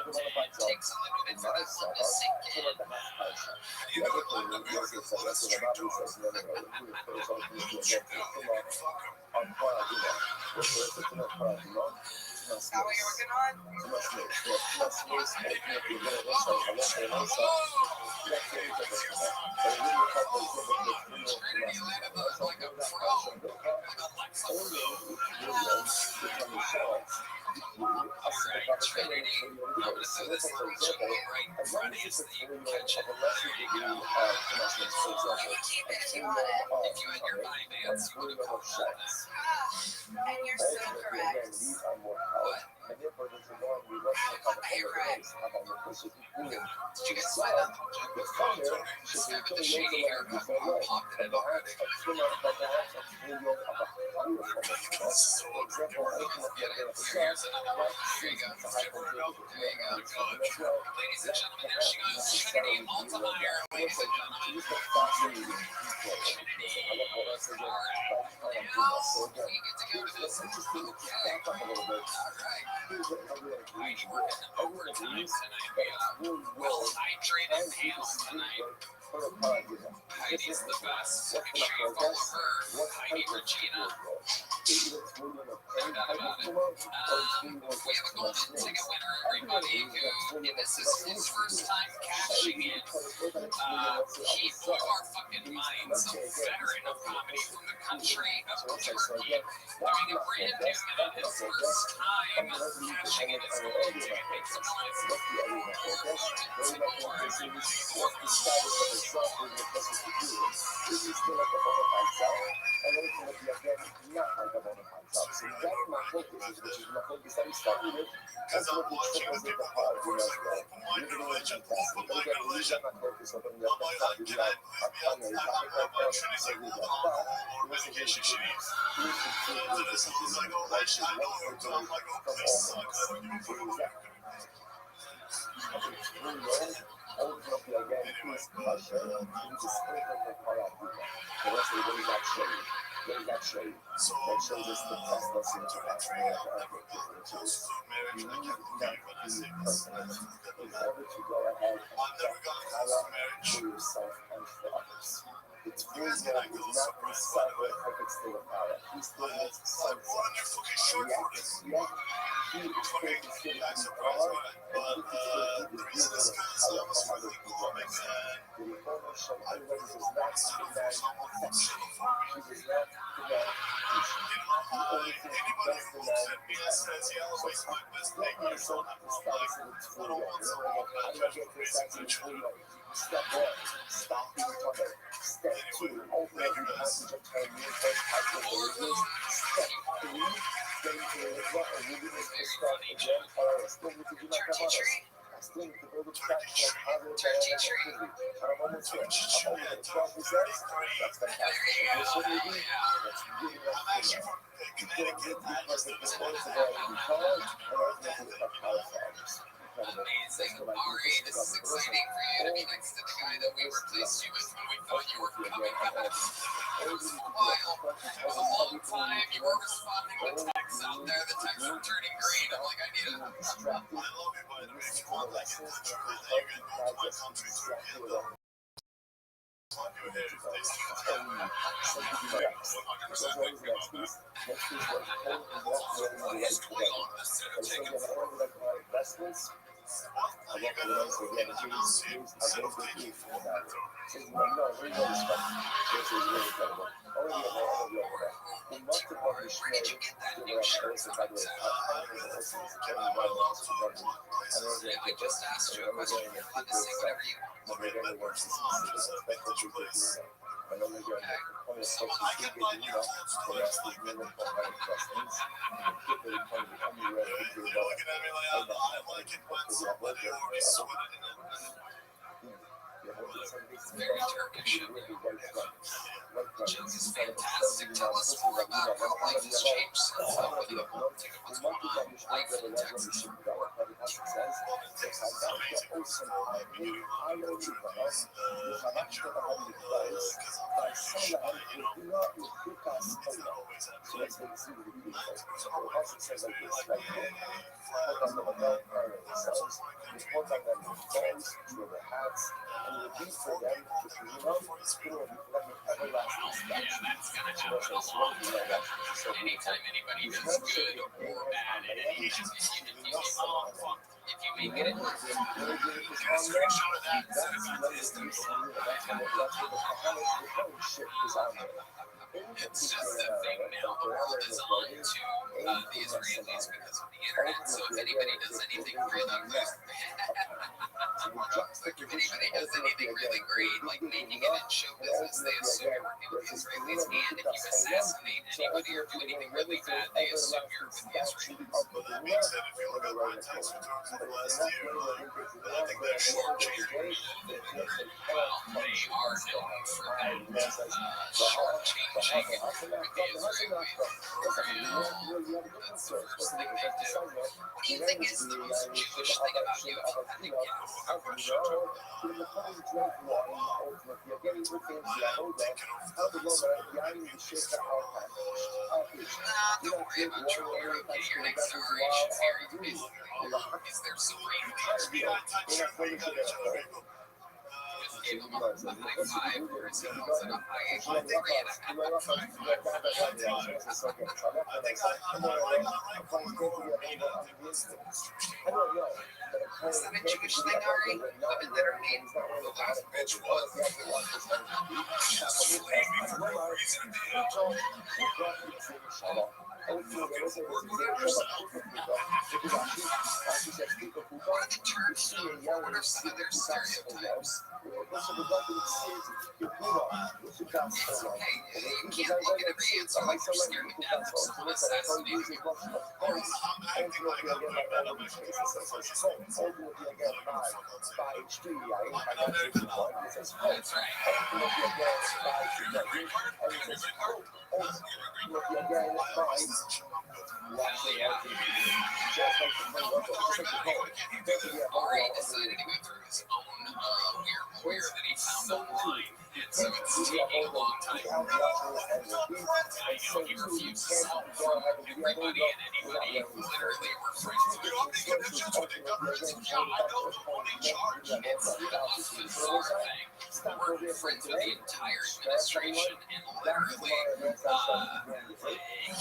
S2: It takes a little bit for that one to sink in.
S1: You know what? I'm here to let us street
S9: Is that what you're working on?
S2: Trinity landed like a pro. Like Alexa Trinity, I'm gonna say this to you right. Friday is the convention.
S9: You keep it if you want it.
S2: If you had your finance, you would have called that.
S9: And you're so correct.
S2: What?
S9: But you're right.
S2: Did you guys find that object? Just have the shady haircut. Popped it already. Here's another one. There you go. There you go. Ladies and gentlemen, there she goes. Trinity Altamire. Ladies and gentlemen. Trinity. Alright. Now we get to go to this. Okay. Alright. Heidi working overtime tonight. Well hydrated panel tonight. Heidi's the best. You should follow her. Heidi Regina. No doubt about it. We have a golden ticket winner, everybody, who, if this is his first time cashing in, he's one of our fucking minds, a veteran of comedy from the country of Turkey, doing a brand new minute, his first time cashing in his golden ticket. Make some noise.
S3: Because I'm watching the people go first and open mic and legend, open mic and legend. On my hot cat, leave me out, my Trinity, or medication she needs. To this is like a legend, I know her dumb like a place sucks. You put it on.
S1: Anyway. What does that show you?
S10: So
S1: That shows us the best lesson to have in
S10: portrayal
S1: our
S10: of a close-knit marriage,
S1: you
S10: I
S1: need
S10: can't
S1: not
S10: believe when I
S1: be
S10: say this.
S1: perfect in order to go ahead and
S10: I've never
S1: get
S10: gone
S1: power
S10: close to marriage.
S1: for yourself and for others. It's
S10: You
S1: very
S10: guys
S1: good.
S10: cannot
S1: It's
S10: go
S1: not
S10: surprise,
S1: this
S10: by the way.
S1: perfect state of power. He still needs some
S10: Like, we're on your fucking short for this.
S1: yet he is still
S10: Fucking
S1: considered
S10: back
S1: to be
S10: surprise,
S1: power,
S10: right?
S1: and
S10: But
S1: he considers
S10: the
S1: to be
S10: reason is
S1: using
S10: because I
S1: power
S10: was
S1: for other
S10: really
S1: people.
S10: cool back then.
S1: The information
S10: I
S1: already
S10: really
S1: does not
S10: settle for
S1: demand
S10: someone who's
S1: perfection.
S10: settled for me.
S1: She does not demand completion.
S10: You know,
S1: The only thing she
S10: anybody
S1: does
S10: who looks
S1: demand
S10: at me
S1: is
S10: and
S1: effort.
S10: says, yeah, I'll
S1: So
S10: raise my best
S1: get
S10: thing, you
S1: yourself
S10: know,
S1: the status of it's
S10: I
S1: full
S10: don't
S1: young.
S10: want
S1: You know,
S10: someone
S1: like,
S10: who
S1: how do I get to the status of it's full young? Step one, stop being puppet. Step two, open every passage of time, reinforce positive behaviors. Step three, get into the rhythm and willingness to start again. I still need to do my cavadas. I still need to build a platform of positive dynamic activity. I'm almost there. I'm almost at 12%. That's fantastic. If you're so easy, that's really
S10: I'm
S1: not
S10: actually
S1: good.
S10: from
S1: You don't
S10: Connecticut.
S1: get to be
S10: I just
S1: perfect
S10: think it's
S1: in order to
S10: awesome.
S1: go out and be power and ultimately become power for others. Incredible.
S8: Amazing.
S1: That's what I do.
S8: Ari, this is exciting for you to be next to the guy that we replaced you with when we thought you were coming back. It was a while. It was a long time. You were responding to texts out there. The texts were turning green. I'm like, I need a...
S10: I love you, by the way. If you want like in the truth that you can go to my country to reveal them. On your head, if they see what's going on.
S1: Yeah. Those are always the next piece. Next piece was home is not really the right together. And so again, I don't like my investments. I work for the ones who get James against the key for that. So you know, really good stuff. This is really incredible. Already on my own level. The month of publish
S8: Where did you get that new shirt from?
S1: by the way, I think also is very well to govern. I know that
S8: I just asked you a question. You're allowed to say whatever you want.
S1: but they don't want to specific aspect of the but only going to point of
S10: I can buy new clothes
S1: the
S10: twice
S1: rest is
S10: like that.
S1: really for my investments. Get the point of anywhere to do
S10: You're looking at me like I like it when somebody already sweated in it.
S8: It's very Turkish of you. Joke is fantastic. Tell us more about how life has changed since with the take up what's going on. Life in Texas.
S10: Texas is amazing. I know you guys in general because I'm Irish. You know, things don't always have
S1: So
S10: like
S1: let's see what we do.
S10: there's a lot of countries that be like flags,
S1: The report on them phones, to their hats, and the beat for them, if you know, it will be like an everlasting
S8: Yeah,
S1: statue.
S8: that's gonna
S1: So
S8: happen a lot. Anytime anybody does good or bad at any if you make it,
S10: Get a screenshot of that and send it back to his dude.
S8: it's just a thing now. The world is on to the Israelis because of the internet. So if anybody does anything really good, if anybody does anything really great, like making it in show business, they assume you're working with the Israelis. And if you assassinate anybody or do anything really bad, they assume you're with the Israelis.
S10: But that being said, if you look at my tax returns for the last year, I think they're shortchanging me.
S8: Well, they are known for that shortchanging with the Israelis. That's the first thing they do. What do you think is the most Jewish thing about you? If you had to guess. Don't worry about your Mary. Get your next generation married. Is there some just gave him a high five, or is he a high 3.5? Is that a Jewish thing, Ari? Women that are made? The last bitch was. Just leave me for no reason. What are the terms known for? What are some of their stereotypes? It's okay. You can't look at every answer like you're scared to death of someone assassinating you.
S10: I'm acting like I'm doing that on my
S8: That's right. Ari decided to go through his own weird lawyer that he found online, and so it's taking a long time. he refused to help everybody and anybody who literally were friends with
S3: You know how many connections with the government?
S8: Yeah,
S3: I know the one in charge.
S8: It's the most bizarre thing. We're friends with the entire administration, and literally,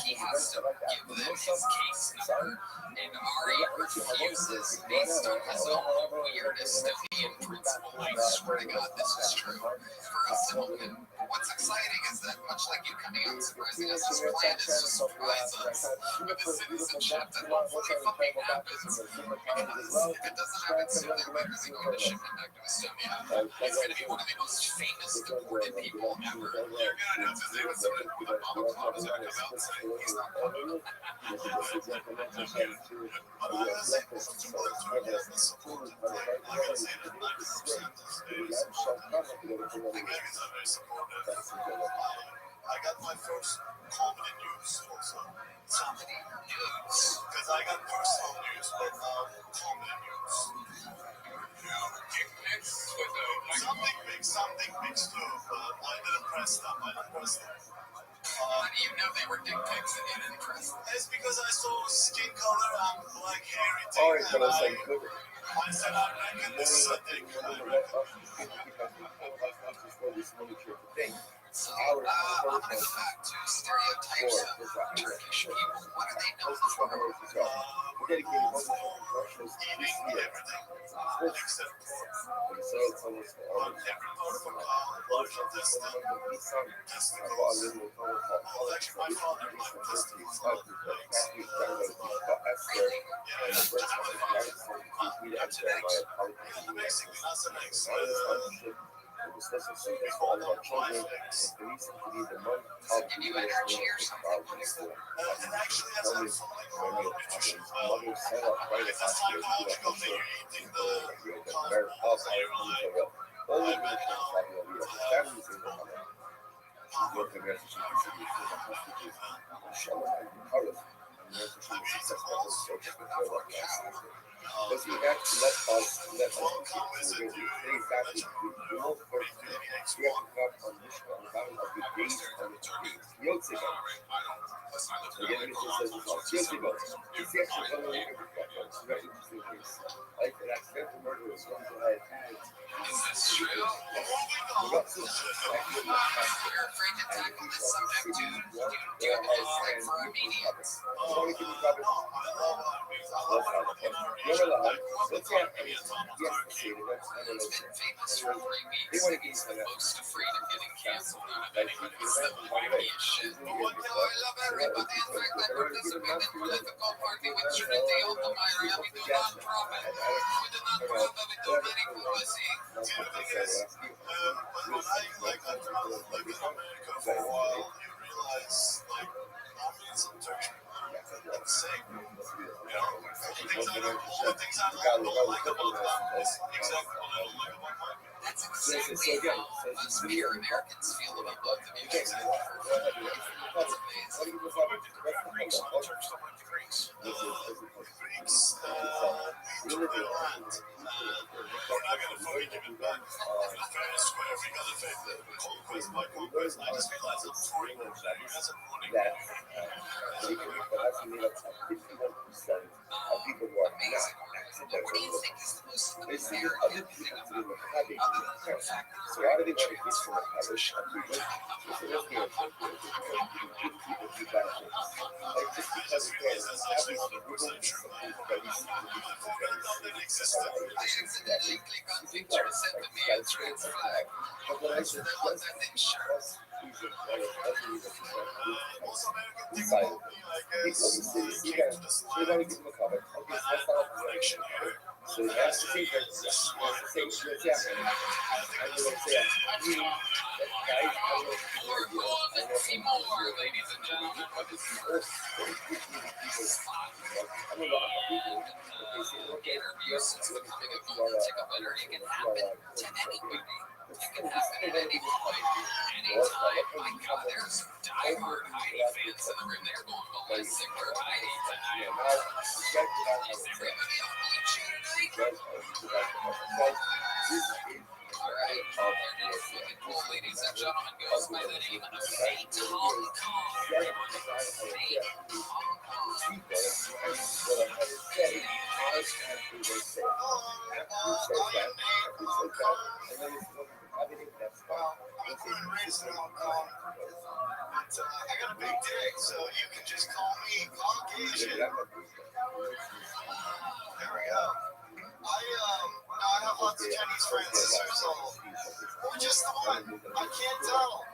S8: he has to give them his case number, and Ari refuses based on his own weird Estonian principle. I swear to God, this is true. For us to help him. What's exciting is that, much like you coming out surprising us, his plan is to surprise us with a citizenship that hopefully fucking happens. Because if it doesn't happen soon, they're literally going to ship him back to Estonia. He's going to be one of the most famous deported people ever. You're going to have to say what some of the Baba Club is going to come out and say he's not coming. But honestly, some people that really have the support. Like I say, that 90% these days, the Canadians are very supportive. I got my first comedy news also. Comedy news.
S3: Because I got personal news, but comedy news.
S8: Dick pics with a
S3: Something big too, but I didn't press them.
S8: How do you know they were dick pics and you didn't press them?
S3: It's because I saw skin color and like hairy thing, and I said I reckon this is a dick.
S8: So, on the fact to stereotypes of Turkish people, what are they known for?
S3: Eating everything except pork. On every part of a cow, large intestine, testicles. Well, actually, my father liked testicles, not legs.
S8: Really?
S3: Yeah, terrifying. And eggs. Even basically, that's an egg. We call them live eggs.
S8: Does it give you energy or something?
S3: It actually has absolutely no nutrition. If that's psychological thing, you're eating the cosmos, and you're like, I bet now what cow is it you that you make any eggs for?
S8: Is this true? You're afraid to tackle this subject, dude. You do this thing for Armenians. It's been famous for 3 weeks, and he's the most afraid of getting canceled out of anybody. So he is shit. I love everybody. In fact, I participate in political party with Trinity Altamira, and we do non-profit. We do non-profit, we do many policy.
S3: See, the thing is, when I traveled in America for a while, you realize, Armenians and Turkish people are the same. All the things I don't like about them is exactly what I don't like about my people.
S8: That's exactly how us pure Americans feel about both of you. Exactly. That's amazing.
S3: Greeks, not the Turks, don't like the Greeks. Greeks, we took their land. We're not going to fully give it back. Fair and square, we got to take the conquest by conquest. I just realized that before England, you guys are running.
S8: Amazing. What do you think is the most American thing about it, other than the fact that we're in transportation?
S3: I just realized that's actually 100% true. I forgot that it existed.
S8: I accidentally click on picture sent to me a trans flag. I said I love that thing shirt.
S3: Most American thing about me, I guess, came to this land. I had a connection here. So that's the thing. This is why I think this is
S8: More, ladies and gentlemen, what is interviews since becoming a political winner, it can happen to anybody. It can happen at any point, anytime. My God, there's some diehard Heidi fans in the room. They're going ballistic for Heidi tonight. Is everybody on my show tonight? All right, there it is. Looking cool, ladies and gentlemen, goes by the name of Fate Hong Kong.
S3: Well, I'm born and raised in Hong Kong, but I got a big dick, so you can just call me Caucasian. There we go. I have lots of Chinese friends, so or just the one. I can't tell.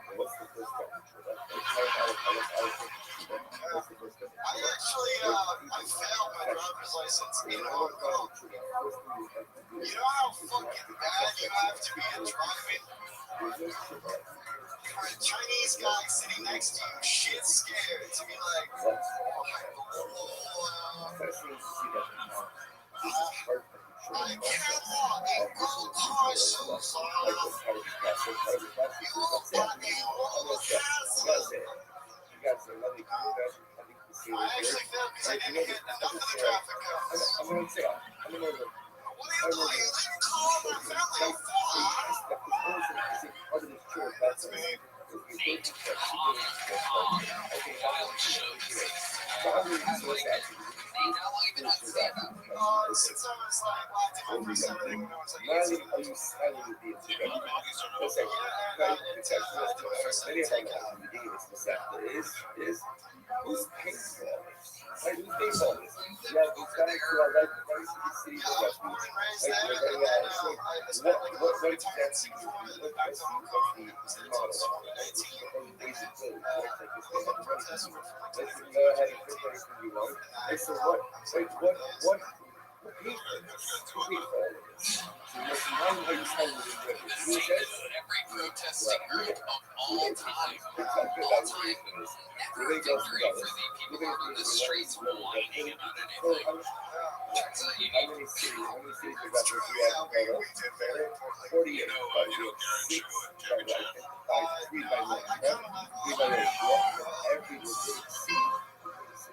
S3: I actually, I failed my driver's license in Hong Kong. You know how fucking bad you have to be at driving? For a Chinese guy sitting next to you, shit scared to be like, I cannot go car so far. You got me all castle. I actually failed because I didn't hit enough of the traffic cones. What are you doing? You didn't call my family a That's me.
S8: Nate wild shows. Nate, how long you been on stand-up?
S3: Since I was like, well, I did my first everything when I was like 18. Yeah, and it's actually my first time takeout.
S1: Who's paying for all this? Like, who's paying for all this?
S3: Yeah, I was born and raised there, and then I spent like about 3 times in Singapore, and then back to Hong Kong, and I was there until 2019. And then the protests were from like 2015 to 2018.
S1: And so what? Like, what paid for this? Who paid for all of this? So now are you telling me that you said
S8: Every protesting group of all time.
S1: Every
S8: victory for the people on the streets whining about anything. Turns out you
S1: how many cities you got for 3 hours ago? 48.
S10: You know, Karen Show and Kevin Chan.
S1: 3 by 1. 3 by 8. Every city.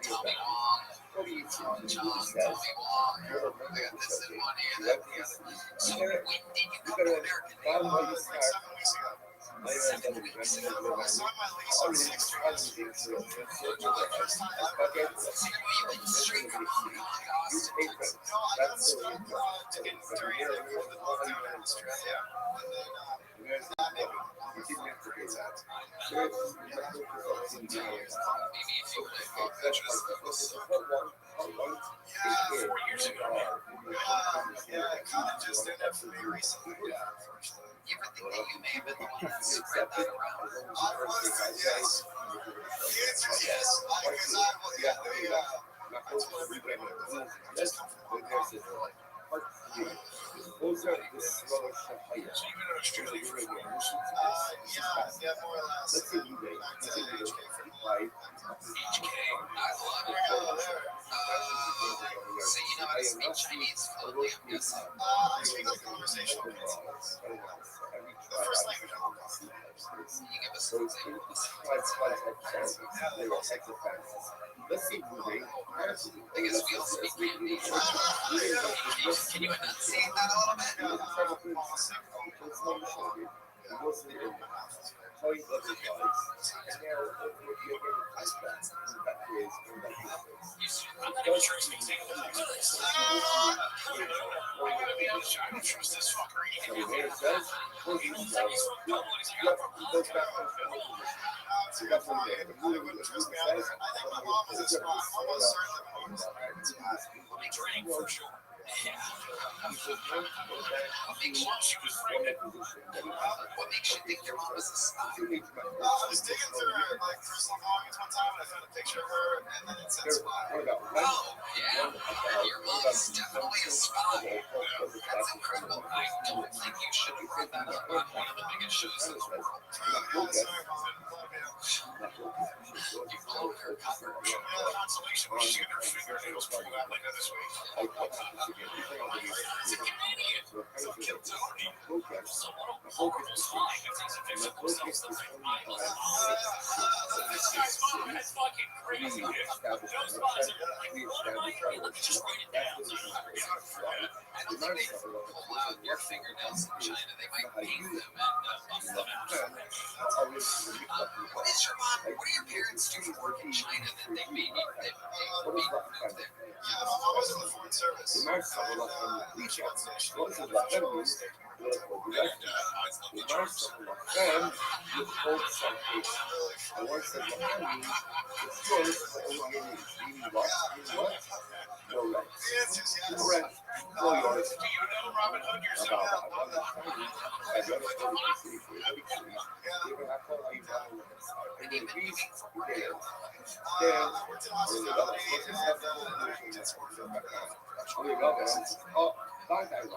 S8: Tommy Wong,
S1: 48
S8: John,
S1: cities.
S8: Tommy Wong. I got this in one ear, that in the other. So when did you come to American?
S3: Like 7 weeks ago. I signed my lease on 6th Street. For the first time ever.
S8: So you've been straight from Hong Kong to Austin, Texas.
S3: No, I got stuck during the lockdown in Australia. And then that made me great time.
S8: Maybe if you would.
S3: Yeah, 4 years ago. Yeah, it kind of just ended for me recently. Yeah, unfortunately.
S8: You ever think that you may have been the one that spread that around?
S3: I was, yes. The answer is yes. Because that's what everybody knows. Just come from Hong Kong.
S1: Those are the slower stuff.
S10: So you've been in Australia for 4 years?
S3: Yeah, more or less.
S1: Let's say you wait.
S3: Back to HK for me.
S8: HK, I love it. So you know how to speak Chinese fluently, I'm guessing.
S3: I speak like conversational Cantonese. The first language in Hong Kong.
S8: Can you give us some examples?
S1: Let's say you wait.
S8: I guess we all speak Cantonese. Can you enunciate that a little bit?
S10: I'm not even sure he's maintaining the next. I don't trust this fucker. He's double what he's got.
S3: I wouldn't trust me. I think my mom was a spy. My mom certainly was.
S10: He drank for sure. Yeah.
S8: What makes you think your mom is a spy?
S3: I was digging through her like personal belongings one time, and I found a picture of her, and then it said spy.
S8: Oh, yeah. Your mom is definitely a spy. That's incredible. I don't think you should have brought that up on one of the biggest shows in the world.
S3: Yeah, sorry, Mom. Love you.
S8: You've blown her cover.
S10: Yeah, consolation was she got her fingernails pulled out later this week. It's a Canadian. So kill Tony. So Hong Kong was fine if things had fixed themselves the right way. This guy's mom is fucking crazy, dude. Those spots are like, what am I doing? Let me just write it down.
S8: I don't think they pull out your fingernails in China. They might paint them and bust them out. What is your mom? What do your parents do for work in China that they made you move there?
S3: Yeah, my mom was in the foreign service. And,
S1: Once in la famille, once in la femme, you hold something. And once in la famille, it's yours for all your needs. Meaning what? Meaning what? No rent. No rent. No yours.
S10: Do you know Robin Hood yourself?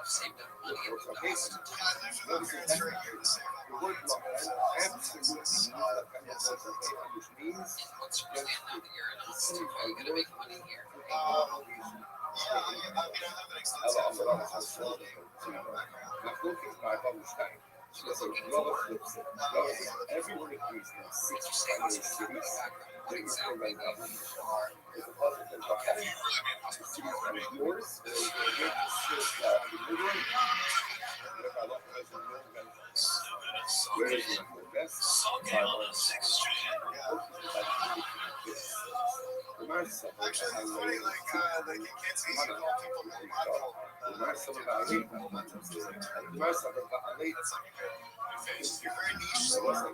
S9: Saved up money in the past. And once you understand now that you're an honest, you're gonna make money here.
S1: Everyone agrees that
S9: Once you
S1: 6
S9: say
S1: primary
S9: this
S1: cities
S9: background, what exactly do you mean?
S1: is a positive okay. Cities are yours, or is it your cities where is it for best?
S10: Sunday on the 6th Street.
S2: Actually, it's funny, like it gets easy to call people mindful. You're very niche, so very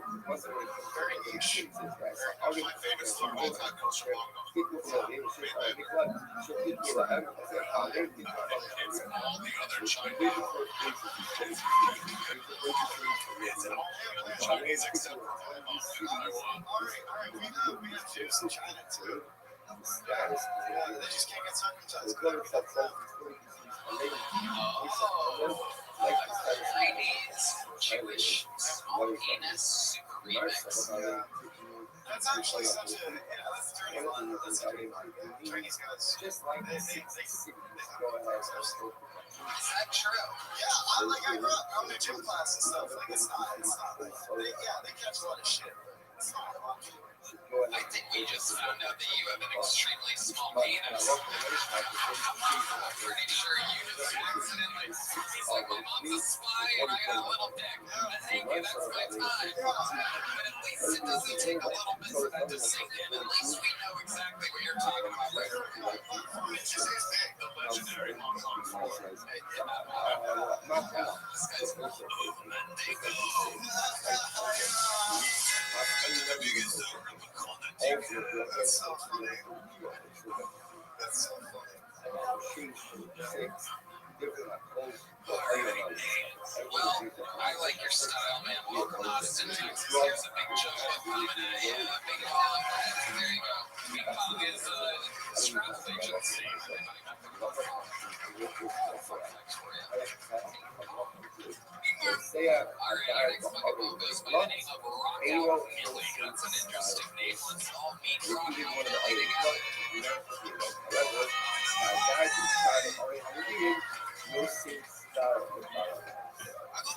S2: niche. My favorite story of all time comes from Hong Kong. It's all the other Chinese. It's all the other Chinese except for Taiwan. Alright, we have Jews in China too. Yeah, they just can't get circumcised.
S9: Chinese, Jewish, small penis, super remix.
S2: That's actually such a, that's a dirty one. That's a dirty one. Chinese guys,
S1: Just like the
S2: they
S1: go ahead.
S9: Is that true?
S2: yeah, I grew up going to gym class and stuff. Like, it's not, they catch a lot of shit. It's not fun.
S9: I think we just found out that you have an extremely small penis. I'm pretty sure you just accidentally. He's like, my mom's a spy and I got a little dick. Thank you, that's my time. But at least it doesn't take a little bit for that to sink in. At least we know exactly what you're talking about right now.
S10: The legendary Hong Kong story.
S9: This guy's
S10: The biggest called the dick.
S2: That's so funny. That's so funny.
S9: Well, I like your style, man. Welcome to Austin, Texas. Here's a big jump of pong and a big pong. There you go. Big pong is a travel agency. Our next fucking ball goes by the name of Rock Out Millie. That's an interesting name. Let's all meet Rock Out Millie together.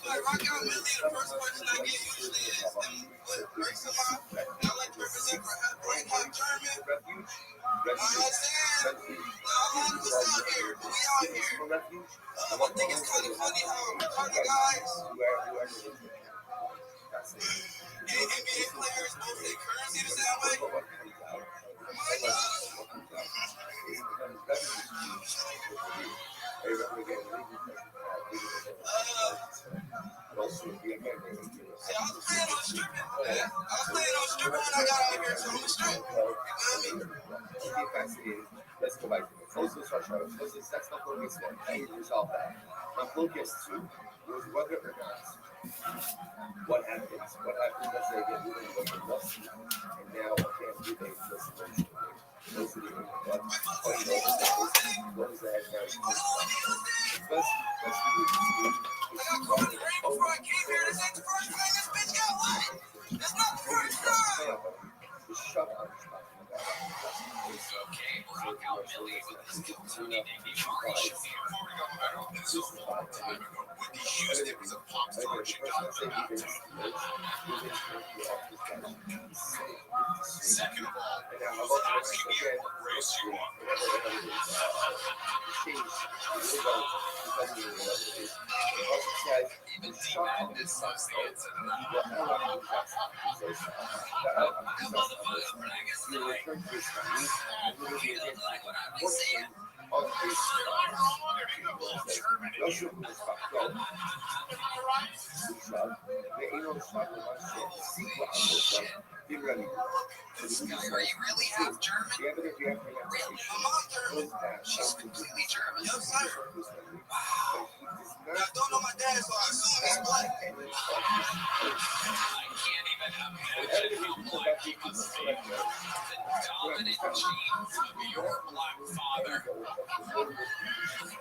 S2: Like Rock Out Millie, the first question I get usually is, what race am I? And I like to represent for Brain Hot German. I understand. I'm still here. We out here. I think it's kind of funny how the guys, NBA players, both their currency the same way. I was playing on stripping, man. I was playing on stripping when I got out here, so I'm a strip. You feel me?
S1: Let's go back to it. That's not focus one. I resolve that. Now focus two was whether or not what happens. What happens let's say again, we're going to go lust, and now okay, we make this emotion. Those are the what that Let's
S2: Before I came here, this ain't the first time this bitch got wet. It's not the first time.
S1: shut up.
S9: Okay, Rock Out Millie with his guilty nickname. Ari should be
S10: Before we go, I don't this is a long time ago. Whitney Houston was a pop star. She got in the bathtub. Second of all, asking you what race you are.
S9: even D-Man dissociates it. That motherfucker black as night. You don't like what I be saying?
S1: Russian was fucked up. The anal shot in my shit. Sequel album. Get ready.
S9: This guy, are you really half German?
S1: Yeah.
S9: Really? My mom's German. She's completely German.
S1: Wow.
S9: I don't know my dad, so I assume he's black.
S6: I can't even imagine how black he must be. The dominant genes of your black father. I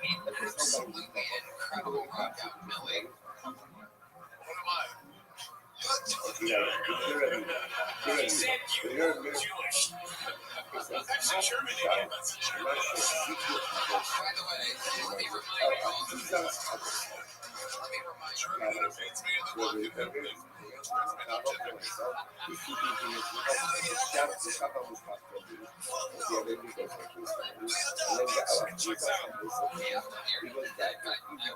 S6: mean, absolutely incredible workout, Millie.
S3: What am I?
S6: He said you were Jewish.
S3: Actually, German again. That's German.
S9: By the way, let me remind you all. Let me remind you.
S3: German beats me in the book, and then brings me down to
S9: Yeah, your dad, I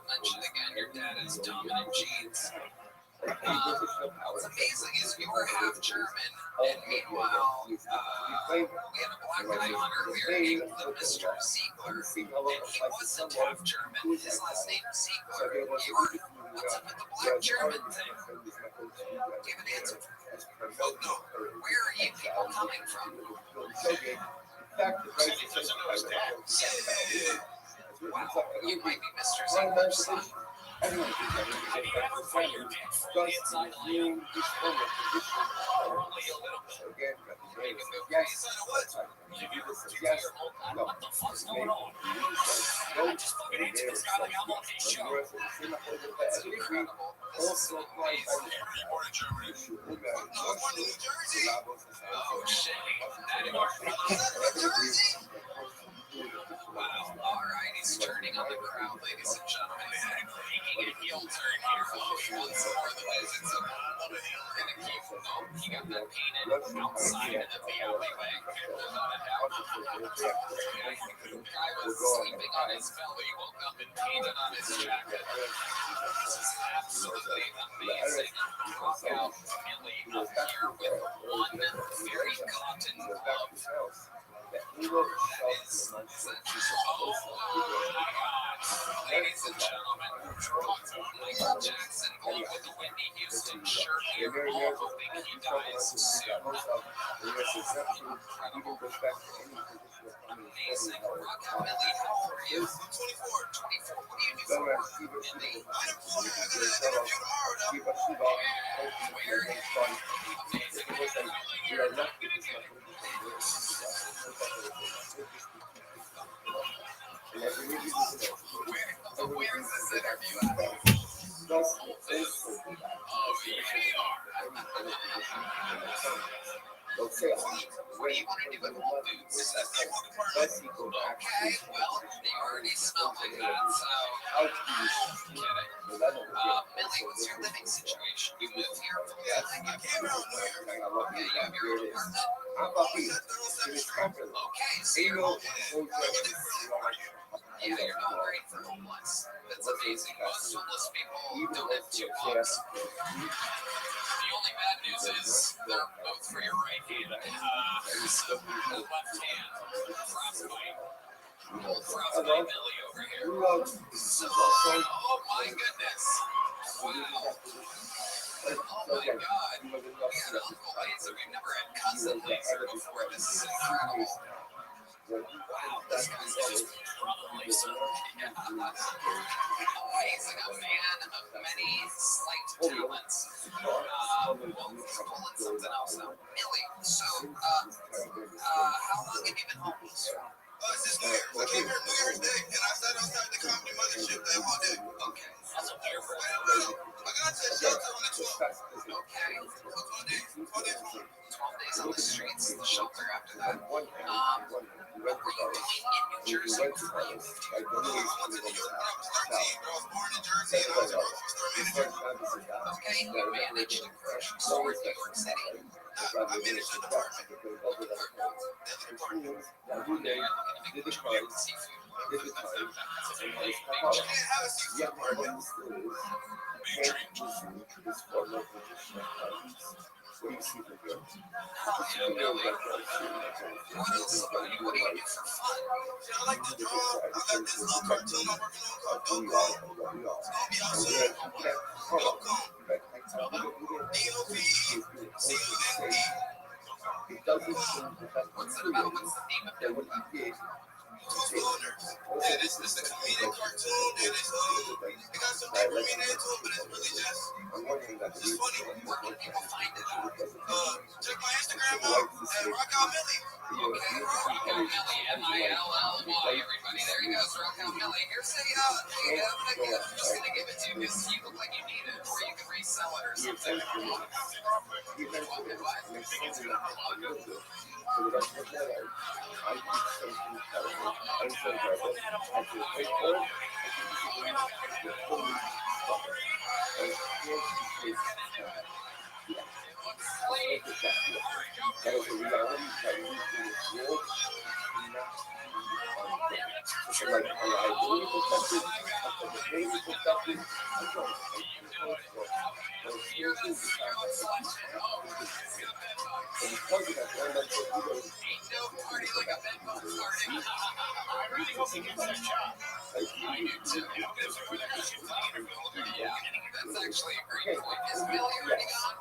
S9: mentioned again, your dad has dominant genes. What's amazing is you were half German, and meanwhile, we had a black guy on earlier named the Mr. Ziegler, and he wasn't half German. His last name is Ziegler. What's up with the black German thing? Give an answer.
S3: Oh, no.
S9: Where are you people coming from? Wow, you might be Mr. Ziegler's son.
S6: Have you ever put your dick fully inside a lady? Only a little bit.
S9: Make him go crazy.
S6: You ever put your 2-year-old? What the fuck's going on? I just fucking into this guy like I'm on his show.
S9: It's incredible. This is so amazing.
S3: You're born in Germany.
S9: I was born in New Jersey. Oh shit. That is
S4: New Jersey?
S9: wow. All right, he's turning on the crowd, ladies and gentlemen. Making a heel turn here. Once more, the Wizards of gonna keep. Oh, he got that painted outside of the alleyway. Without a doubt. Guy was sleeping on his belly, woke up and painted on his jacket. This is absolutely amazing. Knockout Millie up here with one very cotton glove. That is, oh my God. Ladies and gentlemen, Michael Jackson along with the Whitney Houston shirt here, all hoping he dies soon. Incredible. Amazing. Rockabilly, how old are you?
S4: 24.
S9: 24. What do you do for work? Millie?
S4: Unemployed. I got an interview tomorrow, though.
S9: Where? Amazing. Where is this interview at? Oh, here you are. What do you want to do with old boots? Okay, well, they already smell like that, so kidding. Millie, what's your living situation? You moved here full time?
S4: I came out New York.
S9: Okay, you have your own apartment? Okay, so you're homeless. Yeah, you're not great for homeless. That's amazing. Most homeless people don't have two pumps. The only bad news is they're both for your right hand. So your left hand, frostbite. Old frostbite Millie over here. So, oh my goodness. Wow. Oh my God. We had Uncle Laser. We've never had Cousin Laser before. This is incredible. Wow, this guy's just Brother Laser. Yeah. Amazing. A man of many slight talents. Well, he's pulling something else out. Millie, so, how long have you been homeless?
S4: Since New Year's. I came here New Year's Day, and I sat outside the comedy mothership thing all day.
S9: Okay, that's a weird
S4: Wait, I got to shelter on the 12th.
S9: Okay.
S4: 12 days. 12 days.
S9: 12 days on the streets, the shelter after that. What were you doing in New Jersey before you moved here?
S4: I went to New York when I was 13, but I was born in Jersey, and I was a grocery store manager.
S9: Okay, you managed a grocery store in New York City.
S4: I managed a department.
S9: One day you're looking to make much weird seafood. That's a big
S4: You can't have a seafood department.
S3: Big dream.
S1: What do you see from here?
S2: What else? What do you do for fun? I like to draw. I got this little cartoon I'm working on called Dokkan. It's gonna be out soon. Dokkan. DOVCONT.
S1: It doesn't seem to have
S2: What's it about? What's the theme of
S1: that what
S2: Dokkan?
S1: you did.
S2: Two stoners. And it's a comedic cartoon, and it got some deeper meaning into it, but it's really just funny. Where can people find it? Check my Instagram out at Rockout Millie.
S8: Okay, Rockout Millie, M-I-L-L-Y, everybody. There he goes, Rockout Millie. Here's a, hey, I'm just gonna give it to you because you look like you need it, or you can resell it or something. That's actually a great point. Is Millie already gone?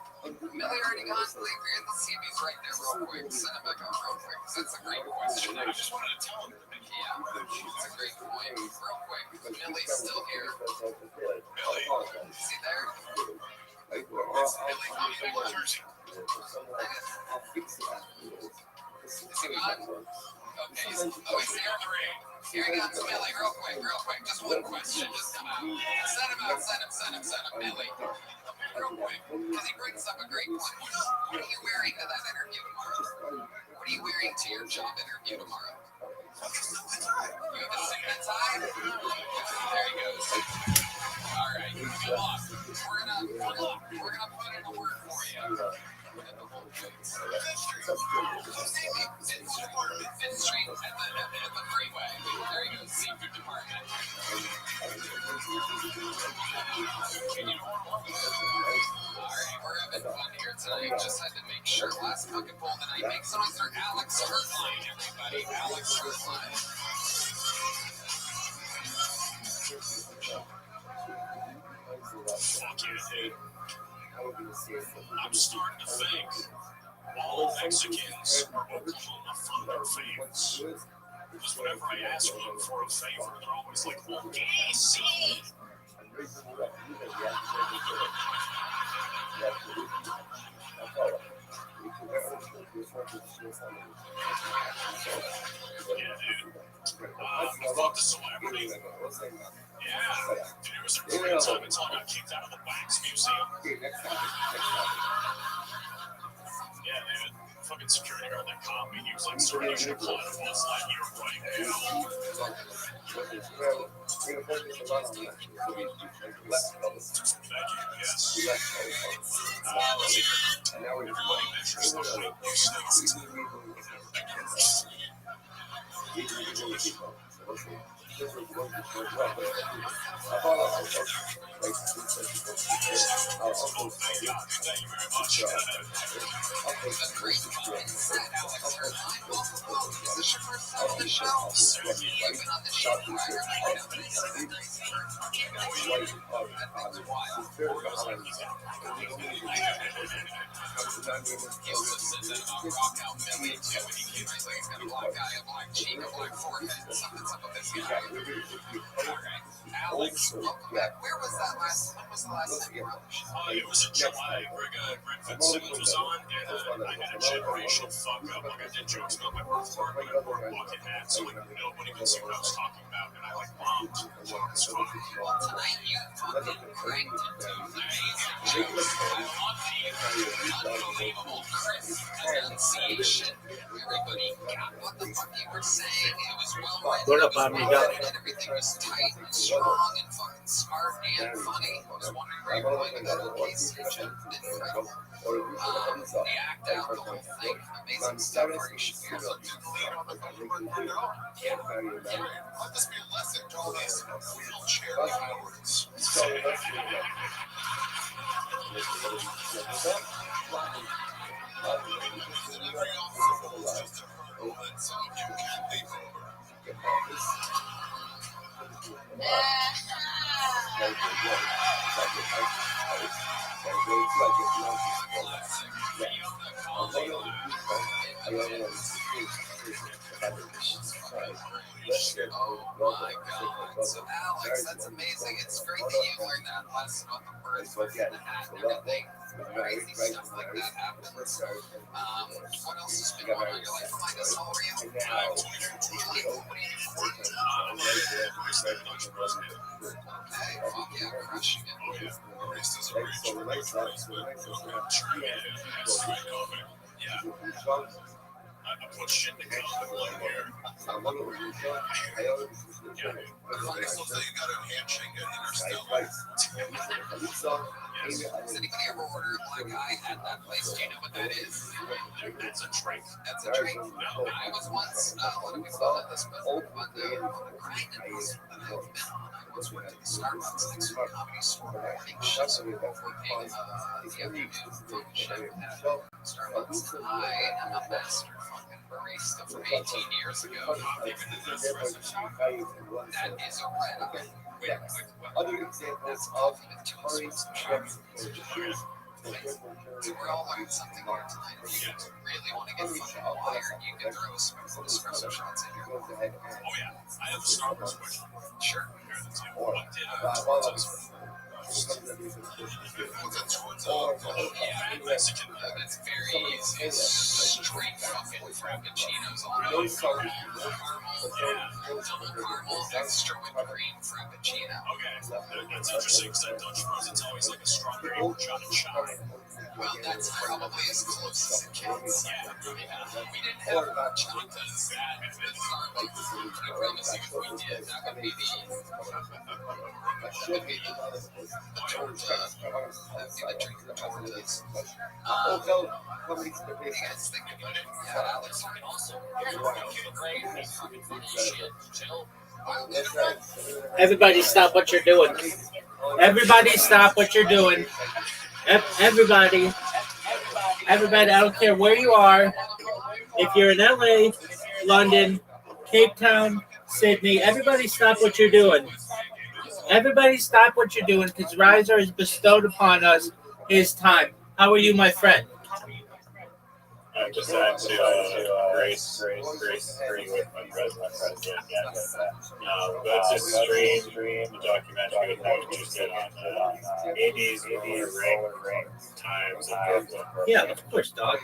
S8: Millie already gone? Leave her in the CB's right there real quick. Send him back up real quick. That's a great question. I just wanted to tell him. Yeah, that's a great point. Real quick. Millie's still here. Millie? Is he there? Millie coming back to Jersey. Is he gone? Okay, he's here on the rain. Here he comes, Millie, real quick. Just one question, just come out. Send him, Millie. Real quick, because he brings up a great point. What are you wearing to that interview tomorrow? What are you wearing to your job interview tomorrow? You have a suit and tie? There he goes. All right, good luck. We're gonna put in a word for you. Fifth Street at the freeway. There you go, seafood department. Alright, we're having fun here tonight. Just had to make sure last cook and bowl of the night. Make some noise for Alex Hurtline, everybody. Alex Hurtline.
S10: Fuck you, dude. I'm starting to think all Mexicans are Oklahoma Thunder fans. Because whenever I ask them for a favor, they're always like, well, DC. Yeah, dude. Fuck the celebrity. Yeah. Dude, it was a great time until I got kicked out of the Wax Museum. Yeah, dude. Fucking security guard that caught me. He was like, sir, you should apply to Buzz Lightyear right now. Thank you, yes. Let's see here. Everybody measures the weight you sneezed. Thank you very much.
S2: The great mind said Alex Hurtline. Welcome. Is this your first time on the show? You've been on the show prior. I know, but it's a great favor. That thing's wild. He also said that about Rockout Millie too. When he came, he's like, he's got a black eye, a black cheek, a black forehead. Something's up with this guy. Alright. Alex, welcome back. When was the last time you were on the show?
S10: It was in July. Greg Fitzsimmons was on, and I had a generational fuck up. Like, I did jokes about my birthmark, but I wore a bucket hat, so like nobody could see what I was talking about, and I like bombed. So it was fun.
S2: Well, tonight you fucking cranked two amazing jokes. I love the unbelievable crisp pronunciation. Everybody got what the fuck you were saying. It was well written.
S5: What up, amigo?
S2: And everything was tight and strong and fucking smart and funny. I was wondering where you were going with that little case station. The act out, the whole thing. Amazing stuff. Or you should be able to lean on the phone. Yeah. Let this be a lesson to all these wheelchair cowards.
S3: Every officer knows just a hurdle that some of you can't leap over.
S8: Oh my God. So Alex, that's amazing. It's great that you learned that lesson about the birds and the hat and everything. Crazy stuff like that happens. What else has been going on in your life? Remind us, how old are you?
S3: I'm 24. Raised in Dutch president.
S8: Okay, fuck yeah, crushing it.
S3: Oh yeah, raised as a rich trying to strike comic. Yeah. I put shit in the comic like here. Yeah. Funny stuff that you got a handshake at Interstellar. Yes.
S8: Has anybody ever ordered Black Eye at that place? Do you know what that is?
S3: That's a drink.
S8: That's a drink. I was once, what do we call it? This on the grind and this that I've been on. I once went to the Starbucks next to the Comedy Store morning shift overlooking the afternoon food shift at Starbucks. I am a master fucking barista from 18 years ago. That is a red eye. Wait,
S1: Other examples
S8: that's
S1: of
S8: coffee with two
S1: hurry
S8: espresso shots.
S1: steps.
S8: So we're all learning something here tonight. If you really want to get fucking wired, you can throw espresso shots in your coffee.
S3: Oh yeah, I have a Starbucks question.
S8: Sure.
S3: What did what's a fat Mexican?
S8: That's very easy. It's straight fucking frappuccinos all day. Double caramel, extra whipped cream frappuccino.
S3: Okay, that's interesting because that Dutch frozen is always like a strawberry horchata chai.
S8: Well, that's probably as close as it gets. Yeah. We didn't have horchatas at Starbucks. I promise you, if we did, that would be the torta. That would be the drink of tortas. What do you guys think about it? Yeah, Alex, you can also
S5: Everybody stop what you're doing. Everybody stop what you're doing. Everybody, I don't care where you are. If you're in LA, London, Cape Town, Sydney, everybody stop what you're doing. Everybody stop what you're doing because Riser has bestowed upon us his time. How are you, my friend?
S11: I just had to Grace with my president. That's a stream, the documentary that we just did on 80s roller ring times.
S5: Yeah, of course, dog.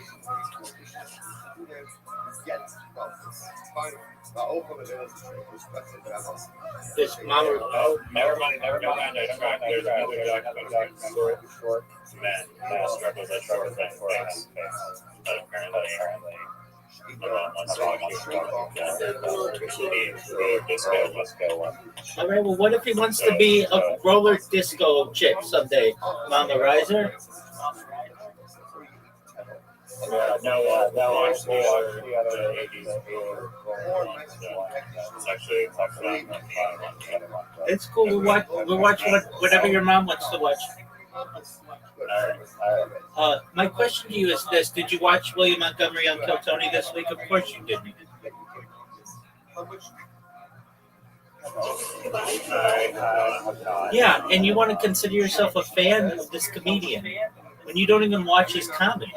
S5: This mama.
S11: Oh, never mind. There's another documentary. Short men. Struggles that face. But apparently.
S5: All right, well, what if he wants to be a roller disco chick someday? Mama Riser?
S11: No, actually, the 80s. It's actually
S5: It's cool. We'll watch whatever your mom wants to watch. My question to you is this: did you watch William Montgomery on Kill Tony this week? Of course you didn't. Yeah, and you want to consider yourself a fan of this comedian when you don't even watch his comedy.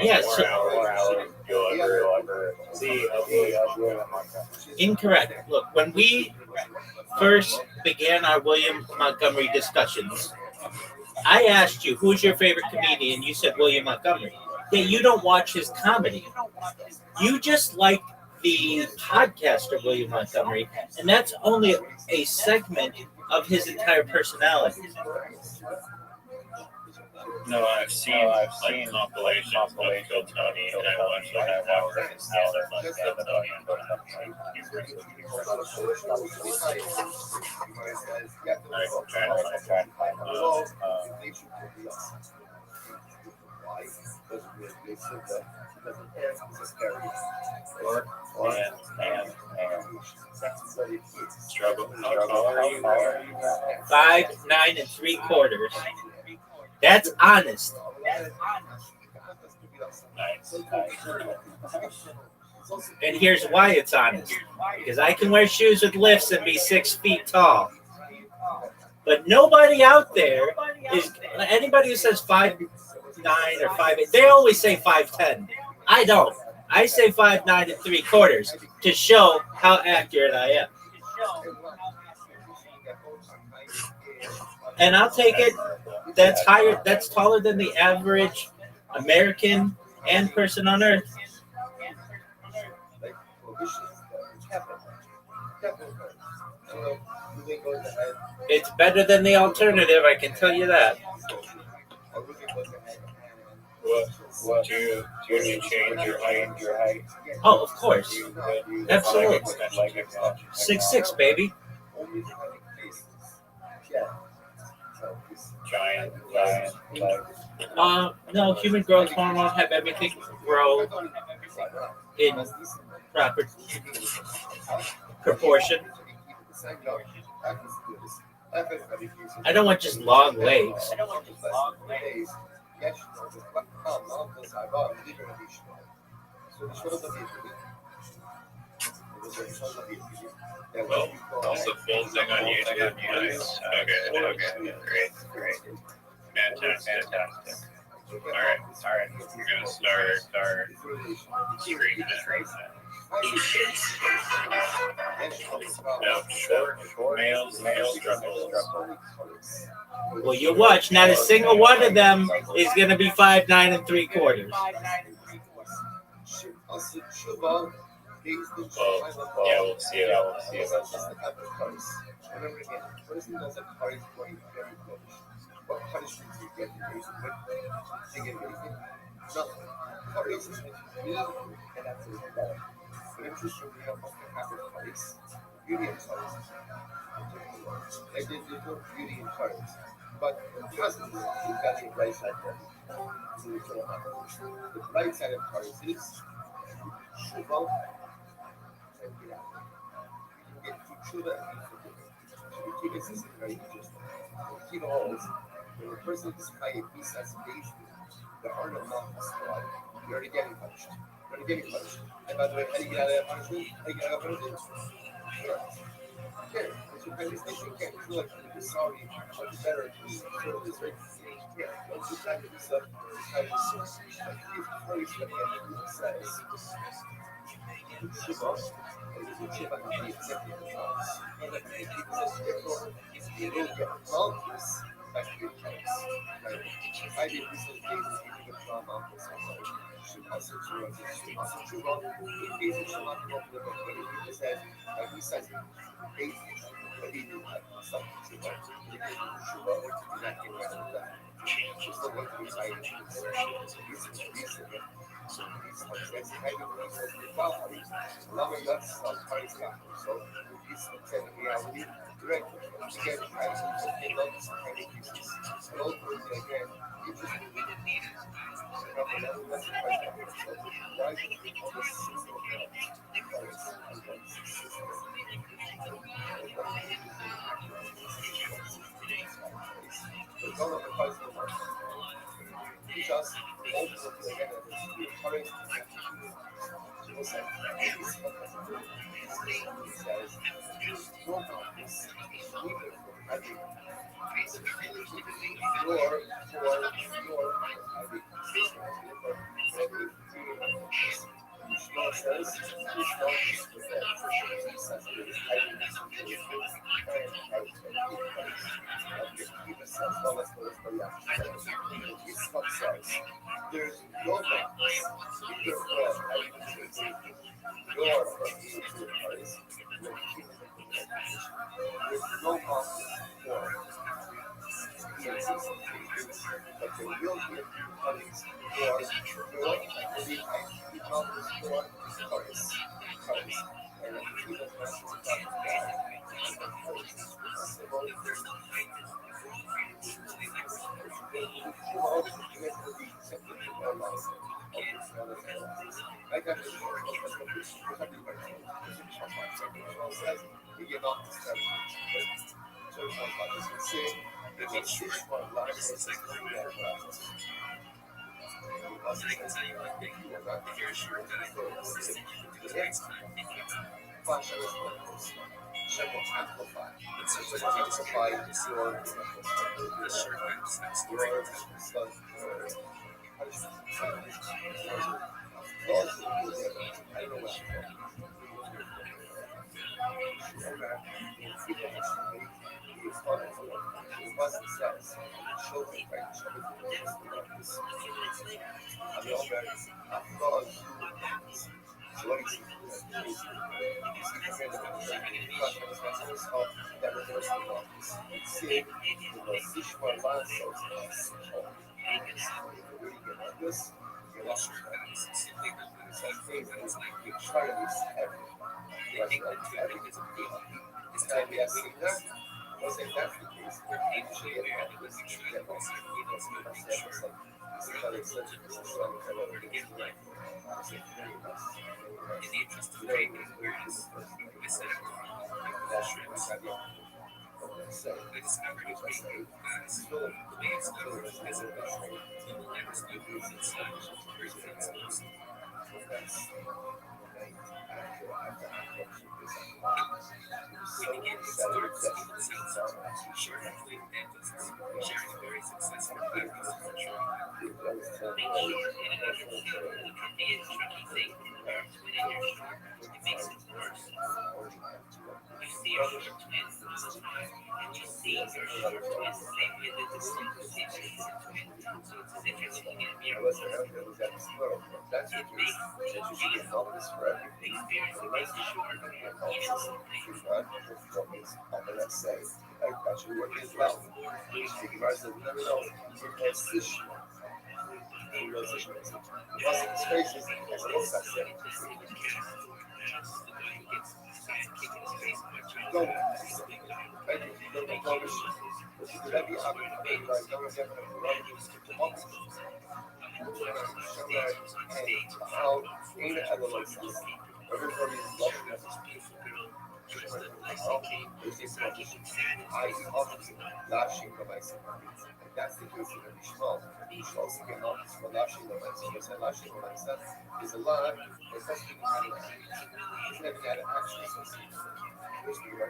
S5: Yeah,
S11: you'll ever see
S5: incorrect. Look, when we first began our William Montgomery discussions, I asked you, who's your favorite comedian? You said William Montgomery. Yet you don't watch his comedy. You just like the podcaster William Montgomery, and that's only a segment of his entire personality.
S11: No, I've seen compilations of Kill Tony, and I watched the half hour and Struggle. How tall are you?
S5: 5'9 3/4". That's honest.
S11: Nice.
S5: And here's why it's honest. Because I can wear shoes with lifts and be 6 feet tall. But nobody out there is, anybody who says 5'9" or 5'8", they always say 5'10". I don't. I say 5'9 3/4" to show how accurate I am. And I'll take it. That's higher. That's taller than the average American and person on Earth. It's better than the alternative, I can tell you that.
S11: What do you change your height?
S5: Oh, of course. Absolutely. 6'6", baby.
S11: Giant.
S5: No, human growth hormones have everything grow in proper proportion. I don't want just long legs.
S11: Well, also full thing on YouTube. Nice. Okay. Great. Fantastic. All right. We're gonna start streaming it. Now, short males struggle.
S5: Well, you watch. Not a single one of them is going to be 5'9 3/4".
S11: Well, yeah, we'll see it.
S1: You get off this kind of church on like this and say, they get 6 months life sentence to do that process.
S7: I can tell you one thing. If you're a short guy, the first thing you can do is waste time thinking about
S1: Check will amplify.
S7: let's
S1: So
S7: suppose
S1: what
S7: you
S1: you
S7: just
S1: supply
S7: get
S1: is
S7: your
S1: your
S7: the short guy who's not
S1: your
S7: story.
S1: stuff. This
S7: Short guys simply remove that's like
S1: you try to use everything.
S7: they think that to admit it's a good is to
S1: And
S7: admit
S1: yes,
S7: weakness.
S1: that's was if that's the case,
S7: Where people play fair, they would make sure that they see people's moving short. We're able to or to give life in the interest of training, whereas I set up like the shrimps. I discovered it being group guys. The way it's done is it you will never scoop groups inside where you think it's supposed to. We begin with starts even sounds sharing with dentists, sharing a very successful practice culture.
S8: Being short in and of itself can be a tricky thing compared to when you're short. It makes it worse. You see your short twins all the time, and you see your short twins same with the distinct features of twin. So it's as if you're looking at a mirror. It makes it painful. Experiencing being short, even lonely.
S1: Let's say, that you work as well. Everybody is watching us.
S8: Dressed up like she came to Saki Insanity.
S1: Lashing the bicycle. And that's the case in the Shmal. Shmal again, not for lashing the bicycle. So lashing the bicycle is a lot. It's just being had an action. It's never had an action.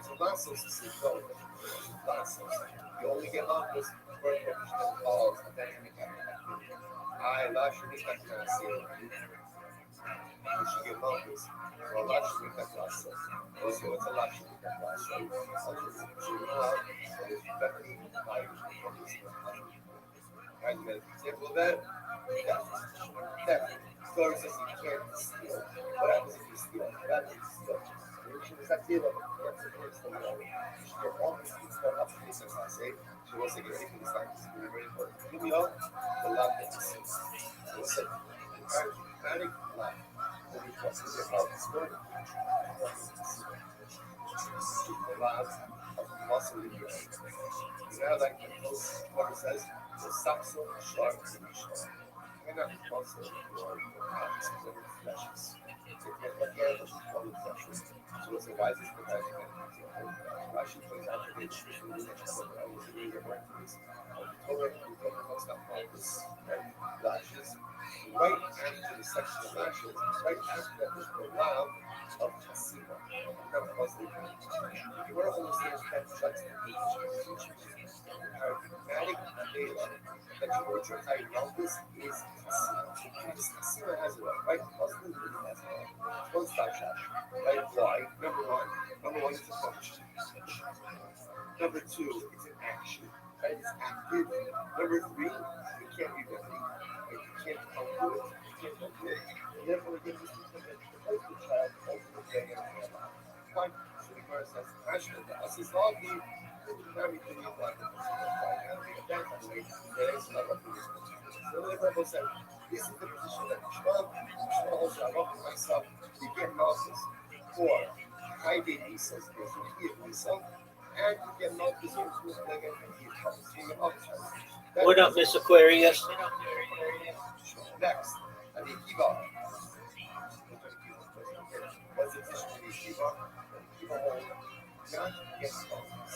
S1: So last is to see go. You only get off this word professional calls and dynamic activity. I lash you can see you should get off this. Well, lash you can class. Also, it's a lash you can class. So, you know how it's better by and you get an example of that. That story says you can't steal. What happens if you steal? That is steal. Is that steal? She wants to get anything that's not really very important. Give me up the love that you see. Listen, panic love. When you trust in your heart, it's good. The love of the muscle in your head. You know, like what it says, the saxo sharp in the sharp. And that muscle or hands or flashes. So you get the flashes. So it's the wisest protection. Rashi points out that it's really lashes. Right after the section of lashes, right after that is the round of Hasima. That was the if you want to understand that that's the paradigmatic data that you want to try around this is Hasima. Because Hasima has it all, right? Muslim really has it all. One stop shop. Right? Why? Number one is a function. Number two, it's an action. Right? It's active. Number three, it can't be ready. Right? You can't undo it. You can't undo it. And therefore, it gives you something to help the child ultimately get in their life. Fine. So the verse says, Ashton, this is all the very thing of life. There is another position. So the Bible said, this is the position that Shmuel also, I wrote myself, you get Moses for hiding Esau's place, you give Esau, and you get Moses into his leg and you get Moses.
S5: What up, Miss Aquarius?
S1: Next, I mean, Kiva. What's the position in Kiva? not get bonus.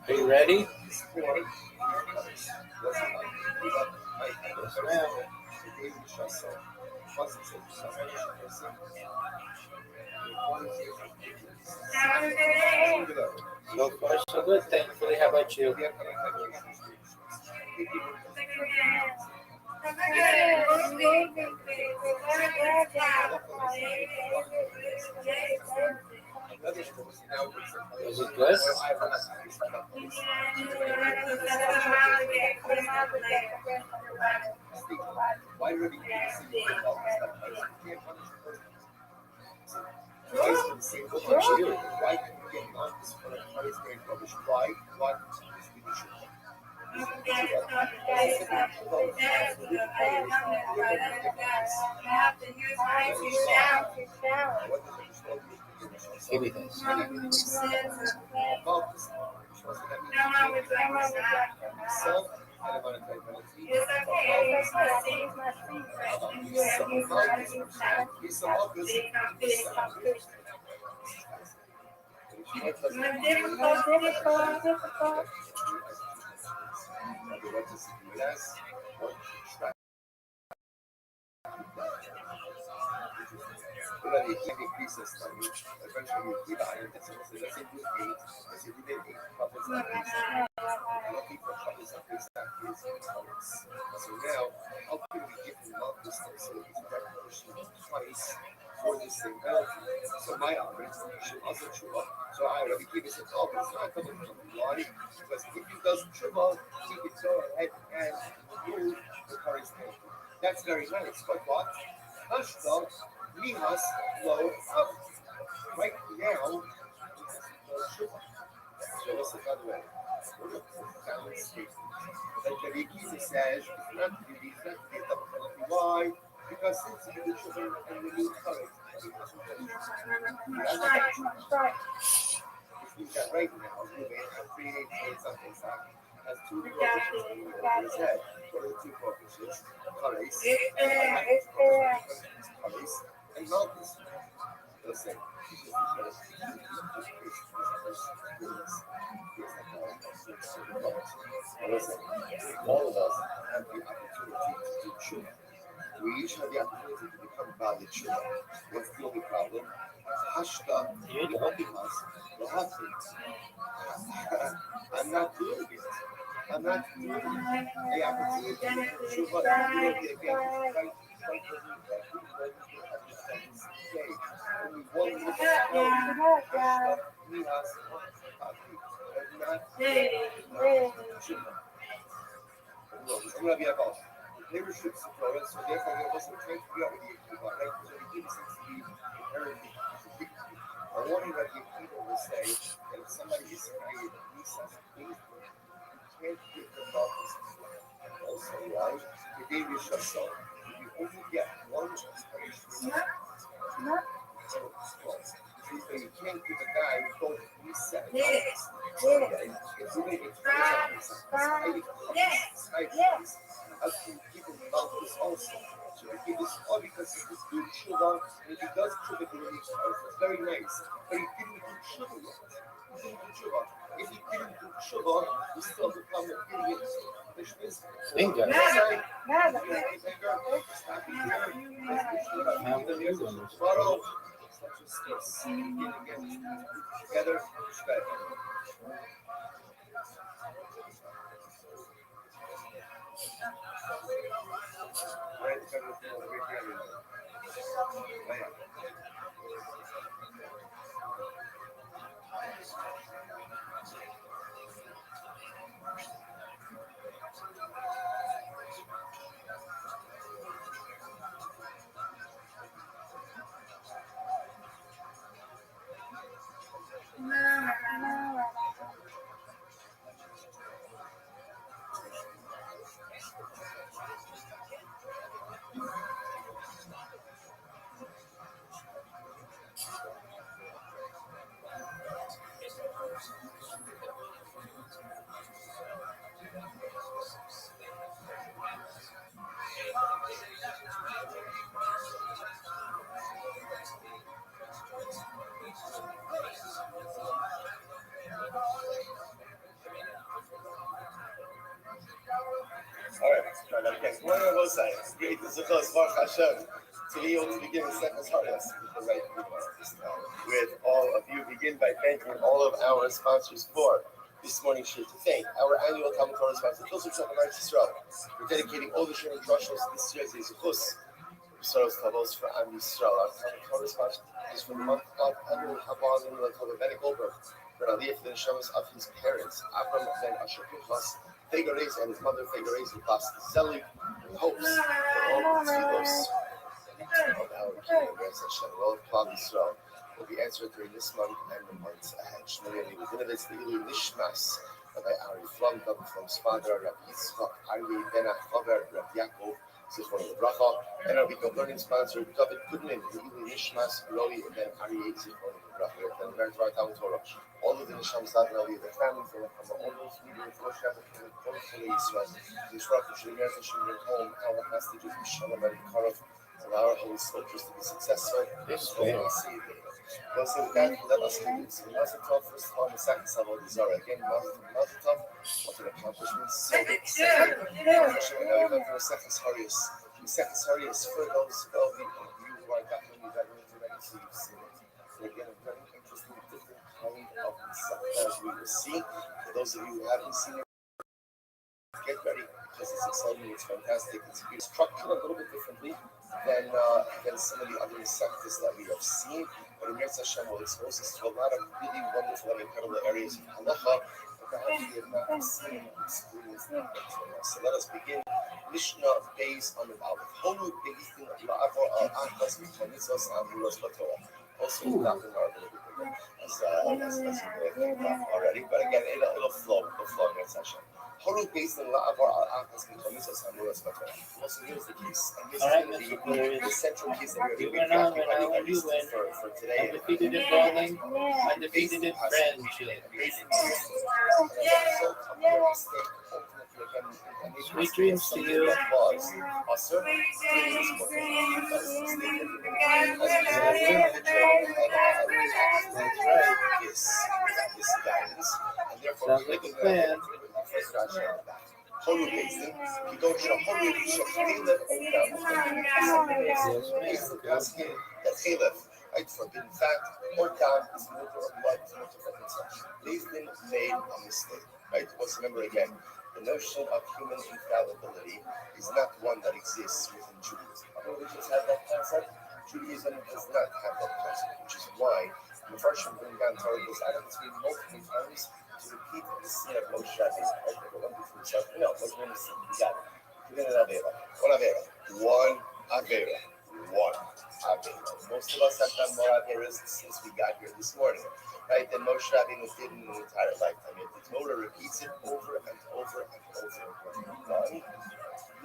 S5: Are you ready?
S1: Score was
S5: Yes, ma'am.
S1: David Chassel.
S5: So far, so good. Thankfully, how about you? Was it good?
S1: Why would he
S5: What's you?
S1: why can you get on this for a very rubbish? Why? What is the issue?
S5: Give me this.
S1: So now, how can we give him love this thing so he's recognition twice for this thing penalty? So my argument should also true up. So I already give us a call, but it's not coming from why? Because if he doesn't true up, he can go ahead and remove the current penalty. That's very nice, but what? Hush though, Mihas low up. Right now, true up. So listen, by the way, we're going to balance statement. Like the Rikiza says, it's not to be double penalty. Why? Because since you the children and the new courage, which means that right now, Ruben has 3 8 something has two coefficients over his head. What are the two coefficients? Courage, and Malchus. Listen, listen, all of us have the opportunity to do tshuva. We each have the opportunity to become valid tshuva. What's the only problem? Hashta, the only us, will have to. I'm not doing it. I'm not doing it. The opportunity to do tshuva, the advantage, right? Only one look at Hashta, Mihas, but not tshuva. No, it's going to be about leadership support, so therefore there wasn't trying to figure out what the Yekhiva, right? So the Yekhiva seems to be inherently contradictory. I wonder that the Yekhiva will say that if somebody is created in Nisas, you can't give them darkness also, right? The David Shassel, you only get one punishment. So you can't give a guy both reset and darkness. Okay? It's really how can you give him darkness also? So you give this all because he was doing tshuva, and if he does tshuva, he will need it's very nice. But he didn't do tshuva yet. He didn't do tshuva. If he didn't do tshuva, he still become an idiot. Which means,
S5: Bingo.
S1: Together, again, what I will say, it's great. It's a close Baruch Hashem to be able to begin with Sefer Harias with all of you. Begin by thanking all of our sponsors for this morning's shir. To thank our annual Talmud Torah sponsor, Joseph Shachar Yisrael, for dedicating all the shirim drushos this year's Yizuchus. Soros Tavos for Am Yisrael. Our Talmud Torah sponsor is for the month of Elul Haba Lim Latova Ben Goldberg, for Aliyah for the neshamas of his parents, Avram Ben Asher Pinchas, Fegores, and his mother Fegores and Bas Zeli, in hopes that all the tefillos of our King and Grand Hashem, all of Klal Yisrael, will be answered during this month and the months ahead. Shmoni Yudinovic, the Ilu Nishmas, Rabbi Ari Flom, Rabbi Flom's father, Rabbi Yitzchak, Ari Ben Achaber, Rabbi Yaakov, Zichron Bracha, and our weekend learning sponsor, David Goodman, the Ilu Nishmas, Roy, and then Ari Zichron Bracha, and American Talmud Torah. All of the Nishams of the families, all those who are for Shabbat, all for the Yisrael, the Yisrael, the Shemir, the Shemir, home, our hostages, the Shalom, and the Karov. Allow our holy soldiers to be successful. Let's say with that, let us begin. So Mazel Tov, first of all, the second Savo Zara. Again, Mazel Tov, what an accomplishment. So exciting. Now we come to the second Harius. The second Harius, for those of you who are definitely diving into that, so you've seen it. So again, a very interesting, different kind of Masechta as we will see. For those of you who haven't seen it, get ready because it's exciting, it's fantastic. It's structured a little bit differently than some of the other sectors that we have seen. But Amir Hashem will expose us to a lot of really wonderful and incredible areas of halacha that perhaps we have not seen or experienced until now. So let us begin. Mishnah based on the Aleph. Holu based in La'avor al-Achas Mitzvahs Amuros B'Torah. Also, it's not in our as you may have already. But again, it'll flow. It'll flow in Hashem. Holu based on La'avor al-Achas Mitzvahs Amuros B'Torah. Also, here's the case. And this is going to be the central case that we're going to be talking for today.
S5: Undefeated in bowling, undefeated in friendship. Sweet dreams to you. Sounds like a plan.
S1: Holy Basin, you don't show holy, you show Caleb. That's Caleb, right? Forbidden fact, or God is water or blood, is water for consumption. Basin made a mistake, right? Let's remember again, the notion of human infallibility is not one that exists within Judaism. Other religions have that concept. Judaism does not have that concept, which is why the first one bring down Torah goes out of its way multiple times to repeat the sin of Moshe Rabbeinu. No, let's name the sin. We got it. We're going to One Avera. Most of us have done more Averas since we got here this morning. Right? Then Moshe Rabbeinu did in an entire lifetime. Yet the Torah repeats it over and over and over again.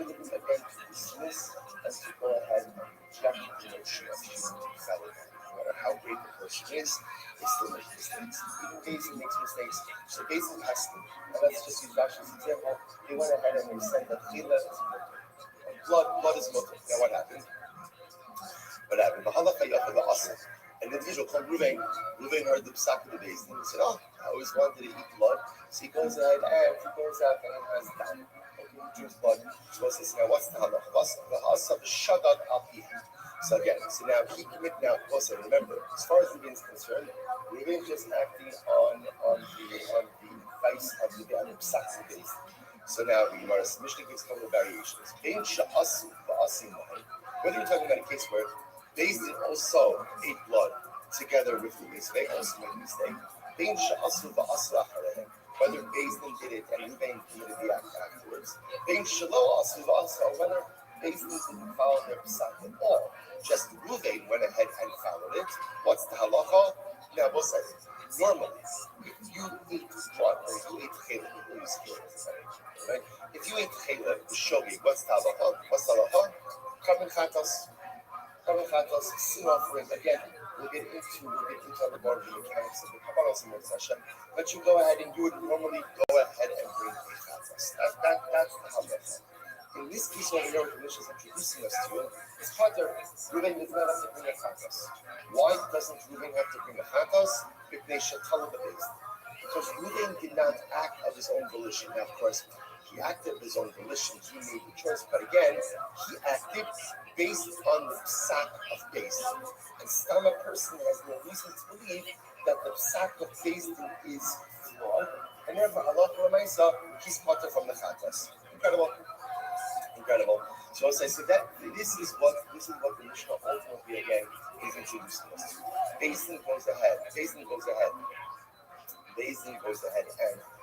S1: Again, to dismiss and to go ahead and reject the notion of human infallibility. No matter how great the person is, they still make mistakes. Even Basin makes mistakes. So Basin has to. And let's just use Rashi's example. They went ahead and they said that Chila is mutter. Blood is mutter. Now what happened? An individual called Ruvain heard the psak of the Basin and said, oh, I always wanted to eat blood. So he goes ahead and he goes out and he has down. Okay, he drinks blood. So he says, now what's the halacha? So again, so now he commit now. Also, remember, as far as Ruvain is concerned, Ruvain just acting on the face of the psak of the Basin. So now the Gemara's Mishnah gives a couple of variations. Whether you're talking about a case where Basin also ate blood together with Ruvain, so they also made a mistake. Whether Basin did it and Ruvain committed the act afterwards. Whether Basin didn't follow their psak at all. Just Ruvain went ahead and followed it. What's the halacha? Now, we'll say normally, if you eat blood, or you eat Caleb, right? If you eat Caleb, the shogi, what's the halacha? Carbon chatos, sin offering. Again, we'll get into other part of the mechanics of the kabbalah and Hashem. But you go ahead and you would normally go ahead and bring a chatos. That's the halacha. In this piece over here, the Mishnah is introducing us to it's Pater. Ruvain does not have to bring a chatos. Why doesn't Ruvain have to bring a chatos? Because Ruvain did not act of his own volition. Now, of course, He acted of his own volition. He made the choice, but again, he acted based on the psak of base. And some a person has no reason to believe that the psak of base is flawed, and therefore Allah Lamaisa, he's potter from the khatas. Incredible. Incredible. So as I said, that this is what the Mishnah ultimately again is introducing us to. Basin goes ahead. Basin goes ahead. And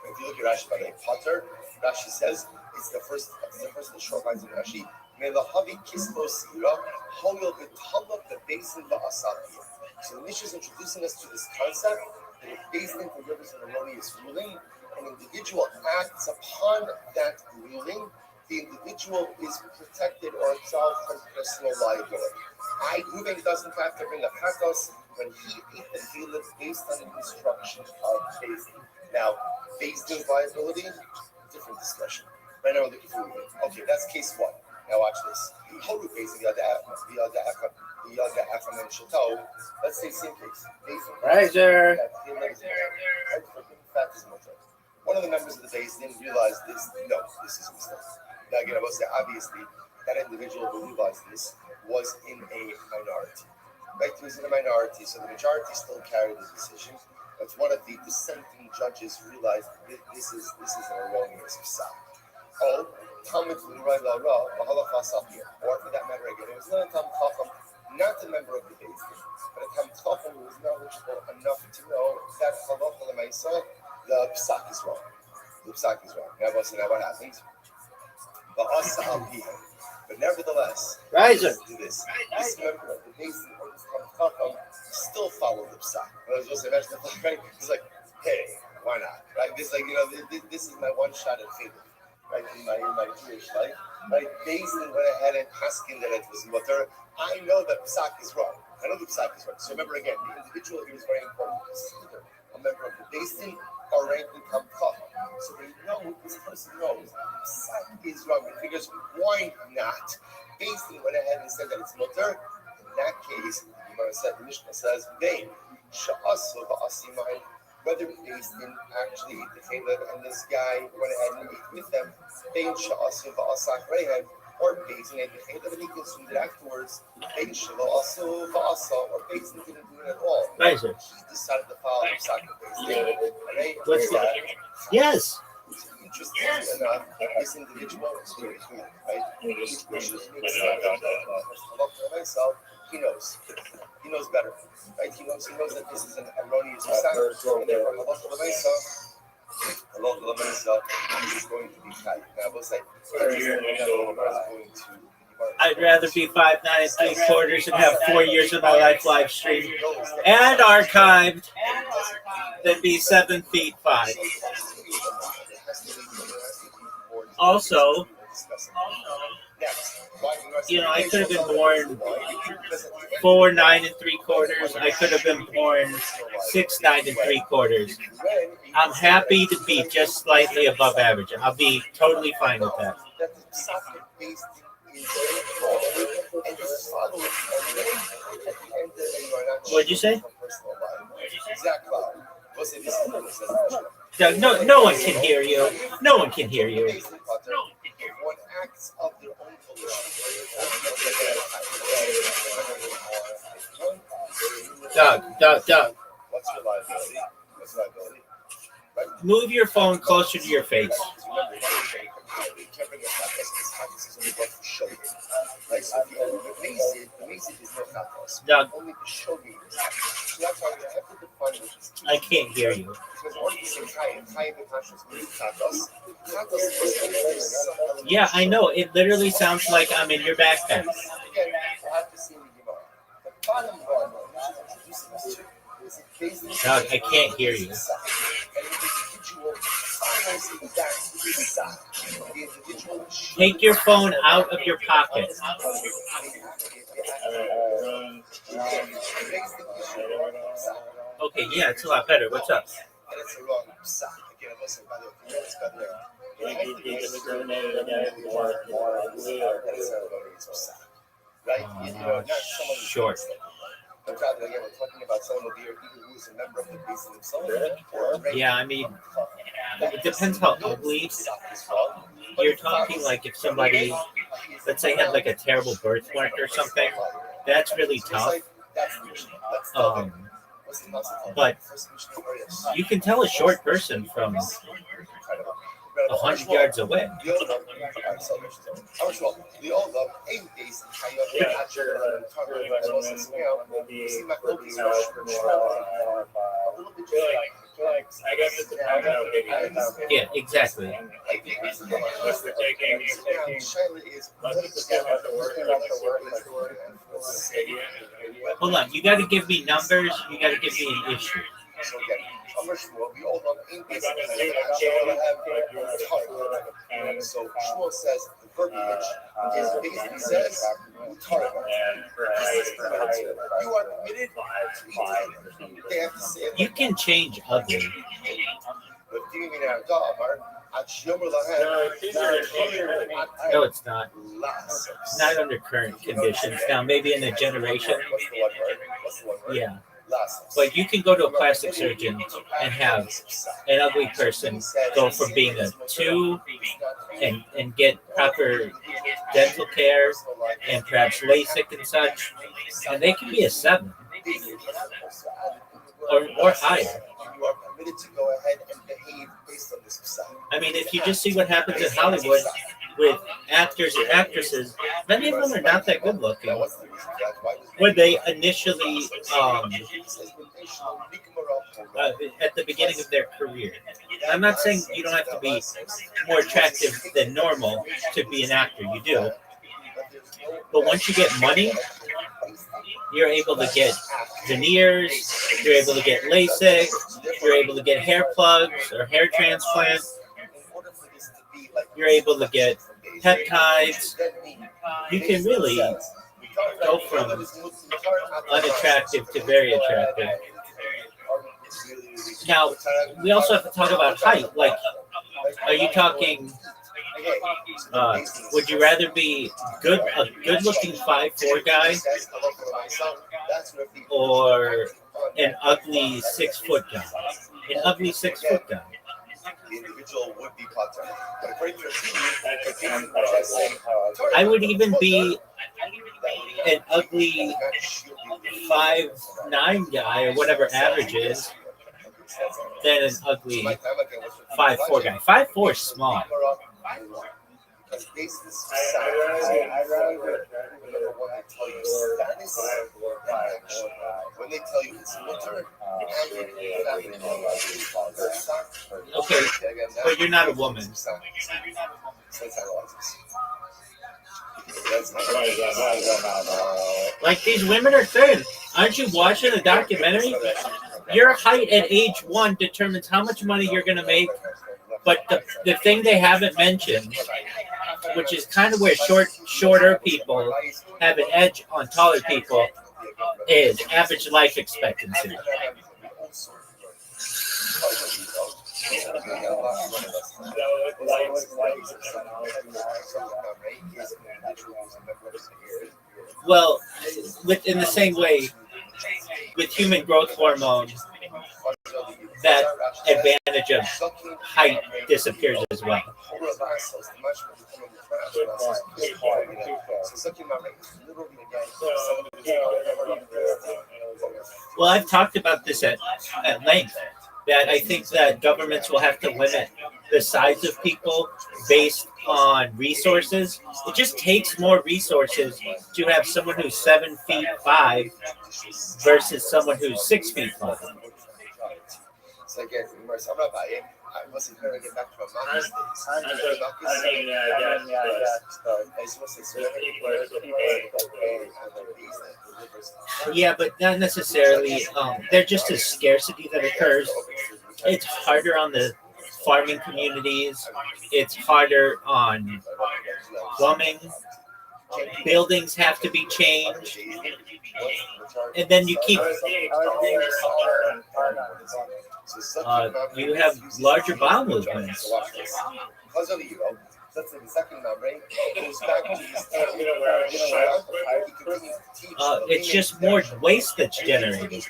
S1: if you look at Rashi by the Potter, Rashi says it's the first of the short lines of Rashi. Melahavi kispo sira holil b'talab the basin ba'asapi. So the Mishnah is introducing us to this concept that if basin delivers an erroneous ruling, an individual acts upon that ruling, the individual is protected or absolved from personal liability. Ruben doesn't have to bring a chatos when he ate the field based on the instructions of Beis Din. Now, Beis Din's liability, different discussion. Right now, we're looking for Ruben. Okay, that's case one. Now, watch this. Horu Beis Din, let's say same case.
S5: Riser.
S1: One of the members of the Beis Din realized this. No, this is a mistake. Now, again, I will say, obviously, that individual who realized this was in a minority. Right? He was in a minority, so the majority still carried the decision. But one of the dissenting judges realized this is an erroneous psak. Or for that matter, again, it was not a Tam Chacham, not a member of the Beis Din, but a Tam Chacham who was knowledgeable enough to know that halacha l'maisa, the psak is wrong. The psak is wrong. Now, what happens? But nevertheless, this member of the Beis Din or this Tam Chacham still followed the psak. Right? He's like, hey, why not? Right? This this is my one shot at failure. Right, in my Jewish life, right? Beis Din went ahead and asking that it was mutter. I know that psak is wrong. I know the psak is wrong. So remember again, the individual here is very important. This is either a member of the Beis Din or ranked in Tam Chacham. So they know, this person knows psak is wrong. He figures, why not? Beis Din went ahead and said that it's mutter. In that case, the Mishnah says, vain. Sha'asu ba'asimai. Whether Beis Din actually ate the caleb and this guy went ahead and ate with them, Bein Sha'asu ba'asak rehem, or Beis Din ate the caleb and he consumed it afterwards, Bein Sha'asu ba'asa, or Beis Din didn't do it at all.
S5: Right.
S1: He decided to follow Psak of Beis Din. Right?
S5: What's that? Yes.
S1: Interestingly enough, this individual is very cool, right? Which makes sense. Myself, he knows. He knows better, right? He knows that this is an erroneous psak, and therefore halacha l'maisa is going to be tight. Now, we'll say,
S5: I'd rather be 5'9" and 3/4 and have 4 years of my live stream and archived than be 7 feet 5. Also, I could have been born 4'9" and 3/4. I could have been born 6'9" and 3/4. I'm happy to be just slightly above average. I'll be totally fine with that. What'd you say? No one can hear you. No one can hear you. Doug.
S1: What's your liability?
S5: Move your phone closer to your face. Doug, I can't hear you. Yeah, I know. It literally sounds like I'm in your backpack. Doug, I can't hear you. Take your phone out of your pocket. Okay, yeah, it's a lot better. What's up? Short.
S1: We're talking about someone who is a member of the Beis Din himself.
S5: Yeah, I mean, it depends how ugly. you're talking like if somebody, let's say, had like a terrible birthmark or something, that's really tough. Um, but you can tell a short person from 100 yards away. Yeah, exactly. Hold on, you got to give me numbers. You got to give me an issue.
S1: So Shmuel says the verbiage is basically says you are permitted to they have to say it.
S5: You can change ugly. No, it's not. Not under current conditions. Now, maybe in a generation. Yeah. But you can go to a plastic surgeon and have an ugly person go from being a 2 and get proper dental care and perhaps LASIK and such, and they can be a 7 or higher.
S1: You are permitted to go ahead and behave based on this facade.
S5: I mean, if you just see what happens in Hollywood with actors and actresses, many of them are not that good looking when they initially at the beginning of their career. I'm not saying you don't have to be more attractive than normal to be an actor. You do. But once you get money, you're able to get veneers, you're able to get LASIK, you're able to get hair plugs or hair transplants, you're able to get peptides. You can really go from unattractive to very attractive. Now, we also have to talk about height. Like, are you talking, would you rather be a good-looking 5'4" guy or an ugly 6-foot guy? An ugly 6-foot guy.
S1: The individual would be part-time. But according to
S5: I would even be an ugly 5'9" guy or whatever average is than an ugly 5'4" guy. 5'4" is small.
S1: When they tell you it's winter,
S5: okay, but you're not a woman. Like, these women are thin. Aren't you watching the documentary? Your height at age 1 determines how much money you're going to make. But the thing they haven't mentioned, which is kind of where shorter people have an edge on taller people, is average life expectancy. Well, in the same way, with human growth hormone, that advantage of height disappears as well. Well, I've talked about this at length, that I think that governments will have to limit the size of people based on resources. It just takes more resources to have someone who's 7'5" versus someone who's 6'5". Yeah, but not necessarily. There's just a scarcity that occurs. It's harder on the farming communities. It's harder on plumbing. Buildings have to be changed. And then you keep... you have larger bowel movements. It's just more waste that's generated.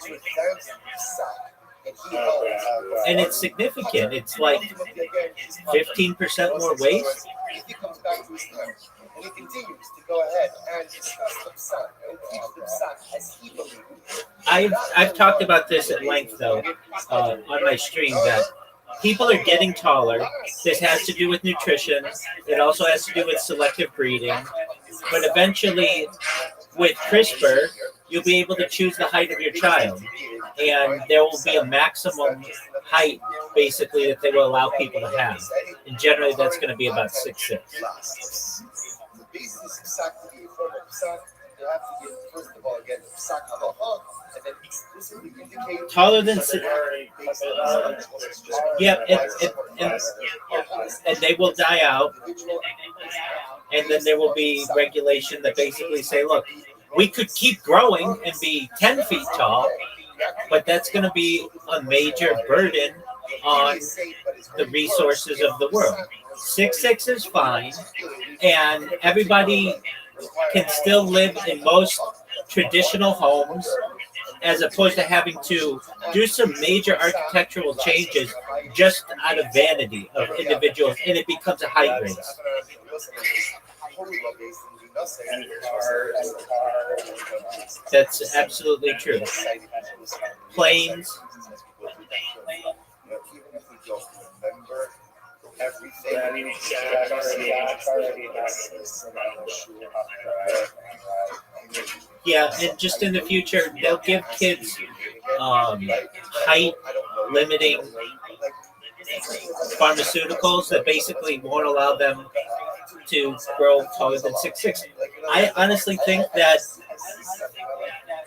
S5: And it's significant. It's like 15% more waste.
S1: If he comes back to his time and he continues to go ahead and discuss the psak and teach the psak as he believes.
S5: I've talked about this at length though on my stream that people are getting taller. This has to do with nutrition. It also has to do with selective breeding. But eventually, with CRISPR, you'll be able to choose the height of your child, and there will be a maximum height basically that they will allow people to have. And generally, that's going to be about 6'6".
S1: The basis of psak to be a form of psak, you have to get first of all again psak halacha, and then explicitly indicate
S5: Taller than 6. Yeah, and they will die out, and then there will be regulation that basically say, look, we could keep growing and be 10 feet tall, but that's going to be a major burden on the resources of the world. 6'6" is fine, and everybody can still live in most traditional homes, as opposed to having to do some major architectural changes just out of vanity of individuals, and it becomes a height race. That's absolutely true. Planes. Yeah, and just in the future, they'll give kids height limiting pharmaceuticals that basically won't allow them to grow taller than 6'6". I honestly think that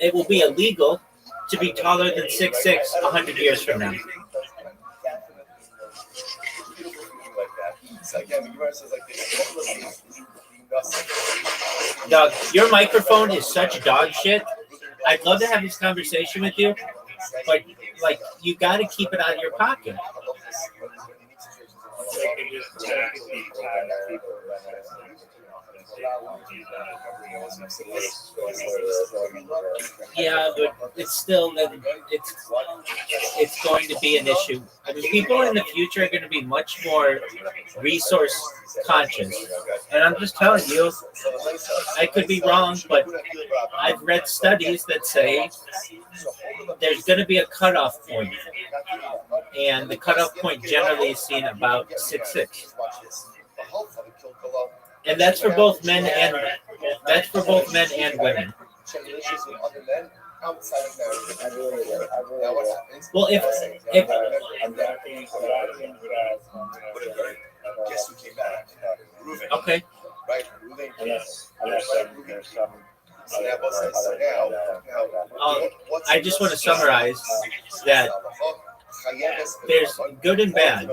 S5: it will be illegal to be taller than 6'6" 100 years from now. Doug, your microphone is such dog shit. I'd love to have this conversation with you, but like you got to keep it out of your pocket. Yeah, but it's still it's going to be an issue. I mean, people in the future are going to be much more resource conscious, and I'm just telling you, I could be wrong, but I've read studies that say there's going to be a cutoff point, and the cutoff point generally is seen about 6'6". And that's for both men and women. Well, if
S1: guess who came back? Ruven.
S5: Okay.
S1: Right, Ruven.
S5: I just want to summarize that there's good and bad.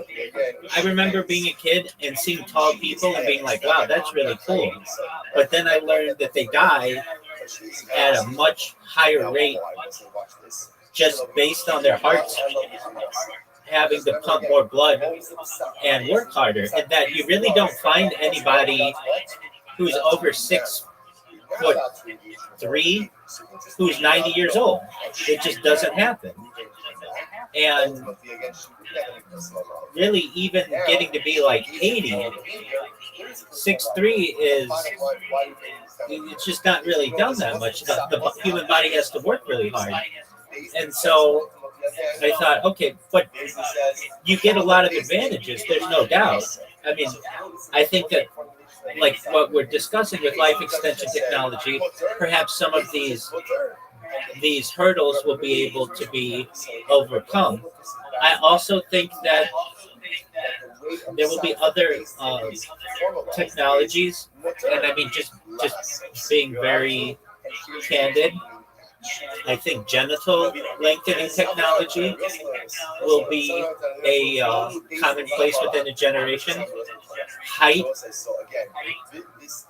S5: I remember being a kid and seeing tall people and being like, wow, that's really cool. But then I learned that they die at a much higher rate just based on their hearts having to pump more blood and work harder. And that you really don't find anybody who's over 6'3" who's 90 years old. It just doesn't happen. And really, even getting to be like 80, 6'3" is, it's just not really done that much. The human body has to work really hard. And so I thought, okay, but you get a lot of advantages, there's no doubt. I mean, I think that like what we're discussing with life extension technology, perhaps some of these hurdles will be able to be overcome. I also think that there will be other technologies, and I mean just being very candid, I think genital lengthening technology will be a commonplace within a generation. Height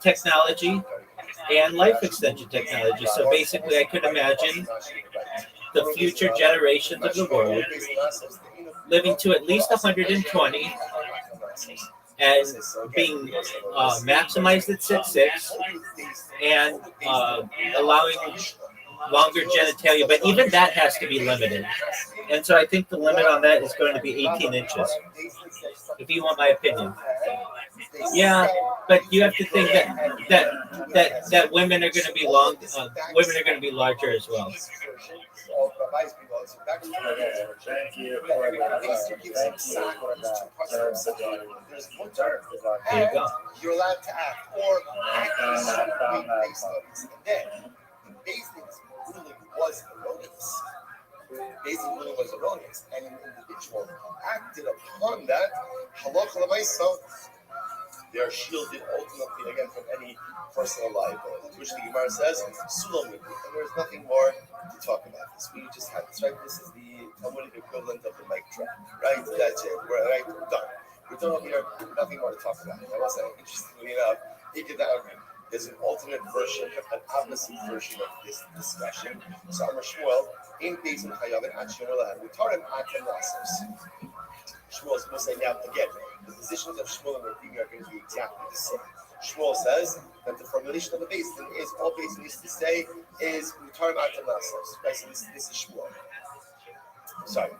S5: technology and life extension technology. So basically, I could imagine the future generations of the world living to at least 120 and being maximized at 6'6", and allowing longer genitalia, but even that has to be limited. And so I think the limit on that is going to be 18 inches, if you want my opinion. Yeah, but you have to think that women are going to be women are going to be larger as well.
S11: Okay, thank you for
S1: There's mutter,
S5: There you go.
S1: you're allowed to act, or act based on this. And then, Basin's ruling was erroneous. Basin's ruling was erroneous, and an individual acted upon that. Halacha l'maisa, they are shielded ultimately again from any personal liability, which the Gemara says, Sulam, and there's nothing more to talk about this. We just had this, right? This is the Talmudic equivalent of the mic drop, right? That's it. We're done. We're done over here. Nothing more to talk about. I was saying, interestingly enough, there's an alternate version, an opposite version of this discussion. So Amar Shmuel, in Beis and Chayav and Atzim Olah, we taught him Atem Lasos. Shmuel is supposed to say now again, the positions of Shmuel and Rabbi are going to be exactly the same. Shmuel says that the formulation of the basin is all basin needs to say is Mutarim Atem Lasos. Right, so this is Shmuel. Sorry.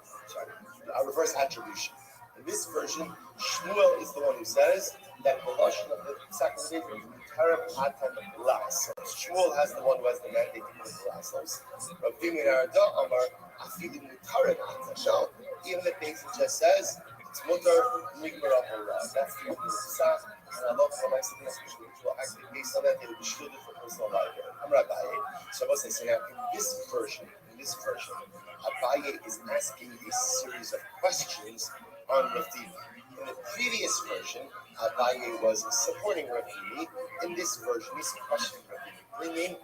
S1: Our reverse attribution. In this version, Shmuel is the one who says that the lashon of the sacrament is Mutarim Atem Lasos. Shmuel has the one who has the mandate to put the Lasos. Rabbi Arada Amar Afidim Mutarim Atem. No, even the basin just says it's mutar nigmar hora. That's the psak, and Allah for my second especially will actually based on that they will be shielded for personal liability. I'm Abaye. So I was saying now in this version, Abaye is asking a series of questions on Rafimi. In the previous version, Abaye was supporting Rafimi. In this version, he's questioning Rafimi, bringing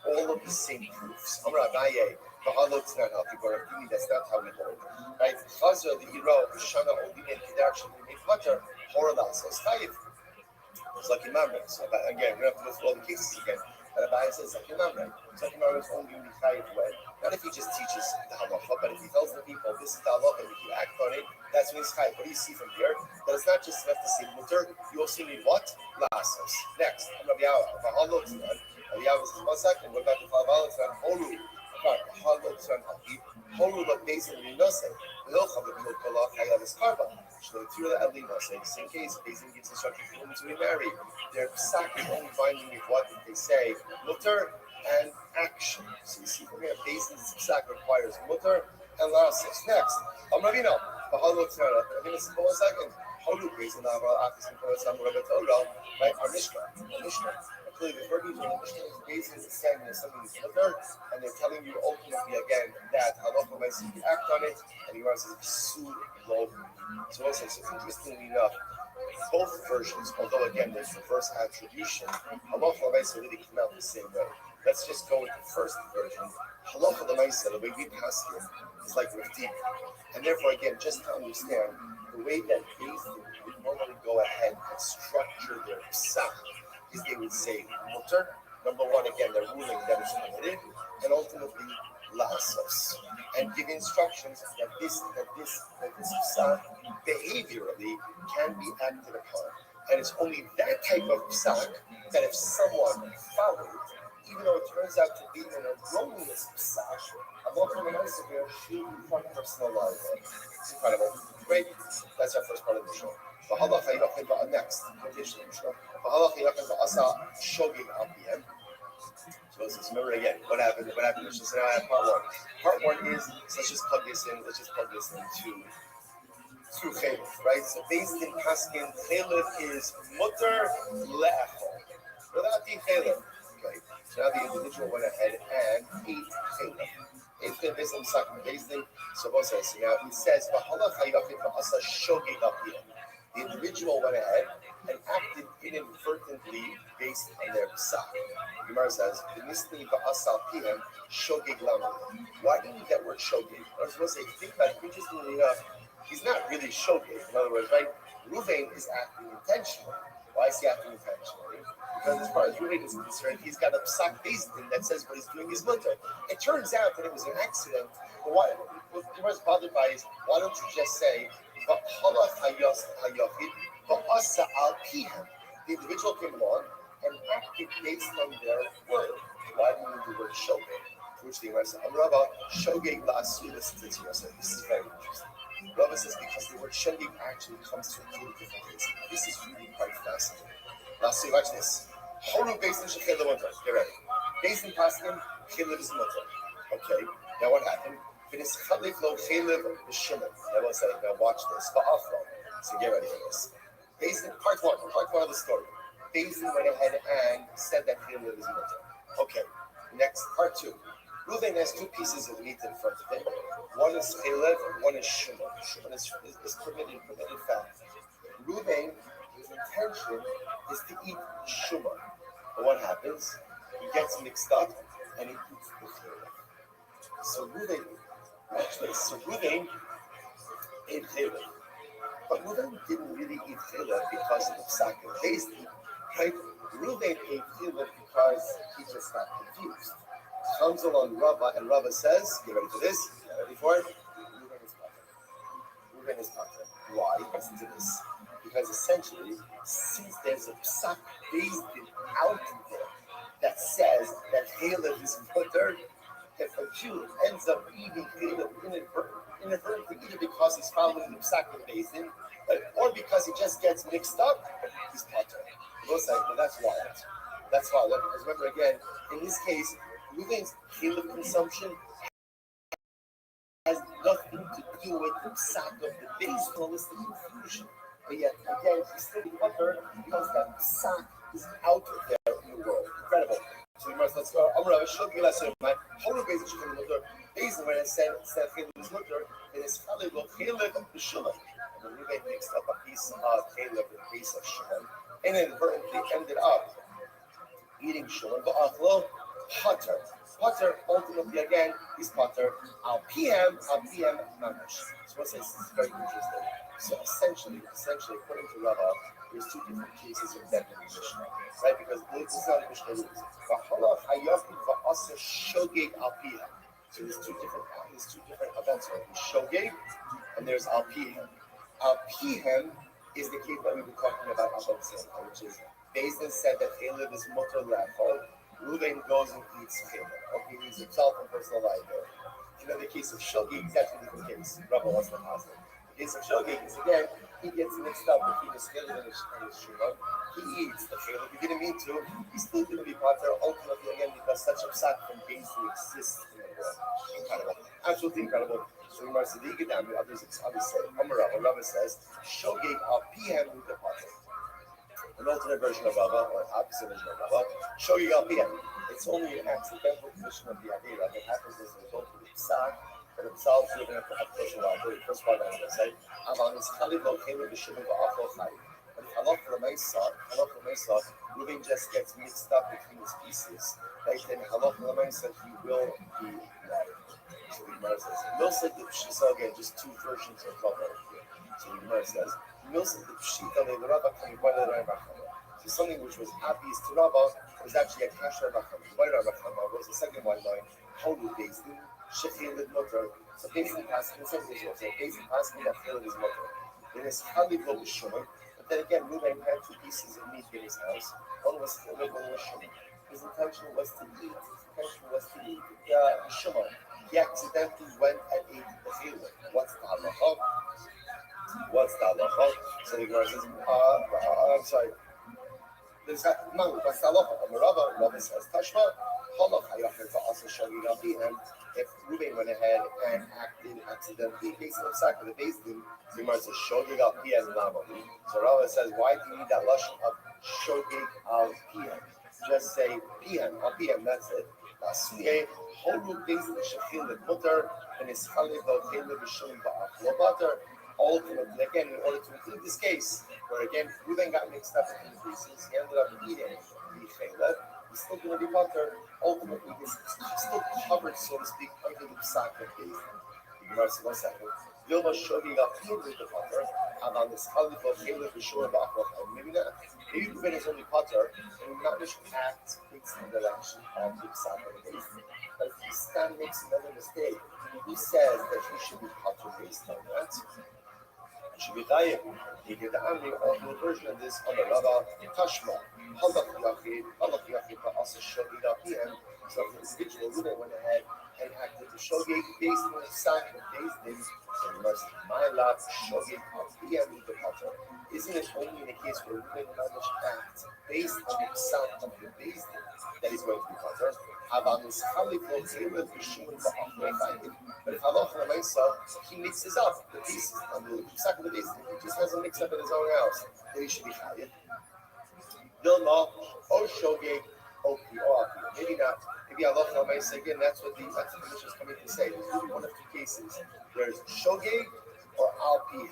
S1: all of the same proofs. I'm Abaye. That's not how we hold. Right? Chazar the Iro, Shana Odin, Kedarshan, Mefatar, Horalasos, Taif. It's like Imamre. So again, we have to go through all the cases again. But Abaye says like Imamre. So Imamre is only going to be Taif when, not if he just teaches the halacha, but if he tells the people this is the halacha and if you act on it, that's when he's Taif. What do you see from here? That it's not just enough to say mutter, you also need what? Lasos. Next, I'm Rabbi Yawa. Rabbi Yawa says, 1 second, what about the Favala? It's not Horu. Horu but basically nothing. Same case, basically gets instructed for women to be married. Their psak is only binding with what they say, mutter and action. So you see, from here, basically psak requires mutter and lasos. Next, Ravino. I'm going to say 1 second. Horu basically right? Our Mishnah. Clearly, the verbiage of the Mishnah is basically saying that something is mutter, and they're telling you ultimately again that halacha makes you act on it, and you says psul lo. So also, so interestingly enough, both versions, although again there's reverse attribution, halacha makes really come out the same way. Let's just go with the first version. Halacha l'maisa, the way we pass him, is like Raftim, and therefore again, just to understand the way that Basin would normally go ahead and structure their psak. They would say mutter. Number one, again, they're ruling that it's permitted, and ultimately lasos, and give instructions that this psak behaviorally can be acted upon. And it's only that type of psak that if someone followed, even though it turns out to be an erroneous psak, Allah from an Instagram should be from personal life. It's incredible. Great. That's our first part of the show. Next, so remember again, what happened? So now I have part one. Part one is, so let's just plug this into Chalif, right? So based in Paskin, Chalif is mutter le'echol, without being Chalif. Okay, so now the individual went ahead and ate Chalif. It's been based on Sakma, based in Shabbos. So now it says, the individual went ahead and acted inadvertently based on their psak. Gemara says, why do you need that word shogeg? I was supposed to say, think about it, interestingly enough, he's not really shogeg. In other words, right? Ruvain is acting intentionally. Why is he acting intentionally? Because as far as Ruvain is concerned, he's got a psak based in that says what he's doing is mutter. It turns out that it was an accident. But what Gemara's bothered by is, why don't you just say, the individual came along and acted based on their word. Why do you use the word shogeg? which the Gemara says, Rava, shogeg la'asu, listen to this Gemara says, this is very interesting. Rava says because the word shogeg actually comes to include different things. This is really quite fascinating. La'asu, watch this. Horu Basin Shechel Levantar. Get ready. Basin Paskin, Chelev is Mutter. Okay, now what happened? Finis Chalev Lo Chelev B'Shimon. Now let's say, now watch this. Ba'afro. So get ready for this. Basin, part one of the story. Basin went ahead and said that Chelev is Mutter. Okay, next, part two. Reuven has two pieces of meat in front of him. One is Chelev, one is Shimon. Shimon is permitted fat. Reuven, his intention is to eat Shimon. But what happens? He gets mixed up and he eats the Chelev. So Reuven, watch this. So Reuven ate Chelev. But Reuven didn't really eat Chelev because of the psak and tasty, right? Reuven ate Chelev because he just got confused. Comes along Rava, and Rava says, get ready for this, get ready for it, Reuven is Pater. Why? Listen to this. Because essentially, since there's a psak based out there that says that Chelev is Mutter, if a Jew ends up eating Chelev inadvertently, either because he's following the psak basin, or because he just gets mixed up, he's Pater. We'll say, well, that's wild. That's wild. Because remember again, in this case, Reuven's Chelev consumption has nothing to do with the psak of the base holistic confusion. But yet, again, he's still Pater because that psak is out there in the world. Incredible. So the let's go. Amra, show me last my whole basic Chelev Mutter. Based when I said Chelev is Mutter, it is Chelev of the Shimon. And then Reuven mixed up a piece of Chelev with a piece of Shimon, and inadvertently ended up eating Shimon, but Pater. Pater ultimately again is Pater. Al PM mamash. So what's this? This is very interesting. So essentially, according to Rava, there's two different cases of death in the Mishnah, right? Because this is not the Mishnah rules. So there's two different events. Right? There's shogeg and there's al pihem. Al pihem is the case that we've been talking about Abba Tzemach, which is Bezdin said that Chelev is mutter lachol. Reuven goes and eats Chelev. Okay, he needs himself and personal liability. In the case of shogeg, exactly the case. Rabbi wants to positive. The case of shogeg is again, he gets mixed up between his Chelev and his Shimon. He eats the Chelev. He didn't mean to. He's still going to be Pater ultimately again because such a psak from Bezdin exists in the world. Incredible. Absolutely incredible. So the Gemara says, others say, Rava says, shogeg al pihem with the Pater. An alternate version of Rava, or opposite version of Rava, shogeg al pihem. It's only an accidental condition of the Avera that happens as a result of the psak that absolves Reuven of personal liability. First part I'm going to say, Aval is Chalev lo Chelev b'Shimon v'Achol Chayim. But if halach l'meisa, Reuven just gets mixed up between his pieces. Right? Then halach l'meisa, he will be liable. So the Gemara says, Milsa the Pshita, again, just two versions of Rava here. So the Gemara says, Milsa the Pshita le Rava k'mi'vayla ra'imachama. So something which was obvious to Rava was actually a kasher rachama. Why ra'imachama was the second white line, Holy Bezdin, Shechelev Mutter. So basically asking, so basically asking that Chelev is Mutter. Then it's Chalev lo b'Shimon. But then again, Reuven had two pieces of meat in his house. One was Chelev, one was Shimon. His intention was to eat Shimon. He accidentally went and ate the Chelev. What's the halacha? So the Gemara says, I'm sorry. There's no, what's the halacha? Rava says, Tashma, halacha yachid va'asa shogeg al pihem. If Reuven went ahead and acted accidentally based on sack of the Bezdin, the Gemara says, shogeg al pihem lamali. So Rava says, why do you need that lashon of shogeg al pihem? Just say pihem, al pihem, that's it. Asuye, horu Bezdin shechelev mutter, and is chalev lo chelev b'Shimon v'Achol Pater. Ultimately, again, in order to include this case, where again, Reuven got mixed up in the pieces, he ended up eating the Chelev, he's still going to be Pater. Ultimately, he's still covered, so to speak, under the psak of Bezdin. The Gemara says, 1 second. Vilma shogeg al pihem with the Pater, and on this chalev lo chelev b'Shimon v'Achol Pater. Maybe not. Maybe Reuven is only Pater, and not just act based on the direction of the psak of Bezdin. But if Stan makes another mistake, he says that he should be Pater based on that. Should be chayiv. He did the alternate version of this on the Rava Tashma. Halach yachid ba'asa shogeg al pihem. So the individual Ruben went ahead and acted the shogeg based on the psak of days days. So the mercy, my love, shogeg of the potter. Isn't it only in a case where Ruben Mamish acts based on the psak of the days that he's going to be potter? But if halacha lemaisa, he mixes up the pieces on the psak of the days, he just has a mix up in his own house, then he should be chayiv. Dilma, O Shogeg, O Pi. Maybe not. Maybe Allah Lamaisa again, that's what the Mishnah is coming to say. There's really one of two cases. There's Shogeg or Al Pi.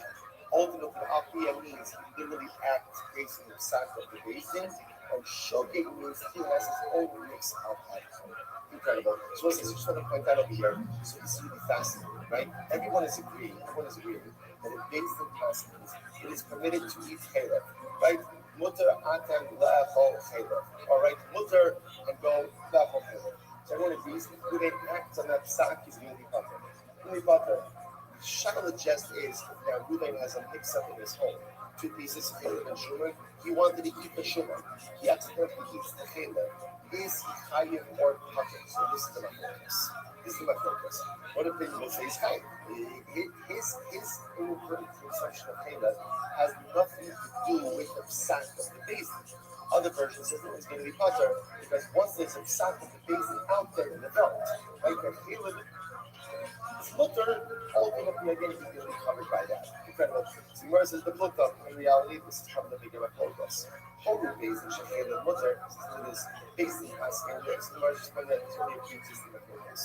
S1: Ultimately, Al Pi means he literally acts based on the psak of the basin, and Shogeg means he has his own mix of life. Incredible. So this is just want to point that over here. So this is really fascinating, right? Everyone is agreeing that in based on passages, it is permitted to eat halal, right? Mutter atam la'achol halal. All right, mutter and go la'achol halal. So everyone agrees who they act on that psak is going to be butter. Going to be butter. Shakal jest is now Ruben has a mix-up in his home. Two pieces of halal and shuman. He wanted to eat the shuman. He accidentally eats the halal. Is he chayiv or pater? So this is the machlokas. One opinion will say he's chayiv. His inadvertent consumption of halal has nothing to do with the psak of the basin. Other versions says no, he's going to be pater because once there's a psak of the basin out there in the belt, right, the halal mutter, ultimately again he's going to be covered by that. Incredible. So Gemara says the plukah, in reality, this is from the beginning of Plokas. Horu based in Shechel and mutter, this based in Paskin, the Gemara just pointed out it's only a pre-existing of Plokas.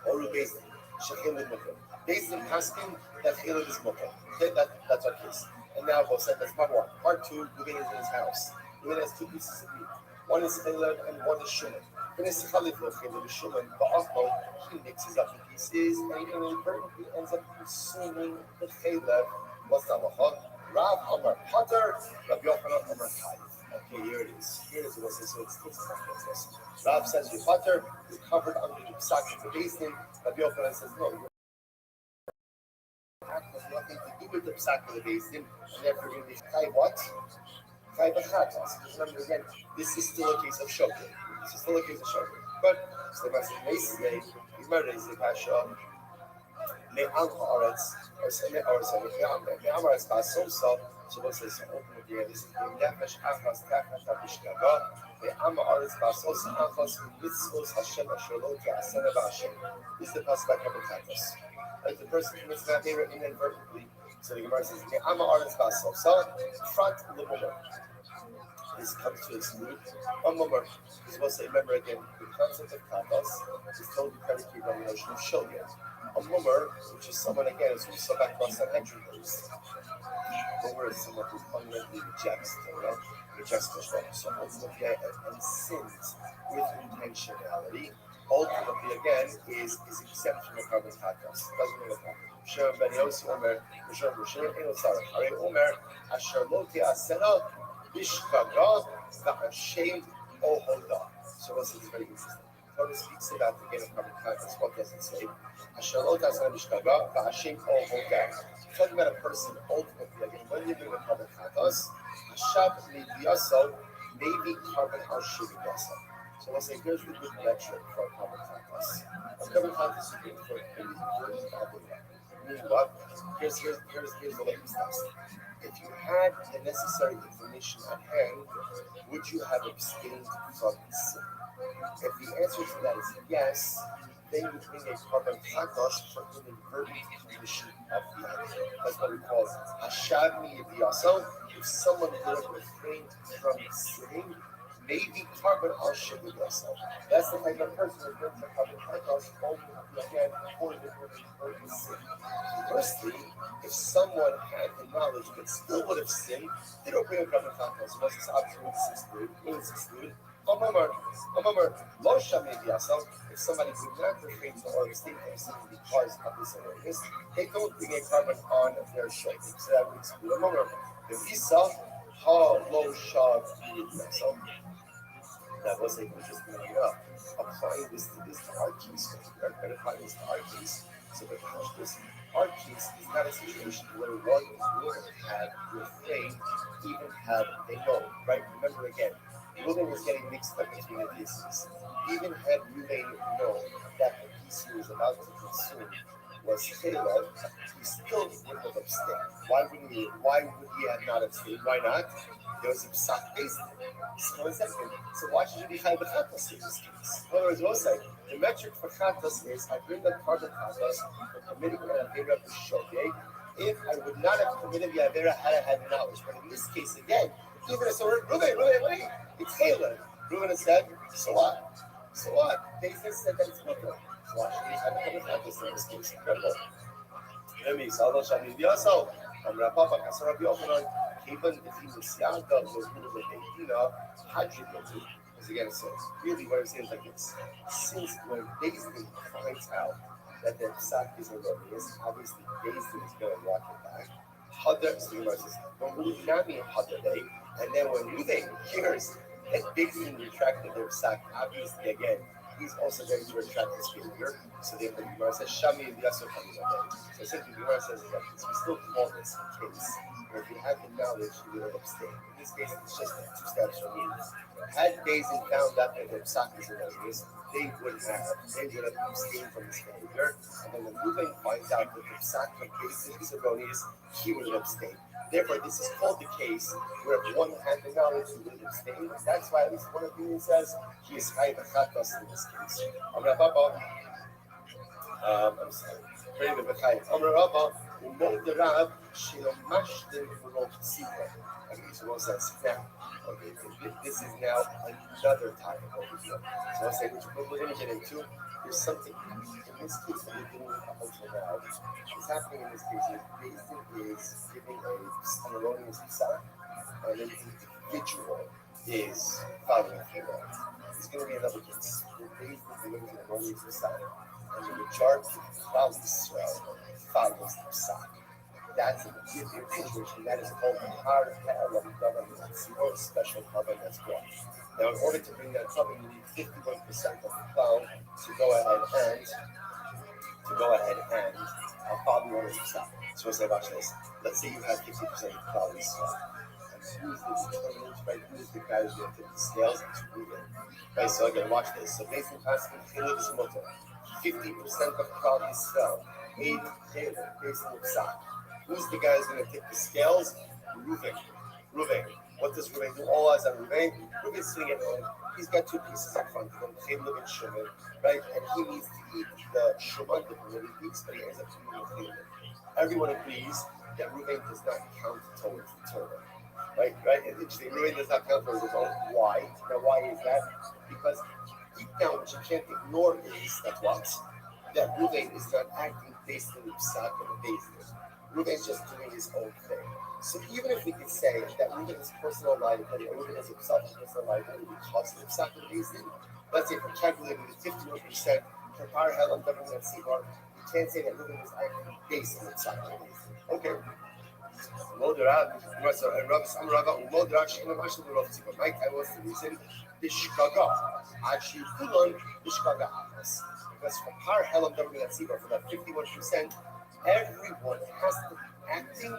S1: Horu based in Shechel and mutter. Based in Paskin, that Chilad is mutter. Okay, that's our case. And now we'll say that's part one. Part two, Reuben is in his house. Reuben has two pieces of meat. One is Chilad and one is Shuman. When it's Chalif of Chilad and Shuman, Ba'achol, he mixes up the pieces and he inadvertently ends up consuming the Chilad. What's the halacha? Rav Amar Potter, Rav Yochanan Amar Chayiv. Okay, here it is. Here it is. So it's like this. Rav says you're Potter, you're covered under the psak of the basin. Rav Yochanan says no, act has nothing to do with the psak of the basin, and therefore you're going to be chayiv what? Chayiv b'chatas. Remember again, this is still a case of shogeg. This is still a case of shogeg. But so the Master Gemara is the kasha me'am haaretz or me'am haaretz ba'asosa. So what says ultimately this is nefesh achas tachas habishkaga me'am haaretz ba'asosa achas mitzvos Hashem asher lo te'asena ba'Hashem. This is the pasuk by Kabbalah Chatas. Like the person commits that they were inadvertently. So the Gemara says me'am haaretz ba'asosa front l'mumar. This comes to exclude a mummer. Because we'll say, remember again, the concept of katas is totally predicated on the notion of shogeg. A mummer, which is someone again, as we saw back across Sanhedrin days. Mummer is someone who fundamentally rejects Torah, rejects Torah. So ultimately, and sins with intentionality, ultimately again is exempt from the carbon katas. Doesn't mean that. Shem ben Yossi Omer, Shem Eno Sarah, Hare Omer, Asher Lo Te'asena. Bishkaga v'ashem ohoda. So what's this very interesting? Torah speaks about the beginning of kindness. What does it say? Asher lo tasana bishkaga v'ashem ohoda. Talking about a person ultimately again when you're doing a carbon kindness, Hashav midiyaso maybe carbon al shiviyasa. So we'll say here's the good metric for a carbon kindness. A carbon kindness is good for meaning what? Here's the latest test. If you had the necessary information at hand, would you have abstained from sin? If the answer to that is yes, then you bring a carbon chatos for inadvertent commission of the act. That's what we call hashav miyaso. If someone would have refrained from sinning, maybe carbon al shiviyasa. That's the type of person who brings a carbon chatos only again for inadvertent sin. Firstly, if someone had the knowledge but still would have sinned, they don't bring a carbon chatos. Once it's absolutely excluded. If somebody would not refrain from or abstain from sinning because of this awareness, they don't bring a carbon on their shoulders. So that would exclude a moment. The visa, ha lo shav yidiyasa. That was a interesting enough. Applying this to our case, and applying this to our case. So the question our case is not a situation where one would have refrained even had they known, right? Remember again, Ruben was getting mixed up between the cases. Even had Ruben known that the piece he was about to consume was Caleb, he still wouldn't have abstained. Why wouldn't he? Why would he have not abstained? Why not? There was a psak based in it. So one second. So why should you be high b'chatas in this case? In other words, we'll say the metric for chatas is I bring the carbon chatas for committing an avera b'shogeg. If I would not have committed the avera had I had knowledge, but in this case again, even if so, Ruben, wait, it's Caleb. Ruben has said, so what? So what? They said that it's mutter. So why should we have a carbon chatas in this case? Incredible. Remy, Salvador Shami Biaso, Amrapapa, Kasarabi Openon, Kiban, the famous Yaga, was one of the Medina, Hajjibati, as again it says, really what it says like this. Since when Bezdin finds out that the psak is erroneous, obviously Bezdin is going to walk it back. Hadar, so you says, when Nami Hadar, and then when Ruben hears that Bezdin retracted their psak, obviously again, he's also going to retract his behavior. So therefore, the Gemara says, Shami and Yaso Kamizadeh. So essentially, the Gemara says that we still call this a case where if you have the knowledge, you would have abstained. In this case, it's just two steps from you. Had Bezin found out that the psak is erroneous, they wouldn't have. They would have abstained from this behavior. And then when Ruben finds out that the psak of Bezin is erroneous, he would have abstained. Therefore, this is called the case where if one had the knowledge, he would have abstained. That's why at least one opinion says he is high b'chatas in this case. I'm sorry. Pray with Bechayim. Amar Rabba, Umod the Rab, Shilomash the Fulot Tzibah. Okay, so what says now? Okay, this is now another type of over here. So I'll say, which we're going to get into. There's something in this case that we're doing up until now. What's happening in this case is Basin is giving an erroneous psak, and an individual is following through that. There's going to be another case where Basin delivers an erroneous psak, and the majority of Israel follows the psak. That's a different situation. That is called hard parallel government. It's more special covenant that's brought. Now, in order to bring that covenant, you need 51% of the clown to go ahead and follow the orders of psak. So we'll say, watch this. Let's say you have 50% of the clown Israel. And who's the determinant, right? Who's the guy who's going to tip the scales? It's Reuben. Right, so again, watch this. So basically, constantly, Chilul is motor. 50% of Klal Yisrael, 8 Caleb, based on psak. Who's the guy who's going to tip the scales? Reuben. What does Reuben do? All eyes on Reuben. Reuben's sitting at home. He's got two pieces in front of him, Caleb and Shimon, right? And he needs to eat the Shimon that he eats, but he ends up eating the Caleb. Everyone agrees that Reuben does not count towards the Torah. Right? And interesting, Reuben does not count towards his own. Why? Now, why is that? Because deep down, what you can't ignore is that what? That Reuben is not acting based on the psak of the basis. Reuben's just doing his own thing. So even if we could say that Reuben is personal liability, or Reuben is himself personal liability because of the psak of the basis, let's say if we're calculating the 51% for power hell and government at Seabar, we can't say that Reuben is acting based on the psak of the basis. Okay. Moderat, Mike, I was the reason Bishkaga. Actually, Kulon Bishkaga. Because for Par Helam Government at Seabar, for that 51%, everyone has to be acting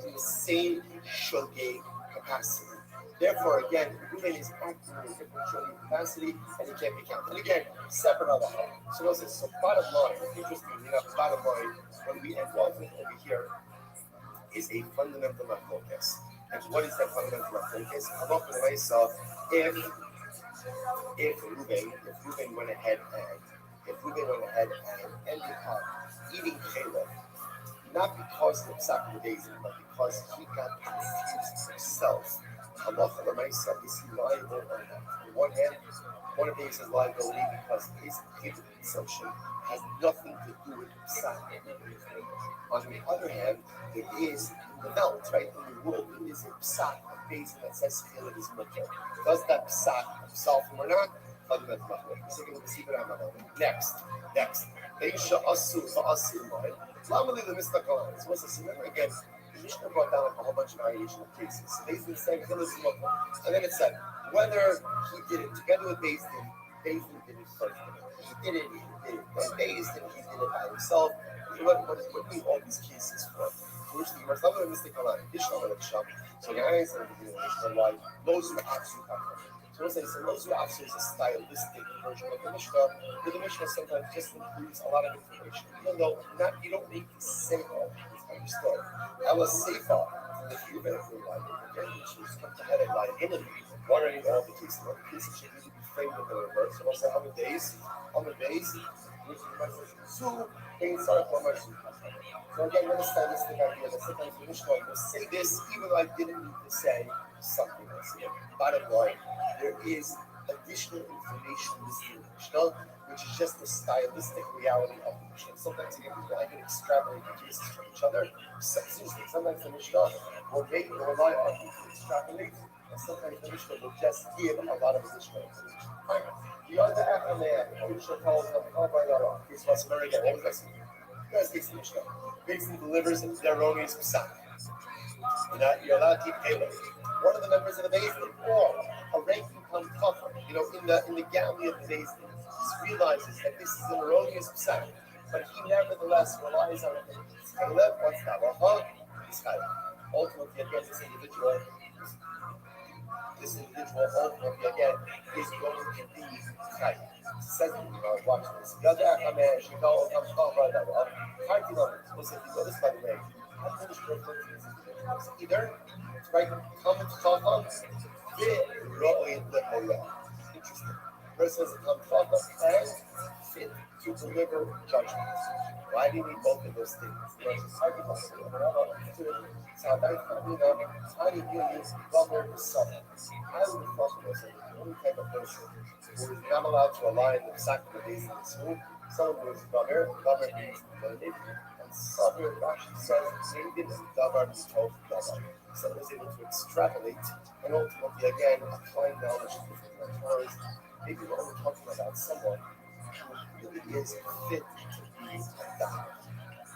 S1: in the same shogeg capacity. Therefore, again, Reuben is acting in a different shogeg capacity, and he can't be counted. And again, separate on the whole. So, so bottom line, interestingly enough, bottom line, when we end off with over here, is a fundamental focus. And what is that fundamental focus? I'm up with myself if Reuben went ahead and ended up eating Caleb, not because of the psak of the days, but because he got confused himself. Allah myself, is he liable or not? On one hand, one of these is liability because his Caleb consumption has nothing to do with psak. On the other hand, there is the belt, right? In the world, there is a psak, a basin that says Caleb is mutter. Does that psak absolve him or not? Next. Beisha asu fa'asu mine. Lamali the mistakalan. So what's this? Remember again, the Mishnah brought down like a whole bunch of variation of cases. So Basin said Caleb is mutter. And then it said, whether he did it together with Basin did it first. He did it. And Basin, he did it by himself. What do all these cases for? Which the Gemara is the Mistakalan. So the guy said why those who actually come from. So we'll say, so those officers is a stylistic version of the Mishnah, where the Mishnah sometimes just includes a lot of information, even though not you don't need to say all things understood. I will say for the theoretical liability, which is headed liability, wondering all the cases, what cases should need to be framed in the reverse. So we'll say on the days, which is my so inside for my so again, what is stylistic idea that sometimes the Mishnah will say this even though I didn't need to say something else here. Bottom line, there is additional information listed in the Mishnah, which is just the stylistic reality of the Mishnah. Sometimes again, people I can extrapolate the cases from each other. Seriously, sometimes the Mishnah will rely on people to extrapolate, and sometimes the Mishnah will just give a lot of additional information. The other half of the Mishnah tells them, oh my God, this was very good. What was that? Guys, takes the Mishnah. Basically delivers their erroneous psak. You're allowed to keep Caleb. One of the members of the Beis Din, or a ranking kafir, in the galley of the Beis Din, he realizes that this is an erroneous psak, but he nevertheless relies on it. Caleb, what's that? This guy. Ultimately, again, this individual ultimately again is going to be tight. Says watch this. Listen, you notice by the way, I'm finished referring to these individuals. Either it's right, come to Chacham, interesting. First says come Chacham and fit to deliver judgments. Why do you need both of those things? Because it's hard to how do you use bummer to summon? I would have thought it was the only type of person who is not allowed to align the sacrament days in the school. Someone who is bummer means learned, and Sabir actually says maybe the davar is told davar. Someone is able to extrapolate and ultimately again apply knowledge to different mentors. Maybe we're only talking about someone who really is fit to be a davar.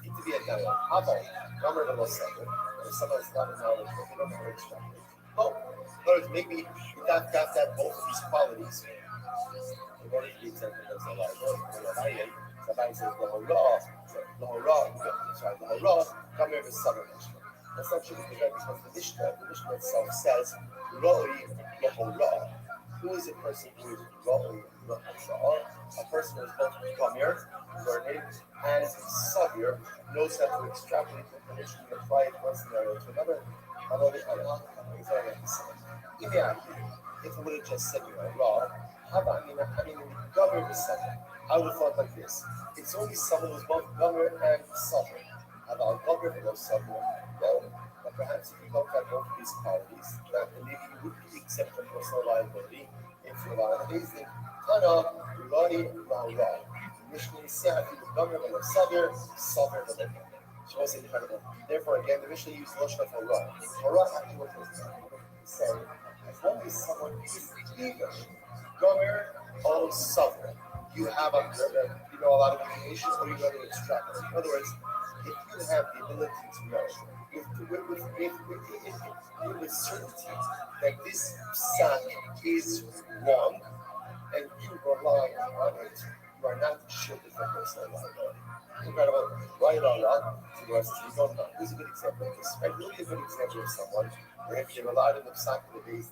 S1: Fit to be a davar. How about Gomer the Sabir? Or someone that's not a knowledge, but they don't know how to extrapolate. Well, in other words, maybe you got both of these qualities. In order to be exempted as a liability, somebody says the hurrah, come here to summer Mishnah. That's not true because the Mishnah itself says, Roi Lahorah. Who is a person who is Roi Lahorah? A person who is both Gamir, learning, and Sabir, knows how to extrapolate information and apply it one scenario to another. If it would have just said, raw, how about, Gamir is Sabir. I would have thought like this. It's only someone who's both Gomer and Sabir. About Gomer and Sabir. No, but perhaps if you don't have both of these qualities, then maybe you would be exempt from personal liability if you allow anything. Tana, Rani, Ma'ura. Mishnah is if you Gomer and Sabir, Sabir and Gomer. So it's incredible. Therefore, again, the Mishnah used Lashon of Hara. Hara actually was saying, as long as someone is either Gomer or Sabir, you have a lot of information, or you go to extrapolate. In other words, if you have the ability to know with certainty that this psak is wrong, and you rely on it, you are not shielded from personal liability. Incredible. Right on up to the rest of you don't know. Here's a good example of this. Right? Really a good example of someone where if they relied on the psak of the base,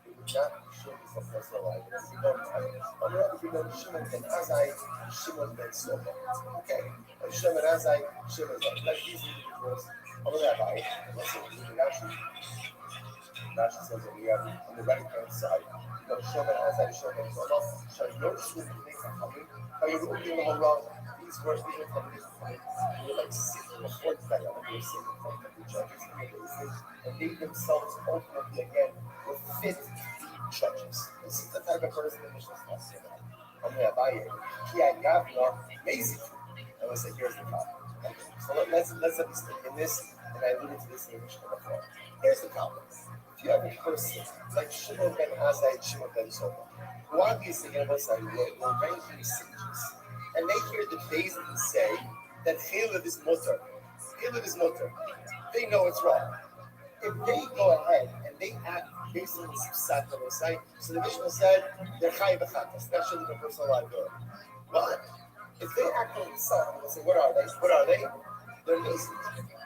S1: they would not be shielded from personal liability. You don't have it. If you know Shimon ben Azai, Shimon ben Soba. Okay. Shimon Azai, Shimon ben like these individuals. On the rabbi, let's say Rashi says that we have on the right hand side, Shimon Azai, Shimon ben Soba. So you notice when you think of coming, how you're looking the whole wrong. These words we are coming in. You're like sitting before the guy, and you're sitting in front of the judges, and they themselves ultimately again were fit to be judges. This is the type of person that Mishnah is talking about. I'm going to buy it. Kia Gavna, amazing. And we'll say, here's the problem. Okay. So let's understand in this, and I alluded to this in the Mishnah before. Here's the problem. If you have a person like Shimon ben Azai and Shimon ben Soba, who obviously in a side were ranking sages, and they hear the Beis say that Chalev is mutter. Chalev is mutter. They know it's wrong. If they go ahead and they act based on the psak of the site, so the Mishnah said they're chayiv b'chatas, that shouldn't be personal liability. But if they act on the psak, they say, what are they? What are they? They're lazy.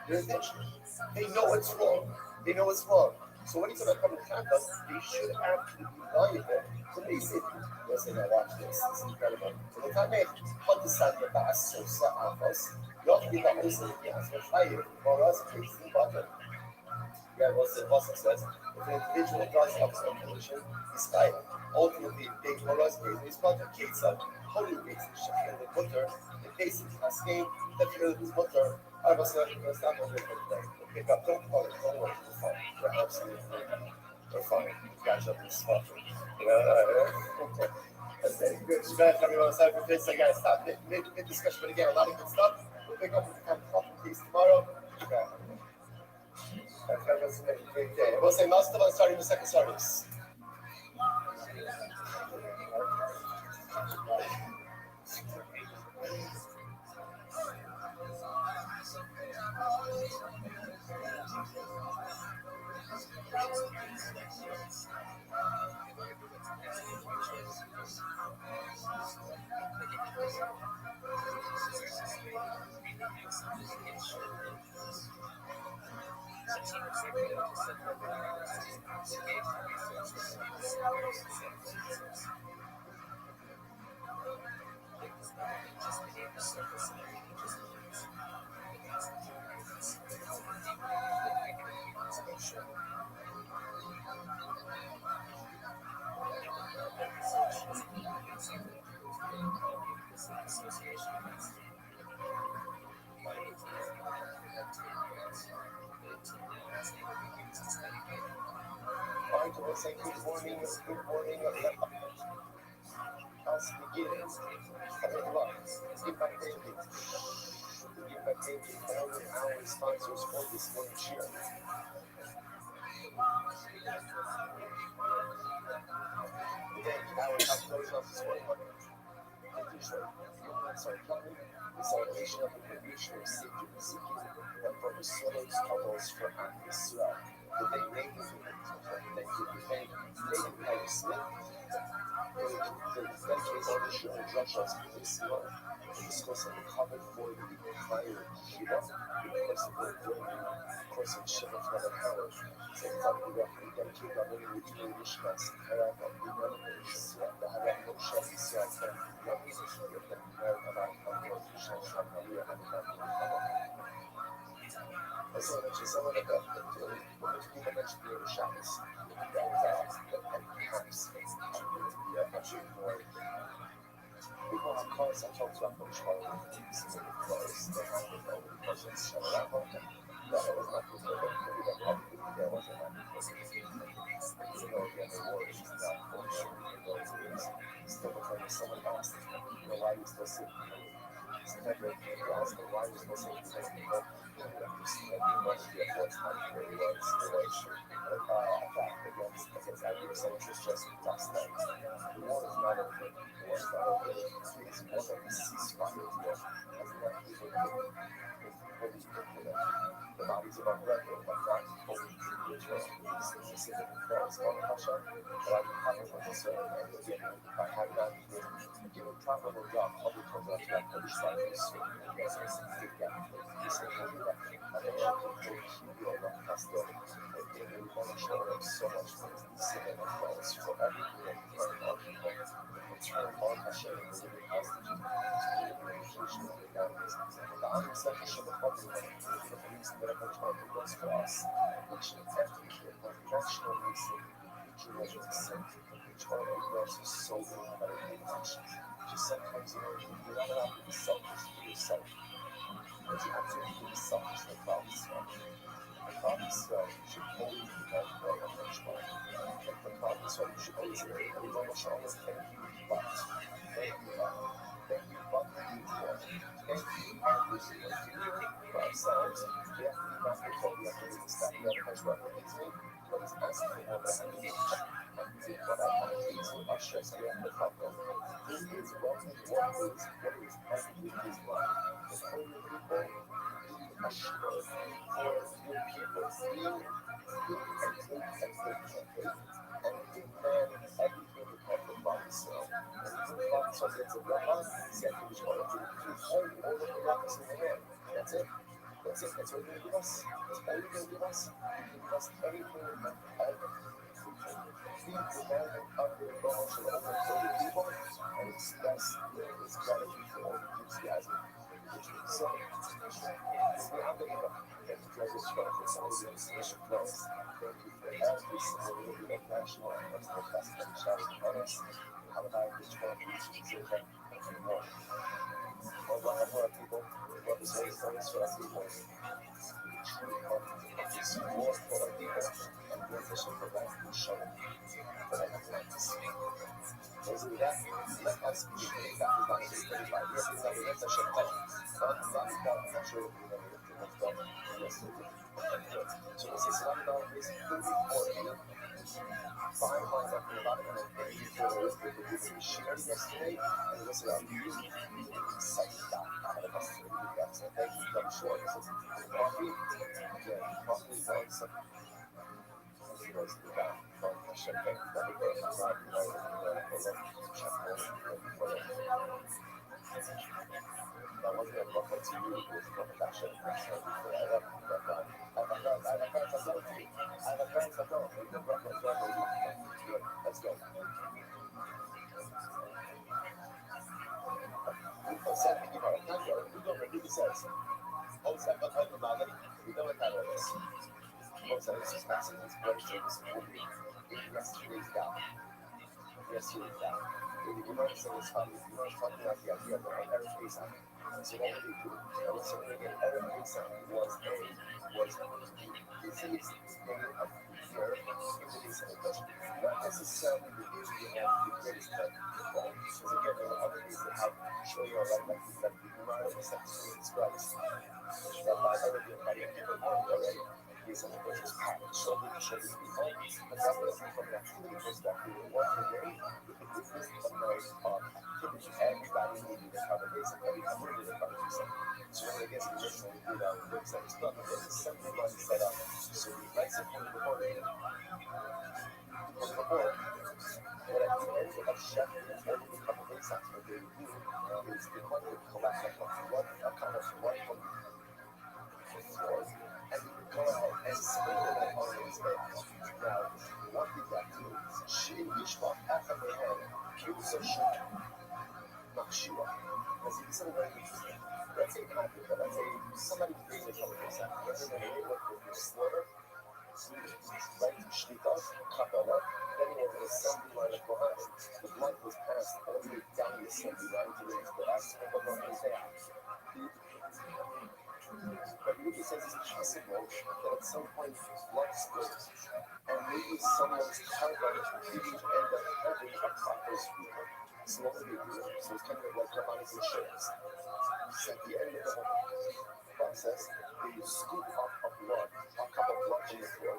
S1: They're intentional. They know it's wrong. They know it's wrong. So when you talk about public conduct, they should actually be valuable. So basically, you'll say, now watch this, it's incredible. So the time they put the side of the bass, so set off us, you have to be that also the gas for fire, or else it takes the button. Yeah, what's it says? If an individual does have some condition, despite ultimately big morals is project case of holy makes the shift in the butter, the basic cascade, the fuel of his butter, I was not going to stop over the pick up, don't call it, don't worry, we're fine. We're absolutely we're fine. You guys are this fucking. That's very good. Smash everyone on side for this. I gotta stop mid discussion, but again, a lot of good stuff. We'll pick up with the kind of coffee piece tomorrow. Yeah. That's a great day. We'll say most of us starting the second service. Michael, say good morning, good morning. How's the beginning? Coming along. Give my baby. Give my baby our sponsors for this morning cheer. Today, our top close off this morning. Sorry, coming. The celebration of the creation of seeking that for the souls couples for Israel. The day named the thank you, Smith. Dedicated all the show instructions for this month. We discuss the cover for the entire Shiva. The course of the course of Shiva for the power. So we thought we dedicate our many routine Ishmas. And I thought we run the Israel. The Haram no Shah Israel. And one is a show that we know about how to Shah Shah Maria and the so much as some of the what is people mentioned the other shots that perhaps actually more people have cars I talked about which are specific cars that have been over the presence of that one that was not the maybe that probably there wasn't that you know again the war is not for sure even though it is still because someone asked why you still sitting sometimes you ask them why you still sitting because people must be a force time where he was attacked against Agri's interest just last night. The war is not over. The war is not over. It's more like a ceasefire deal. Has not even been the bodies of our brethren have not fully returned to the specific prayers on Hashem. But I haven't been concerned and again, I have not been given proper job public program to that Polish side of the street. Yes, I see that. This is what we have. I don't know if you feel like Pastor, and we want to show them so much for this civil applause for everything that we learn our people. Return on Hashem and the hostages to the communication of the guidance. The honor section of the public the police medical department was for us, which every kid was national reason, which was sent, which all of us is so good about it. Just sometimes you're not allowed to be selfish for yourself. But you have to be selfish about yourself. The problem is should always be that way of benchmark. Like the problem is you should always say, everyone should always thank you, but thank you, but thank you, but you more. Thank you, every single year for ourselves. We have to be practical, we have to be step, we have to catch what needs me, what is asking for what I need. And we did what I want to do, our stress, we have to help them. This is what is everything is what. The holy people, a sure for good people, being good and good and good campaign. And good man, everything we call the body cell. And the body cell gets a rabbi, second is what to do. All of the rabbis in the man. That's it. That's it. That's what you're going to give us. That's all you're going to give us. You give us everything we have ever. Feed the man and under the bone shall overthrow the people and express his gratitude for all the gifts he has given. So, I'm going to get the greatest credit for all the inspiration flows. Thank you for every single little bit of national and personal blessing that you showered upon us. Have a night, which one of these is and more. Well, I have more people. What is always for our people? True heart is more for our people and your vision for life will show for our lives. Those of that, let us be that is not just 35 years, it's not even such a call. But I'm not sure if you know what's done yesterday. So this is $1 is 34 fine wine that we allowed and thank you for the people who shared yesterday and listen up. Such that out of us to do that. So thank you, I'm sure. This is coffee. Yeah, coffee is on some. Let's do that. Champagne, probably go to the that wasn't a book to you, it was a book that should have been for I love you, but I have a friend, I have a friend that don't. I have a friend that don't. We can reference whatever you want. Good, let's go. Said, you know, Google Rodriguez says, oh, it's like a hundred dollars. We know what that is. Most of this is passing this questions will be yesterday's down. Yesterday's down. You might say it's funny. You might talk about the idea of Eric Mason. So what would he do? And so again, Eric Mason was the disease thing of fear in the Mason equation. Not necessarily the beginning of the greatest type of football. Because again, there were other things that have show you right, like the United States Christ. That by Arabian by people knowing already. Mason equation is packed. So we should be people. But that was from an activity perspective. What we did, the business amount of activity, everybody needed to cover Mason, every community to cover Mason. So when I guess the originally did our website stuff, and then assembly line set up. So we like to put the board. What I do is a chef is only a couple days after they do is they want to collect a kind of blood from the floor and go ahead and sprinkle it on his head. Now, what did that do? She Yishma after they had cubes of sugar, not Shua. Because it's so very interesting. Let's say let's say somebody created something like that. Let's say they look with your slaughter. Right, Shlitas, Kabbalah, then he was an assembly line of Kohanim. The blood was passed all the way down the assembly line to the aspect of Isaiah. But Ruby says it's possible that at some point blood spills, and maybe someone's carbon didn't end up having a proper sweeper. So what would they do? So it's kind of like carbonic insurance. So at the end of the whole process, they scoop up a blood, a cup of blood from the floor,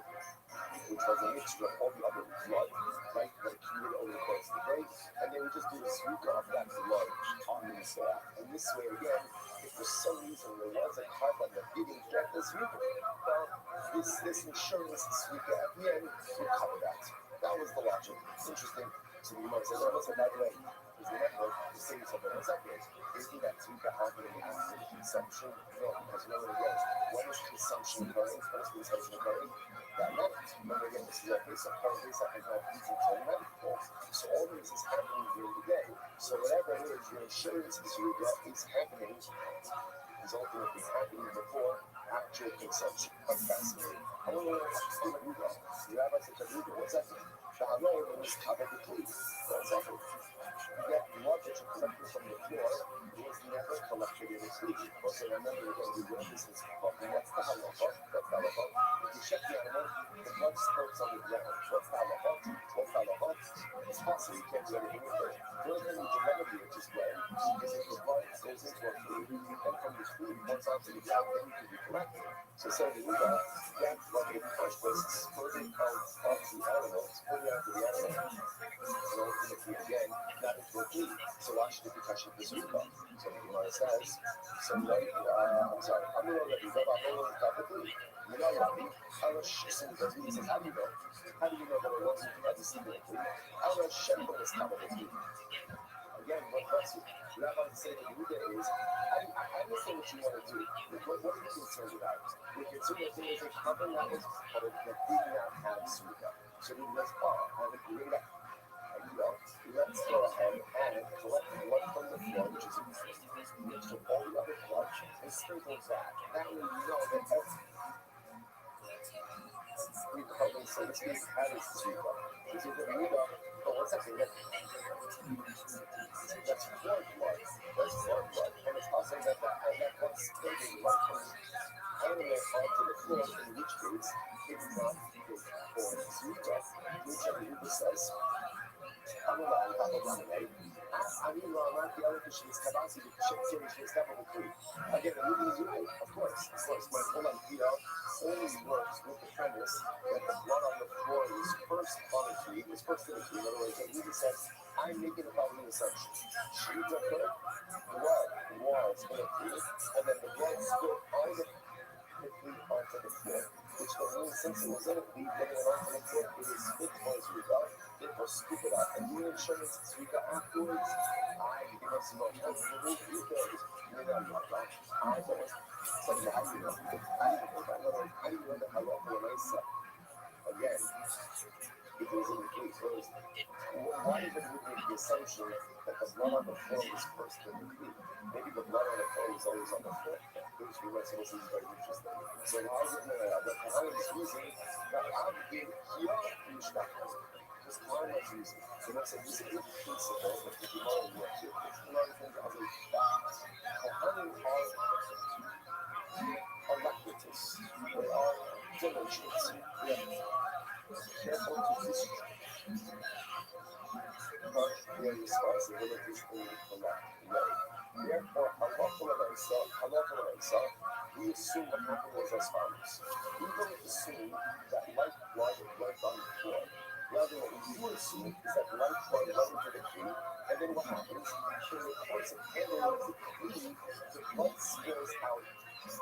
S1: which was a mixture of all the other blood, right, that accumulated over the course of the day, and they would just do a sweeper of that blood on the Messiah. And this way, again, if for some reason there was a carbon that didn't get the sweeper, well, this insurance sweeper at the end would cover that. That was the logic. Interesting. So you might say, well, listen, by the way, because remember, the cities of the separate. Isn't that sweeper happening after consumption? No, because remember again, when is consumption occurring? When is consumption occurring? That night. Remember again, this is a base of current base and not easy to remember. So all this is happening during the day. So whatever it is, your insurance is you get is happening, is ultimately happening before actual consumption. That's fascinating. I want to know what's the Ruga. You have us at the Ruga. What's that? The Halal is covered with please. What's that? That blood that you collected from the floor was never collected in a sleep. Also, remember again, we learned this in Spot. What's the halacha? What's the halacha? If you check the animal, the blood spurts on the ground. What's the halacha? What's the halacha? It's possible you can't do anything with it. The only thing you can never do, which is well, is if the blood goes into a food, and from the food, once onto the ground, then you can be collected. So certainly we got that blood in the first place is spurting out of the animal, spurting out of the animal. And ultimately, again, not into a plea. So why should it be touching the Zuka? So the Gemara says, so like, I'm sorry, I'm going to let you go, I'm going to talk to plea. You know what I mean? How much shit does he say, how do you know? How do you know that it wasn't ever seen in a plea? How much shit was covered in plea? again, what bless you. What I'm about to say to you there is, I understand what you want to do. What are you concerned about? You're concerned that there is a carbon levels that did not have Suica. So then let's have a great let's go ahead and collect the blood from the floor, which is mixed with all the other blood, and sprinkle that. That way you know that every carbon, so to speak, has Suica. This is the Suica, but what's happening? That's cord blood. That's cord blood. And it's also that blood spreading blood from animal onto the floor, in which case it's not good for Suica. Which everybody says, אני לא אמרתי על זה שהסתברתי שצריך להסתבר בקרי. Again, I'm using it, of course, my whole idea only works with the premise that the blood on the floor is first on a tree, is first in a tree. In other words, it really says, I'm making the following assumption. Sheets of blood was in a tree, and then the blood split all the tree onto the floor. Which can mean since it was in a tree, getting it onto the floor, it is fit for its result. Therefore, scoop it up and do insurance this week afterwards. I give us no chance to move you guys. You know, I'm not right. I don't. So, how do you know? How do you know that I love when I said, again, it was in the case first. Why even would make the assumption that the blood on the floor is first in the tree? Maybe the blood on the floor is always on the floor. Which we went to this is very interesting. So, why is it that how is using that I did here in Stockholm? This time was using. So that's a using principle that the Gemara works with. It's one thing as a fact. Kohanim are alacritus. They are diligent. They are careful to discharge their responsibilities in the correct way. Therefore, halacha we assume what happened was as follows. We don't assume that light blood went on the floor. Rather, what we do assume is that light blood went into the tree, and then what happens? In the course of handling the tree, the blood spills out. It's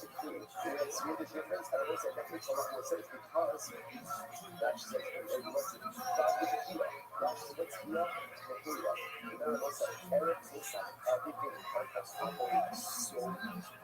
S1: the tree. You see the difference? I don't say that makes a lot more sense because that says, and what's it? God is a healer. God is a healer. And then what's that? Eric is that everything that's happening so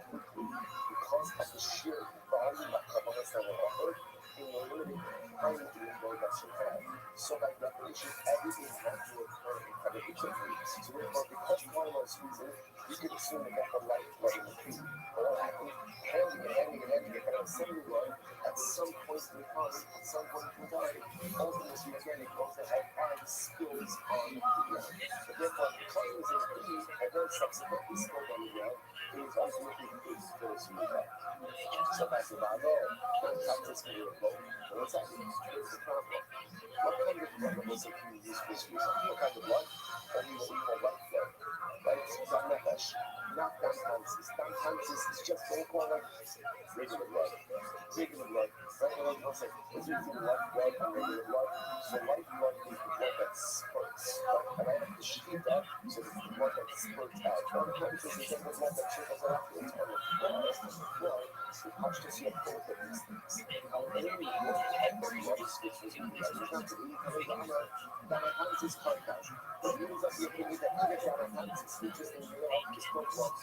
S1: quickly because of the sheer volume of carbons that were offered in a limited time window that you have. So by definition, everything has to occur incredibly quickly. So therefore, because one was using, you could assume that the light was in the tree. But what happened? Handing it, and assembly line at some point in time, at some point in time, ultimately again it goes ahead and spills on the ground. But therefore, because it was in the tree, and then subsequently spilled on the ground, it was ultimately good for its movement. So that's about all. Don't practice me with both. What's that? Here's the problem. What kind of blood was it you use for this reason? What kind of blood? Only what we call white blood. Right? Damnahesh. Not damhansis. Damhansis is just what we call like regular blood. Regular blood. Regular blood. It's usually white blood and regular blood. So white blood is the blood that spurts. Right? And I have to sheet up so it's the blood that spurts out. Damhansis is just the blood that trickles out afterwards. On the floor, so touch to see a both of these things. However, any blood switch was in the Damhansis podcast. It means that the opinion that even Damhansis, which is in Europe, is called blood.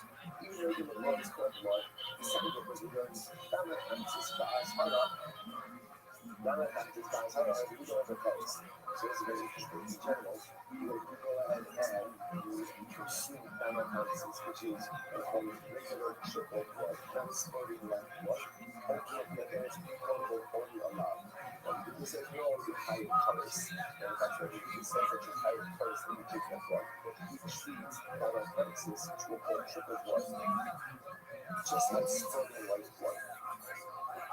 S1: Even regular blood is called blood. The second difference is that Damhansis guys, hold up. Damhansis guys, hold up. We don't have a place. So it's very interesting. In general, you go ahead and you pursue Damhansis, which is regular triple blood, not spurting like blood. Ultimately, again, it's probably only allowed. This is all the higher colors. And that's what it says that your higher colors in the triple blood. But you treat Damhansis, which we'll call triple blood, just like spurting white blood.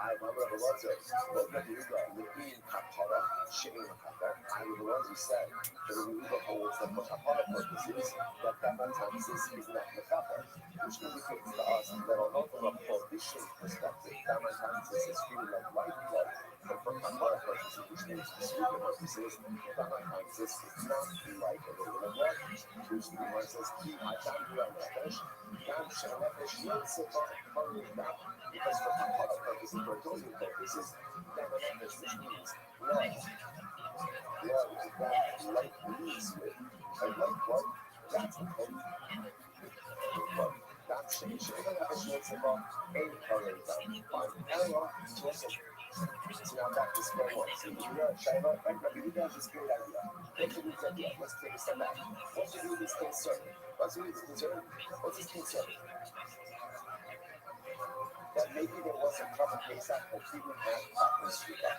S1: I remember the ones that look at the Uga, looking Kapara, shipping Kapara. I was the ones who said that the Uga holds that for Kapara purposes, that Damhansis is not the Kapara, which indicates to us that although from a prohibition perspective, Damhansis is treated like white blood, but for Kapara purposes, which means for Suga purposes, Damhansis is not like a regular blood, which the one says, keep my Damhansis, because for Kapara purposes, for atonement purposes, Damhansis, which means blood is that light leads with, And like blood, that's the code. Blood. That's the issue. Even if it's what's about any color is fine. Hello, Joseph. So now back to square one. So you are Shiva, and you guys just great idea. Take a look at that. Let's take a step back. What to do this concern? What's his concern? What's his concern? That maybe there was a proper case that didn't have proper speaker.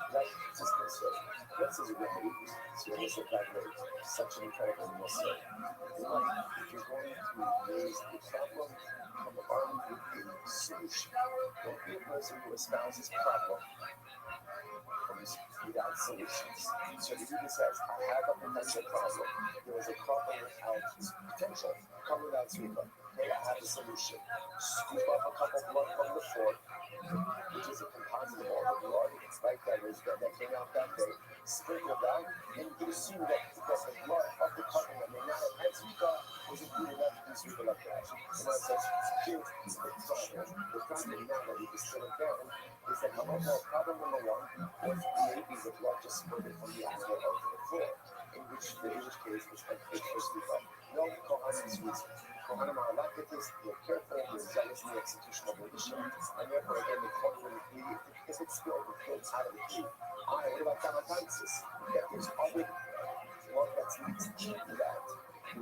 S1: Right? It's his concern. What's his remedy? So let's say that way. Such an incredible mystery. Right? If you're going to raise a problem, come armed with a solution. Don't be a person who espouses problem without solutions. So the user says, I have a potential problem. There was a problem without potential. Come without sweeper. Hey, I have a solution. Scoop up a cup of blood from the floor, which is a composite of all the blood, right? That came out that day. Sprinkle that, and you assume that the blood of the couple that may not have had sweeper wasn't good enough to do sweeper like that. And then it says, here's the problem. The problem now that we distill it down is that problem number one was maybe the blood just spurted from the animal onto the floor, in which case was like extra sweeper. No, Kohanim is reason. Kohanim are like this, they're careful, they're zealous in the execution of the issue, and therefore again they call it if it's spilled, it floats out of the tree. What about Tamatansis? That there's other blood that's mixed into that,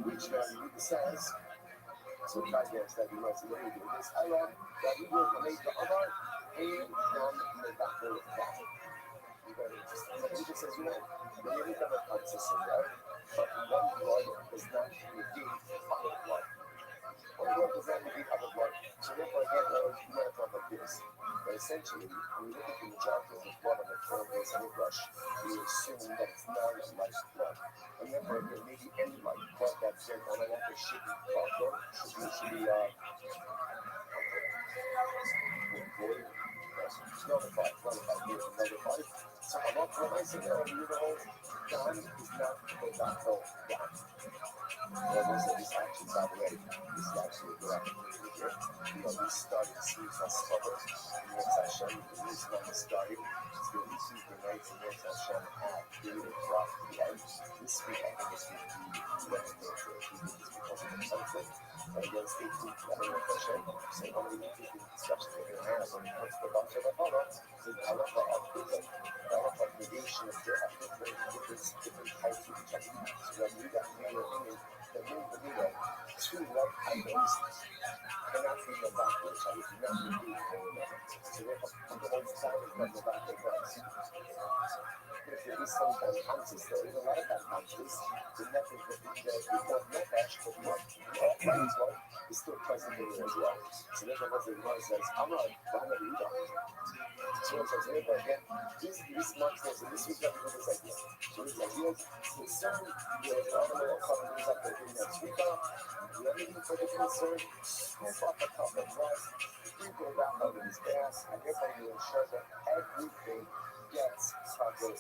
S1: which Rabbi says, so try this, that you know, so when we do this, I love that we will make the other and the doctor back. Very interesting. So he just says, you know, maybe we have a consistent right? But one blood does not negate other blood. One blood does not negate other blood. So therefore, again, you might talk like this. But essentially, when we look at the majority of the blood on the floor base and the brush, we assume that it's non-life blood. And therefore, there may be any blood that's there on an after should be notified. So I'm not realizing that God is not the doctor God. Those are these actions by the way. This is actually a good opportunity here. We started seeing us cover. Hashem, this is when we started. It's going to be Tuesday nights and Hashem at David Rock. This week I think it's going to be Wednesday for a few weeks because of the sunset. And again, stay tuned to the Hashem. So one of the interesting discussions we're going to have when it comes to the Bacha Bahara is Halacha of Purim. Halacha of negation of different types of techniques. So when you got the two love items cannot be the backwards. I would not repeat so therefore, the whole time is not the backwards. If there is some unconscious, there is a lot of unconscious, the method that the nefesh, but not as well, is still present in there as well. So therefore, what the Gemara says, I'm not Yudah. So it says, therefore, again, this month was in this week that we got this idea. So this idea is concerned with all the little companies that they're doing that sweep up. The other thing for the concern, scoop up a cup of rice, sprinkle that over his gas, and therefore you ensure that everything gets covered.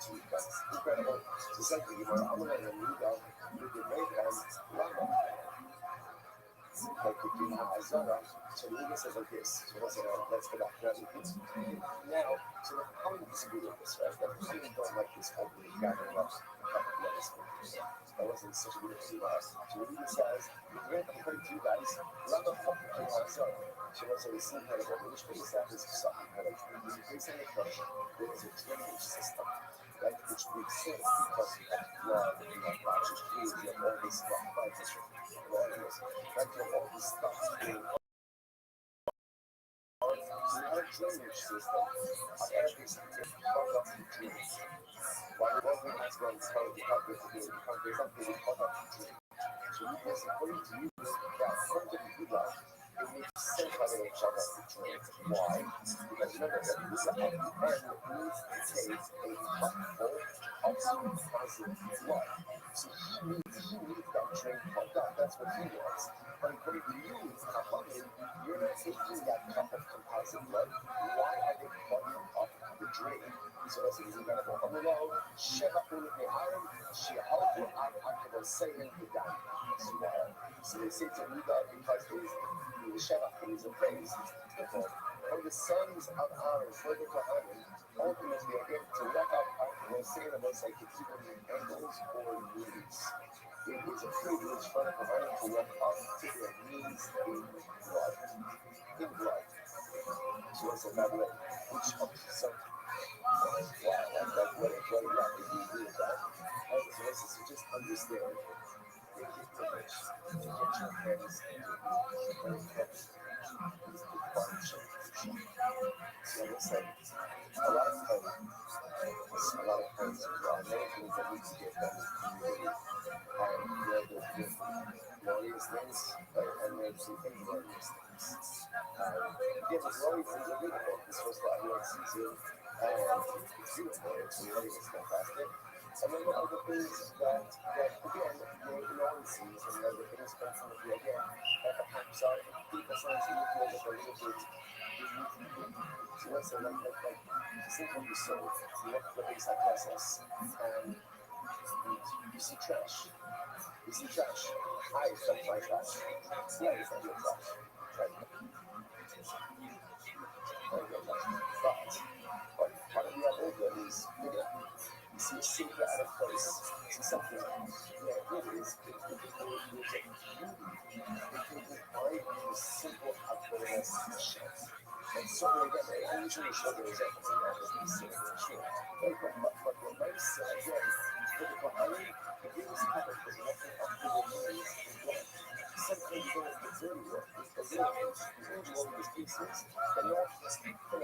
S1: Incredible. So second, I'm going to read out with the breakdown. So the English says like this. So let's go back to that. Now, so how do you disagree with this, right? That people don't like this opening gathering up that wasn't such a good thing. So the English says, according to you guys, Lama Hopping Hazara. So what's the same kind of English place that is something kind of based on the question, there is a drainage system. Right, which makes sense because you have blood, you have conscious foods, you have all this stuff, right? Right, you have all this stuff being on. So you have a drainage system of everything to plug up the drains. While the government has gone to tell the public to do it, because there's something to plug up the drains. So you guys, according to you, that according to the Buddha, it makes sense why they don't plug up the drains. Why? Because remember that this at the end needs to take a cupful of positive blood. So he needs that drain plugged up. That's what he wants. But according to you, you're not taking that cup of composite blood. Why are they plugging up the drain? So that's an example. So they say to me that because the Shevach is a praise. From the sons of Aaron, further to Aaron, ultimately again to wrap up, we'll say in about it's like it's either angles or knees. It is a privilege for a provider to walk up to their knees in blood. In blood. So it's a matter of which of some what yeah, they do agree with that. So listen, so just understand the privilege to get your hands in your very heavy is the function. So listen, a lot of times, a lot of times, there are many things that need to get done in the community. There's glorious things, right? And there's some inglorious things. Yeah, the glorious things are beautiful. It's supposed to everyone sees it, and it's beautiful. It's really it's fantastic. And then there are other things that again, no one sees, and then the things ultimately, again, that perhaps are emphasized in the field of a little bit. So let's say, just think when you serve, you look at the basic process, and you see trash. You see trash. I accept my trash. Yeah, it's not your trash. Right? Not your trash. But part of the idea is bigger. You see a silver out of place. You see something. Yeah, it is. There's a beauty. It can provide you simple outdoorness shit. And certainly, again, I usually show the examples of that as we see in the show. But what I say, again, for the Bahari, it is kind of the walking up to the knees in blood. Sometimes you don't have to dirty work. It's the warriors pieces. And not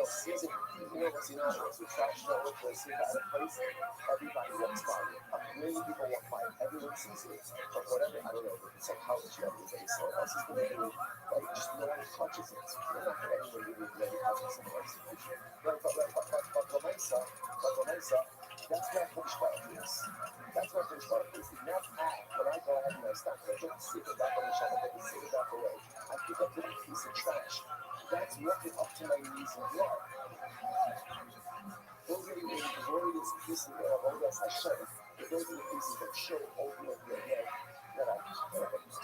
S1: season, what's what's the trash that looks like super out of place? Everybody walks by it. Many people walk by it. Everyone sees it. But whatever, I don't know, it's like how it's ready, but it's someone else is going to do it. Like, just no one touches it. You're not going to anyone really really touching someone else. Right, but Lamesa, that's not Pushpara is. That's what Pushpara is. Not act. When I go ahead and I start to sit it back on the shoulder, sit it back away. I pick up a piece of trash. That's walking up to my knees in blood. Those are the glorious pieces that are all that Hashem. But those are the pieces that show ultimately again that I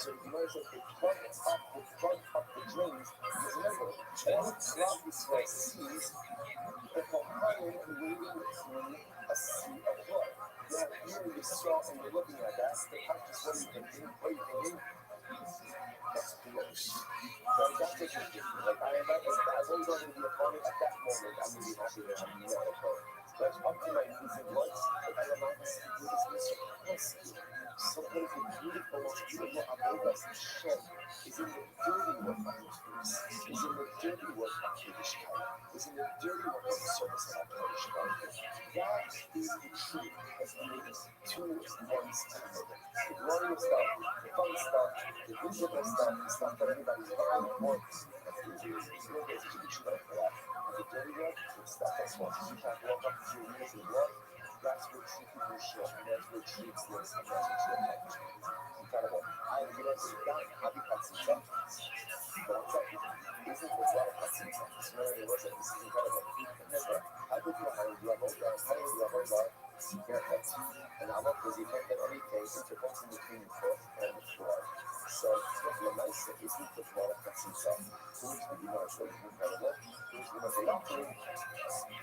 S1: so you notice that they plug up the drains. Because remember, all throughout Israel sees the Kohanim wading through a sea of blood. Now here you saw and you're looking at that, the practice what are you thinking? What are you thinking? That's gross. Right? That's what you're thinking. Like I've always wanted to be a farmer at that moment. I'm really happy that I'm not a farmer. But up to my knees in blood, but I am not this sometimes the beautiful, most beautiful avodas Hashem is in the dirty work of your face, is in the dirty work of Yiddishkeit, is in the dirty work of the service of Yiddishkeit. That is the truth that brings to one's temple. The glorious stuff, the fun stuff, the visible stuff, the stuff that everybody's buying and wants. There's no way to be true for that. And the dirty work, the stuff that's what you can't walk up to your knees and walk. That's what true people show, and that's what treats this, and that's what true accomplishment is. Incredible. It's not happy Patsita, but I'm telling you, isn't the blood of Patsita? It's really, listen, this is incredible. Remember, I put my hand, you have over, and I'm not busy making anything intercourse in between the foot and the floor. So, the nice isn't the blood of Patsita. Who's the so incredible? Who's the doctor?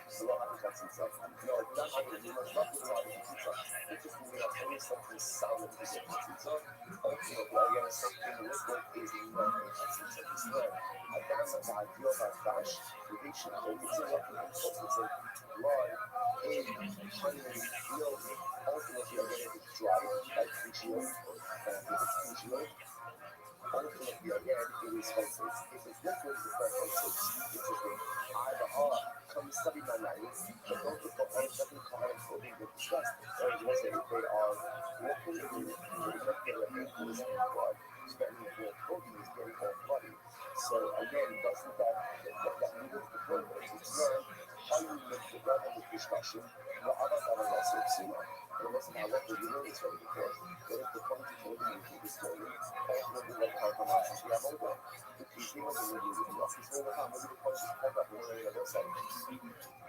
S1: So what happens to himself? No, not only you must not do a lot of pizza. It's just moving up any something solid to get pizza. Again, something liquid is not a pizza. It's not. I found that my ideal by Dash, the nation, it's a blood, egg, honey, milk, ultimately again, if it's dry, like congealed, if it's congealed, ultimately again, it is pulsates. If it's liquid, it's not pulsates. It's a thing. Come study my life, but don't get the point, nothing common for being discussed. Or as I say, they are walking in the blood, spending more protein is getting all bloody. So again, doesn't that mean the point is it's not how you make the blood of the discussion, but other than a lesser sima. It wasn't how what the units were before. What is the point of holding you to this story? Ultimately, what compromises we have over. The teaching of the religion is not this way, how maybe the point is called up on the other side.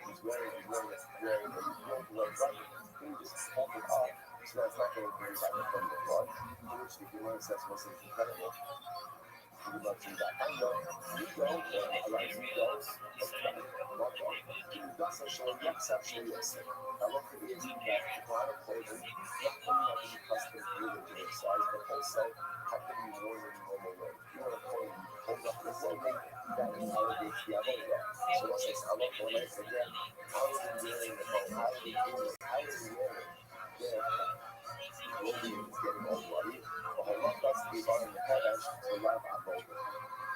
S1: He's wearing a blood right. He just pulled it up, so that's not going to bring back from the blood, which the human says was incredible. We love to that. I know, you go, a lot of you goes, not go. You does so show you conceptually, yes. I look for the that people out of clothing not only have to be custom tailored to their size, but also have to be worn in a normal way. You know, when you hold up the clothing, that elevates the above. So once I love when I say, yeah, how are we wearing the boat? How are we doing it? How are we wearing? Yeah, clothing is getting all bloody. Well, I love us to be on the head to love our clothing.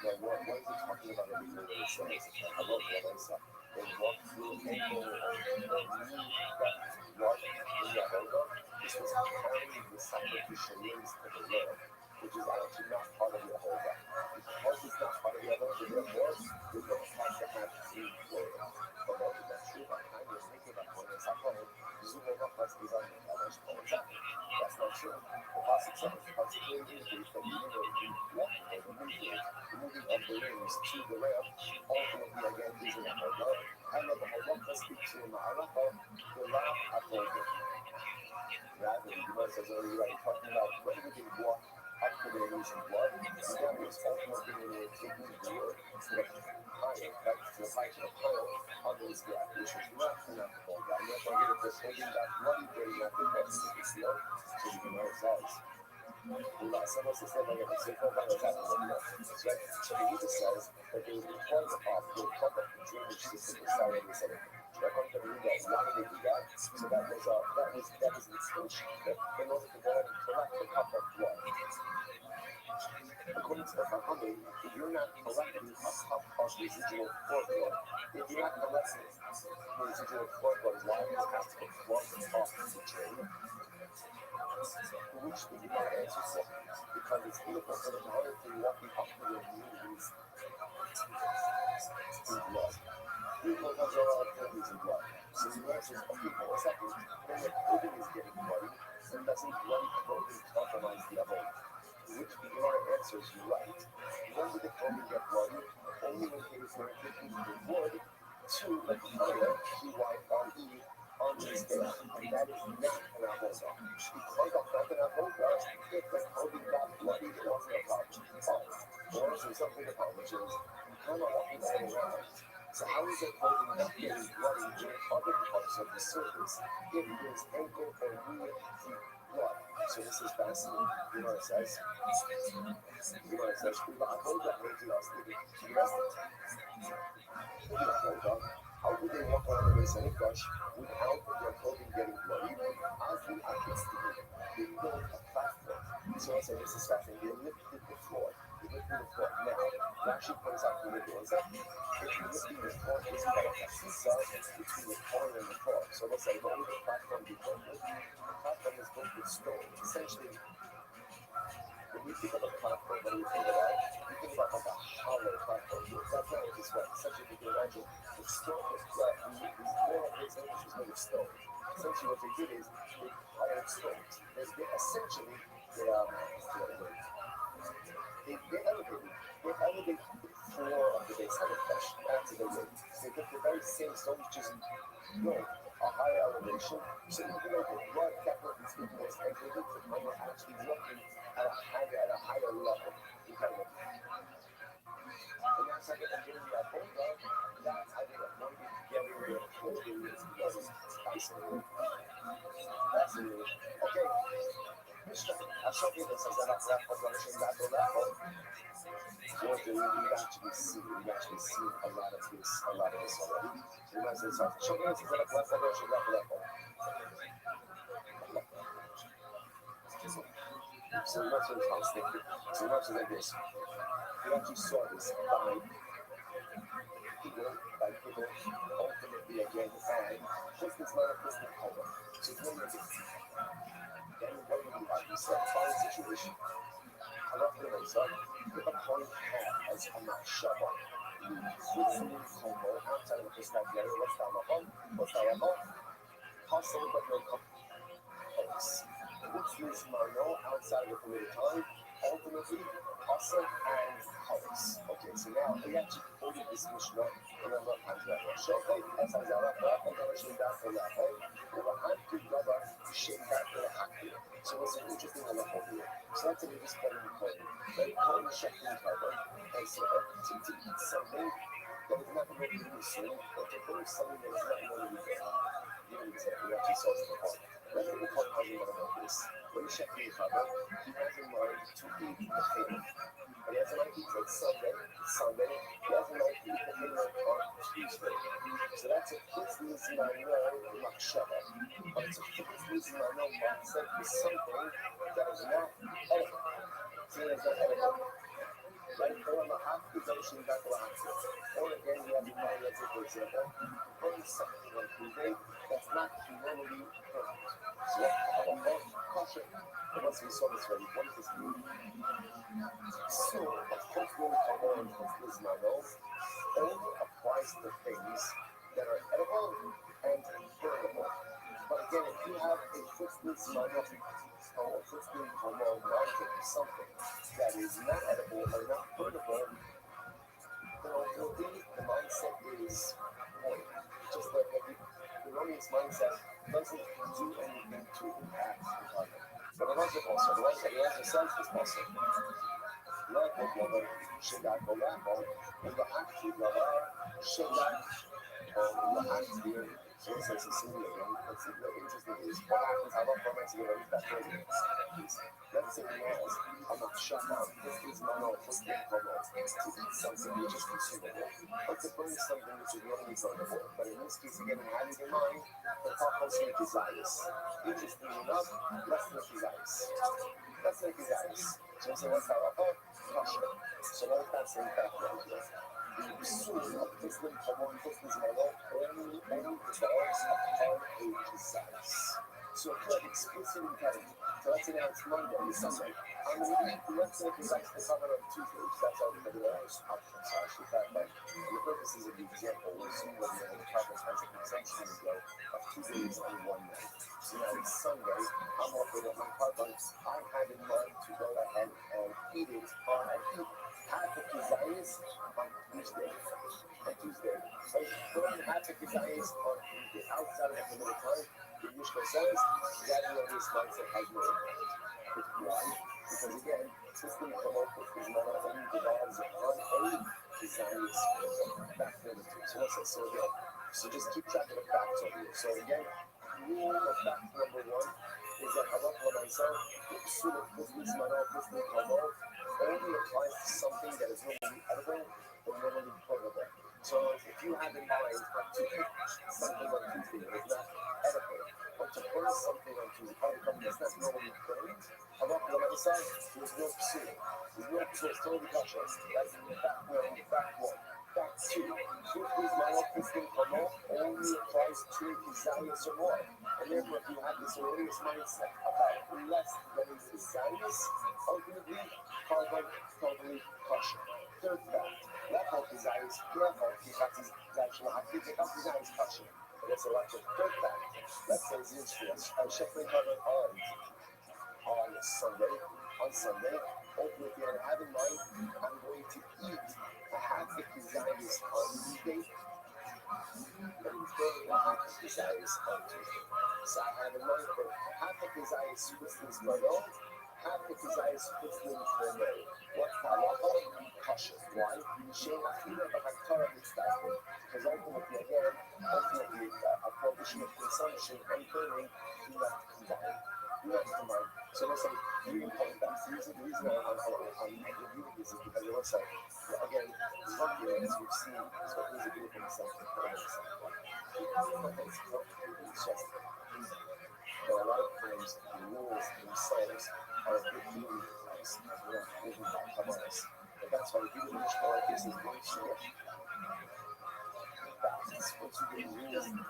S1: Now, what is it talking about in the word it says? I love what I said. They walk through ankle or knee that walk in the Avoda. This was carrying the sacrificial limbs to the Lord, which is actually not part of the Avoda. Because it's not part of the Avoda, therefore, you don't have to have clean clothing. But what is that true? I was thinking about when I said, oh, Zubova must be on the Kadosh Kodesh. That's not true. The Pasuk says, particularly in case that you know walking or the moving of the limbs to the left, ultimately again using a Avoda. I love the Avoda must be to Ma'alacha, the Lav Avoda. Rather, the Gemara says earlier, right, talking about when we can walk up to their knees in blood, and that was ultimately when they were taking the word to the pile, right, to the height of the pile on those gap, which was not enough to hold down. Therefore, get it this holding that bloody very not the best to the seal, so the Gemara says. Someone says that they're going to say, oh, that was happening with right? So the Egypt says that they would plug up the drainage system inside of the city. According to the Yudah, why did they do that? So that was an extension in order to go ahead and collect the cup of blood. According to the Chachamim, if you're not collecting a cup of residual cord blood, if you're not collecting the residual cord blood, why do you have to plug off the drain? Which the Gemara answers for, because it's beautiful for the Gemara to walking up to their knees in blood. People have their own knees in blood. So the Gemara says, okay, for a second, when the clothing is getting bloody, then doesn't bloody clothing compromise the other? Which the Gemara answers, you're right. When did the clothing get bloody? Only when it is connected to the wood to the fire, T-Y-R-E, on this day, and that is not an avoda. Because that's not an avoda, if the clothing got bloody, it wasn't a problem. Or is there something about which is you kind of walking all around. So how is the clothing not getting bloody in other parts of the surface if there's ankle or knee deep blood? So this is fascinating. You know what it says? You know what it says? Avoda making us how would they walk around the base of Mikdash without their clothing getting bloody? As the Akistim, they built a platform. So I said, this is fascinating. They lifted the floor. They lifted the floor. Now, Rashi points out from the door, if you're lifting the floor, it's kind of a seesaw between the floor and the floor. So let's say, what would the platform be built with? The platform is built with stone. Essentially, when you think of a platform, what do you think about? You think about like a hollow platform. That's not what this was. Essentially, if you can imagine, the stone was flat. These more of this was made of stone. Essentially, what they did is they piled stones. They essentially, they elevated the floor of the base of the flesh onto the roof. So they took the very same stone, just built a higher elevation. So even though the blood definitely speaking was elevated, the men were actually walking at a higher level. Incredible. And that's how they get getting the Avoda. That's how they avoided getting their clothing because it's fascinating. Fascinating. Okay. Mishnah. I showed you this as an example of what we've actually seen. We've actually seen a lot of this already. So you might say, so show me this as an example. So much as I was thinking, so much as I guess, we actually saw this by people ultimately again, and just as manifesting power. So when you're then what do you like? You said, find a situation. I love the result. If a point has a machshava, within Tomo, outside of the vocabulary, what's that level? Possible but no complex. Which means Mano outside of the committed time, ultimately, Asa and Chavis. Okay, so now we actually quoted this Mishnah in a lot of times. Shofei, Esazara, so what's interesting on the whole here? So that's an interesting point. Very common checking cover. And so to eat something that is not going to be consumed, but to put something that is not going to be there. Give an example. You actually saw this before. Let's say the car has in mind like this. When he's checking the cover, he has in mind to eat the cake. But he has in mind to eat Sunday. It's Sunday. He has in mind to eat the cake on Tuesday. So that's a business mano machshava. But it's a business mano mindset for something that is not edible. Seen as not edible. Right? Or mahak possession back or again, we have in mind, let's say, for example, burn something on Tuesday that's not normally burned. So, kosher. And once we saw this already, what does this mean? So, of course, when we come on this mano, only applies to things that are edible and burnable. But again, if you have a fixed mano or a fixed mindset for something that is not edible or not burnable, the mindset is void. Just like the erroneous mindset doesn't do anything to impact the target. But the logic also, the answer says this also. Level level should not go level, and the active level should not the active. So it says Cecilia again. Let's see, what interesting is what happens, how about comments you already that earlier. Let's say he has a machshava, this is mono, this is mono, to eat something which is consumable, or to burn something which is normally burnable. But in this case, again, having in mind the compulsory desires. Interestingly enough, less than desires. Less than desires. So we say, what's halacha? Kosher. So what is that saying back right here? The pursuit of Muslim common Muslims only revolves upon a desires. So if you have explicit intent, so let's say now it's Monday, it's Sunday. I'm going to eat, let's say it's like the cover on Tuesday, that's all the other option. So I should back up. For the purposes of the example, we'll assume that the cover has a consumption window of 2 days and 1 night. So now it's Sunday, I'm offering up my carbon, I have in mind to go ahead and eat it on and eat half of desires on Tuesday. On Tuesday. So burn half of desires on Tuesday. Outside of the middle time, the Mishnah says that this mindset has no impact. Why? Because again, this thing come up with is not only devolves on a desires back the two. So what's that? So again, so just keep track of the facts over here. So again, rule of fact number 1 is that halacha myself, the pursuit of business manor, business manor, only applies to something that is normally edible or normally portable. So if you have in mind to eat something on Tuesday that is not edible, or to burn something on Tuesday, something that's not normally burned, halacha myself, there's no pursuit. There's no pursuit, it's totally kosher. That's fact 1. Fact 2, business manor, business manor only applies to desires or more. And therefore, if you have this erroneous mindset about less than his desires, ultimately, carbon totally kosher. Third fact, level desires, level desires kosher. And that's a lot of third fact. Let's say it's interesting. I'm shuffling carbon on Sunday. On Sunday, ultimately, I have in mind, I'm going to eat a half of desires on Tuesday. And burn a half of desires on Tuesday. So I have in mind for half of desires Muslims Manot, half of desires Muslims Manot. What's halacha? Kosher. Why? She'achila b'hakara mitzvah. Because ultimately, again, a prohibition of consumption and burning do not combine. So let's say 3 important facts. The reason I'm reviewing this is because it looks like, again, luckily, as we've seen, so things are good for themselves. It's just that a lot of times the rules themselves are a bit dealing with us as we're living by Hamas. But that's why if you do Mishnah like this is very clear. Once you get rules, then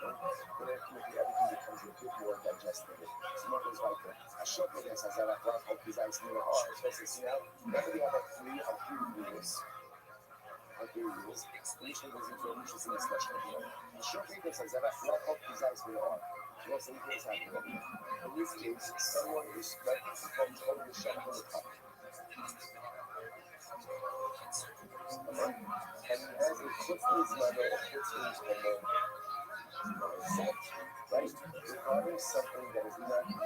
S1: everything becomes a bit more digestible. So what goes like that? I showed you this as I like hope these ice near the heart. So it's now, whenever you have a three rules, the Mishnah goes into a interesting discussion. I showed you this as I like hope these ice near the heart. What's the difference happening? In this case, someone is threatened to come over the shop in the cup. And he has a footloose level of footloose hormone mindset, right? Regarding something that is not yet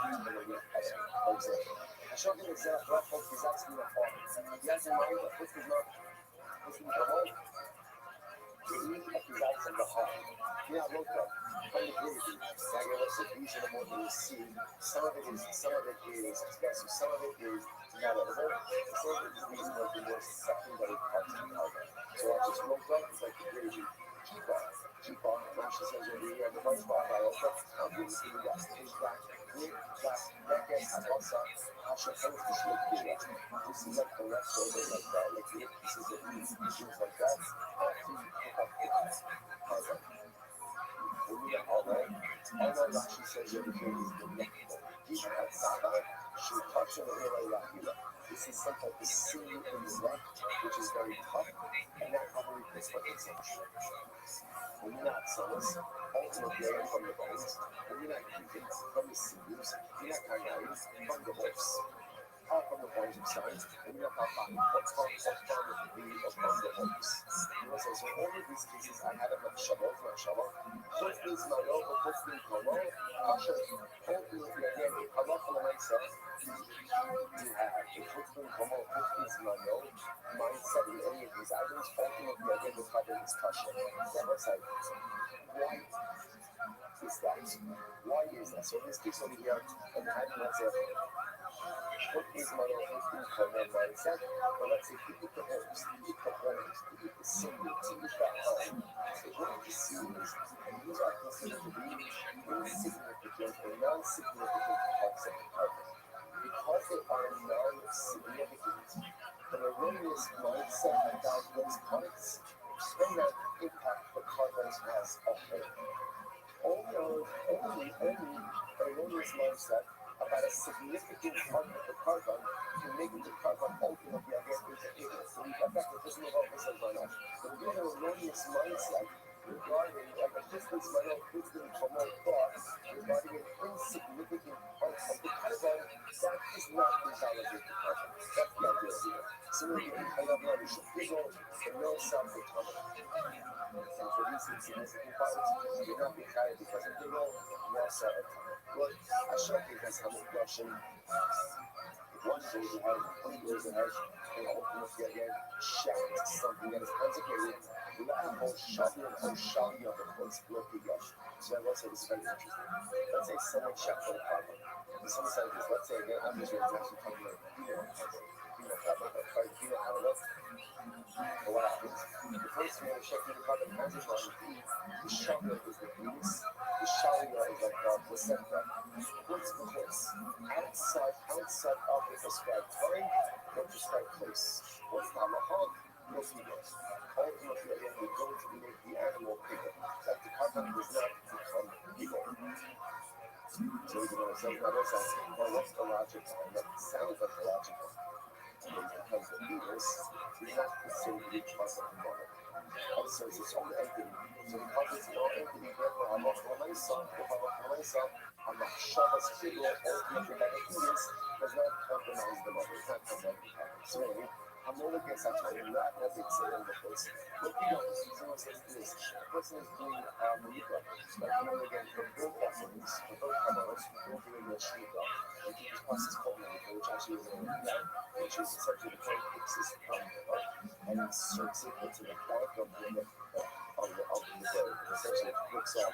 S1: reasonably edible. For example, I showed you an example of is actually a farm. He has in mind that this is not hormone. from the heart. Yeah, look up from the gravy. Like I was these are the more you see. Some of it is expensive. Some of it is not edible. Some of it is these are the more secondary parts of the cargo. So I just wrote up it's like the gravy. Keep on. Now she says over here the first part I also I'm going to see that is black. Black has also I should post the shit here. This is like the leftovers like that, like the pieces of meat, things like that. After you pick up the cargo. When you get all that, all that she says over here is the delectable. These are Saba, she touched on the air like here. This is some type of seed in the neck, which is very tough, and that probably fits for consumption. When you're not sellers, ultimately from the bones, when you're not eating from the seeds, you're not carrying from the horse. From the bones of science, and you're not finding what's from the meat of the horse. So all of these cases, I had enough shabbat, Put these mayo, put these kolo, kasher, ultimately again, halacha myself, you have a footprint kolo, put these mayo, mindset in any of these items, ultimately again, the cover is kasher. Never say, why is that? Why is that? So in this case over here, and I do not say, what is mayo, put these kolo, mindset, but let's say, you eat the herbs, you eat the horns, you eat the seeds, you eat that home. So what are the seeds? And these are considered to be insignificant or non-significant parts of the carpet. Because they are non-significant, an erroneous mindset about those parts may not impact the carpet as a whole. Only an erroneous mindset about a significant part of the carbon can make the carbon ultimately again into ignorance. So we got back to this little bit of right now. When we get an erroneous mindset regarding like a distance might quickly promote thought regarding an insignificant part of the carbon that is not invalidated carbon. That's the idea here. So we have another people and no self-determined. And for these insignificant parts, you're not being carried because of people, no self-determined. But I should think that's how much production one goes ahead, one goes ahead, and ultimately again, shout something that is consecrated. Laho Shabi and Shabi of the place, look at you. So I will say this is very interesting. Let's say someone shouts for the problem. And someone says this, let's say again, I'm just going to actually talk about but what happens? The first thing that checking the carbon has in mind, the Shabi is the penis, the Shabi is like the placenta. What's the place? Outside of the prescribed time, the prescribed place. What's the halacha? No females. Ultimately, again, we're going to make the animal bigger. That the carbon does not become bigger. So we can understand that also. Well, what's the logic behind that? It sounds like the logic because the fetus is not considered to be part of the mother. Also, it's its own entity. So because it's its own entity, therefore, I'm not for myself, I'm not Shabbos figure ultimately by the fetus does not compromise the mother. It's not compromise the mother. So anyway, I'm only against that time, not what they say in the place. But you know, someone says this, the person is doing Malika, but remember again, for both offerings, for both Kabbalas, we don't do it in the Shmita, we do this process called Malika, which actually is in the which is essentially the point takes this and inserts it into the back of the bird, and essentially flips off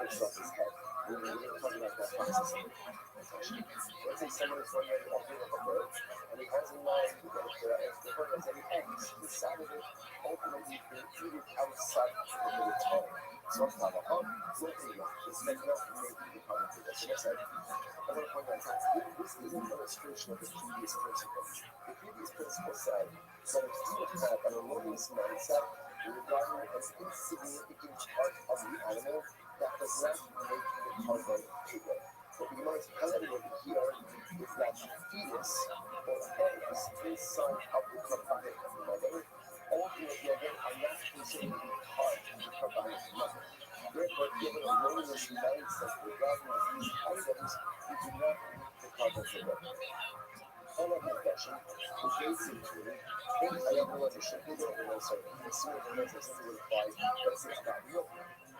S1: his head. We're talking about that process. Let's say someone is going to open up a bird, and he has in mind that if the bird has any eggs inside of it, ultimately you can eat it outside of the tongue. So it's not a hug, looking up. It's like not making the comment to this. And I said, I want to point out that this is an illustration of the previous principle. The previous principle said that if you have an erroneous mindset regarding an insignificant part of the animal, that does not make the carbon bigger. What we might highlight over here is that the fetus or eggs inside of the carbonic mother ultimately again are not considered to be part of the carbonic mother. Therefore, given a erroneous mindset regarding these items, we do not make the carbon bigger. All of the question is basically if I have no other shit, we're going to also assume that there's something would apply, let's say it's not real.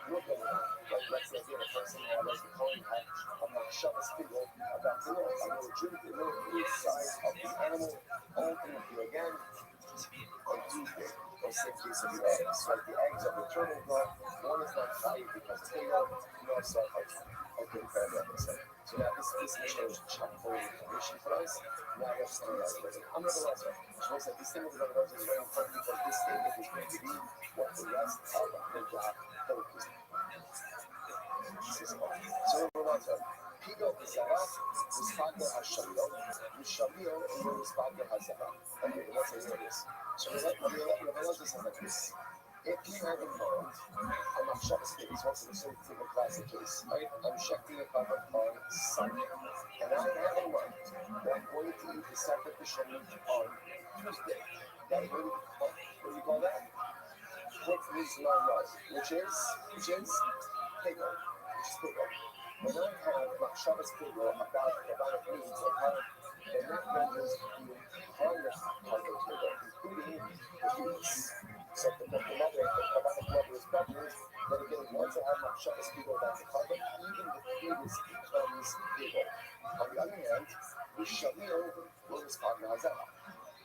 S1: Look at it. Like, let's say again, a person who has the calling hat, I'm not Shabbos people about the law. I know a Jew, they know inside of the animal, ultimately again, on Tuesday, or same case of the eggs, right? The eggs are maternal blood. One is not high because it's payload. You also have like, okay, fair enough. So now this mission is chock full of information for us. Now I have to analyze it. I'm not the last one. So I said this thing with the numbers is very important because this statement is going to be what the rest of the job focuses on. So we're on to Pigo Zara, Responder Hashalom, Mishalio, and Responder Hazara. Okay, let's say this. So let's just like this. If you have in mind, I'm not sure it's what's the same thing with classic case, right? I'm checking if I'm on Sunday. And I have in mind that I'm going to eat the sacrificial meat on Tuesday. That I'm going to what do you call that? What is my love? Which is Pigo. When I have Shabbos Pigo about a meat or how, then that renders the entire Pigo, including the fetus. So the mother is pregnant, then again, once I have Shabbos Pigo about the Pigo, even the fetus becomes Pigo. On the other hand, the Shamil will respond to Hazara.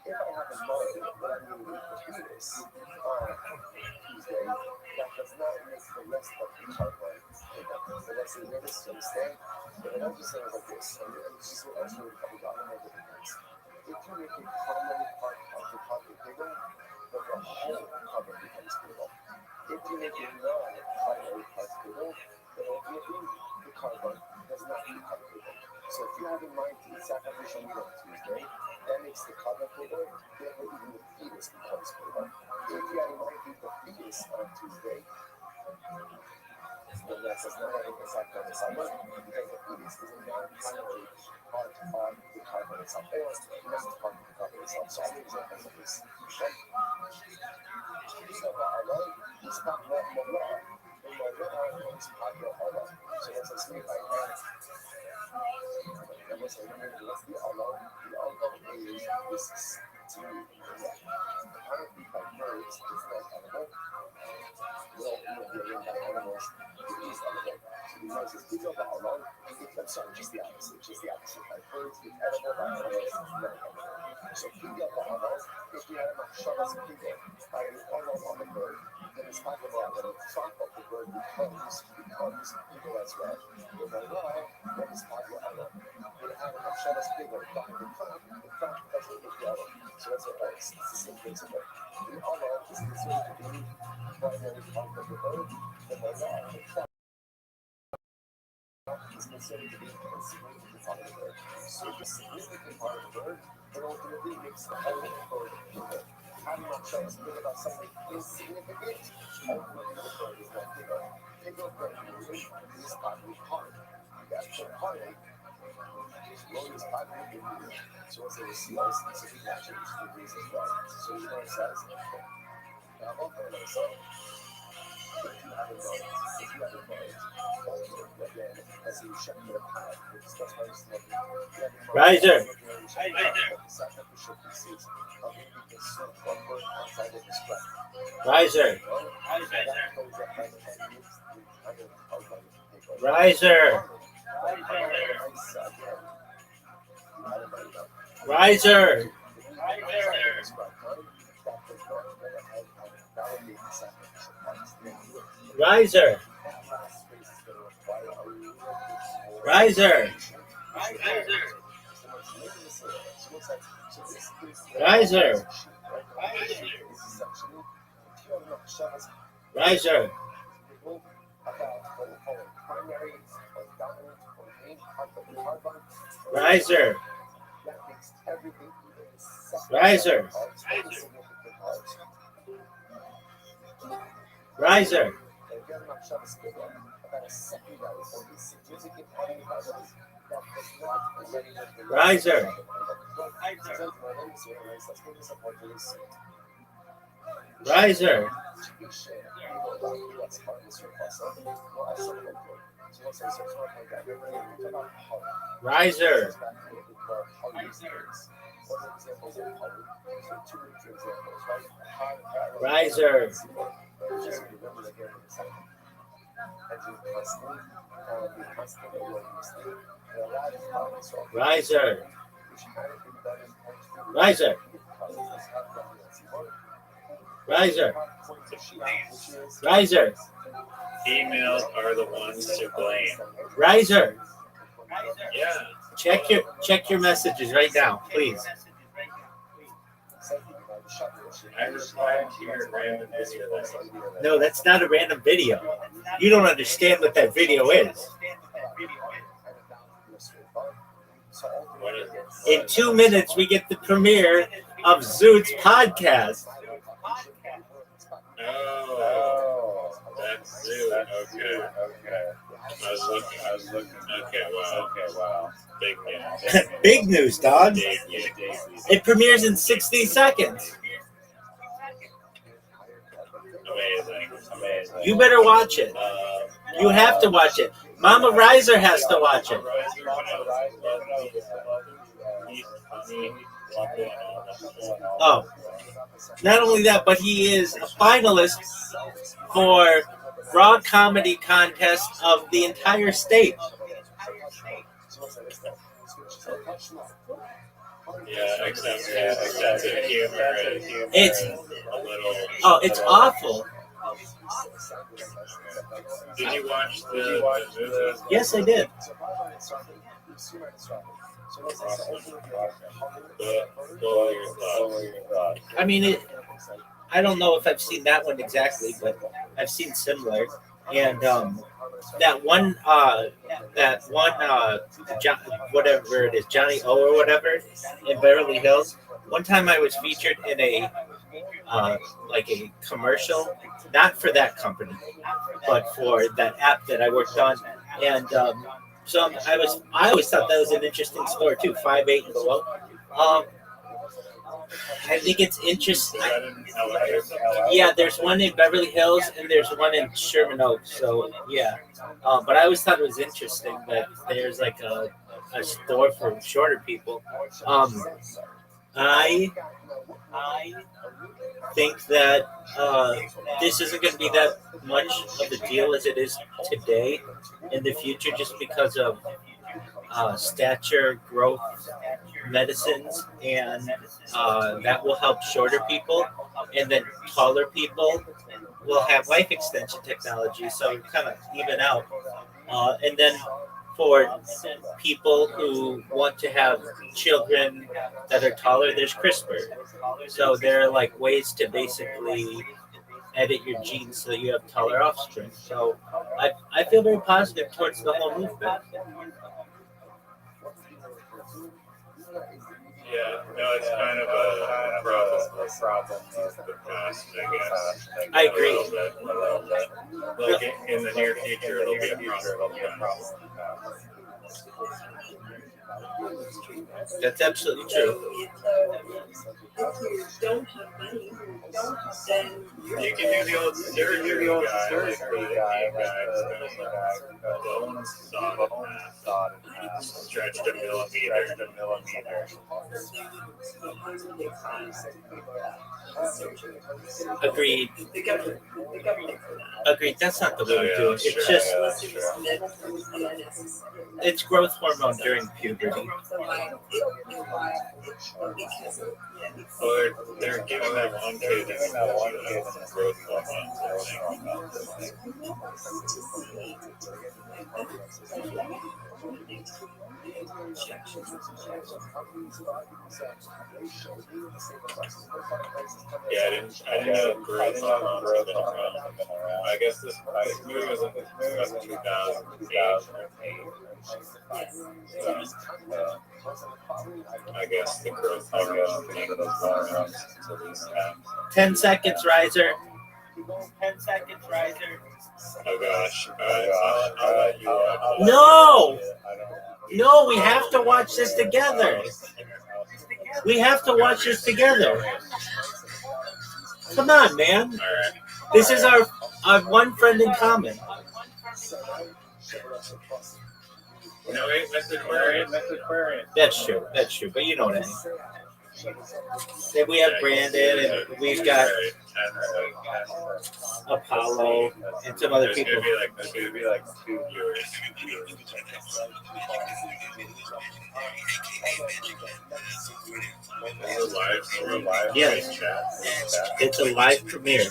S1: If I have in mind that I'm going to eat the fetus on Tuesday, that does not make the rest of the pipeline. So let's say this, understand? But I don't just say it like this, and this is what else really comes out of different things. If you make a primary part of the puppet bigger, then the whole puppet becomes bigger. If you make a non-primary part bigger, then ultimately the carbon does not become bigger. So if you have in mind the sacrificial meat on Tuesday, that makes the carbon bigger, then even the fetus becomes bigger. If you have in mind the fetus on Tuesday, then that does not have an effect on the carbon because the fetus is a non-primary part of the carbon itself, or not part of the carbon itself. So I'll give examples of this. Okay? So let's say I have let's be Allah. The Allah is this to apparently by birds it's not animal. Well, by animals it is animal. So the Moses is speaking about Allah. I'm sorry, just the opposite. By birds it's edible, by animals it's not edible. So speaking about Allah, if you have a Shabbos people by the Allah on the bird, then it's talking about that the trunk of the bird becomes people as well. With Allah, then it's talking about Allah. Having a Shabbos bigger by the front doesn't look the other. So that's what it's the same principle. The Allah is considered to be primary part of the bird, the Allah, the front is considered to be a significant part of the bird. So the significant part of the bird, it ultimately makes the whole bird bigger. Having a Shabbos bigger about something insignificant, ultimately the bird is not bigger. Bigger bird is partly hard. The actual heartache is partly bigger. So it's a small specific action degrees as well. So you know it says, now I'm going to say, if you have a mind, again, as you shut your path, it's just how you select it.
S5: Riser.
S1: Sacrificial pieces of the soup or bird outside of the spread.
S5: Riser. Riser. Riser. Riser. Riser. Riser. Riser. Riser. Riser. Riser. Riser. Riser. Riser. Riser. Riser. Riser. Riser. Riser.
S11: Emails are the ones to blame.
S5: Riser.
S11: Yeah.
S5: Check your messages right now, please.
S11: I replied to your random video.
S5: No, that's not a random video. You don't understand what that video is.
S11: What is it?
S5: In 2 minutes, we get the premiere of Zoot's podcast.
S11: Oh, that's Zoot. Okay. I was looking. Okay, wow. Big news.
S5: Big news, dog.
S11: Big news.
S5: It premieres in 60 seconds.
S11: Amazing.
S5: You better watch it. You have to watch it. Mama Riser has to watch it. Oh, not only that, but he is a finalist for Raw Comedy Contest of the entire state.
S11: Yeah, except the humor is
S5: It's
S11: a little.
S5: oh, it's awful.
S11: Did you watch the
S5: Yes, I did.
S11: What are your thoughts?
S5: I mean, I don't know if I've seen that one exactly, but I've seen similar. And that one, whatever it is, Johnny O or whatever, in Beverly Hills. One time I was featured in a like a commercial, not for that company, but for that app that I worked on. And so I always thought that was an interesting store too, 5'8" and below. I think it's interesting. Yeah, there's one in Beverly Hills and there's one in Sherman Oaks. So yeah, but I always thought it was interesting that there's like a store for shorter people. I think that this isn't going to be that much of a deal as it is today in the future, just because of stature growth medicines, and that will help shorter people, and then taller people will have life extension technology, so kind of even out. And then for people who want to have children that are taller, there's CRISPR. So there are like ways to basically edit your genes so that you have taller offspring. So I feel very positive towards the whole movement.
S11: Yeah, no, it's kind of a problem of the past, I guess.
S5: I agree.
S11: A little bit. Like in the near future, it'll be a problem.
S5: That's absolutely true.
S11: You can do the old surgery guy, bone sawed in half, stretched a millimeter.
S5: Agreed. Agreed. That's not the way to do it. It's just it's growth hormone during puberty.
S11: Well, they're giving that one kid growth hormone. Yeah, I didn't know growth hormones have been around. I guess this movie was in 2008. I guess the growth hormone thing was to these times.
S5: 10 seconds, Riser. 10 seconds, Riser.
S11: Oh gosh. I'll let you watch it.
S5: No! No, we have to watch this together. We have to watch this together. Come on, man.
S11: All right.
S5: This is our one friend in common.
S11: No, wait, Mr. Aquarius.
S5: That's true. But you know what I mean. Then we have Brandon, and we've got Apollo, and some other people.
S11: There's gonna be like 2 viewers. We're live.
S5: Yes.
S11: Chat.
S5: It's a live premiere.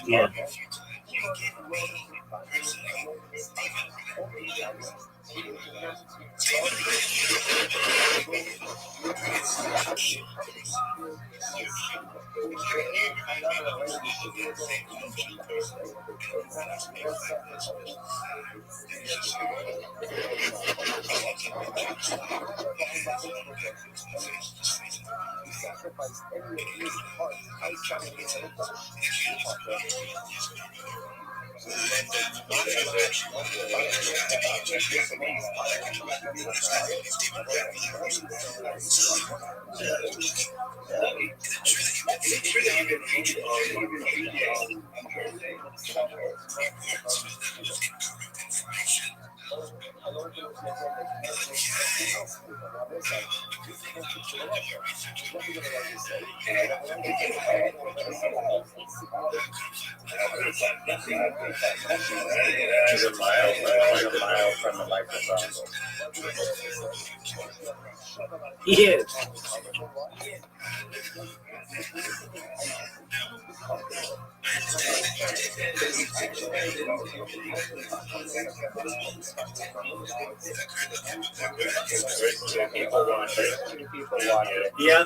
S5: Yeah.
S1: Sacrifice every amusing part outside of
S11: He's a mile from the microphone.
S5: He is.
S11: People watch it.
S5: Yeah.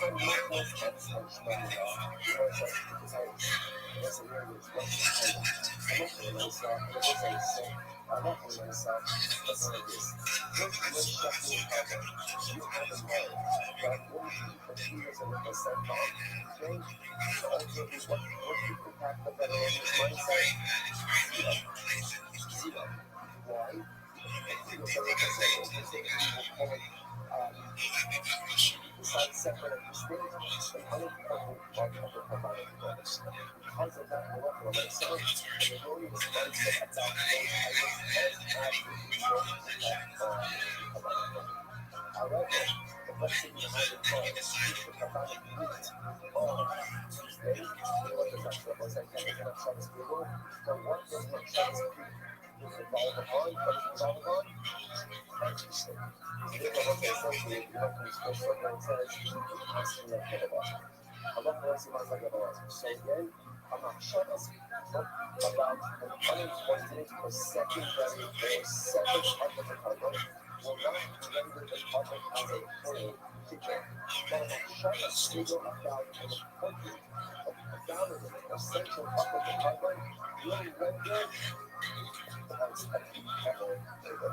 S1: some movement and some money because I was aware that what I don't really myself, and I say so, I don't really myself, but what it is. Let's shut me up. You haven't known. But what for 2 years I lived myself on, okay? So ultimately, what you could have the better mindset? Zero. Why? Besides separate and distinct, the unimportant part of the provided goals. Because of that molecular myself, the erroneous mindset about those items has absolutely no impact on the provided goal. However, the blessing behind the call is the provided root on Tuesday. You know what the next was? I can't get up Shabbos Google. For what was not Shabbos Google? Was it Volleyball on? What is it Volleyball? Interesting. So again, I'm not sure about an unimportant or secondary or separate part of the puzzle will not render the puzzle as a whole together. But I'm sure a figure about an important, a dominant, essential part of the puzzle will render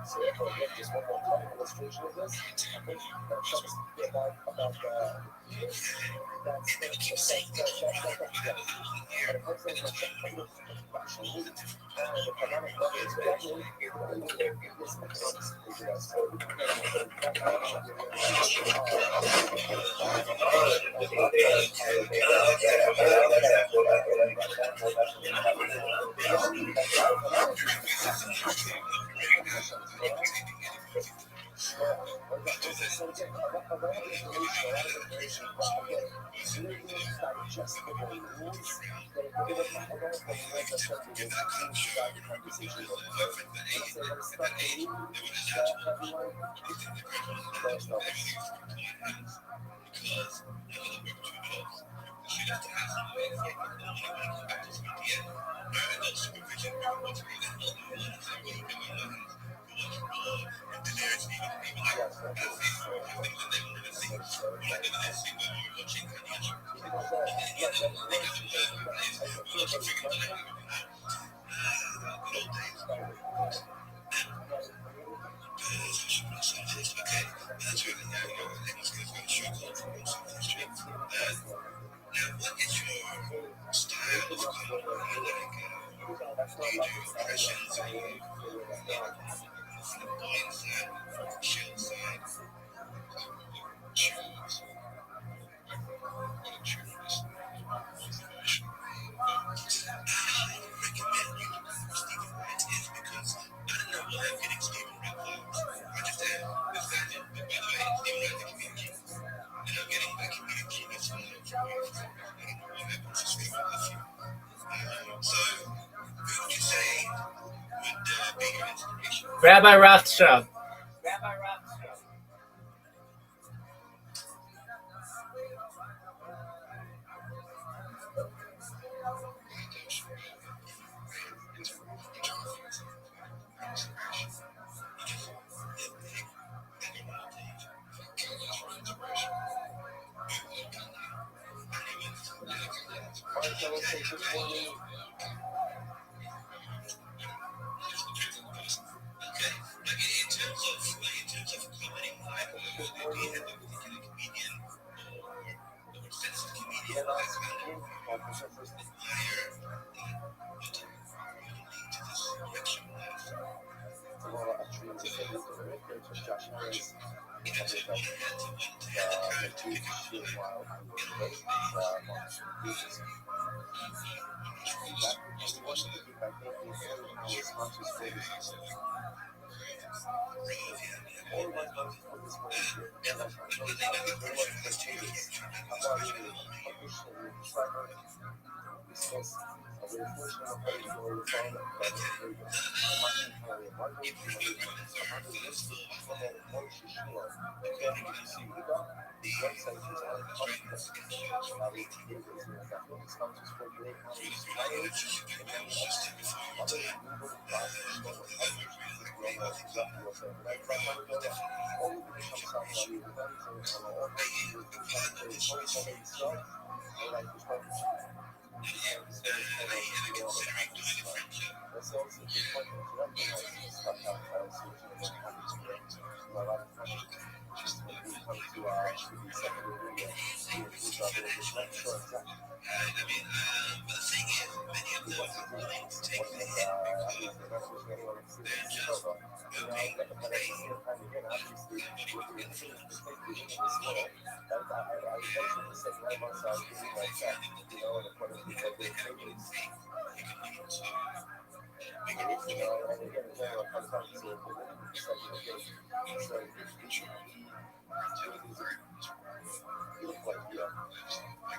S1: so therefore, again, just one more kind of illustration of this. I think that tells me about this. That's the reality. But a person is actually the pandemic level is definitely this becomes
S5: Rabbi Rothschild.
S1: these websites just aren't functional. Now they got little sponsors for great knowledge players, and then other legal process for others is grown up exactly what's up. Right? That's how we go to all of the become something you know, all the you start, or like you start that's also important to recognize this stuff out there. So a lot of times just when we come to the second video, we drop it in like short time.
S2: But the thing is, many of them are willing to take the hit because they're not just going to pay the price.
S1: Obviously, with the insurance mistake we did in this world, I venture to say right outside doing like that, you know, and according to what they're taking. You know, and again, in general, it comes down to the second okay. So you look like,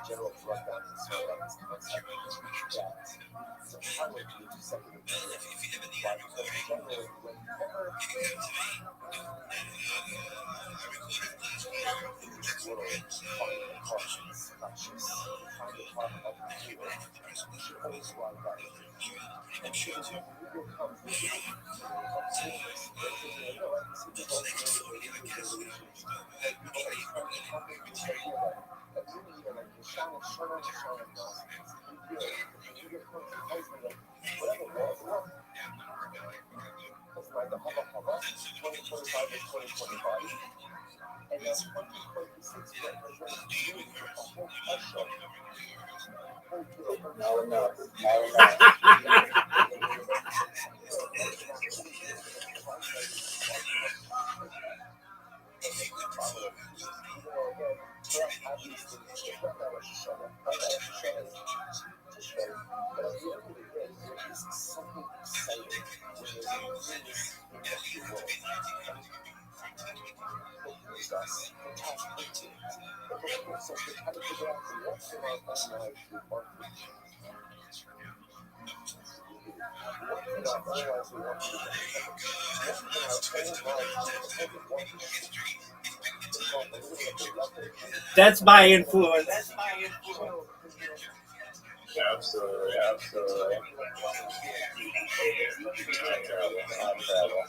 S1: general drug down and so on. So how would you second
S2: If you ever need a recording,
S1: whenever
S2: you can come to me. I recorded last year with Restream, so
S1: conscious, find a part of the viewer, you should always go out that. And she was when you become like the hubba 2025 is 2025, and then 2026 represents a whole special.
S5: That's my influence.
S11: Absolutely, absolutely. Not travel.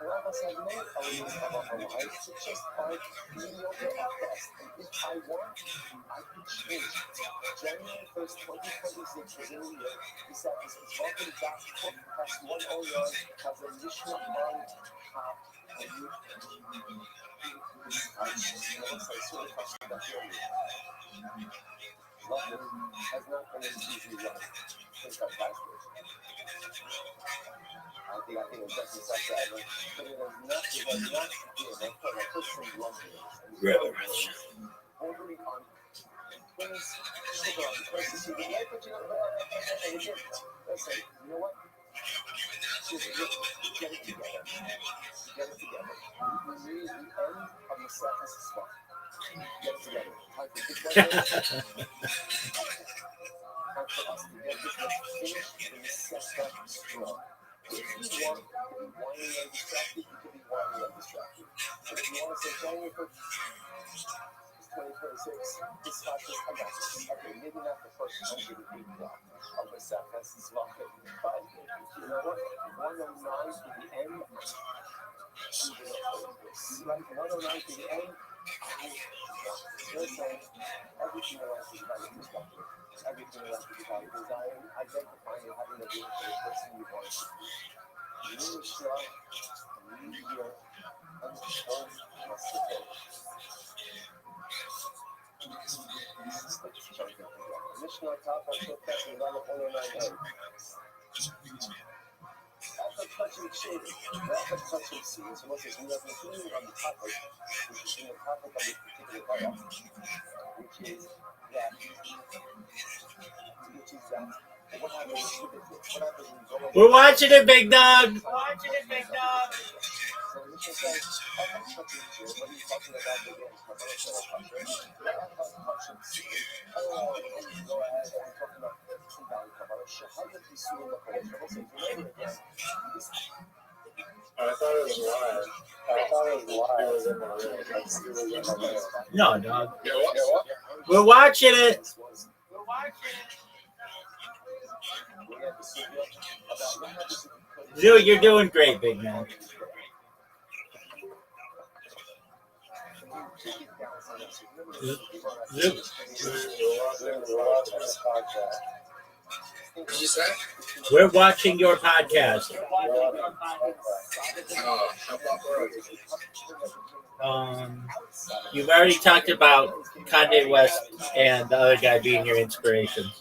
S1: And all of us have many elements of our lives that just aren't mediocre at best. And if I want, I could change it. January 1st, 2026 was in the year. He said, this was welcome back. Has one OR, has a mission on top. And you, I sort of touched that earlier. Love has not been an easy run since our pastors. I think it's definitely such that, but it has not been my personal love bordering on things sugar on the person to the life, but you know, and again, listen, you know what? Just get it together. Get it together. We need the end of the sadness is fun. Get it together. Time for good weather. Time for us to get this finish in the setback strong. If you want to be whiny and distracted, you can be whiny and distracted. But if you want to say, January 1st, 2026, this fascist, I got this. Okay, maybe not the first 108 block of the sadness is fun. But you know what? 109 to the end, right? 109 to the end, listen, everything in life is about perspective. Everything in life is about desire, identifying and having a vision for the person you want to be. New strong, new year, and home hospital. Mission on top of the person around the 109A. That's a touching shade. That's a touching scene. So what's this? We have continuing on the topic, which is in the topic of this particular part, which is that what happens to the what happens when you go.
S5: We're watching it, big dog.
S1: So Mission says, I'm touching here. What are you talking about the game? I'm going to show a toucher. Touching scene. Oh, and you go ahead and we're talking about how did you see the collection? We'll say, remember again.
S11: I thought it was live. It was in the room.
S5: No, dog.
S11: You know what?
S5: We're watching it. Dude, you're doing great, big man.
S11: Did you say?
S5: We're watching your podcast. You've already talked about Kanye West and the other guy being your inspiration.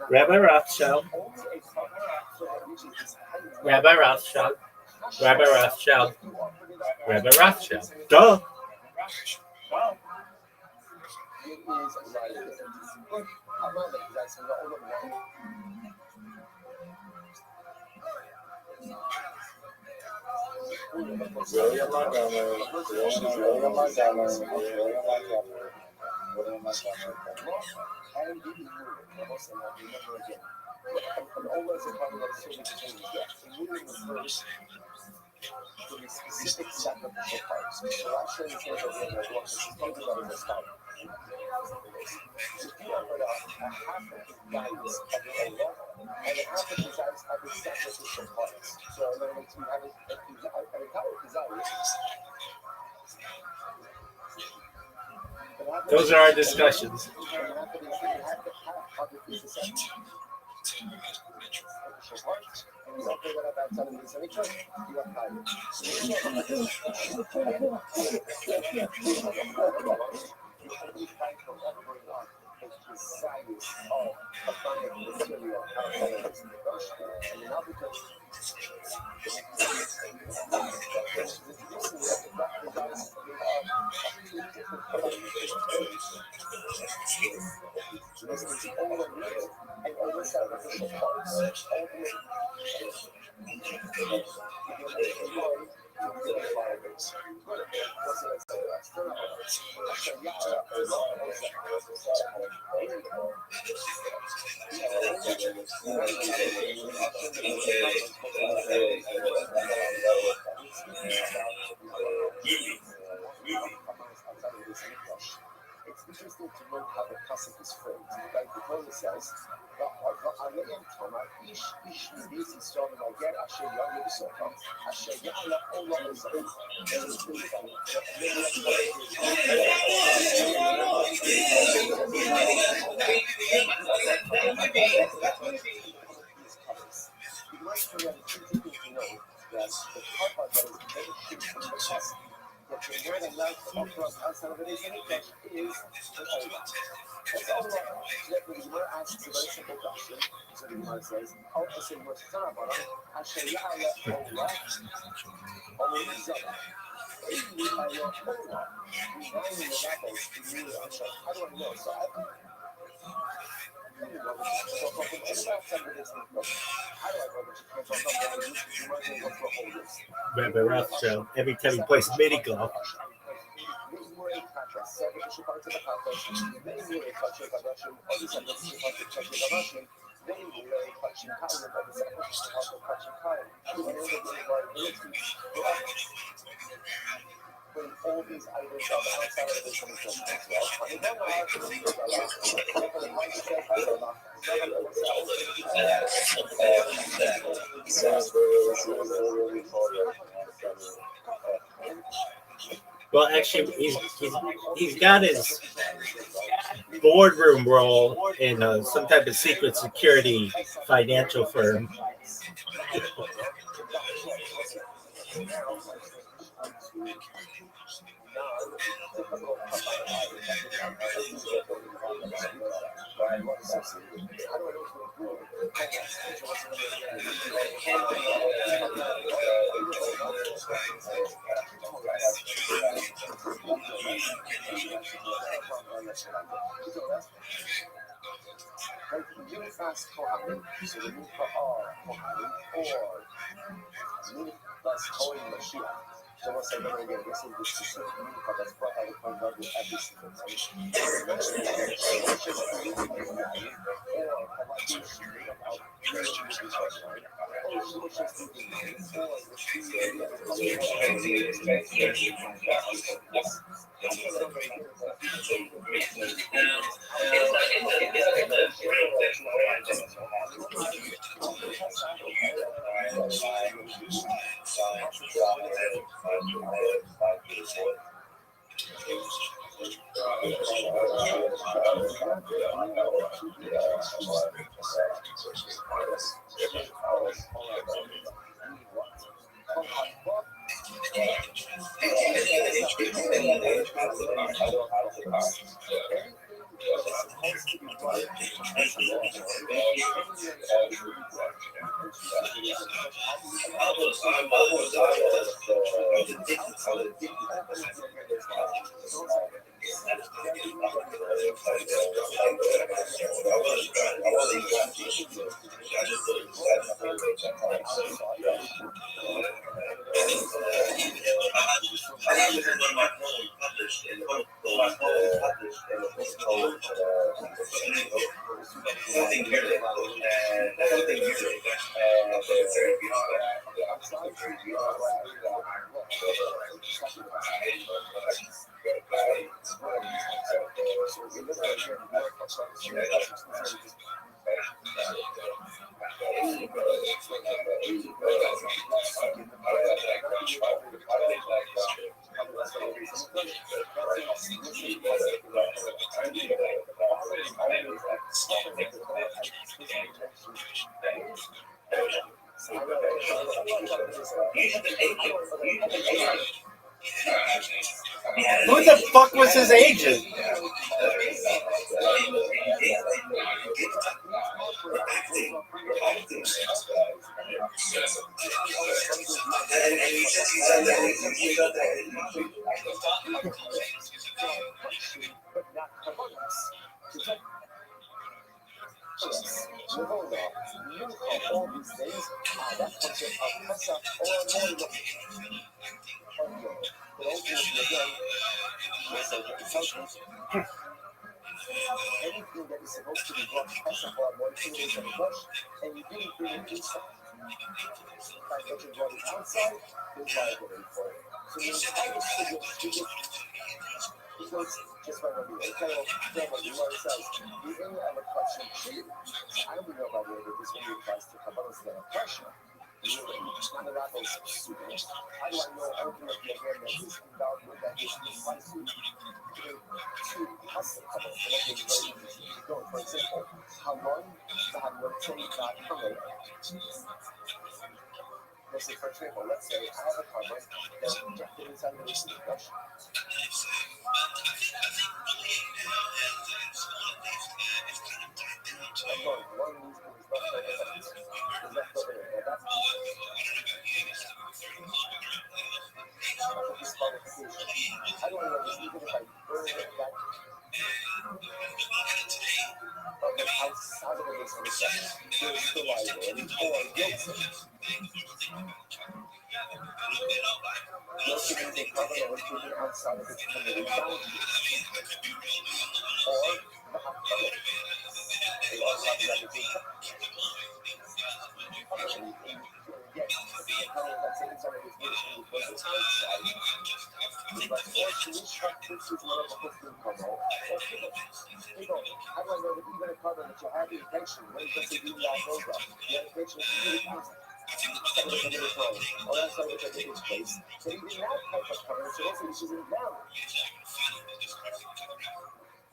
S5: Rabbi Rothschild. Rabbi Rothschild. Rabbi Rothschild. Rabbi Rothschild. Duh.
S11: William Montgomery.
S1: Specific sacrificial parts. So actually, it's going to be a lot of stuff. If you ever have a half of the guidance of your own law, And half of these eyes have been separate different parts. So in other words, we have a entire desire.
S5: Those are our discussions. It's interesting to note how the passage is framed. Like the poem says, ish midisi son mager asher yari b'sotam, asher ya'ala olam b'zahim. Rabbi Rothschild, every time he plays mini golf. When all these items are outside of the commission as well, actually, he's got his boardroom role in some type of secret security financial firm. So once I remember again, this is the specific unicorn that's brought out of Congo every single time. Who the fuck was his agent?
S1: Anything that is supposed to be brought Pesach or more 2 days on the bush, and you didn't bring it inside. Like what you brought it outside, there's liability for it. So the entire city because just by the way, kind of what the Lord says, the only other question tree. I don't know about whether this only applies to Kabbalah's that are pressure. None of that was stupid. How do I know ultimately again that this endowed with that is applies to custom Kabbalah? For example, how long the Hamlet take not covered. Let's say, for example, let's say I have a cover that's injected inside the receipt brush. I'm going one of these movies left over there. Is left over there. Now that's disqualification. How do I know this? Even if I burn that outside of the base on the second, there is still liability or guilty. Guilty means a cover that was taken outside of its committed boundaries. Or the happening. They all have that as a again, the cover that's inside of its nation was outside. But forced to instruct this is one of the Muslim cover. How do I know that even a cover that you have the intention, when it comes to doing that yoga, the intention is to do it outside? Or outside of the biggest place, that even that type of cover, so also this isn't valid.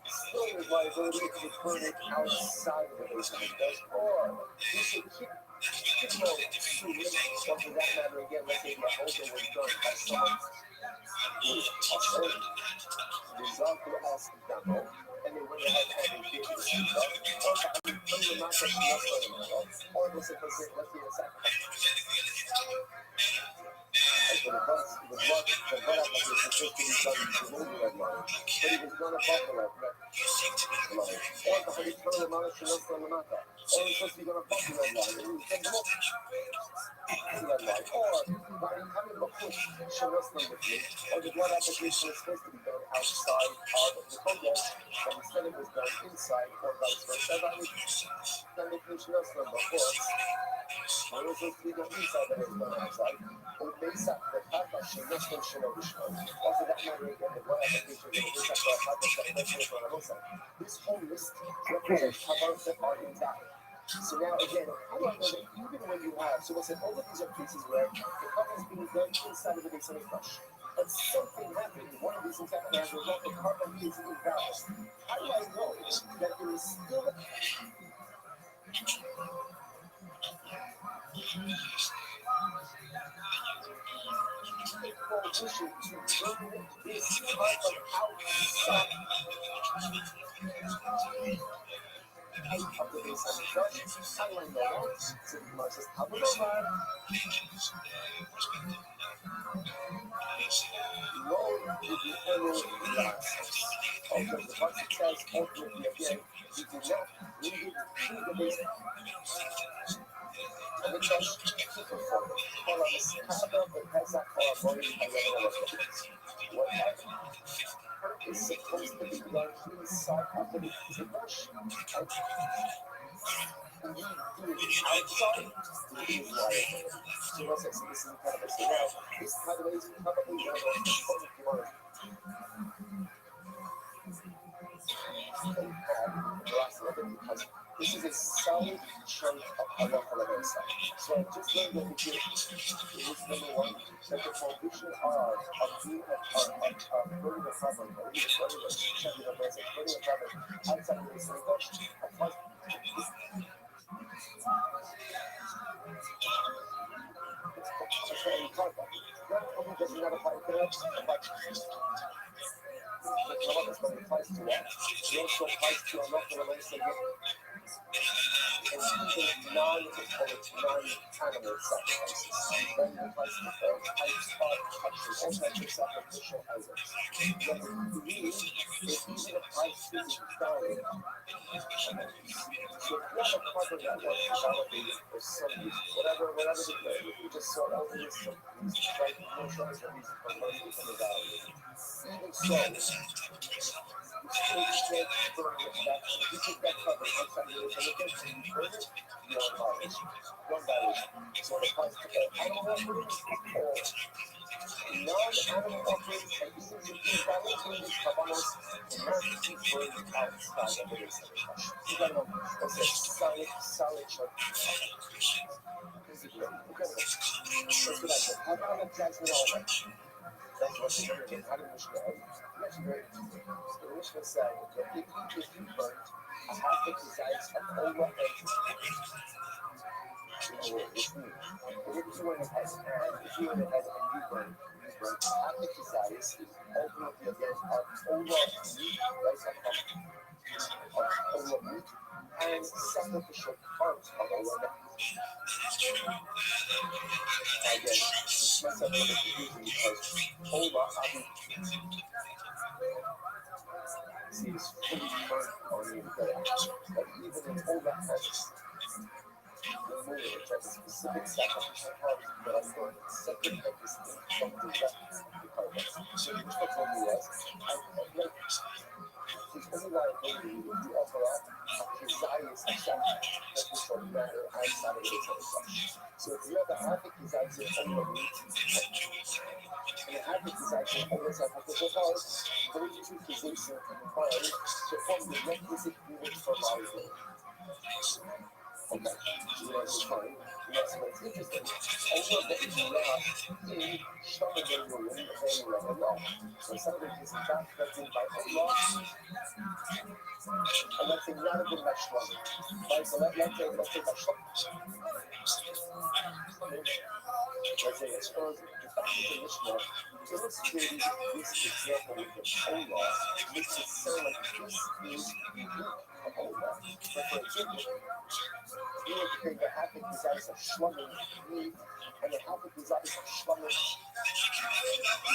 S1: Still there's liability if you burn it outside of the base of the dust, or you should keep no shooting, or for that matter, again, let's say the older was done by someone who was observed, result to ask demo, and they went ahead and they did the shoot up, or the not just or let's say, let's say a sacrifice. Like the blood application was supposed to be done below the red line, but it was done above the red line. Or the Holy Spirit of Mount Shiloh on the Mata. Or it's supposed to be done above the red line, and it was done below the red line. Or by having the push Shiloh on the flip, or the blood application was supposed to be done outside of the Kodesh, but instead it was done inside, or vice versa. That was done the Shiloh on the foot. When it was supposed to be done inside, but it was done outside. Or based on the Papa Shiloh on Shiloh. Also, that matter again, the blood application was based on the Papa Shiloh. This whole list represents Kabbalists that are intact. So now again, how do I know that even when you have, so listen, all of these are cases where the Kabbal is being done inside of the base of the flesh. But something happened, one of these things happened as a result, the Kabbal is invalid. How do I know that there is still a prohibition to burn this Kabbal outside of the base of the flesh? How do I know that? So the Gemara says, how will I know? Lord, if you follow the access. Because the Pasuk says, ultimately again, you do not leave it to the base of the flesh to perform it. Follow the Kabbal, the Pesach, or Avoid, whatever is supposed to be done inside of the base of the flesh. And you do it outside, it is liable. So this is incredible. So now, this, by the way, is probably one of the most important words. Because This is a solid chunk of halakha mesa. So I just learned over here, it was number one, that the prohibition of being burning a carbon, or even burning a chunk of mesa, burning a carbon outside of the synagogue applies. That's what we talk about. Not only does it not apply to that, but it applies to what? It also applies to halakha mesa. And even non-animal sacrifices. Then it applies to all types of sacrificial items. Number three, it even applies to the dying. So if you have a cover that was validated for some reason, whatever the thing, if you just saw all the list of reasons, right? No choice of reason for money becoming validated. Even so, you still can't burn that. If you take that cover outside of the benefits and you burn it, you're on violation. One violation. So it applies to all animal offerings or non-animal offerings, and even if you validate these kavanos, cannot be burned outside of the sacrifice. You got to know that's a solid chunk. This is great. Incredible. That's what I said. How about that Jasmine Oliver? That's what the word is. How did Mishnah know? That's very interesting. So the Mishnah said that if you burnt a half of the size of Ola and which means if you went ahead and you burn half the size ultimately again of Ola meat, right? Of Ola meat and sacrificial part of Ola meat. Again, this must have been confusing because Ola, see, is fully burnt on the grill. But even in Ola has the food, which has a specific sacrificial part that are burnt separate and distinct from the rest of the carbon. So the Mishnah told me was, it's only liability if you offer up a kizayis sacrificial matter outside of the sacrifice. So if you have a half a kizayis in Ola meat, and a half a kizayis in Ola sacrificial part, those two kizayis are combined to form the requisite unit for liability. Okay, so that's fine. That's what's interesting. Also, that is not in Shlomo very law. So some of it is in fact that's in by Allah, and that's in not been by Shlomo. Right, so let's say by Shlomo. Let's say it's further. The fact that the Mishnah illustrated this example with the Allah makes it sound like this is unique of Allah. So for example, you would think the half of desires of shlomo meat and the half of desires of shlomo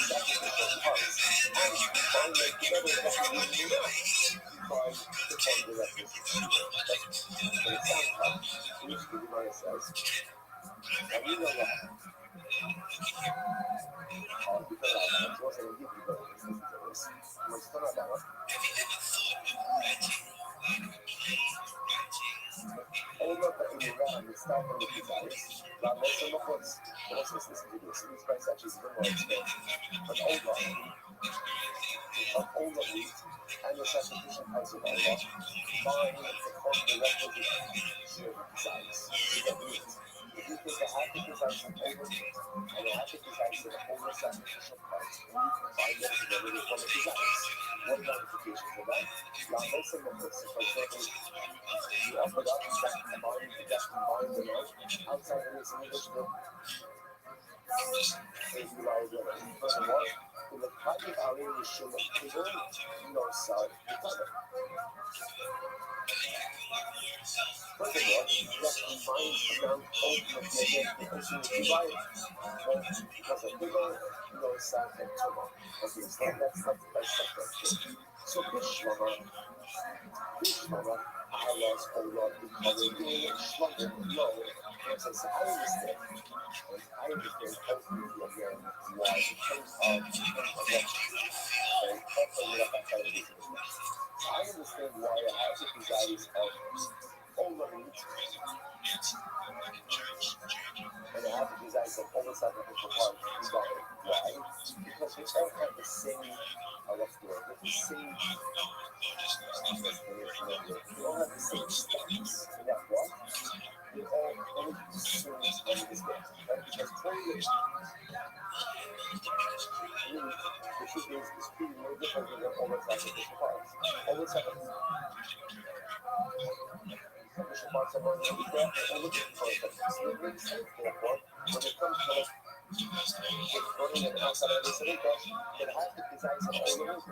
S1: sacrificial parts and combine them together that you need to by the form the requisite. That's what it sounds like. Which the Gemara says. Now we know that. Because I was going to give you this. Let's turn that down. Ola Iran is not going to be biased. Now, there's some of what's listen to this. These guys actually is more expensive. But Ola meat and the sacrificial parts of Ola combined to form the requisite size. That means if you take a half of the size of Ola meat and a half of the size of Ola sacrificial parts, and you combine them together to form a size. What modifications of that? Now, there's some of this. For example, you offer up that combined amount outside of this English book is reliability. Furthermore, in the private area, you should look bigger, no side the cover. Furthermore, that combined amount ultimately again because you divide because a bigger no side and tumor. Okay, so that's subject. So Bishmama, Allah's Allah, because it being stronger low, and says, I understand ultimately again why because of I understand why I have the desires of Ola meat and I have the desires of Ola sacrificial part. Why? Because we all have the same the same we all have the same status. as totally. The truth is treated no differently than all the sacrificial parts. All the sacrificial parts are going to be there, all the different parts. Therefore, when it comes to running and outside of the cylinder, then half the designs of all the ones,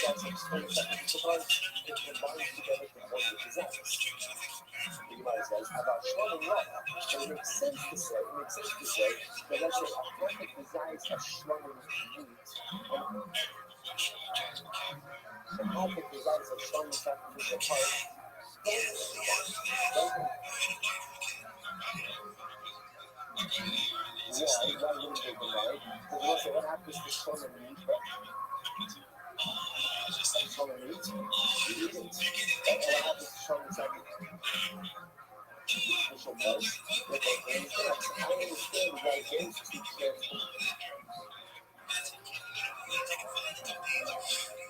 S1: half the designs of all the sacrificial parts, can combine together to form the designs. Realize, guys, about Shlomo Rock, and it makes sense to say that let's say a half the designs of Shlomo meat, and half the designs of Shlomo sacrificial parts. Why wouldn't they combine? Because also, what happens to Shlomo meat? Shlomo meat? You eat it. And what happens to Shlomo sacrificial parts? I understand why they teach them.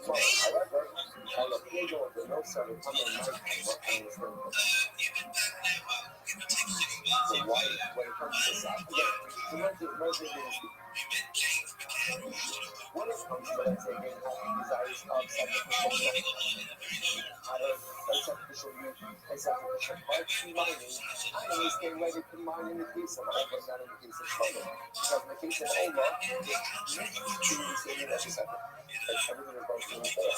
S1: However, al appiego of the notes are becoming light and what I understand. So why, when it comes to that, again, so what it comes to, let's say, getting happy desires of sacrificial meat and sacrificial parts combining, I understand why they combine in the case of Allah, but not in the case of Shlomo. Because in the case of Allah, it's truly saying that the sacrifice. Everything is going to be fair.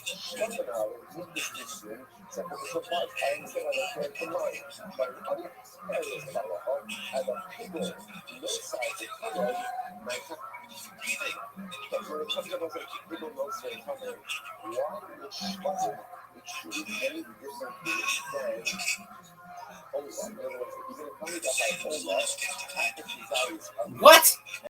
S1: Somehow, with this issue, sacrificial parts, I understand why they're very combined. But in other areas of Allah, as a people, no side to cover, but when it comes to us, people know certain covering, why would Shlomo be treated any differently than Allah? In other words, even if only got by Allah, half the desires of
S5: What?